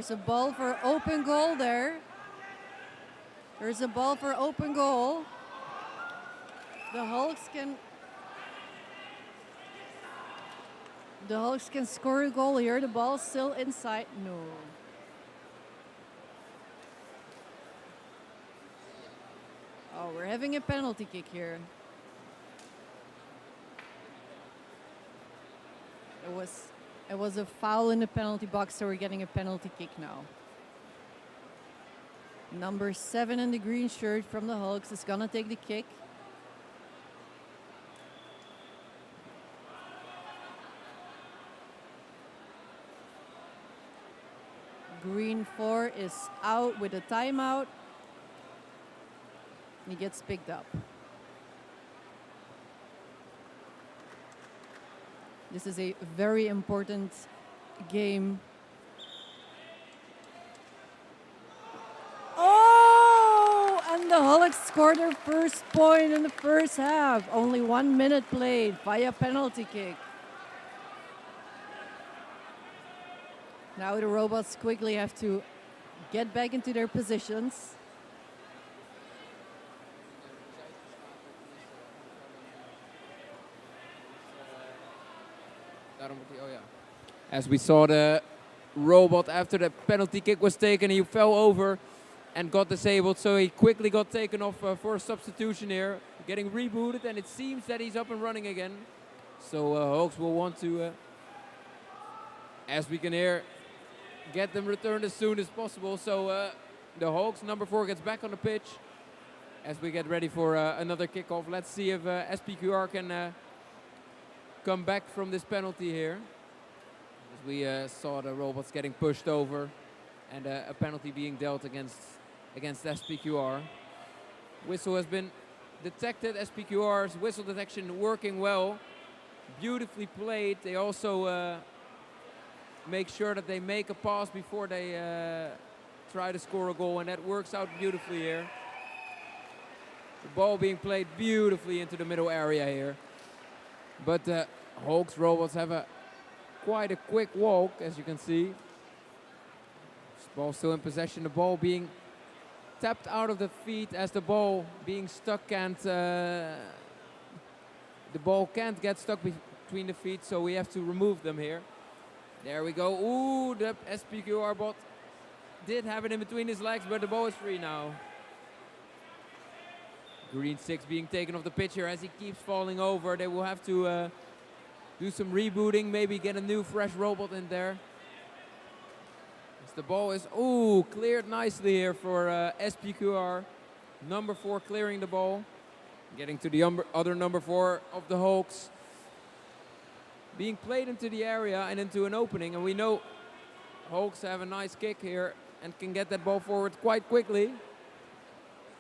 J: there's a ball for open goal there. There's a ball for open goal. The Hulks can score a goal here. The ball's still inside. No. Oh, we're having a penalty kick here. It was a foul in the penalty box, so we're getting a penalty kick now. Number 7 in the green shirt from the Hulks is gonna take the kick. Green 4 is out with a timeout. He gets picked up. This is a very important game. Oh! And the Hulks scored their first point in the first half. Only 1 minute played via penalty kick. Now the robots quickly have to get back into their positions.
H: As we saw the robot after the penalty kick was taken, he fell over and got disabled, so he quickly got taken off for a substitution here, getting rebooted, and it seems that he's up and running again. So Hawks will want to, as we can hear, get them returned as soon as possible. So the Hawks, number 4, gets back on the pitch as we get ready for another kickoff. Let's see if SPQR can come back from this penalty here. As we saw the robots getting pushed over and a penalty being dealt against SPQR. Whistle has been detected. SPQR's whistle detection working well. Beautifully played. They also make sure that they make a pass before they try to score a goal, and that works out beautifully here. The ball being played beautifully into the middle area here. But the Hawks robots have quite a quick walk, as you can see. This ball still in possession. The ball being tapped out of the feet as the ball being stuck can't. The ball can't get stuck between the feet, so we have to remove them here. There we go. Ooh, the SPQR bot did have it in between his legs, but the ball is free now. Green 6 being taken off the pitch here as he keeps falling over. They will have to do some rebooting, maybe get a new fresh robot in there. As the ball is, ooh, cleared nicely here for SPQR. Number 4 clearing the ball. Getting to the other number 4 of the Hawks. Being played into the area and into an opening, and we know Hawks have a nice kick here and can get that ball forward quite quickly.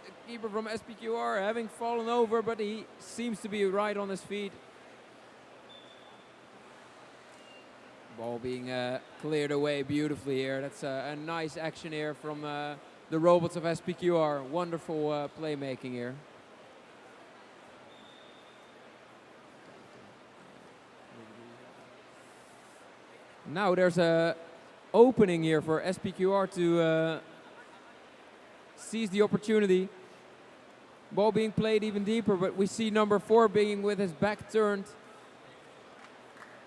H: The keeper from SPQR having fallen over, but he seems to be right on his feet. Ball being cleared away beautifully here. That's a nice action here from the robots of SPQR. Wonderful playmaking here. Now there's a opening here for SPQR to seize the opportunity. Ball being played even deeper, but we see number 4 being with his back turned.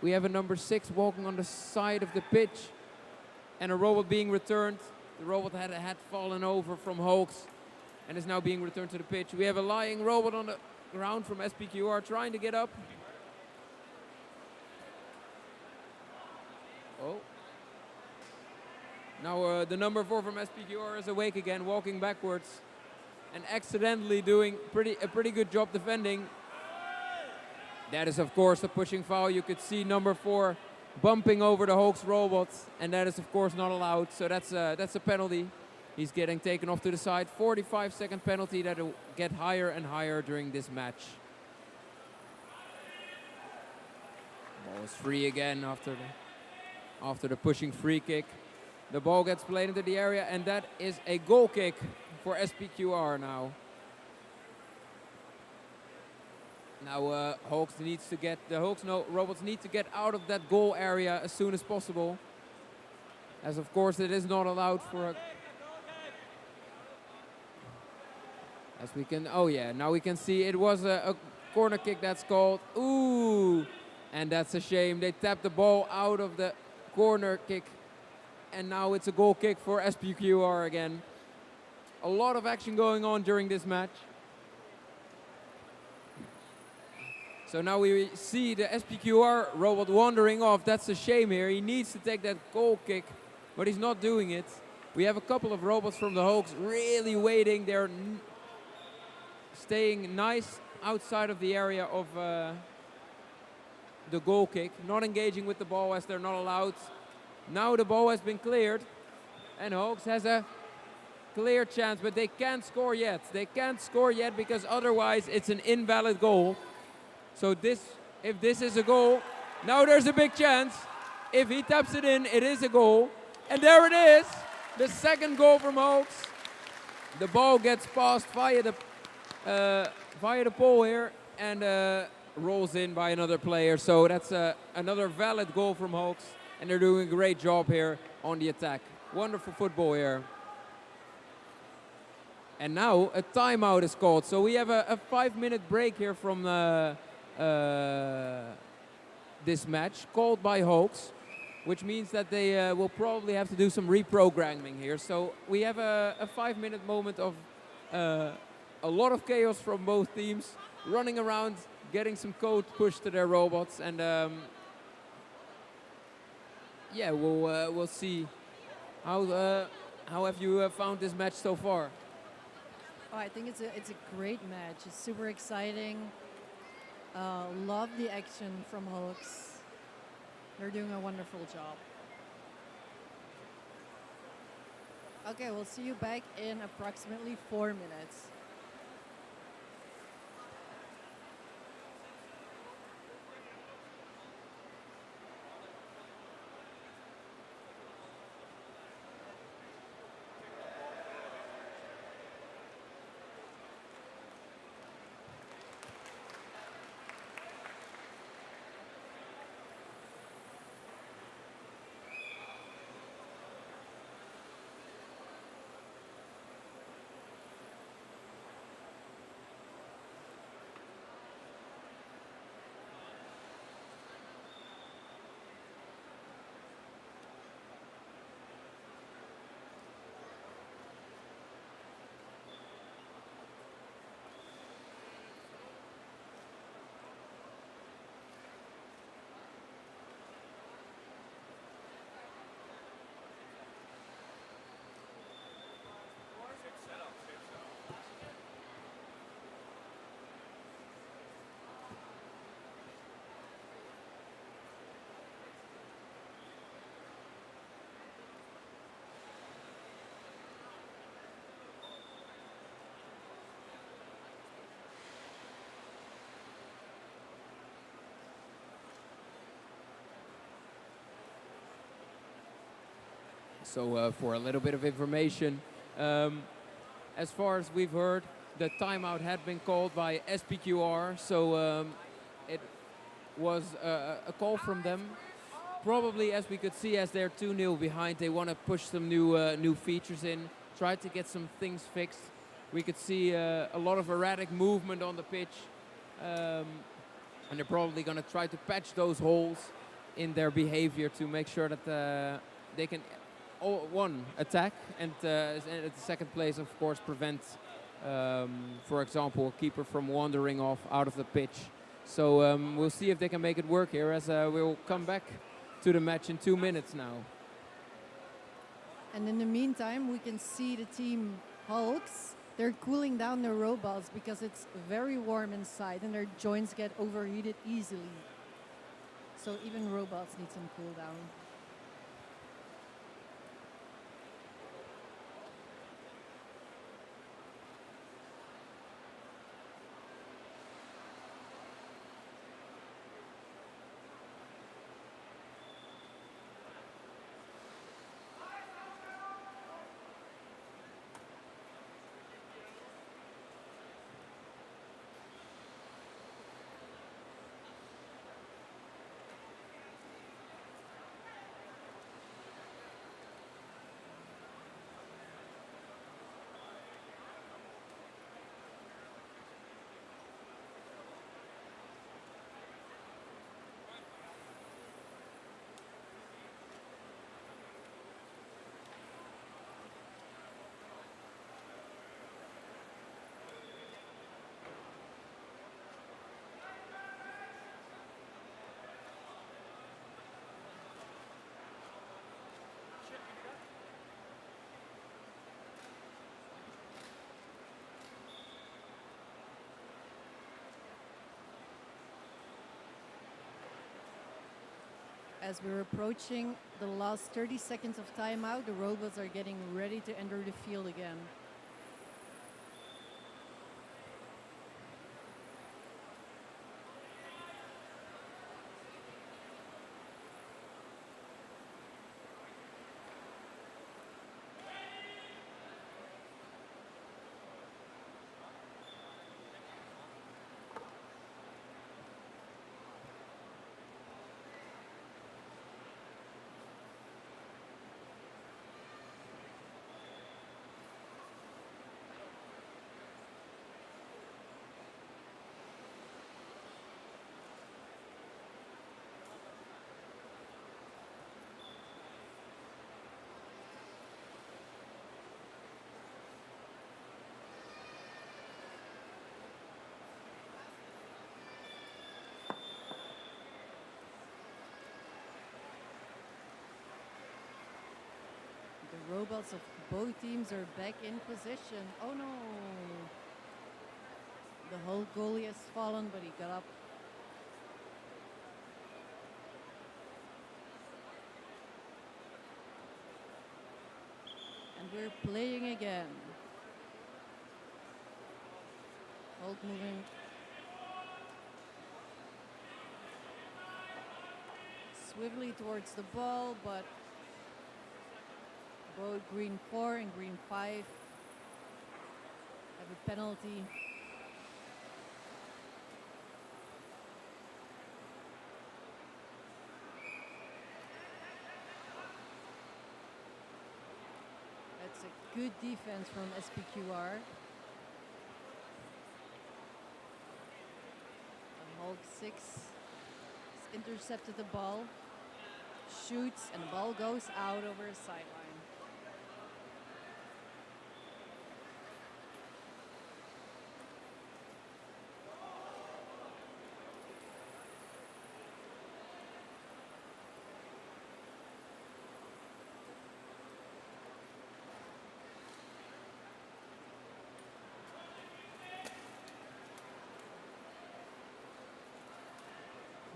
H: We have a number 6 walking on the side of the pitch and a robot being returned. The robot had fallen over from Hawks and is now being returned to the pitch. We have a lying robot on the ground from SPQR trying to get up. Oh. Now the number 4 from SPQR is awake again, walking backwards and accidentally doing a pretty good job defending. That is, of course, a pushing foul. You could see number 4 bumping over the Hawks robots, and that is, of course, not allowed. So that's a penalty. He's getting taken off to the side. 45-second penalty that will get higher and higher during this match. Ball is free again after the pushing free kick. The ball gets played into the area, and that is a goal kick for SPQR now. Now robots need to get out of that goal area as soon as possible. As of course it is not allowed for a... As we can, oh yeah, now we can see it was a corner kick that's called. Ooh, and that's a shame. They tapped the ball out of the corner kick, and now it's a goal kick for SPQR again. A lot of action going on during this match. So now we see the SPQR robot wandering off. That's a shame here. He needs to take that goal kick, but he's not doing it. We have a couple of robots from the Hulks really waiting. They're staying nice outside of the area of the goal kick, not engaging with the ball as they're not allowed. Now the ball has been cleared, and Hulks has a clear chance, but they can't score yet. They can't score yet because otherwise it's an invalid goal. So if this is a goal, now there's a big chance. If he taps it in, it is a goal. And there it is, the second goal from Hulks. The ball gets passed via the pole here and rolls in by another player. So that's another valid goal from Hulks, and they're doing a great job here on the attack. Wonderful football here. And now a timeout is called. So we have a 5-minute break here from this match called by Hulks, which means that they will probably have to do some reprogramming here. So we have a 5-minute moment of a lot of chaos from both teams, running around, getting some code pushed to their robots, and yeah, we'll see. How have you found this match so far?
J: Oh, I think it's a great match. It's super exciting. Love the action from Hulks. They're doing a wonderful job. Okay, we'll see you back in approximately 4 minutes.
H: So for a little bit of information, as far as we've heard, the timeout had been called by SPQR, so it was a call from them. Probably, as we could see, as they're 2-0 behind, they want to push some new features in, try to get some things fixed. We could see a lot of erratic movement on the pitch, and they're probably going to try to patch those holes in their behavior to make sure that they can, one, attack, and at the second place, of course, prevent, for example, a keeper from wandering off out of the pitch. So we'll see if they can make it work here, as we'll come back to the match in 2 minutes now.
J: And in the meantime, we can see the team Hulks. They're cooling down their robots because it's very warm inside and their joints get overheated easily. So even robots need some cool down. as we're approaching the last 30 seconds of timeout, the robots are getting ready to enter the field again. The robots of both teams are back in position. Oh no! The whole goalie has fallen, but he got up. And we're playing again. Hulk moving. Swiftly towards the ball, but both green 4 and green 5 have a penalty. That's a good defense from SPQR. And Hulk 6 has intercepted the ball, shoots, and the ball goes out over a sideline.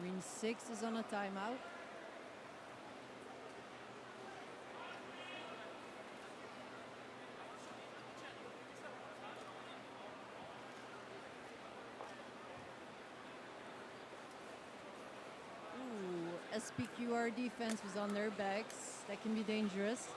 J: Green 6 is on a timeout. Ooh, SPQR defense was on their backs. That can be dangerous.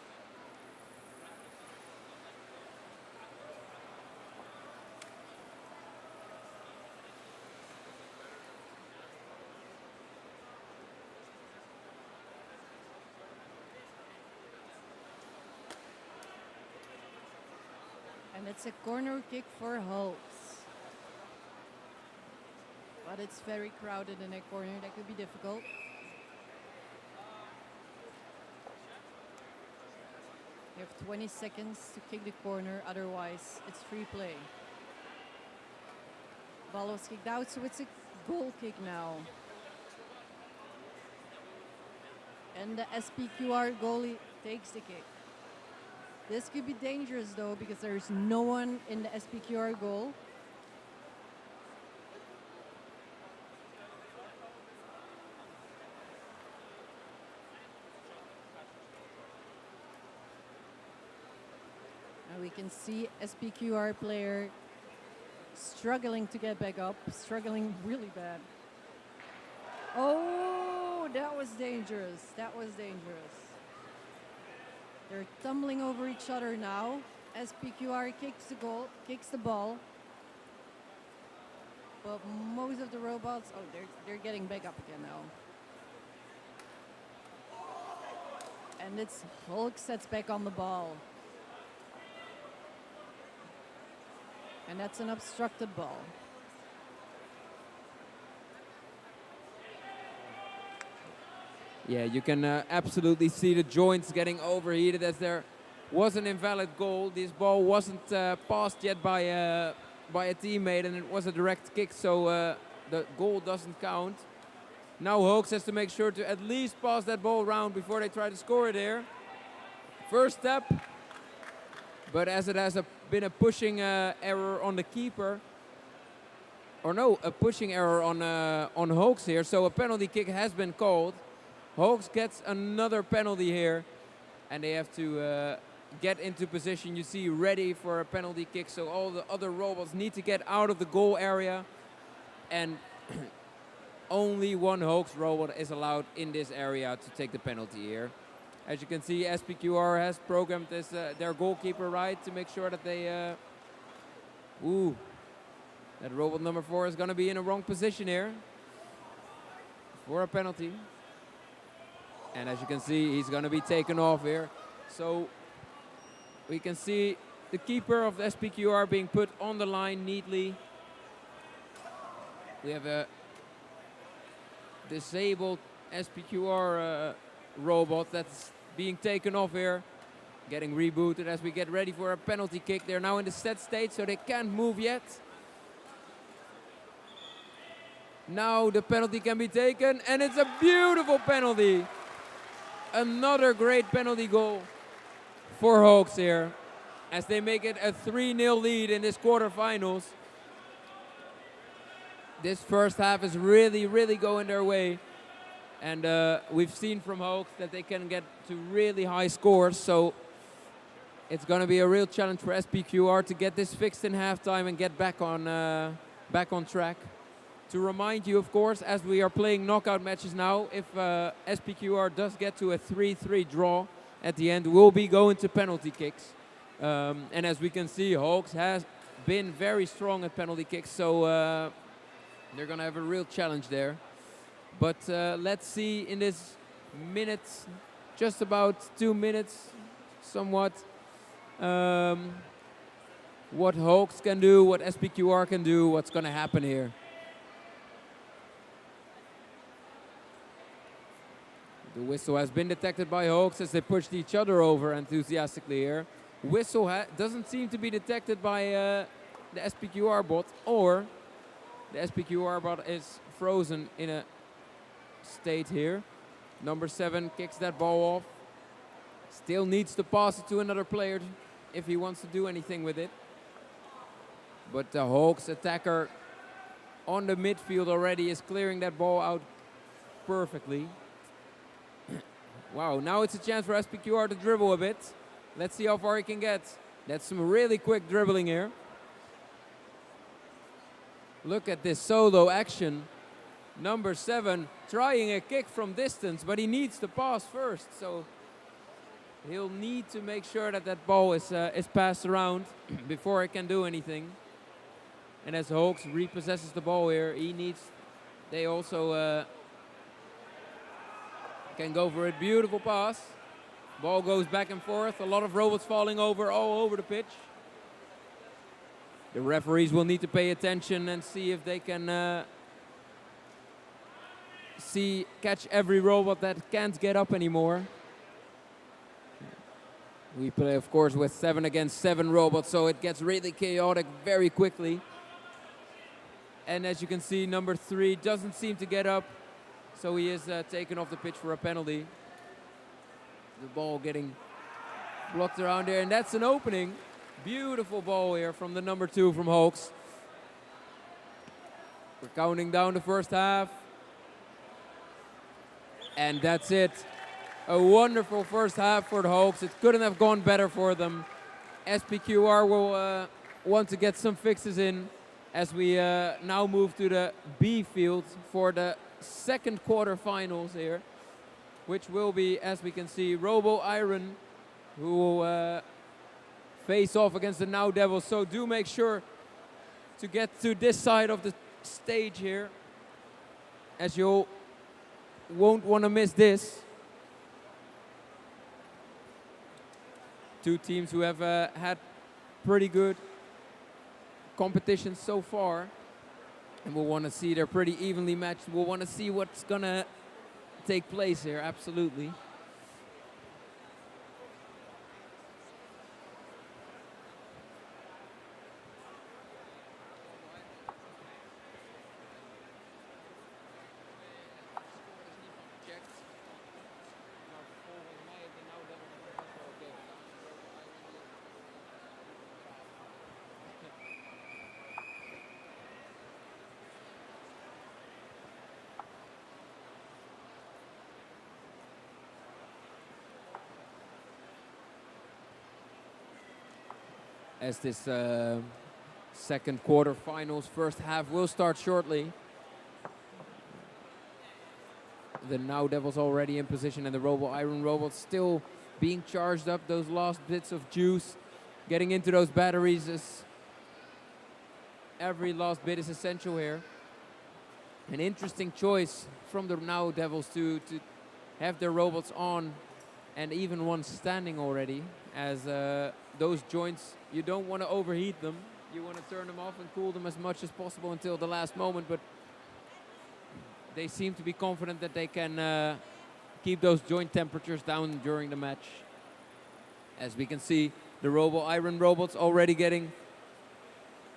J: And it's a corner kick for Hulks. But it's very crowded in that corner. That could be difficult. You have 20 seconds to kick the corner, otherwise it's free play. Ball was kicked out, so it's a goal kick now. And the SPQR goalie takes the kick. This could be dangerous though, because there's no one in the SPQR goal. And we can see SPQR player struggling to get back up, struggling really bad. Oh, that was dangerous. That was dangerous. They're tumbling over each other now. SPQR kicks the goal, kicks the ball. But most of the robots, oh, they're getting back up again now. And it's Hulk sets back on the ball. And that's an obstructed ball.
H: Yeah, you can absolutely see the joints getting overheated as there was an invalid goal. This ball wasn't passed yet by a teammate, and it was a direct kick, so the goal doesn't count. Now Hoax has to make sure to at least pass that ball around before they try to score it here. First step, but as it has been a pushing error on the keeper, or no, a pushing error on Hoax here, so a penalty kick has been called. Hawks gets another penalty here, and they have to get into position. You see, ready for a penalty kick, so all the other robots need to get out of the goal area, and only one Hawks robot is allowed in this area to take the penalty here. As you can see, SPQR has programmed this, their goalkeeper right to make sure that they... that robot number 4 is going to be in a wrong position here for a penalty. And as you can see, he's going to be taken off here. So we can see the keeper of the SPQR being put on the line neatly. We have a disabled SPQR robot that's being taken off here, getting rebooted as we get ready for a penalty kick. They're now in the set state, so they can't move yet. Now the penalty can be taken, and it's a beautiful penalty. Another great penalty goal for Hawks here, as they make it a 3-0 lead in this quarterfinals. This first half is really, really going their way. And we've seen from Hawks that they can get to really high scores. So it's going to be a real challenge for SPQR to get this fixed in halftime and get back on track. To remind you, of course, as we are playing knockout matches now, if SPQR does get to a 3-3 draw at the end, we'll be going to penalty kicks. And as we can see, Hawks has been very strong at penalty kicks. So they're going to have a real challenge there. But let's see in this minute, just about 2 minutes, somewhat, what Hawks can do, what SPQR can do, what's going to happen here. The whistle has been detected by Hawks as they pushed each other over enthusiastically here. Whistle doesn't seem to be detected by the SPQR bot, or the SPQR bot is frozen in a state here. Number 7 kicks that ball off. Still needs to pass it to another player if he wants to do anything with it. But the Hawks attacker on the midfield already is clearing that ball out perfectly. Wow, now it's a chance for SPQR to dribble a bit. Let's see how far he can get. That's some really quick dribbling here. Look at this solo action. Number 7 trying a kick from distance, but he needs to pass first. So he'll need to make sure that that ball is passed around before he can do anything. And as Hawks repossesses the ball here, they also can go for a beautiful pass. Ball goes back and forth. A lot of robots falling over all over the pitch. The referees will need to pay attention and see if they can catch every robot that can't get up anymore. We play, of course, with 7 against 7 robots, so it gets really chaotic very quickly. And as you can see, number 3 doesn't seem to get up, so he is taken off the pitch for a penalty. The ball getting blocked around there, and that's an opening. Beautiful ball here from the number 2 from Hawks. We're counting down the first half. And that's it. A wonderful first half for the Hawks. It couldn't have gone better for them. SPQR will want to get some fixes in as we now move to the B field for the second quarterfinals here, which will be, as we can see, Robo Iron, who will face off against the Now Devils. So do make sure to get to this side of the stage here, as you won't want to miss this. Two teams who have had pretty good competition so far, and we'll want to see they're pretty evenly matched. We'll want to see what's gonna take place here, absolutely. as this second quarter finals first half will start shortly. The Now Devils already in position, and the Robo Iron Robots still being charged up. Those last bits of juice getting into those batteries is every last bit is essential here. An interesting choice from the Now Devils to have their robots on, and even one standing already, as those joints, you don't want to overheat them. You want to turn them off and cool them as much as possible until the last moment, but they seem to be confident that they can keep those joint temperatures down during the match. As we can see, the Robo Iron Robots already getting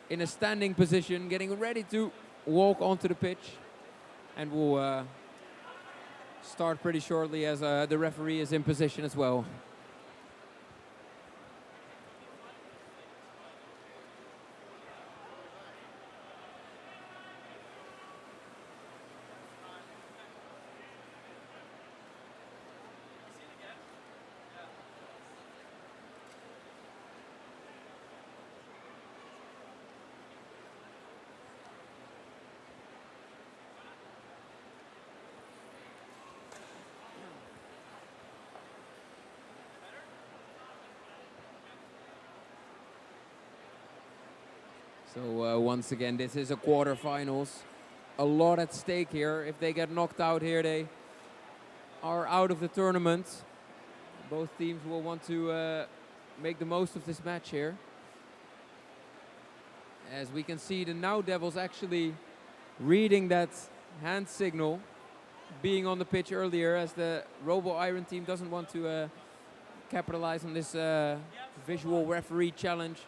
H: in a standing position, getting ready to walk onto the pitch, and will start pretty shortly as the referee is in position as well. So once again, this is a quarterfinals. A lot at stake here. If they get knocked out here, they are out of the tournament. Both teams will want to make the most of this match here. As we can see, the Now Devils actually reading that hand signal, being on the pitch earlier, as the Robo Iron team doesn't want to capitalize on this visual referee challenge,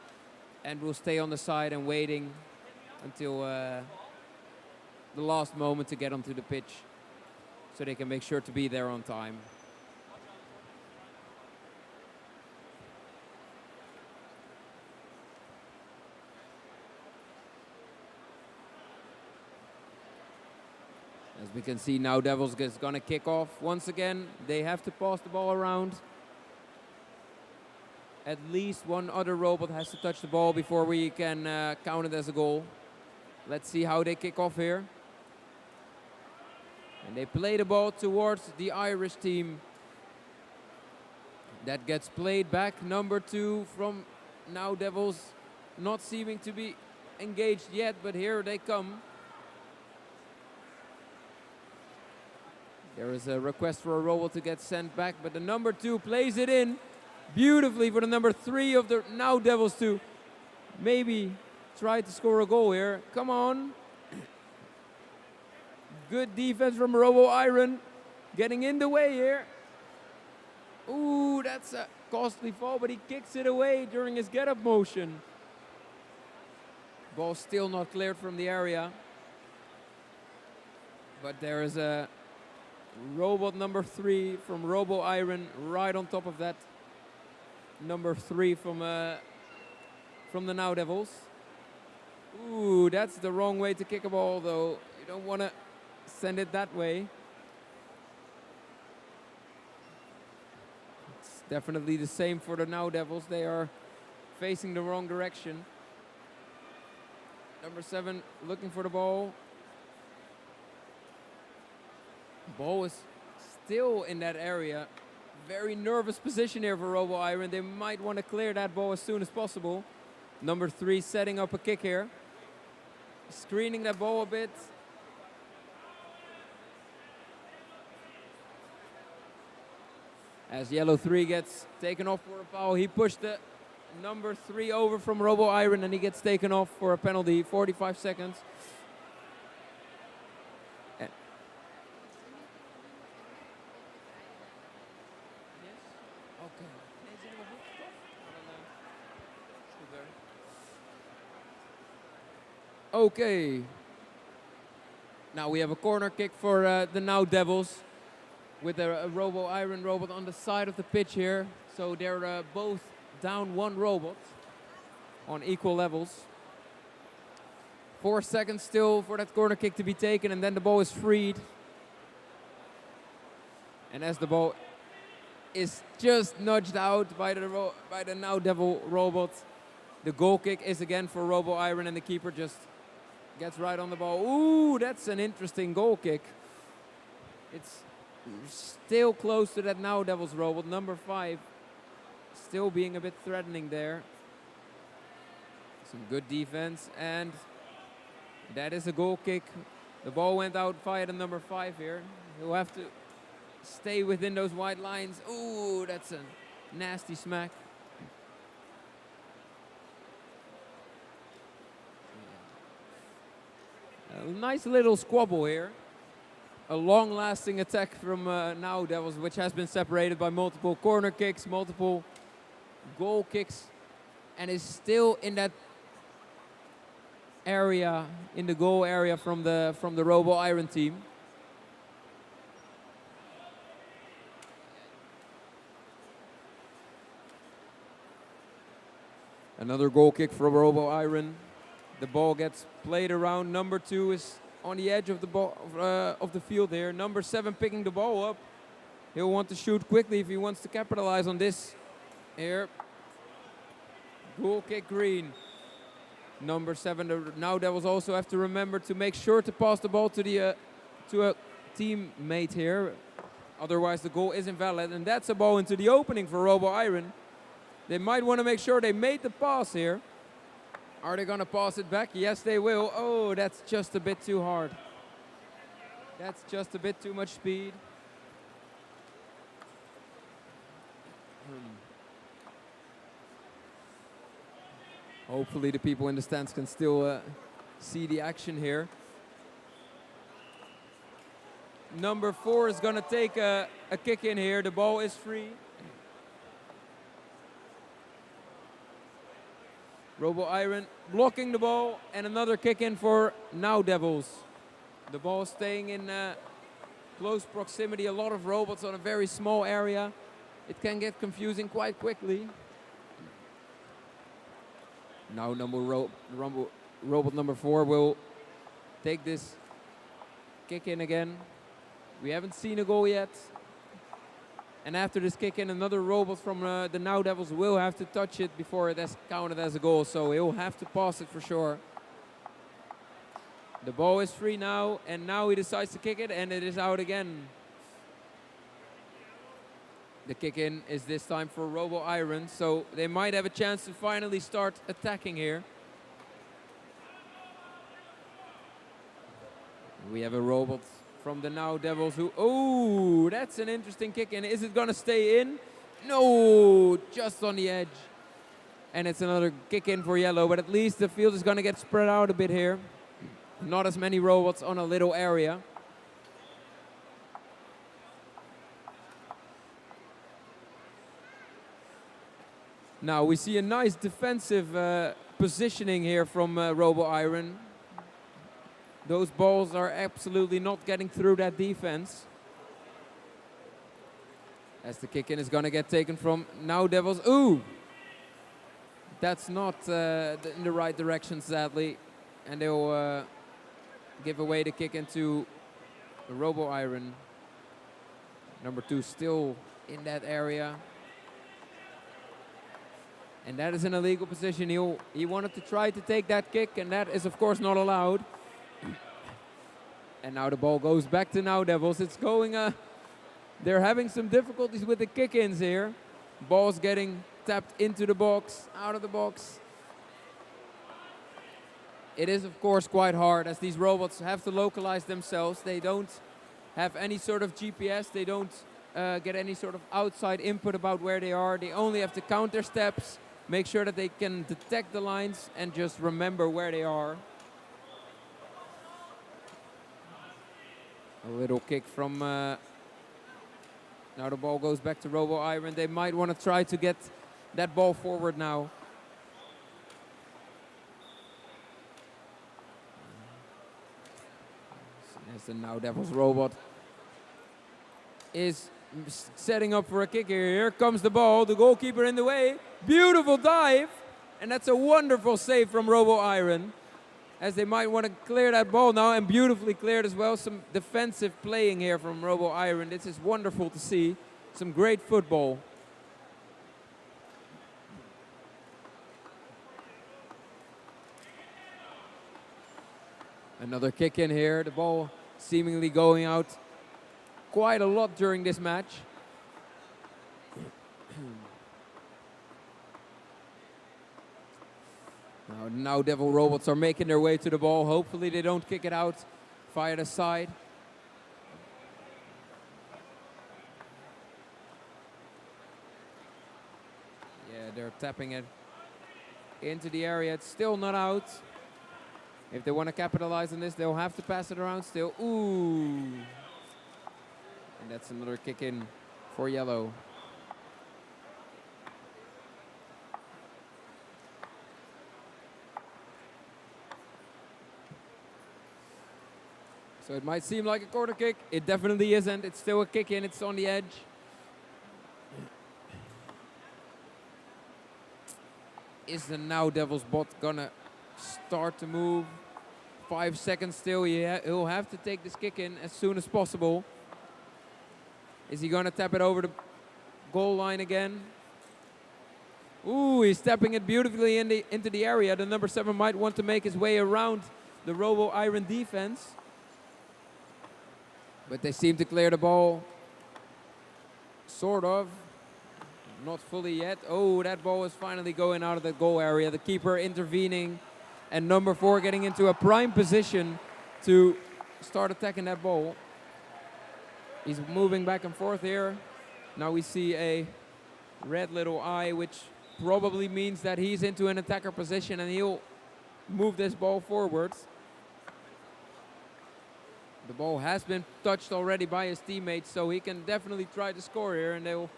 H: and will stay on the side and waiting until the last moment to get onto the pitch, so they can make sure to be there on time. As we can see, now Devils is gonna kick off once again. They have to pass the ball around. At least one other robot has to touch the ball before we can count it as a goal. Let's see how they kick off here. And they play the ball towards the Irish team. That gets played back. Number 2 from Now Devils, not seeming to be engaged yet, but here they come. There is a request for a robot to get sent back, but the number 2 plays it in beautifully for the number 3 of the Now Devils to maybe try to score a goal here. Come on. Good defense from Robo Iron, getting in the way here. Ooh, that's a costly fall, but he kicks it away during his get-up motion. Ball still not cleared from the area. But there is a robot number 3 from Robo Iron right on top of that number 3 from the Now Devils. Ooh, that's the wrong way to kick a ball, though. You don't want to send it that way. It's definitely the same for the Now Devils. They are facing the wrong direction. Number 7 looking for the ball. Ball is still in that area. Very nervous position here for Robo Iron. They might want to clear that ball as soon as possible. Number 3 setting up a kick here. Screening that ball a bit. As yellow 3 gets taken off for a foul, he pushed the number 3 over from Robo Iron, and he gets taken off for a penalty, 45 seconds. Okay. Now we have a corner kick for the Now Devils with a Robo Iron robot on the side of the pitch here. So they're both down 1 robot on equal levels. 4 seconds still for that corner kick to be taken, and then the ball is freed. And as the ball is just nudged out by the Now Devil robot, The goal kick is again for Robo Iron, and the keeper just gets right on the ball. Ooh, that's an interesting goal kick. It's still close to that Now Devils robot, number 5. Still being a bit threatening there. Some good defense, and that is a goal kick. The ball went out via the number 5 here. He'll have to stay within those wide lines. Ooh, that's a nasty smack. A nice little squabble here. A long-lasting attack from Now Devils, which has been separated by multiple corner kicks, multiple goal kicks, and is still in that area, in the goal area from the Robo Iron team. Another goal kick for Robo Iron. The ball gets played around. Number 2 is on the edge of the ball of the field here. Number 7 picking the ball up. He'll want to shoot quickly if he wants to capitalize on this here. Goal kick green. Number 7, the Now Devils also have to remember to make sure to pass the ball to a teammate here. Otherwise the goal is invalid, and that's a ball into the opening for Robo Iron. They might want to make sure they made the pass here. Are they going to pass it back? Yes, they will. Oh, that's just a bit too hard. That's just a bit too much speed. Hopefully the people in the stands can still see the action here. Number 4 is going to take a kick in here. The ball is free. Robo Iron blocking the ball, and another kick in for Now Devils. The ball staying in close proximity. A lot of robots on a very small area. It can get confusing quite quickly. Now robot number 4 will take this kick in again. We haven't seen a goal yet. And after this kick in, another robot from the Now Devils will have to touch it before it is counted as a goal. So he'll have to pass it for sure. The ball is free now, and now he decides to kick it, and it is out again. The kick in is this time for Robo Iron, so they might have a chance to finally start attacking here. We have a robot from the Now Devils who, oh, that's an interesting kick in. Is it gonna stay in? No, just on the edge. And it's another kick in for yellow, but at least the field is gonna get spread out a bit here. Not as many robots on a little area. Now we see a nice defensive positioning here from Robo Iron. Those balls are absolutely not getting through that defense. As the kick in is going to get taken from Now Devils. Ooh! That's not in the right direction, sadly. And they'll give away the kick into Robo Iron. Number 2 still in that area. And that is an illegal position. He wanted to try to take that kick, and that is of course not allowed. And now the ball goes back to Now Devils. It's going, they're having some difficulties with the kick-ins here. Ball's getting tapped into the box, out of the box. It is of course quite hard as these robots have to localize themselves. They don't have any sort of GPS. They don't get any sort of outside input about where they are. They only have to count their steps, make sure that they can detect the lines, and just remember where they are. A little kick from, now the ball goes back to Robo Iron. They might want to try to get that ball forward now. As the Now Devils robot is setting up for a kick here. Here comes the ball, the goalkeeper in the way. Beautiful dive, and that's a wonderful save from Robo Iron. As they might want to clear that ball now, and beautifully cleared as well. Some defensive playing here from Robo Iron. This is wonderful to see. Some great football. Another kick in here. The ball seemingly going out quite a lot during this match. Now Devil Robots are making their way to the ball. Hopefully they don't kick it out, fired aside. Yeah, they're tapping it into the area. It's still not out. If they want to capitalize on this, they'll have to pass it around still. Ooh. And that's another kick in for yellow. So it might seem like a corner kick. It definitely isn't. It's still a kick in. It's on the edge. Is the Now Devils bot gonna start to move? 5 seconds still. Yeah, he'll have to take this kick in as soon as possible. Is he gonna tap it over the goal line again? Ooh, he's tapping it beautifully into the area. The number 7 might want to make his way around the Robo Iron defense. But they seem to clear the ball. Sort of. Not fully yet. Oh, that ball is finally going out of the goal area. The keeper intervening. And number 4 getting into a prime position to start attacking that ball. He's moving back and forth here. Now we see a red little eye, which probably means that he's into an attacker position and he'll move this ball forwards. The ball has been touched already by his teammates, so he can definitely try to score here, and they'll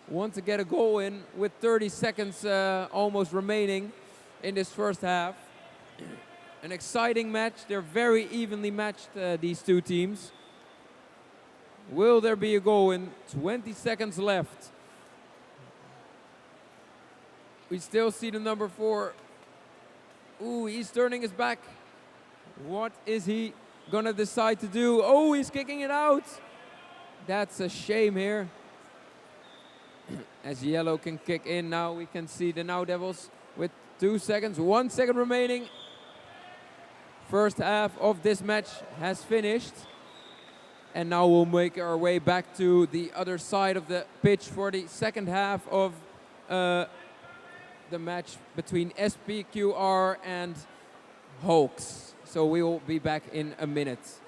H: want to get a goal in with 30 seconds almost remaining in this first half. An exciting match. They're very evenly matched, these two teams. Will there be a goal in 20 seconds left? We still see the number 4. Ooh, he's turning his back. What is he gonna decide to do? Oh, he's kicking it out. That's a shame here. As yellow can kick in now, we can see the Now Devils with 2 seconds, 1 second remaining. First half of this match has finished. And now we'll make our way back to the other side of the pitch for the second half of the match between SPQR and Hawks. So we will be back in a minute.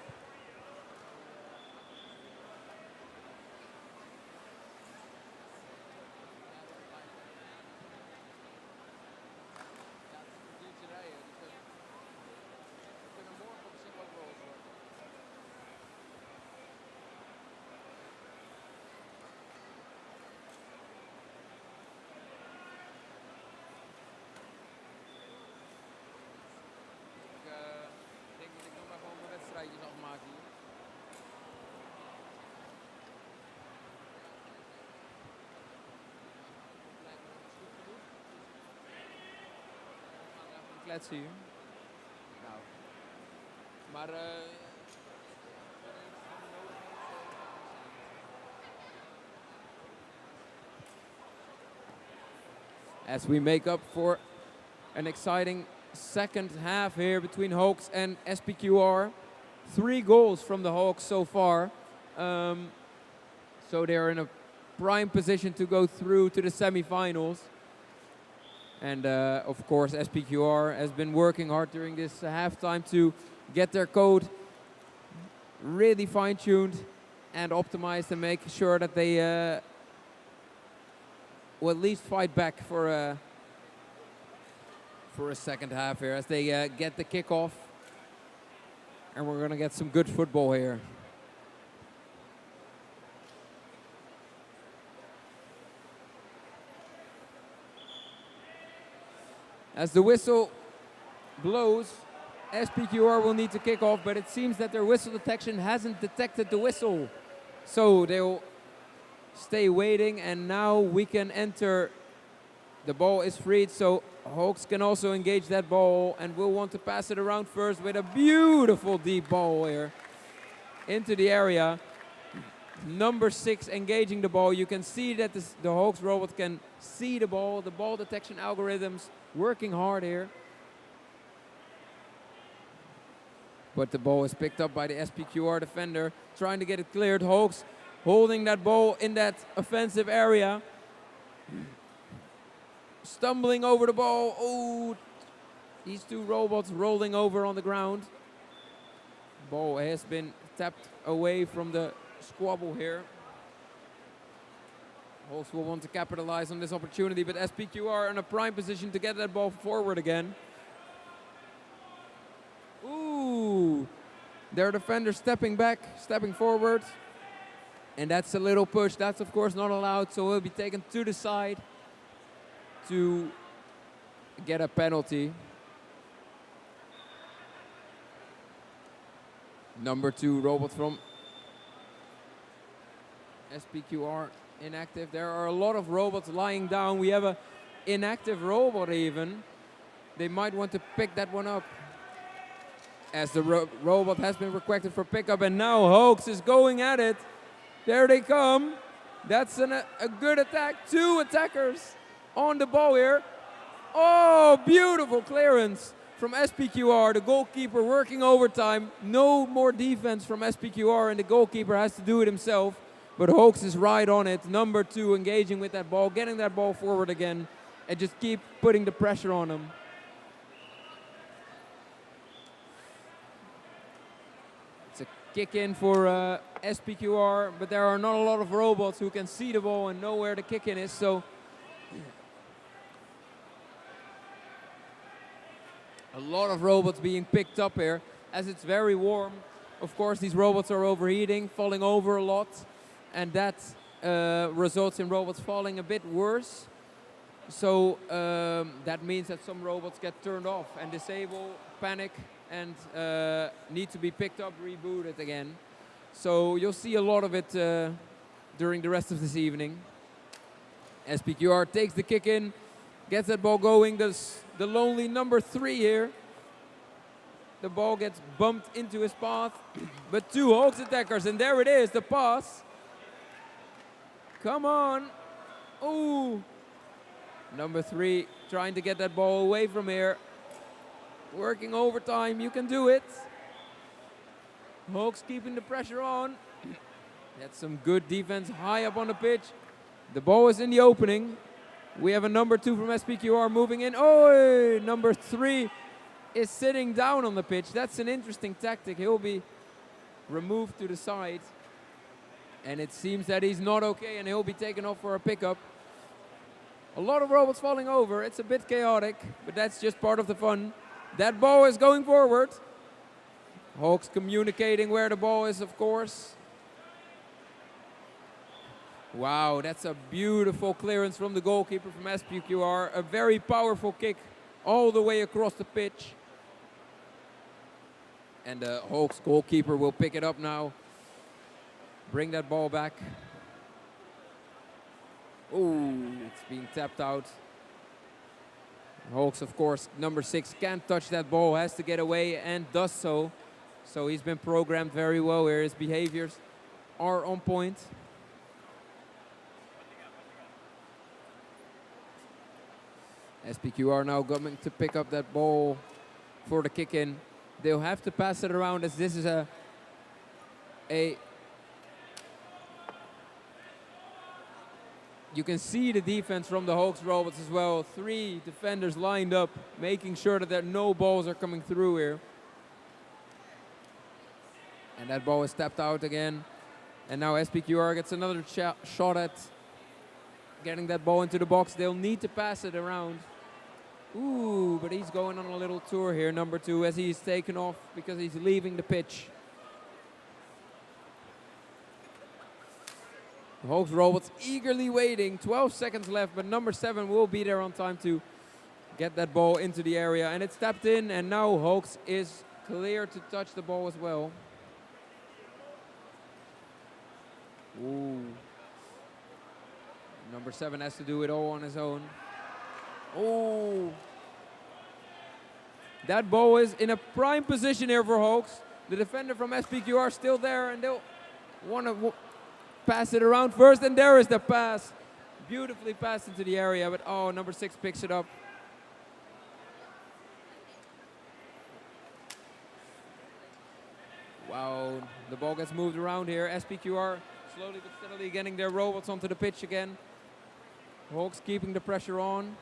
H: Kletsen hier. Nou. Maar as we make up for an exciting second half here between Hawks and SPQR. 3 goals from the Hawks so far. So they're in a prime position to go through to the semifinals. And of course, SPQR has been working hard during this halftime to get their code really fine-tuned and optimized and make sure that they will at least fight back for a second half here as they get the kickoff. And we're going to get some good football here. As the whistle blows, SPQR will need to kick off, but it seems that their whistle detection hasn't detected the whistle. So they'll stay waiting, and now we can enter. The ball is freed, so Hawks can also engage that ball, and will want to pass it around first with a beautiful deep ball here into the area. Number 6 engaging the ball. You can see that the Hawks robot can see the ball detection algorithms working hard here. But the ball is picked up by the SPQR defender, trying to get it cleared. Hoax holding that ball in that offensive area. Stumbling over the ball. Oh, these two robots rolling over on the ground. Ball has been tapped away from the squabble here. Hoax will want to capitalize on this opportunity, but SPQR in a prime position to get that ball forward again. Ooh, their defender stepping back, stepping forward. And that's a little push. That's, of course, not allowed, so he'll be taken to the side to get a penalty. Number 2 robot from SPQR inactive. There are a lot of robots lying down. We have an inactive robot even. They might want to pick that one up, as the robot has been requested for pickup, and now Hoax is going at it. There they come. That's a good attack. 2 attackers on the ball here. Oh, beautiful clearance from SPQR. The goalkeeper working overtime. No more defense from SPQR, and the goalkeeper has to do it himself. But Hoax is right on it. Number 2 engaging with that ball, getting that ball forward again, and just keep putting the pressure on him. Kick in for SPQR, but there are not a lot of robots who can see the ball and know where the kick in is, so a lot of robots being picked up here as it's very warm. Of course, these robots are overheating, falling over a lot, and that results in robots falling a bit worse. So that means that some robots get turned off and disable, panic, and need to be picked up, rebooted again. So you'll see a lot of it during the rest of this evening. SPQR takes the kick in, gets that ball going. There's the lonely number 3 here. The ball gets bumped into his path, but 2 Hoax attackers, and there it is, the pass. Come on. Ooh. Number 3 trying to get that ball away from here. Working overtime, you can do it. Hoax keeping the pressure on. That's some good defense high up on the pitch. The ball is in the opening. We have a number 2 from SPQR moving in. Oh, number 3 is sitting down on the pitch. That's an interesting tactic. He'll be removed to the side. And it seems that he's not okay, and he'll be taken off for a pickup. A lot of robots falling over. It's a bit chaotic, but that's just part of the fun. That ball is going forward. Hawks communicating where the ball is, of course. Wow, that's a beautiful clearance from the goalkeeper from SPQR. A very powerful kick all the way across the pitch. And the Hawks goalkeeper will pick it up now. Bring that ball back. Ooh, it's being tapped out. Hawks, of course, number 6 can't touch that ball, has to get away and does so. So he's been programmed very well here. His behaviors are on point. SPQR now going to pick up that ball for the kick in. They'll have to pass it around as this is a you can see the defense from the Hawks robots as well. 3 defenders lined up, making sure that there no balls are coming through here. And that ball is tapped out again. And now SPQR gets another shot at getting that ball into the box. They'll need to pass it around. Ooh, but he's going on a little tour here, number 2, as he's taken off because he's leaving the pitch. The Hawks robots eagerly waiting. 12 seconds left, but number 7 will be there on time to get that ball into the area. And it's tapped in, and now Hawks is clear to touch the ball as well. Ooh. Number 7 has to do it all on his own. Oh. That ball is in a prime position here for Hawks. The defender from SPQR still there, and they'll want to pass it around first, and there is the pass. Beautifully passed into the area, but oh, number 6 picks it up. Wow, the ball gets moved around here. SPQR slowly but steadily getting their robots onto the pitch again. Hawks keeping the pressure on.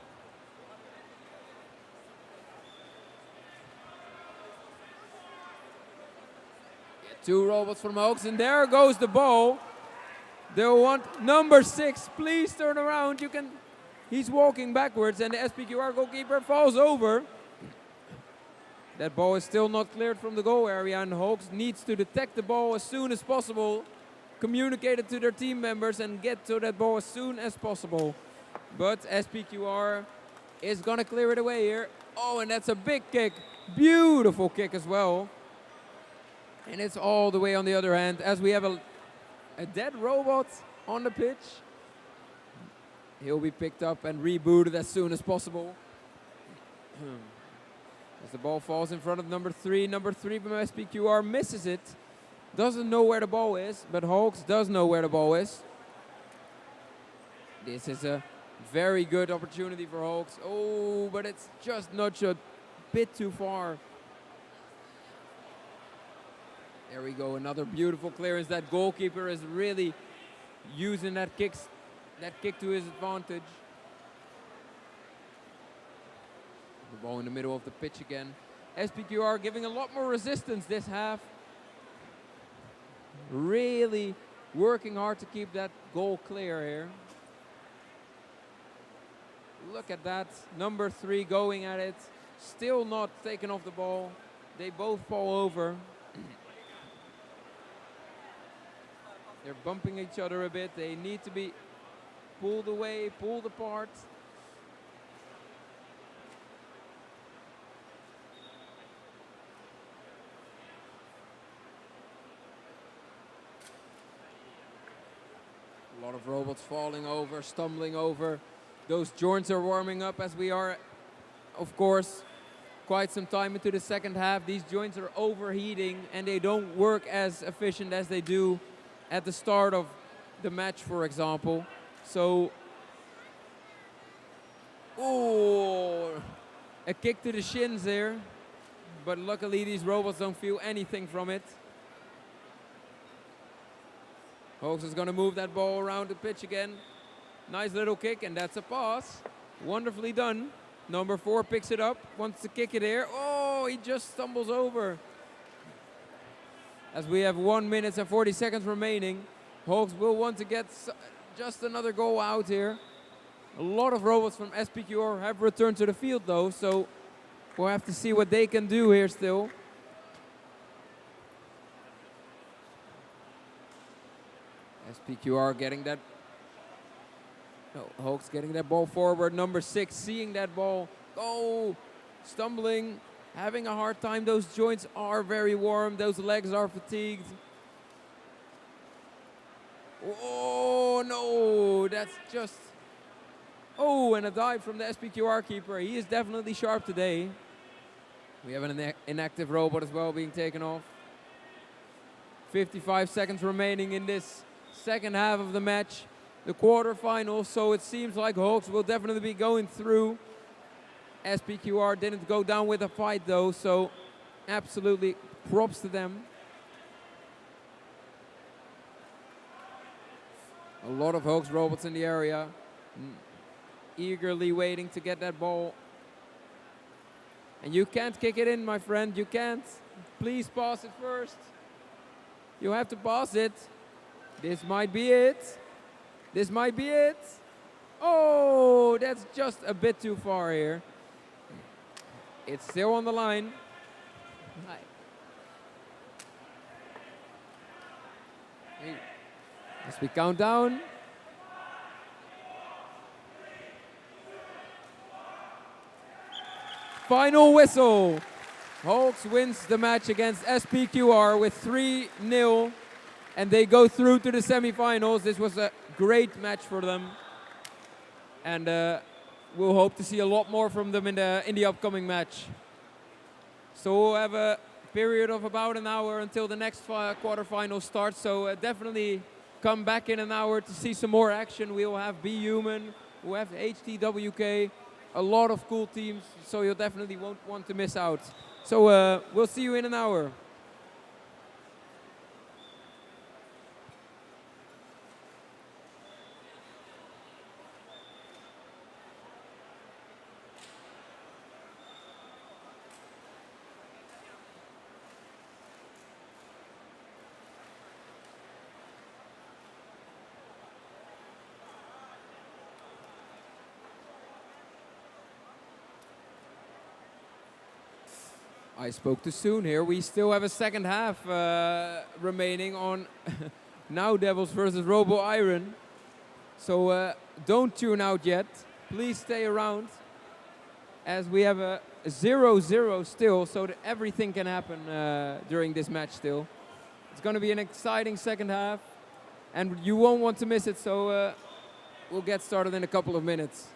H: Two robots from Hawks, and there goes the ball. They'll want number 6, please turn around. You can. He's walking backwards, and the SPQR goalkeeper falls over. That ball is still not cleared from the goal area, and Hawks needs to detect the ball as soon as possible, communicate it to their team members, and get to that ball as soon as possible. But SPQR is gonna clear it away here. Oh, and that's a big kick. Beautiful kick as well. And it's all the way on the other hand, as we have a dead robot on the pitch. He'll be picked up and rebooted as soon as possible. As the ball falls in front of number 3. Number 3 from SPQR misses it. Doesn't know where the ball is, but Hawks does know where the ball is. This is a very good opportunity for Hawks. Oh, but it's just nudged a bit too far. There we go, another beautiful clearance. That goalkeeper is really using that kick to his advantage. The ball in the middle of the pitch again. SPQR giving a lot more resistance this half. Really working hard to keep that goal clear here. Look at that, number 3 going at it. Still not taking off the ball. They both fall over. They're bumping each other a bit. They need to be pulled away, pulled apart. A lot of robots falling over, stumbling over. Those joints are warming up as we are, of course, quite some time into the second half. These joints are overheating and they don't work as efficient as they do at the start of the match, for example. So, oh, a kick to the shins there. But luckily these robots don't feel anything from it. Hawks is gonna move that ball around the pitch again. Nice little kick, and that's a pass. Wonderfully done. Number 4 picks it up, wants to kick it here. Oh, he just stumbles over. As we have 1 minute and 40 seconds remaining, Hawks will want to get just another goal out here. A lot of robots from SPQR have returned to the field though, so we'll have to see what they can do here still. SPQR getting that, Hawks getting that ball forward. Number 6 seeing that ball, stumbling, having a hard time. Those joints are very warm, those legs are fatigued. Oh no, that's just, and a dive from the SPQR keeper. He is definitely sharp today. We have an inactive robot as well being taken off. 55 seconds remaining in this second half of the match, the quarterfinals, so it seems like Hawks will definitely be going through. SPQR didn't go down with a fight though, so absolutely props to them. A lot of Hawks robots in the area, eagerly waiting to get that ball. And you can't kick it in, my friend, you can't. Please pass it first. You have to pass it. This might be it. This might be it. Oh, that's just a bit too far here. It's still on the line. Hi. Hey. As we count down. Final whistle. Hawks wins the match against SPQR with 3-0. And they go through to the semifinals. This was a great match for them. And we'll hope to see a lot more from them in the upcoming match. So we'll have a period of about an hour until the next quarterfinal starts. So definitely come back in an hour to see some more action. We will have Be Human, we'll have HTWK, a lot of cool teams. So you definitely won't want to miss out. So we'll see you in an hour. I spoke too soon here. We still have a second half remaining on Now Devils versus Robo Iron. So don't tune out yet. Please stay around as we have a 0-0 still, so that everything can happen during this match still. It's going to be an exciting second half, and you won't want to miss it, so we'll get started in a couple of minutes.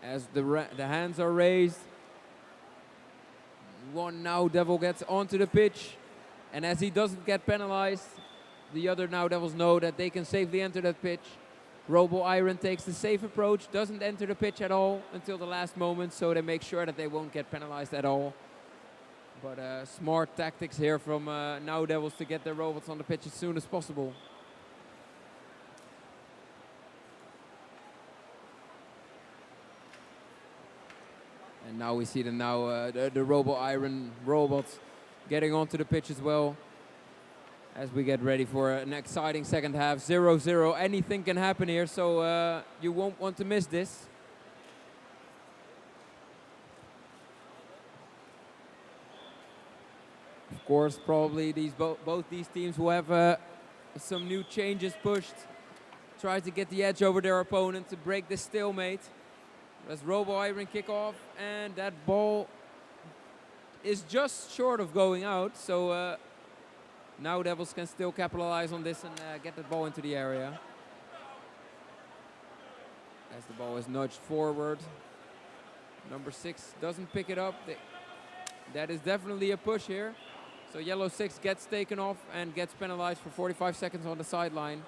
H: As the hands are raised, one Now Devil gets onto the pitch, and as he doesn't get penalized, the other Now Devils know that they can safely enter that pitch. Robo Iron takes the safe approach, doesn't enter the pitch at all until the last moment, so they make sure that they won't get penalized at all. But smart tactics here from Now Devils to get their robots on the pitch as soon as possible. And now we see the Robo Iron robots getting onto the pitch as well as we get ready for an exciting second half. 0-0, anything can happen here, so you won't want to miss this. Of course, probably both these teams will have some new changes pushed, try to get the edge over their opponent to break this stalemate. As Robo Iron kick off, and that ball is just short of going out, so Now Devils can still capitalize on this and get the ball into the area. As the ball is nudged forward, number 6 doesn't pick it up. That is definitely a push here. So yellow 6 gets taken off and gets penalized for 45 seconds on the sideline.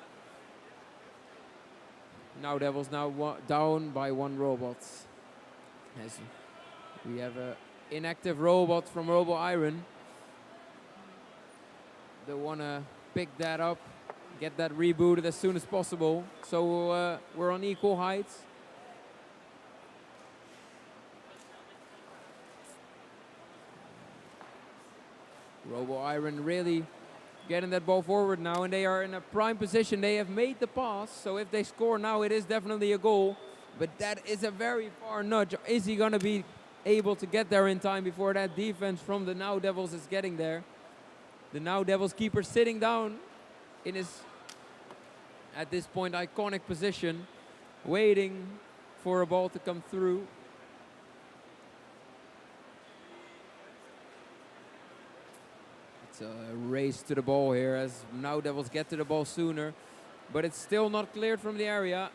H: Now Devils now down by 1 robot. As we have an inactive robot from Robo Iron. They want to pick that up, get that rebooted as soon as possible. So we're on equal heights. Robo Iron really getting that ball forward now, and they are in a prime position. They have made the pass, so if they score now, it is definitely a goal. But that is a very far nudge. Is he going to be able to get there in time before that defense from the Now Devils is getting there? The Now Devils keeper sitting down in his, at this point, iconic position, waiting for a ball to come through. It's a race to the ball here as Now Devils get to the ball sooner, but it's still not cleared from the area.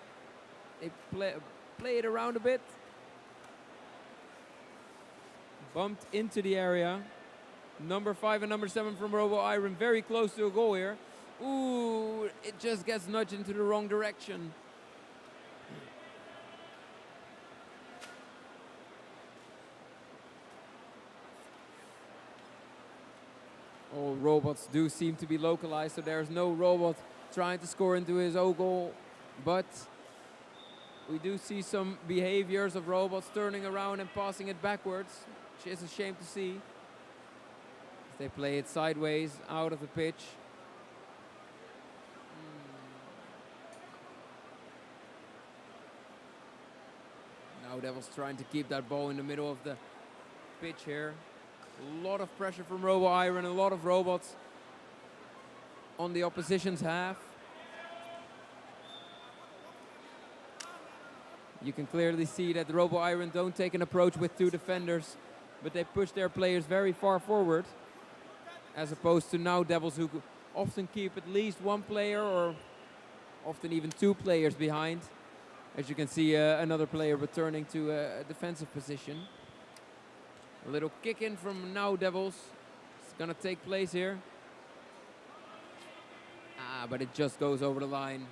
H: They play it around a bit. Bumped into the area. Number 5 and number 7 from Robo Iron very close to a goal here. Ooh, it just gets nudged into the wrong direction. All robots do seem to be localized, so there's no robot trying to score into his own goal. But we do see some behaviors of robots turning around and passing it backwards, which is a shame to see. They play it sideways out of the pitch. Now Devils trying to keep that ball in the middle of the pitch here. A lot of pressure from Robo Iron, a lot of robots on the opposition's half. You can clearly see that the Robo Iron don't take an approach with 2 defenders, but they push their players very far forward, as opposed to Now Devils, who often keep at least 1 player or often even 2 players behind. As you can see, another player returning to a defensive position. A little kick in from Now Devils. It's going to take place here. But it just goes over the line.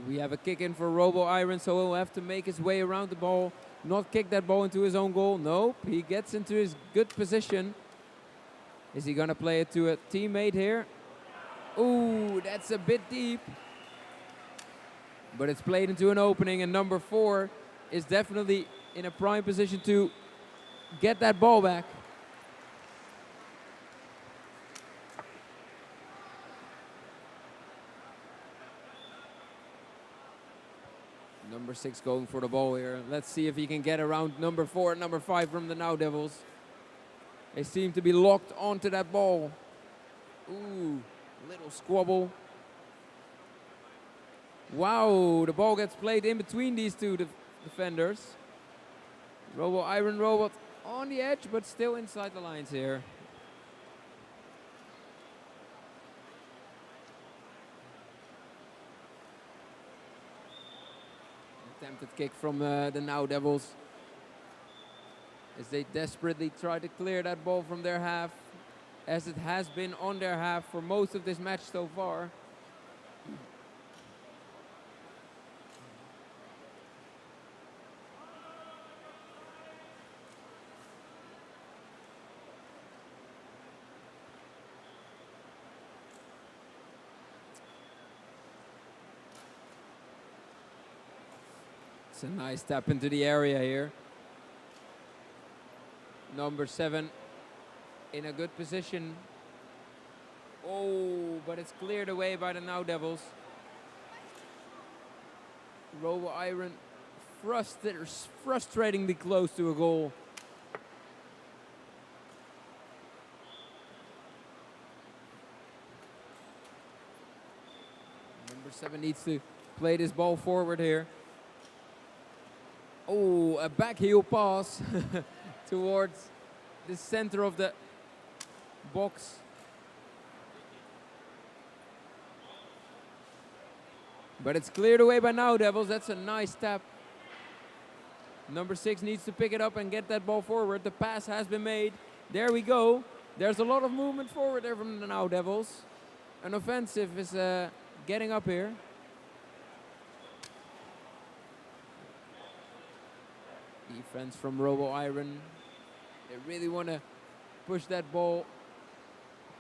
H: We have a kick in for Robo Iron, so he'll have to make his way around the ball, not kick that ball into his own goal. Nope, he gets into his good position. Is he gonna play it to a teammate here? Ooh, that's a bit deep. But it's played into an opening, and number 4 is definitely in a prime position to get that ball back. Number 6 going for the ball here. Let's see if he can get around number 4 and number 5 from the Now Devils. They seem to be locked onto that ball. Ooh, little squabble. Wow, the ball gets played in between these two defenders. Robo Iron Robot on the edge, but still inside the lines here. Attempted kick from the Now Devils, as they desperately try to clear that ball from their half, as it has been on their half for most of this match so far. It's a nice tap into the area here. Number 7 in a good position. Oh, but it's cleared away by the Now Devils. Robo Iron frustratingly close to a goal. Number 7 needs to play this ball forward here. Oh, a back heel pass towards the center of the box. But it's cleared away by Now Devils. That's a nice tap. Number 6 needs to pick it up and get that ball forward. The pass has been made. There we go. There's a lot of movement forward there from the Now Devils. An offensive is getting up here. Defense from Robo Iron. They really want to push that ball.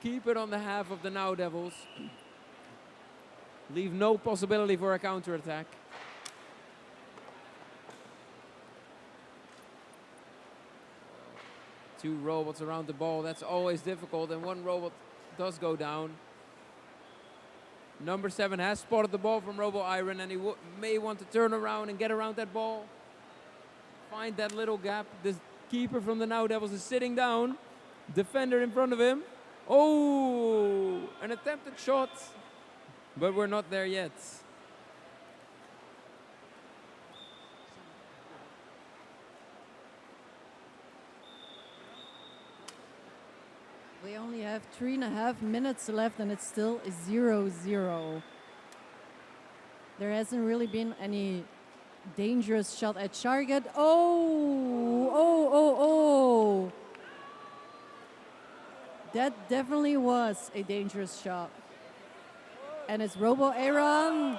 H: Keep it on the half of the Now Devils. Leave no possibility for a counterattack. Two robots around the ball. That's always difficult, and one robot does go down. Number 7 has spotted the ball from Robo Iron, and he may want to turn around and get around that ball. Find that little gap. The keeper from the Now Devils is sitting down. Defender in front of him. Oh, an attempted shot, but we're not there yet.
J: We only have 3.5 minutes left, and it's still 0-0. There hasn't really been any dangerous shot at target. Oh. That definitely was a dangerous shot. And it's Robo Iron.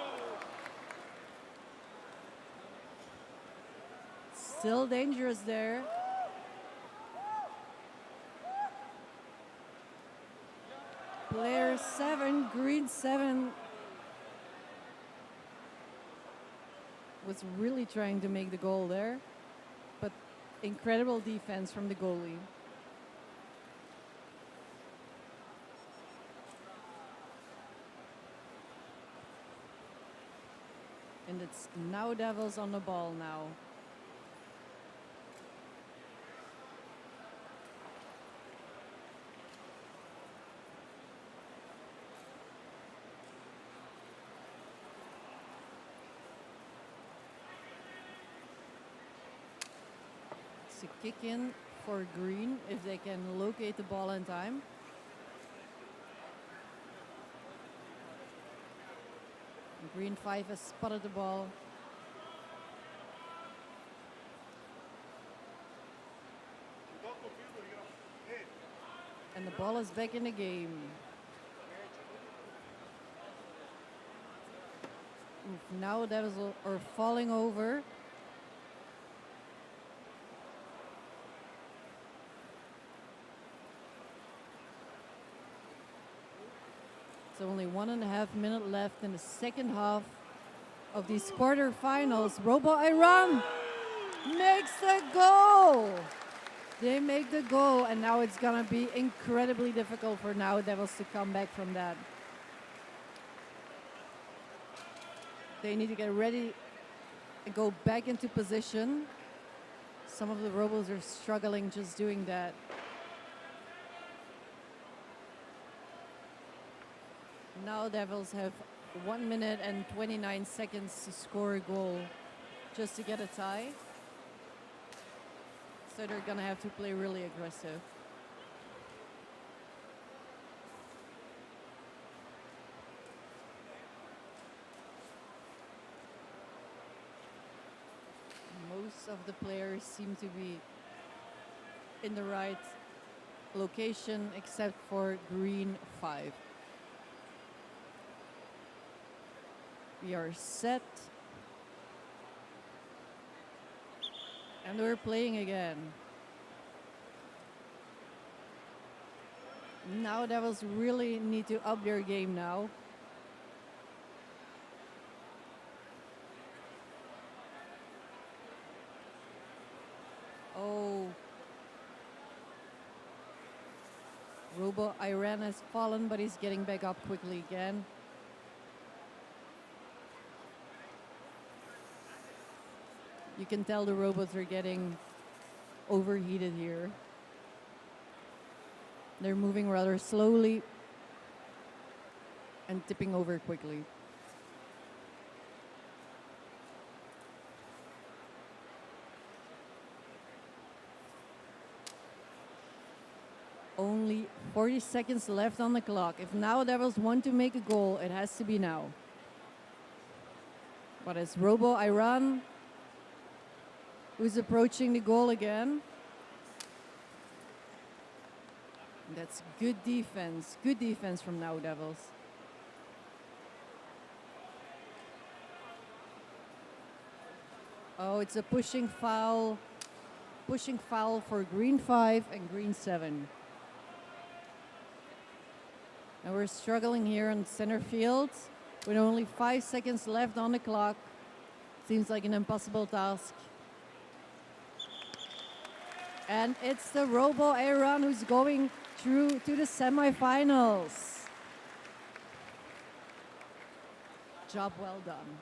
J: Still dangerous there. Player 7, green 7, was really trying to make the goal there, but incredible defense from the goalie. And it's Now Devils on the ball now. It's a kick in for green if they can locate the ball in time. Green 5 has spotted the ball. And the ball is back in the game. Now Devils are falling over. It's only 1.5 minutes left in the second half of these quarterfinals. Robo Iran makes the goal. They make the goal, and now it's gonna be incredibly difficult for Now Devils to come back from that. They need to get ready and go back into position. Some of the Robos are struggling just doing that. Now Devils have 1 minute and 29 seconds to score a goal just to get a tie. So they're gonna have to play really aggressive. Most of the players seem to be in the right location except for green 5. We are set. And we're playing again. Now Devils really need to up their game now. Oh. Robo Iran has fallen, but he's getting back up quickly again. You can tell the robots are getting overheated here. They're moving rather slowly and tipping over quickly. Only 40 seconds left on the clock. If Now Devils want to make a goal, it has to be now. But it's Robo Iran who's approaching the goal again. That's good defense. Good defense from Now Devils. Oh, it's a pushing foul. Pushing foul for green 5 and green 7. And we're struggling here on center field with only 5 seconds left on the clock. Seems like an impossible task. And it's the Robo Iran who's going through to the semifinals. Job well done.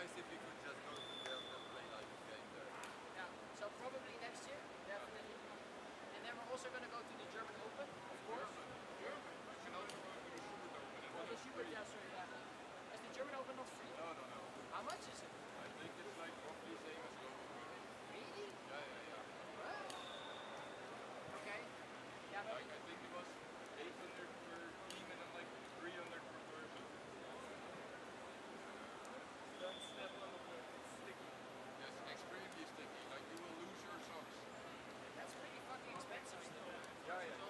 L: nice if we could just go to Delft and play like a game there.
M: Yeah, so probably next year, definitely. And then we're also going to go to the German Open, of course.
L: German? You can also go to the Schubert Open. And
M: Well, the Schubert, yeah, sorry, yeah. Is the German Open not free?
L: No, no, no.
M: How much is it?
L: I think it's like roughly same as RoboCup.
M: Really?
L: Yeah, yeah, yeah.
M: Wow. Okay. Yeah, but
L: Like, I think it was 800 per team and then like 300 per person.
M: don't step on the board, it's sticky.
L: Yes, extremely sticky. Like you will lose your socks.
M: That's pretty fucking expensive still.
L: Yeah, yeah.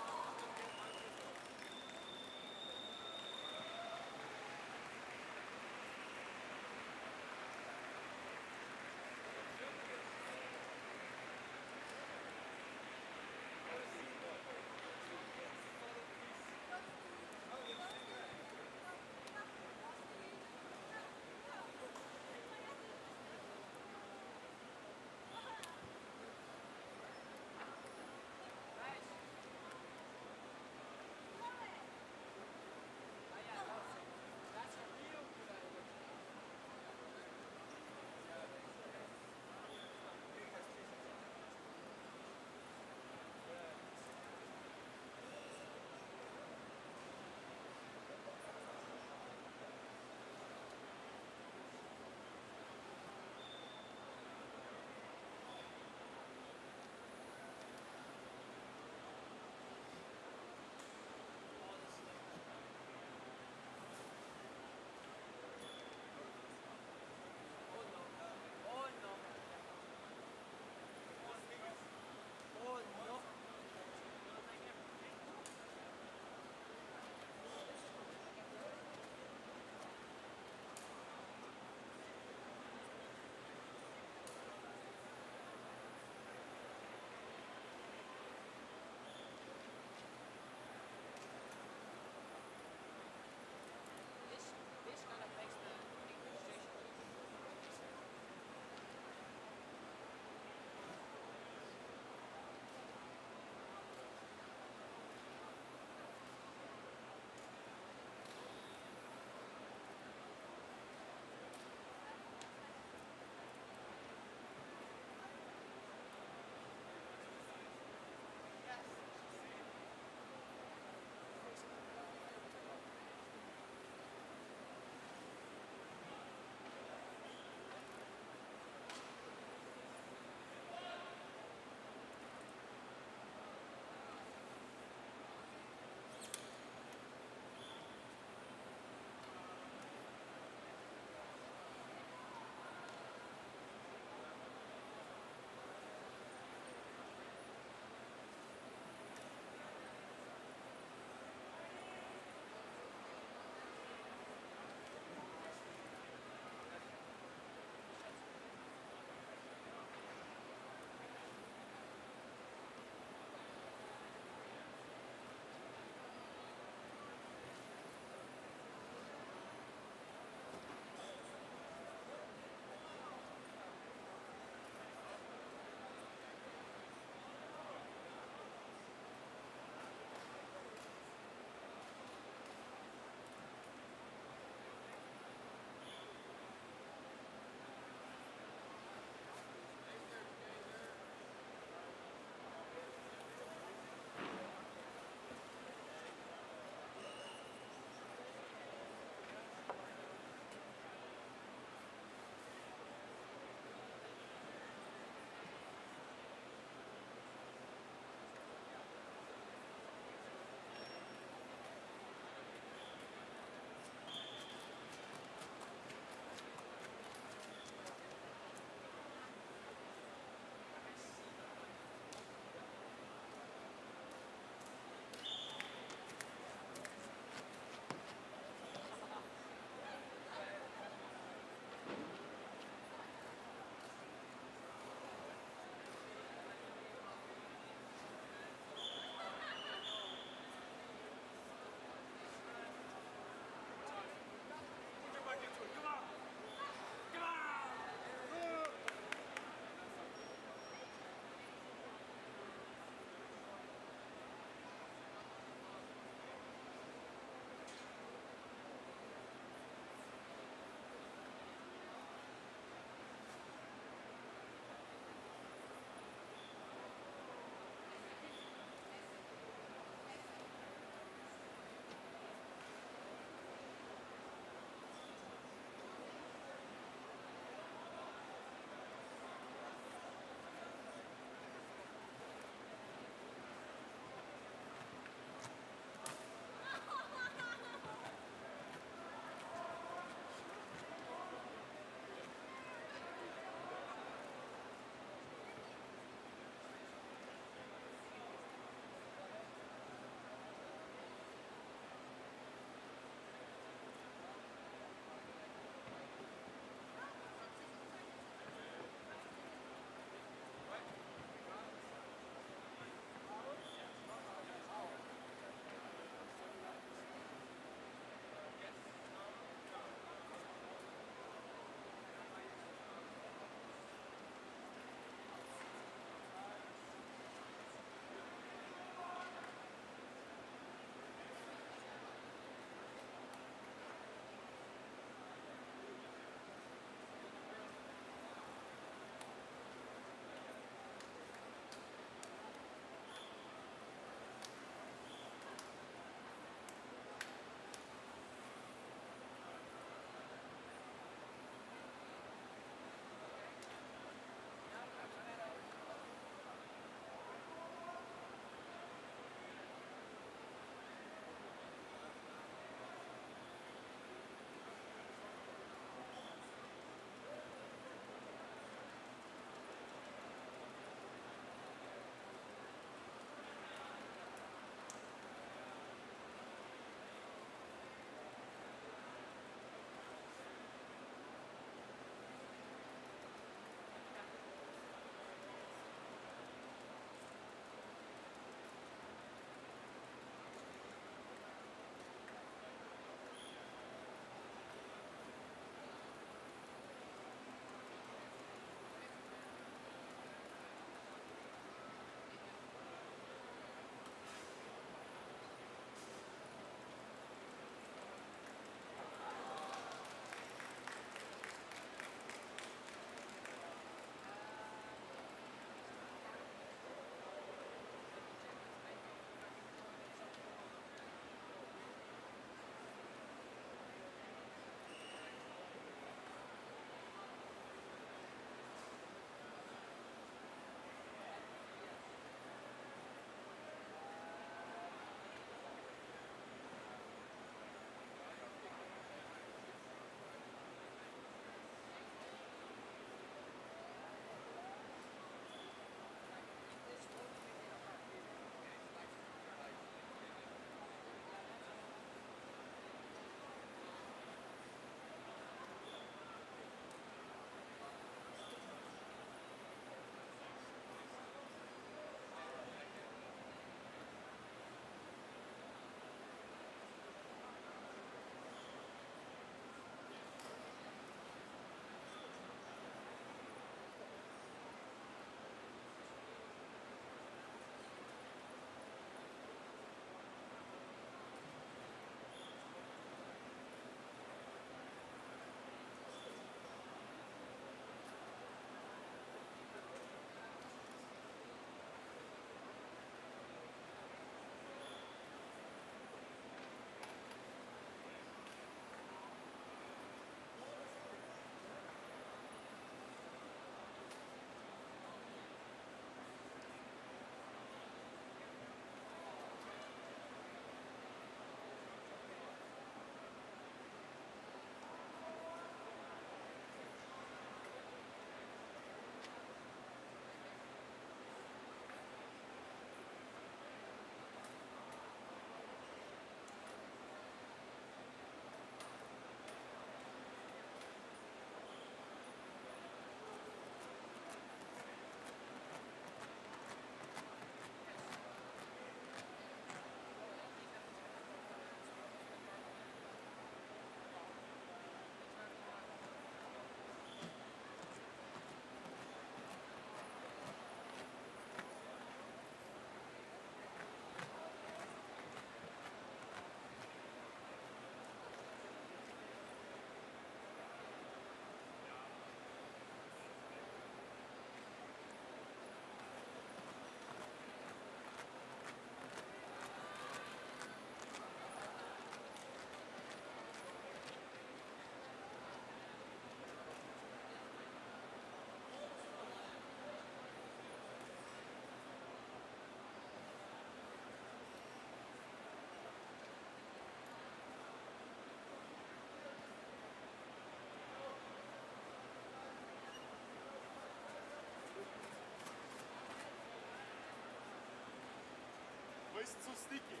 L: ist zu sticky.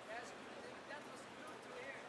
M: Yes, that was good to hear.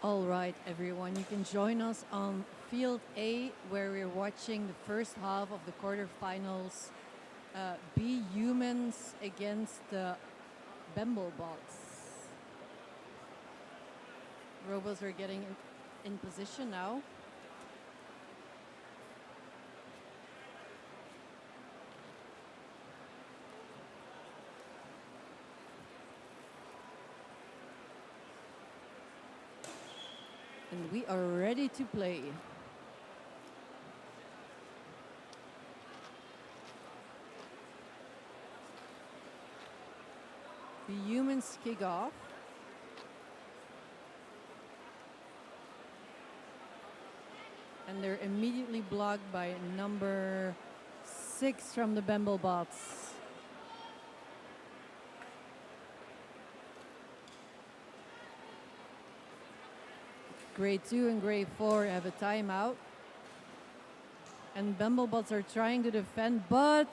J: All right, everyone, you can join us on Field A, where we're watching the first half of the quarterfinals. Be Humans against the Bemblebots. Robots are getting in position now. And we are ready to play. The Humans kick off. And they're immediately blocked by number 6 from the Bemblebots. Grade 2 and Grade 4 have a timeout. And Bemblebots are trying to defend, but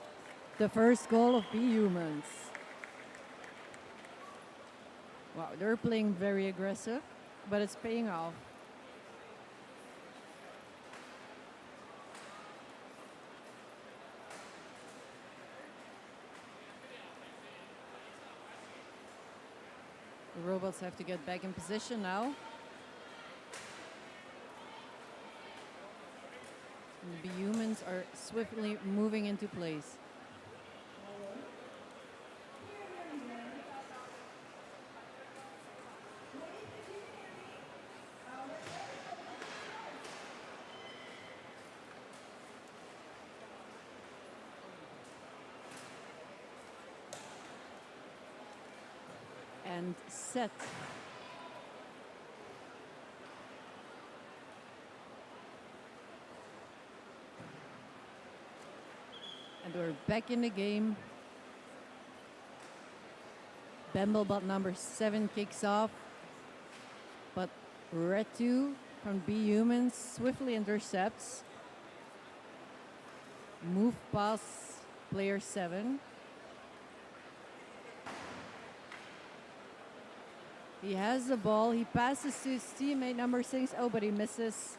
J: the first goal of Be Humans. Wow, they're playing very aggressive, but it's paying off. The robots have to get back in position now. And the humans are swiftly moving into place. And set. And we're back in the game. Bemblebot number 7 kicks off. But Red 2 from Be Humans swiftly intercepts. Move past player 7. He has the ball. He passes to his teammate number 6. Oh, but he misses.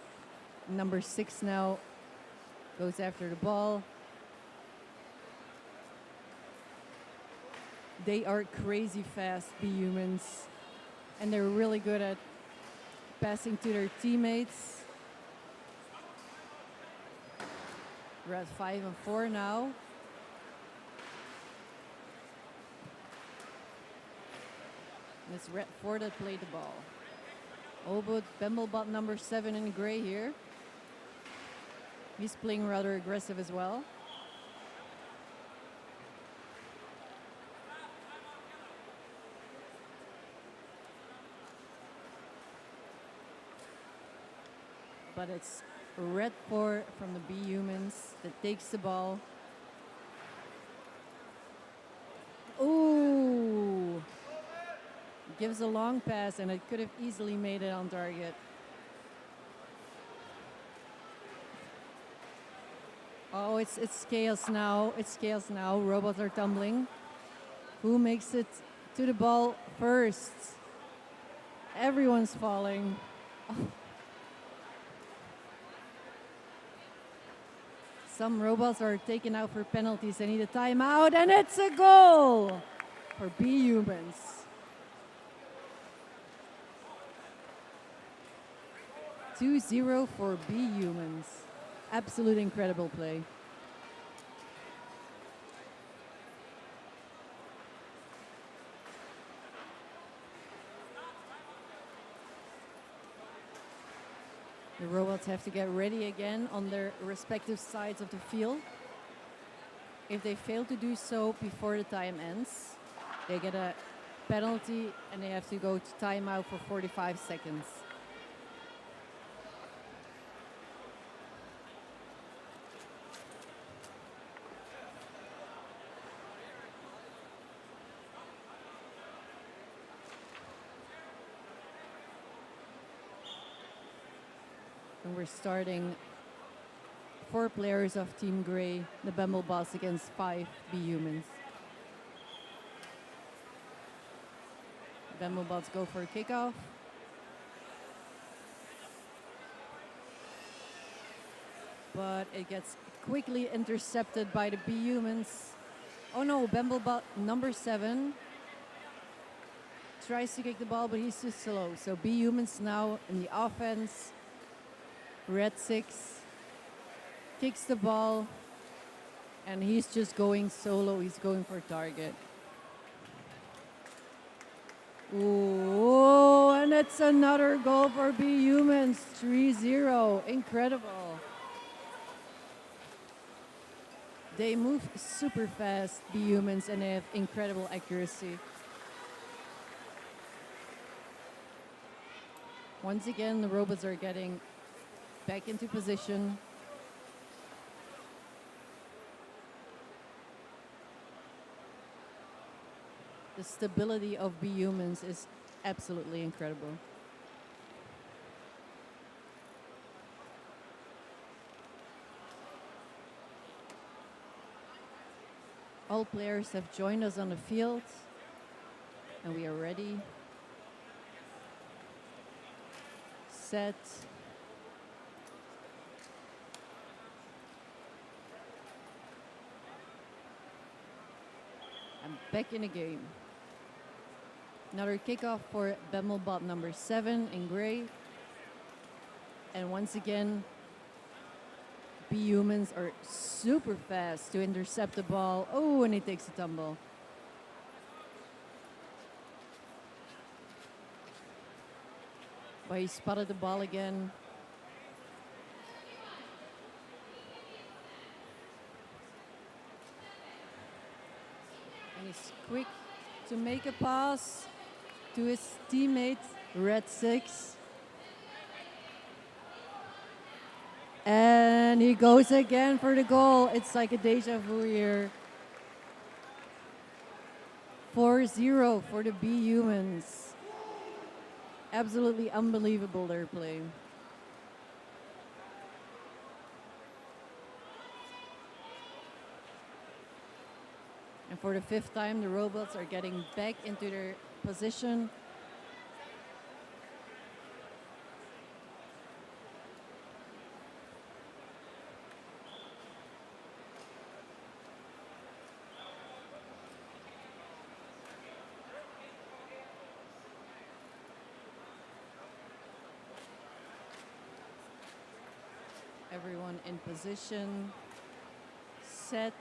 J: Number 6 now goes after the ball. They are crazy fast, Be Humans. And they're really good at passing to their teammates. We're at 5 and 4 now. And it's Red 4 that played the ball. Oh, but Bemblebot number 7 in gray here. He's playing rather aggressive as well. But it's Red 4 from the Be Humans that takes the ball. Ooh! Gives a long pass, and it could have easily made it on target. Oh, it's chaos now. It's chaos now. Robots are tumbling. Who makes it to the ball first? Everyone's falling. Some robots are taken out for penalties. They need a timeout, and it's a goal for Be Humans. Two 2-0 for Be Humans. Absolute incredible play. The robots have to get ready again on their respective sides of the field. If they fail to do so before the time ends, they get a penalty and they have to go to timeout for 45 seconds. And we're starting 4 players of Team Grey, the Bemblebots against 5 Be Humans. Bemblebots go for a kickoff. but it gets quickly intercepted by the B-Humans. Oh no, Bumblebot number 7 tries to kick the ball, but he's too slow. So B-Humans now in the offense. Red 6 kicks the ball, and he's just going solo. He's going for target. Ooh, and it's another goal for B-Humans. 3-0. Incredible. They move super fast, B-Humans, and they have incredible accuracy. Once again, the robots are getting back into position. The stability of B-Humans is absolutely incredible. All players have joined us on the field, and we are ready. Set. I'm back in the game. Another kickoff for Bumblebot number 7 in gray. And once again, B-Humans are super fast to intercept the ball. Oh, and he takes a tumble. But he spotted the ball again. And he's quick to make a pass to his teammate, Red 6. And he goes again for the goal. It's like a deja vu here. 4-0 for the B-Humans. Absolutely unbelievable their play. And for the 5th time, the robots are getting back into their position. Everyone in position, set.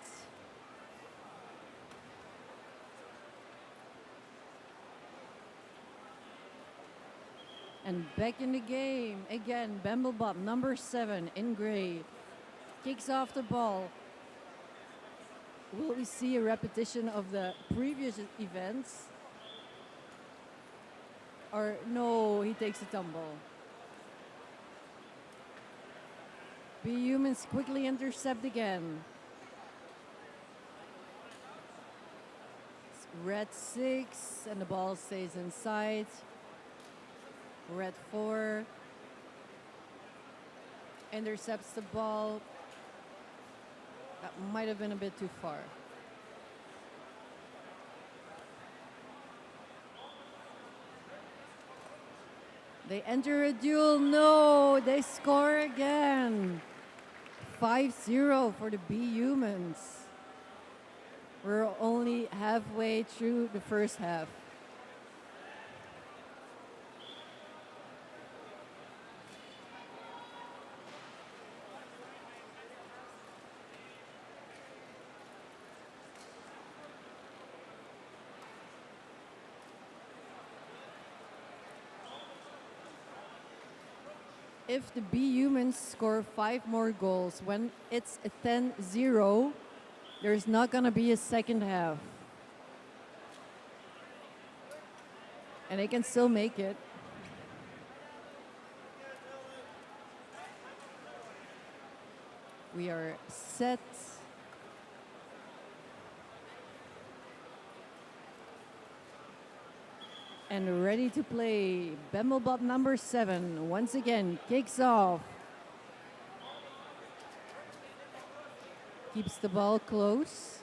J: And back in the game, again, Bumblebot number 7 in gray kicks off the ball. Will we see a repetition of the previous events? Or no, he takes a tumble. B-Humans quickly intercept again. It's Red 6, and the ball stays inside. Red 4 intercepts the ball. That might have been a bit too far. They enter a duel. No, they score again. 5-0 for the B-Humans. We're only halfway through the first half. If the B-Humans score 5 more goals, when it's a 10-0, there's not going to be a second half. And they can still make it. We are set. And ready to play. Bumblebot number 7 once again kicks off. Keeps the ball close,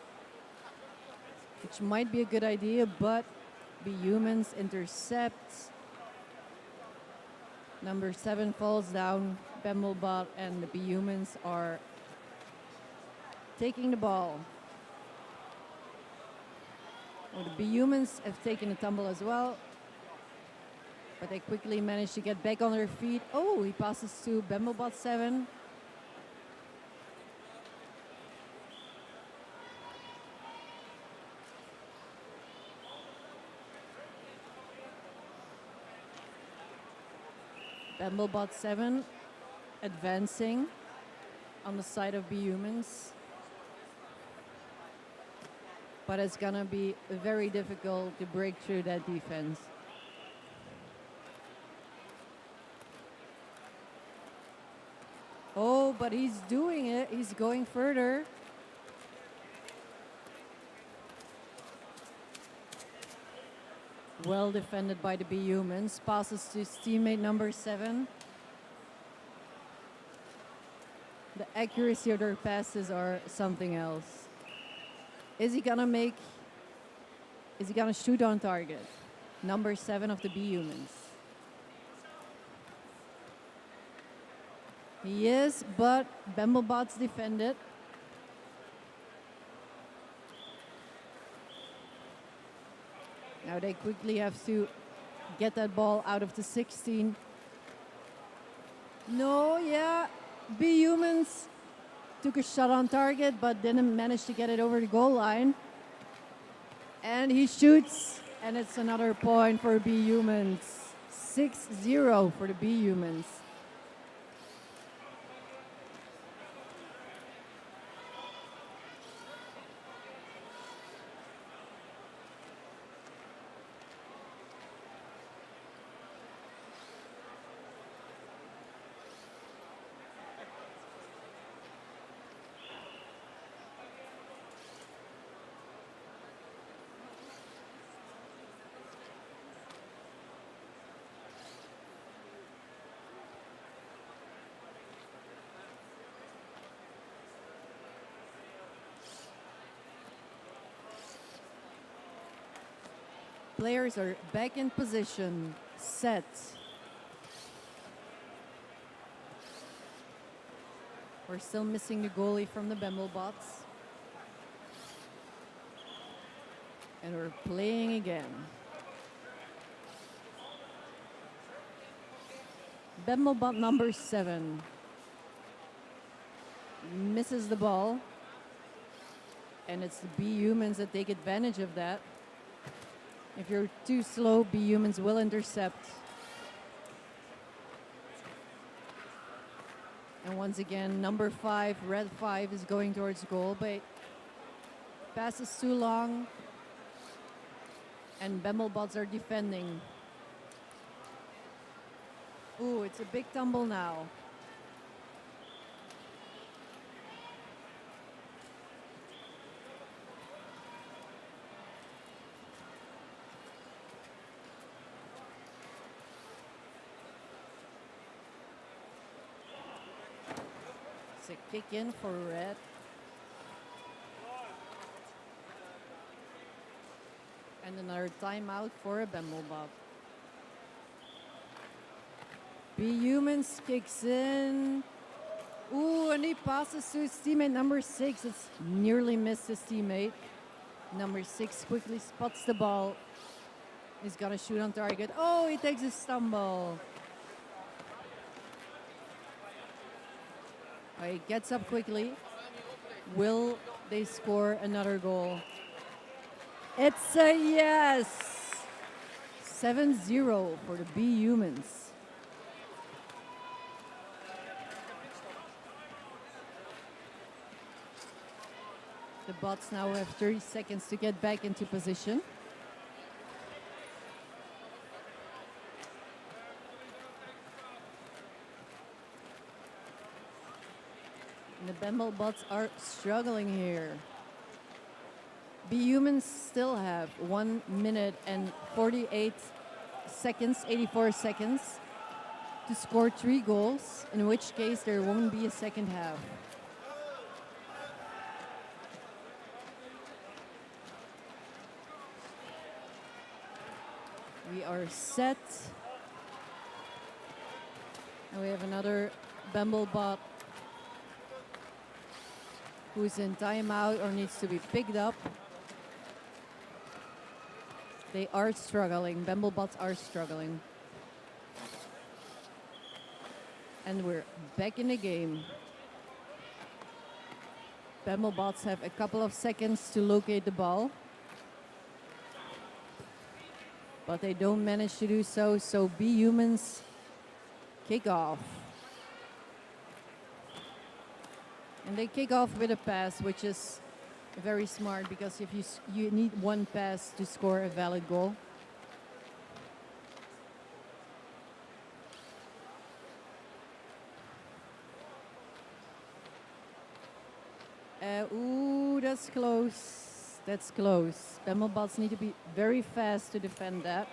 J: which might be a good idea, but B-Humans intercept. Number 7 falls down. Bemblebot and the B-Humans are taking the ball. Well, the B-Humans have taken a tumble as well, but they quickly manage to get back on their feet. Oh, he passes to Bemblebot 7. Bemblebot 7 advancing on the side of B-Humans. But it's gonna be very difficult to break through that defense. Oh, but he's doing it. He's going further. Well defended by the B-Humans. Passes to his teammate number 7. The accuracy of their passes are something else. Is he gonna shoot on target? Number 7 of the B-Humans. He is, but Bemblebot's defended. Now they quickly have to get that ball out of the 16. No, yeah, B-Humans took a shot on target, but didn't manage to get it over the goal line. And he shoots, and it's another point for B-Humans. 6-0 for the B-Humans. Players are back in position, set. We're still missing the goalie from the Bemblebots. And we're playing again. Bemblebot number 7 misses the ball. And it's the B-Humans that take advantage of that. If you're too slow, B-Humans will intercept. And once again, number 5, red 5, is going towards goal, but pass is too long. And Bemblebots are defending. Ooh, it's a big tumble now. It's a kick in for red. And another timeout for a Bemblebot. B-Humans kicks in. Ooh, and he passes to his teammate number 6. It's nearly missed his teammate. Number 6 quickly spots the ball. He's gonna shoot on target. Oh, he takes a stumble. Oh, he gets up quickly. Will they score another goal? It's a yes! 7-0 for the B-Humans. The bots now have 30 seconds to get back into position. And the Bemblebots are struggling here. B-Humans still have 1 minute and 48 seconds, 84 seconds to score 3 goals, in which case there won't be a second half. We are set. And we have another Bumblebot who's in timeout or needs to be picked up. They are struggling. Bumblebots are struggling. And we're back in the game. Bumblebots have a couple of seconds to locate the ball. But they don't manage to do so, so B-Humans kick off. And they kick off with a pass, which is very smart because if you need one pass to score a valid goal. Ooh, that's close. That's close. Bumblebots need to be very fast to defend that.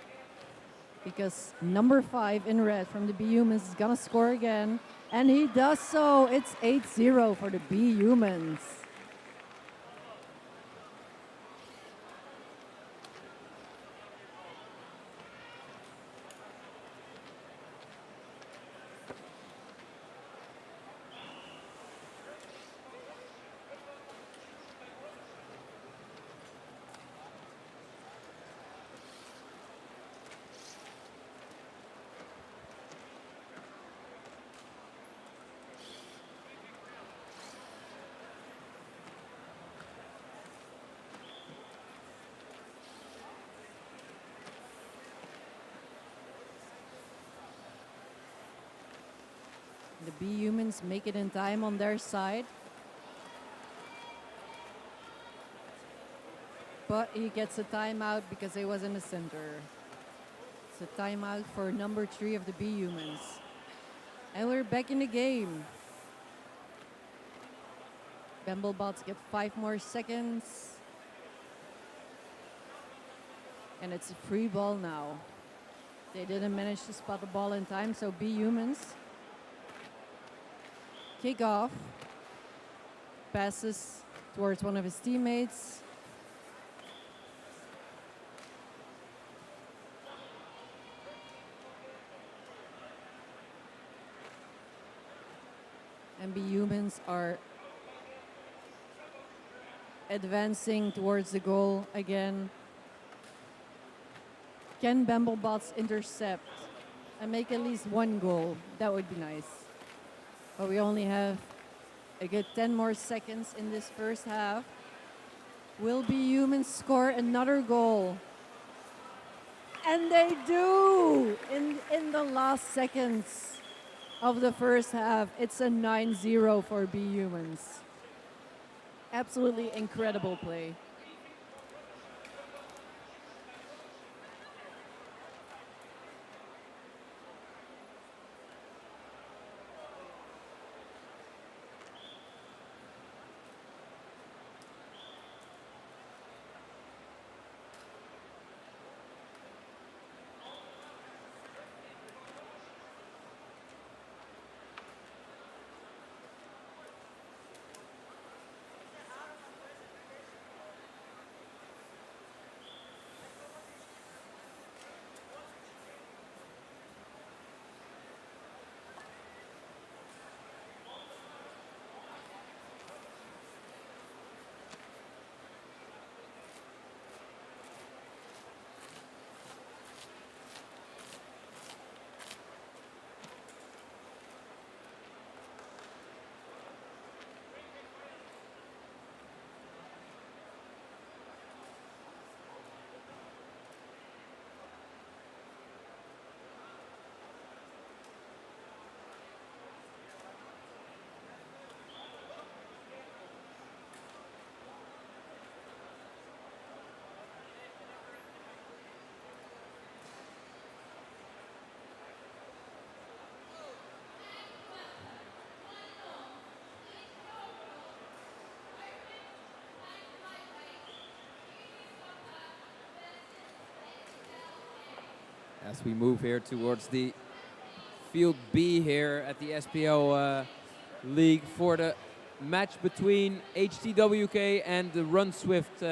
J: Because number 5 in red from the B-Humans is gonna score again. And he does so. It's 8-0 for the B-Humans. The B-Humans make it in time on their side. But he gets a timeout because he was in the center. It's a timeout for number 3 of the B-Humans. And we're back in the game. Bumblebots get 5 more seconds. And it's a free ball now. They didn't manage to spot the ball in time, so B-Humans kick off, passes towards one of his teammates. And B-Humans are advancing towards the goal again. Can Bumblebots intercept and make at least one goal? That would be nice. But we only have a good 10 more seconds in this first half. Will B-Humans score another goal? And they do! In the last seconds of the first half, it's a 9-0 for B-Humans. Absolutely incredible play.
H: As we move here towards the Field B here at the SPL League for the match between HTWK and the Run Swift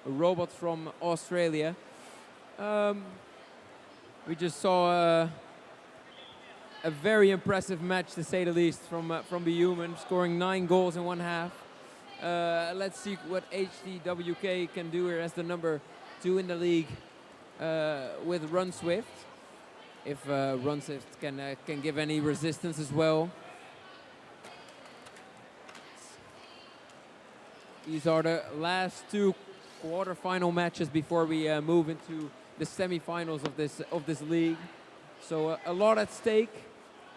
H: robot from Australia. We just saw a very impressive match, to say the least, from the human, scoring 9 goals in 1 half. Let's see what HTWK can do here as the number 2 in the league with Run Swift. If Run Swift can give any resistance as well. These are the last 2 quarterfinal matches before we move into the semifinals of this league. So a lot at stake,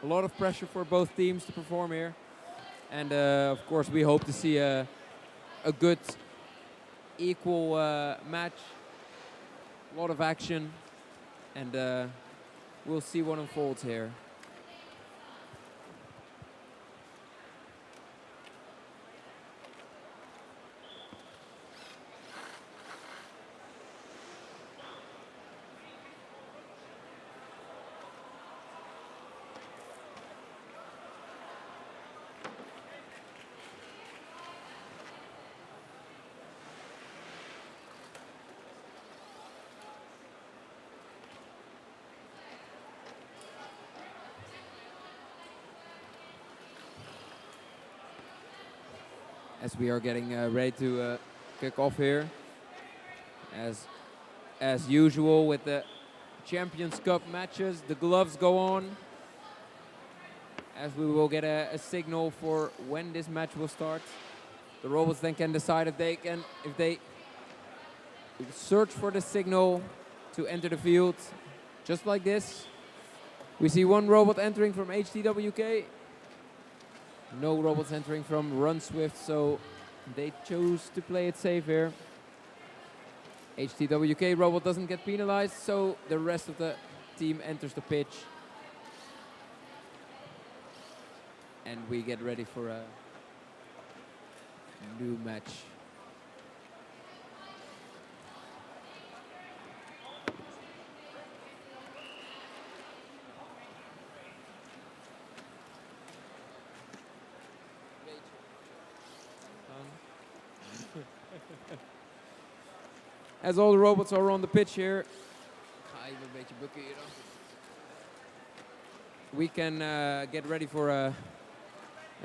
H: a lot of pressure for both teams to perform here. And of course we hope to see a good, equal match, a lot of action, and we'll see what unfolds here. As we are getting ready to kick off here, as usual with the Champions Cup matches, the gloves go on, as we will get a signal for when this match will start. The robots then can decide if they search for the signal to enter the field, just like this. We see 1 robot entering from HTWK. No robots entering from Run Swift, so they chose to play it safe here. HTWK robot doesn't get penalized, so the rest of the team enters the pitch. And we get ready for a new match. As all the robots are on the pitch here, we can get ready for an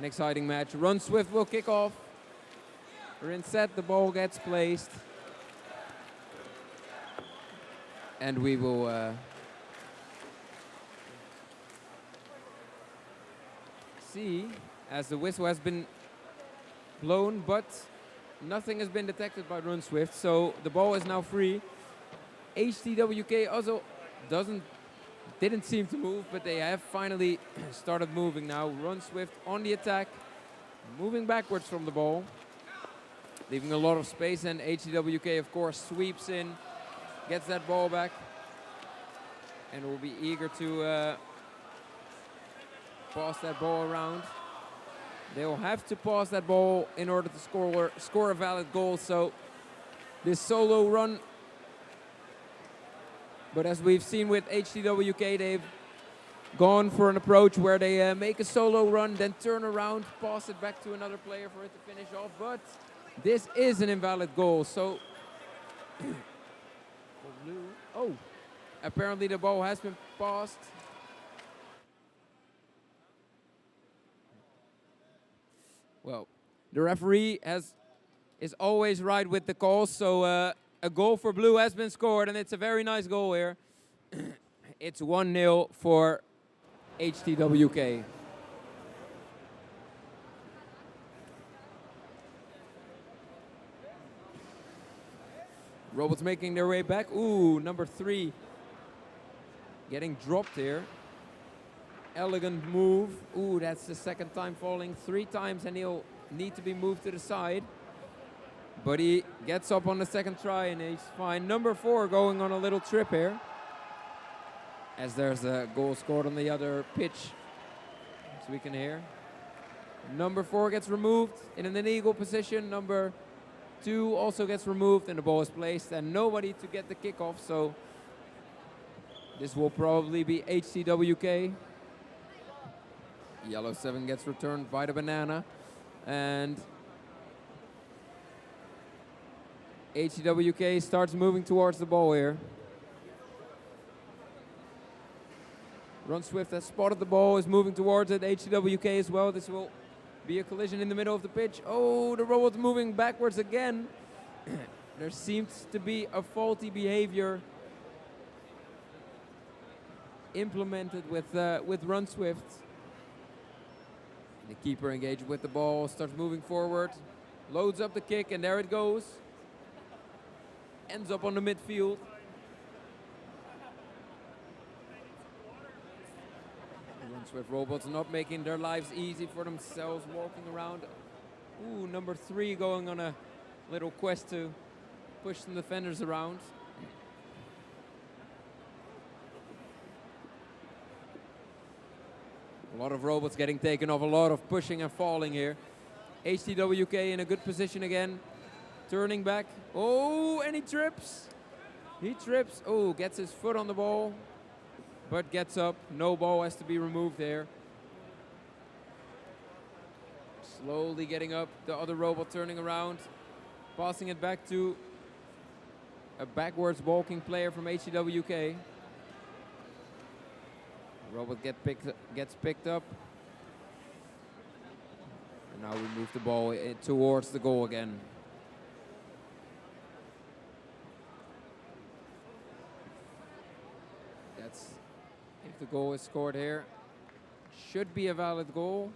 H: exciting match. Run Swift will kick off. We're in set, the ball gets placed. And we will see, as the whistle has been blown, but nothing has been detected by Run Swift, so the ball is now free. HTWK also didn't seem to move, but they have finally started moving now. Run Swift on the attack, moving backwards from the ball, leaving a lot of space, and HTWK of course sweeps in, gets that ball back, and will be eager to pass that ball around. They will have to pass that ball in order to score a valid goal. So this solo run, but as we've seen with HTWK, they've gone for an approach where they make a solo run, then turn around, pass it back to another player for it to finish off. But this is an invalid goal. So, oh, apparently the ball has been passed. Well, the referee is always right with the calls, so a goal for blue has been scored, and it's a very nice goal here. It's 1-0 for HTWK. Robots making their way back. Ooh, number 3 getting dropped here. Elegant move. Ooh, that's the 2nd time falling 3 times, and he'll need to be moved to the side. But he gets up on the 2nd try, and he's fine. Number 4 going on a little trip here, as there's a goal scored on the other pitch, as we can hear. Number 4 gets removed in an illegal position. Number 2 also gets removed, and the ball is placed, and nobody to get the kickoff. So this will probably be HTWK. Yellow 7 gets returned by the banana, and HTWK starts moving towards the ball here. Run Swift has spotted the ball, is moving towards it. HCWK as well. This will be a collision in the middle of the pitch. Oh, the robot's moving backwards again. There seems to be a faulty behavior implemented with Run Swift. The keeper engaged with the ball, starts moving forward, loads up the kick, and there it goes. Ends up on the midfield. Run Swift robots not making their lives easy for themselves, walking around. Ooh, number 3 going on a little quest to push some defenders around. A lot of robots getting taken off, a lot of pushing and falling here. HTWK in a good position again. Turning back. Oh, and he trips. He trips. Oh, gets his foot on the ball, but gets up. No ball has to be removed there. Slowly getting up. The other robot turning around. Passing it back to a backwards walking player from HTWK. Robot gets picked up. And now we move the ball towards the goal again. That's, if the goal is scored here, should be a valid goal,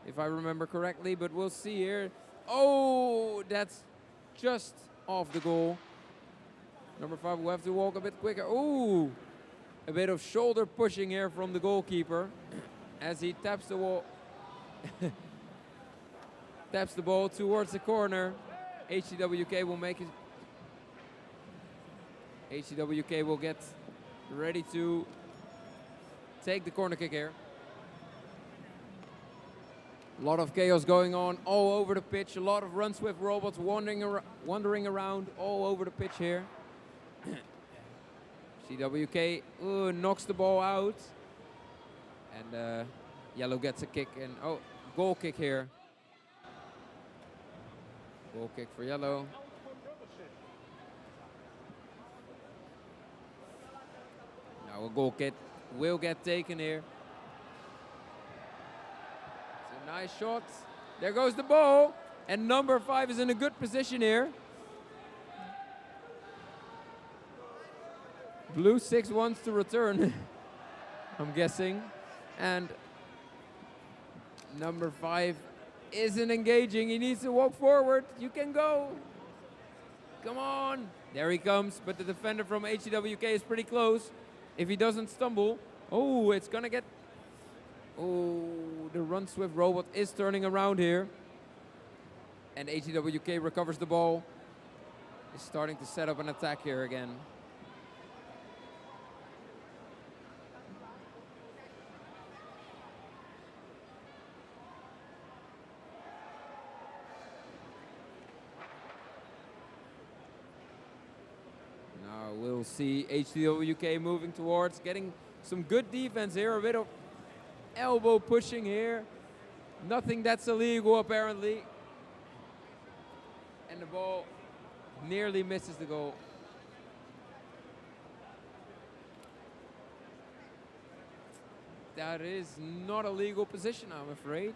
H: if I remember correctly, but we'll see here. Oh, that's just off the goal. Number 5 will have to walk a bit quicker. Ooh, a bit of shoulder pushing here from the goalkeeper as he taps the wall. Taps the ball towards the corner. HCWK will make it. HCWK will get ready to take the corner kick here. A lot of chaos going on all over the pitch. A lot of Run Swift robots wandering around all over the pitch here. CWK knocks the ball out. And Yellow gets a kick. And oh, goal kick here. Goal kick for Yellow. Now a goal kick will get taken here. It's a nice shot. There goes the ball. And number 5 is in a good position here. Blue 6 wants to return, I'm guessing. And number 5 isn't engaging. He needs to walk forward. You can go. Come on. There he comes. But the defender from HCWK is pretty close. If he doesn't stumble. Oh, it's going to get... Oh, the Run Swift robot is turning around here. And HCWK recovers the ball. Is starting to set up an attack here again. We'll see HTWK moving towards, getting some good defense here, a bit of elbow pushing here. Nothing that's illegal apparently. And the ball nearly misses the goal. That is not a legal position, I'm afraid.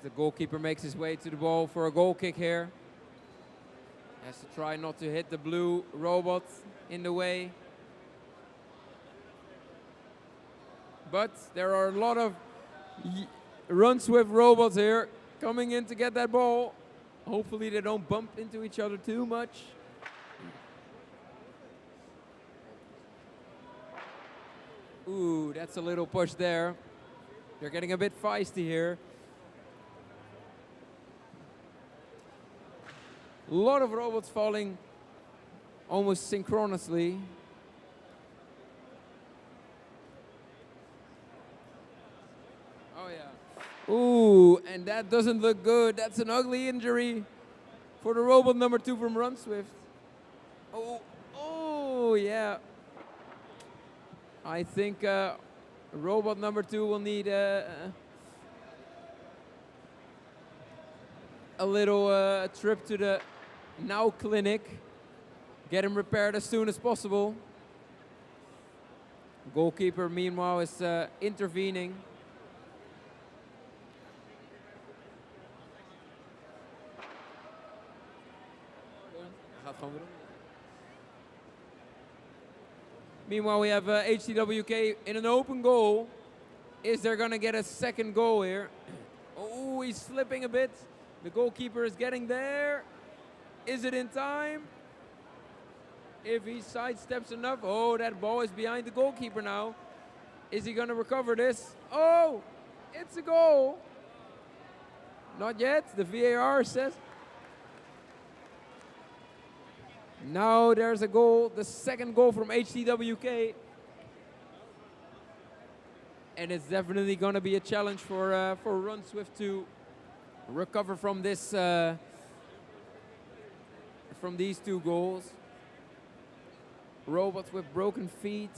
H: The goalkeeper makes his way to the ball for a goal kick here. Has to try not to hit the blue robot in the way. But there are a lot of Run Swift robots here coming in to get that ball. Hopefully they don't bump into each other too much. Ooh, that's a little push there. They're getting a bit feisty here. A lot of robots falling almost synchronously. Oh yeah. Ooh, and that doesn't look good. That's an ugly injury for the robot number 2 from Run Swift. Oh yeah. I think robot number 2 will need a little trip to the Now Clinic. Get him repaired as soon as possible. Goalkeeper, meanwhile, is intervening. Meanwhile, we have HTWK in an open goal. Is there going to get a second goal here? Oh, he's slipping a bit. The goalkeeper is getting there. Is it in time? If he sidesteps enough. Oh, that ball is behind the goalkeeper now. Is he going to recover this? Oh, it's a goal. Not yet. The VAR says. Now there's a goal. The second goal from HTWK. And it's definitely going to be a challenge for Run Swift to recover from this, from these two goals. Robots with broken feet.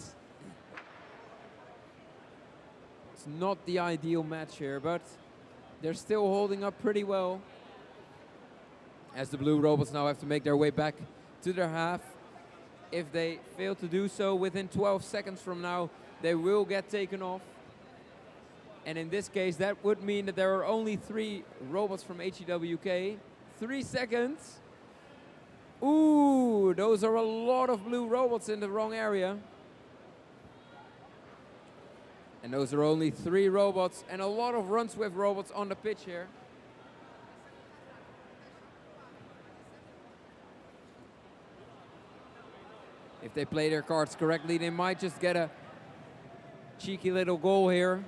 H: It's not the ideal match here, but they're still holding up pretty well. As the blue robots now have to make their way back to their half. If they fail to do so within 12 seconds from now, they will get taken off. And in this case, that would mean that there are only 3 robots from HEWK. 3 seconds. Ooh, those are a lot of blue robots in the wrong area. And those are only 3 robots and a lot of Run Swift robots on the pitch here. If they play their cards correctly, they might just get a cheeky little goal here.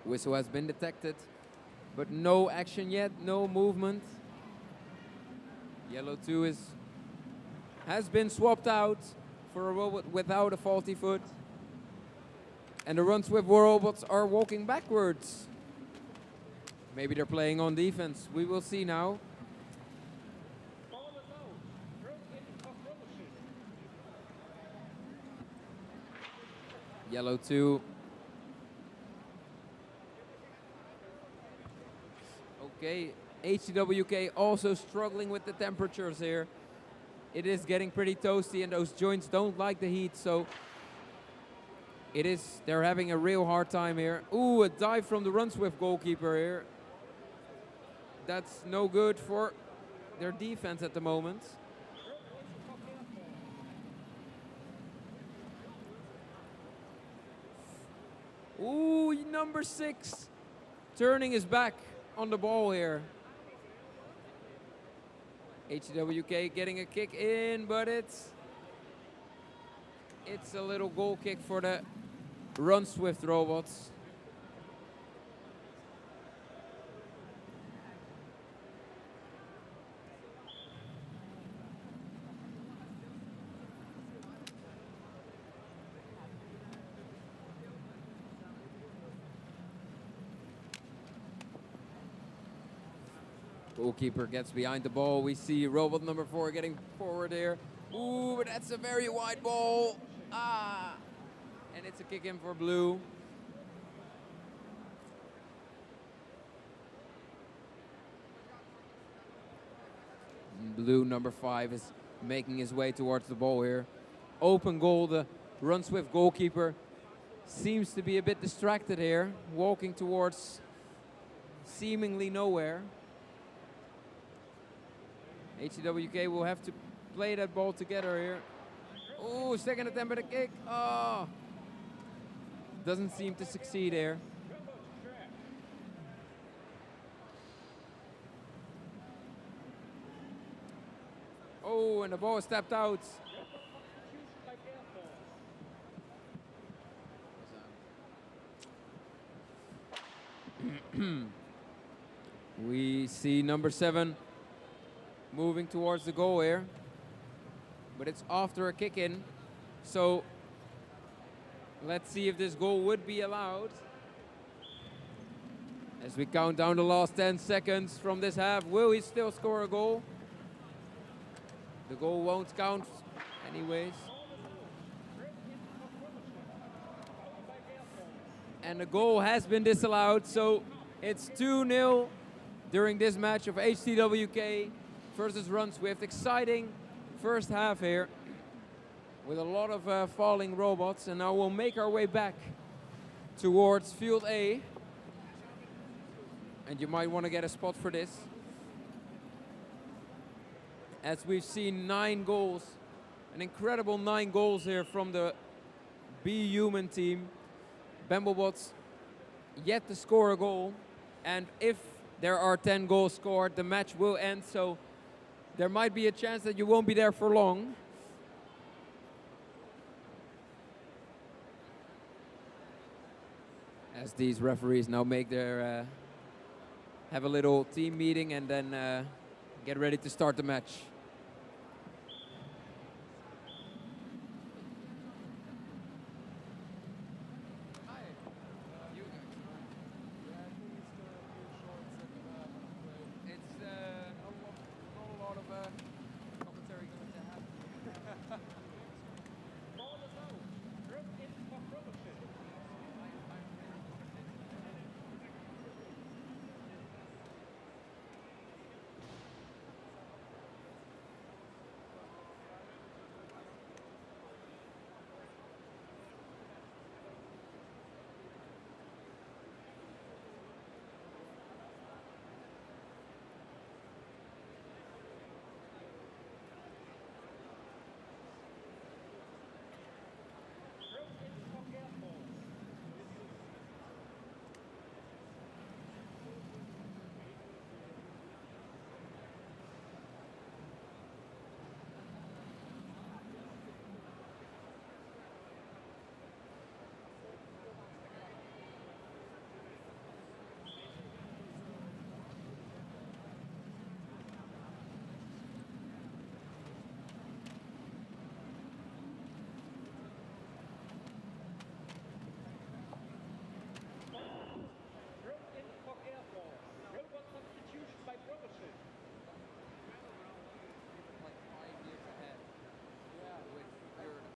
H: Whistle has been detected, but no action yet, no movement. Yellow 2 has been swapped out for a robot without a faulty foot. And the Run Swift robots are walking backwards. Maybe they're playing on defense. We will see now. Yellow 2. Okay, HTWK also struggling with the temperatures here. It is getting pretty toasty and those joints don't like the heat, so they're having a real hard time here. Ooh, a dive from the Run Swift goalkeeper here. That's no good for their defense at the moment. Ooh, number 6 turning his back on the ball here. HWK getting a kick in, but it's a little goal kick for the Run Swift robots. Goalkeeper gets behind the ball. We see robot number 4 getting forward here. Ooh, but that's a very wide ball. Ah, and it's a kick in for blue. Blue number 5 is making his way towards the ball here. Open goal, the Run Swift goalkeeper seems to be a bit distracted here, walking towards seemingly nowhere. HWK will have to play that ball together here. Oh, second attempt at a kick. Oh, doesn't seem to succeed here. Oh, and the ball is tapped out. We see number 7 moving towards the goal here, but it's after a kick in, so let's see if this goal would be allowed. As we count down the last 10 seconds from this half, will he still score a goal? The goal won't count anyways. And the goal has been disallowed, so it's 2-0 during this match of HTWK versus Runswift. Exciting first half here with a lot of falling robots. And now we'll make our way back towards Field A. And you might want to get a spot for this, as we've seen 9 goals, an incredible 9 goals here from the B Human team. Bamblebots yet to score a goal, and if there are 10 goals scored, the match will end, so there might be a chance that you won't be there for long. As these referees now make their have a little team meeting and then get ready to start the match.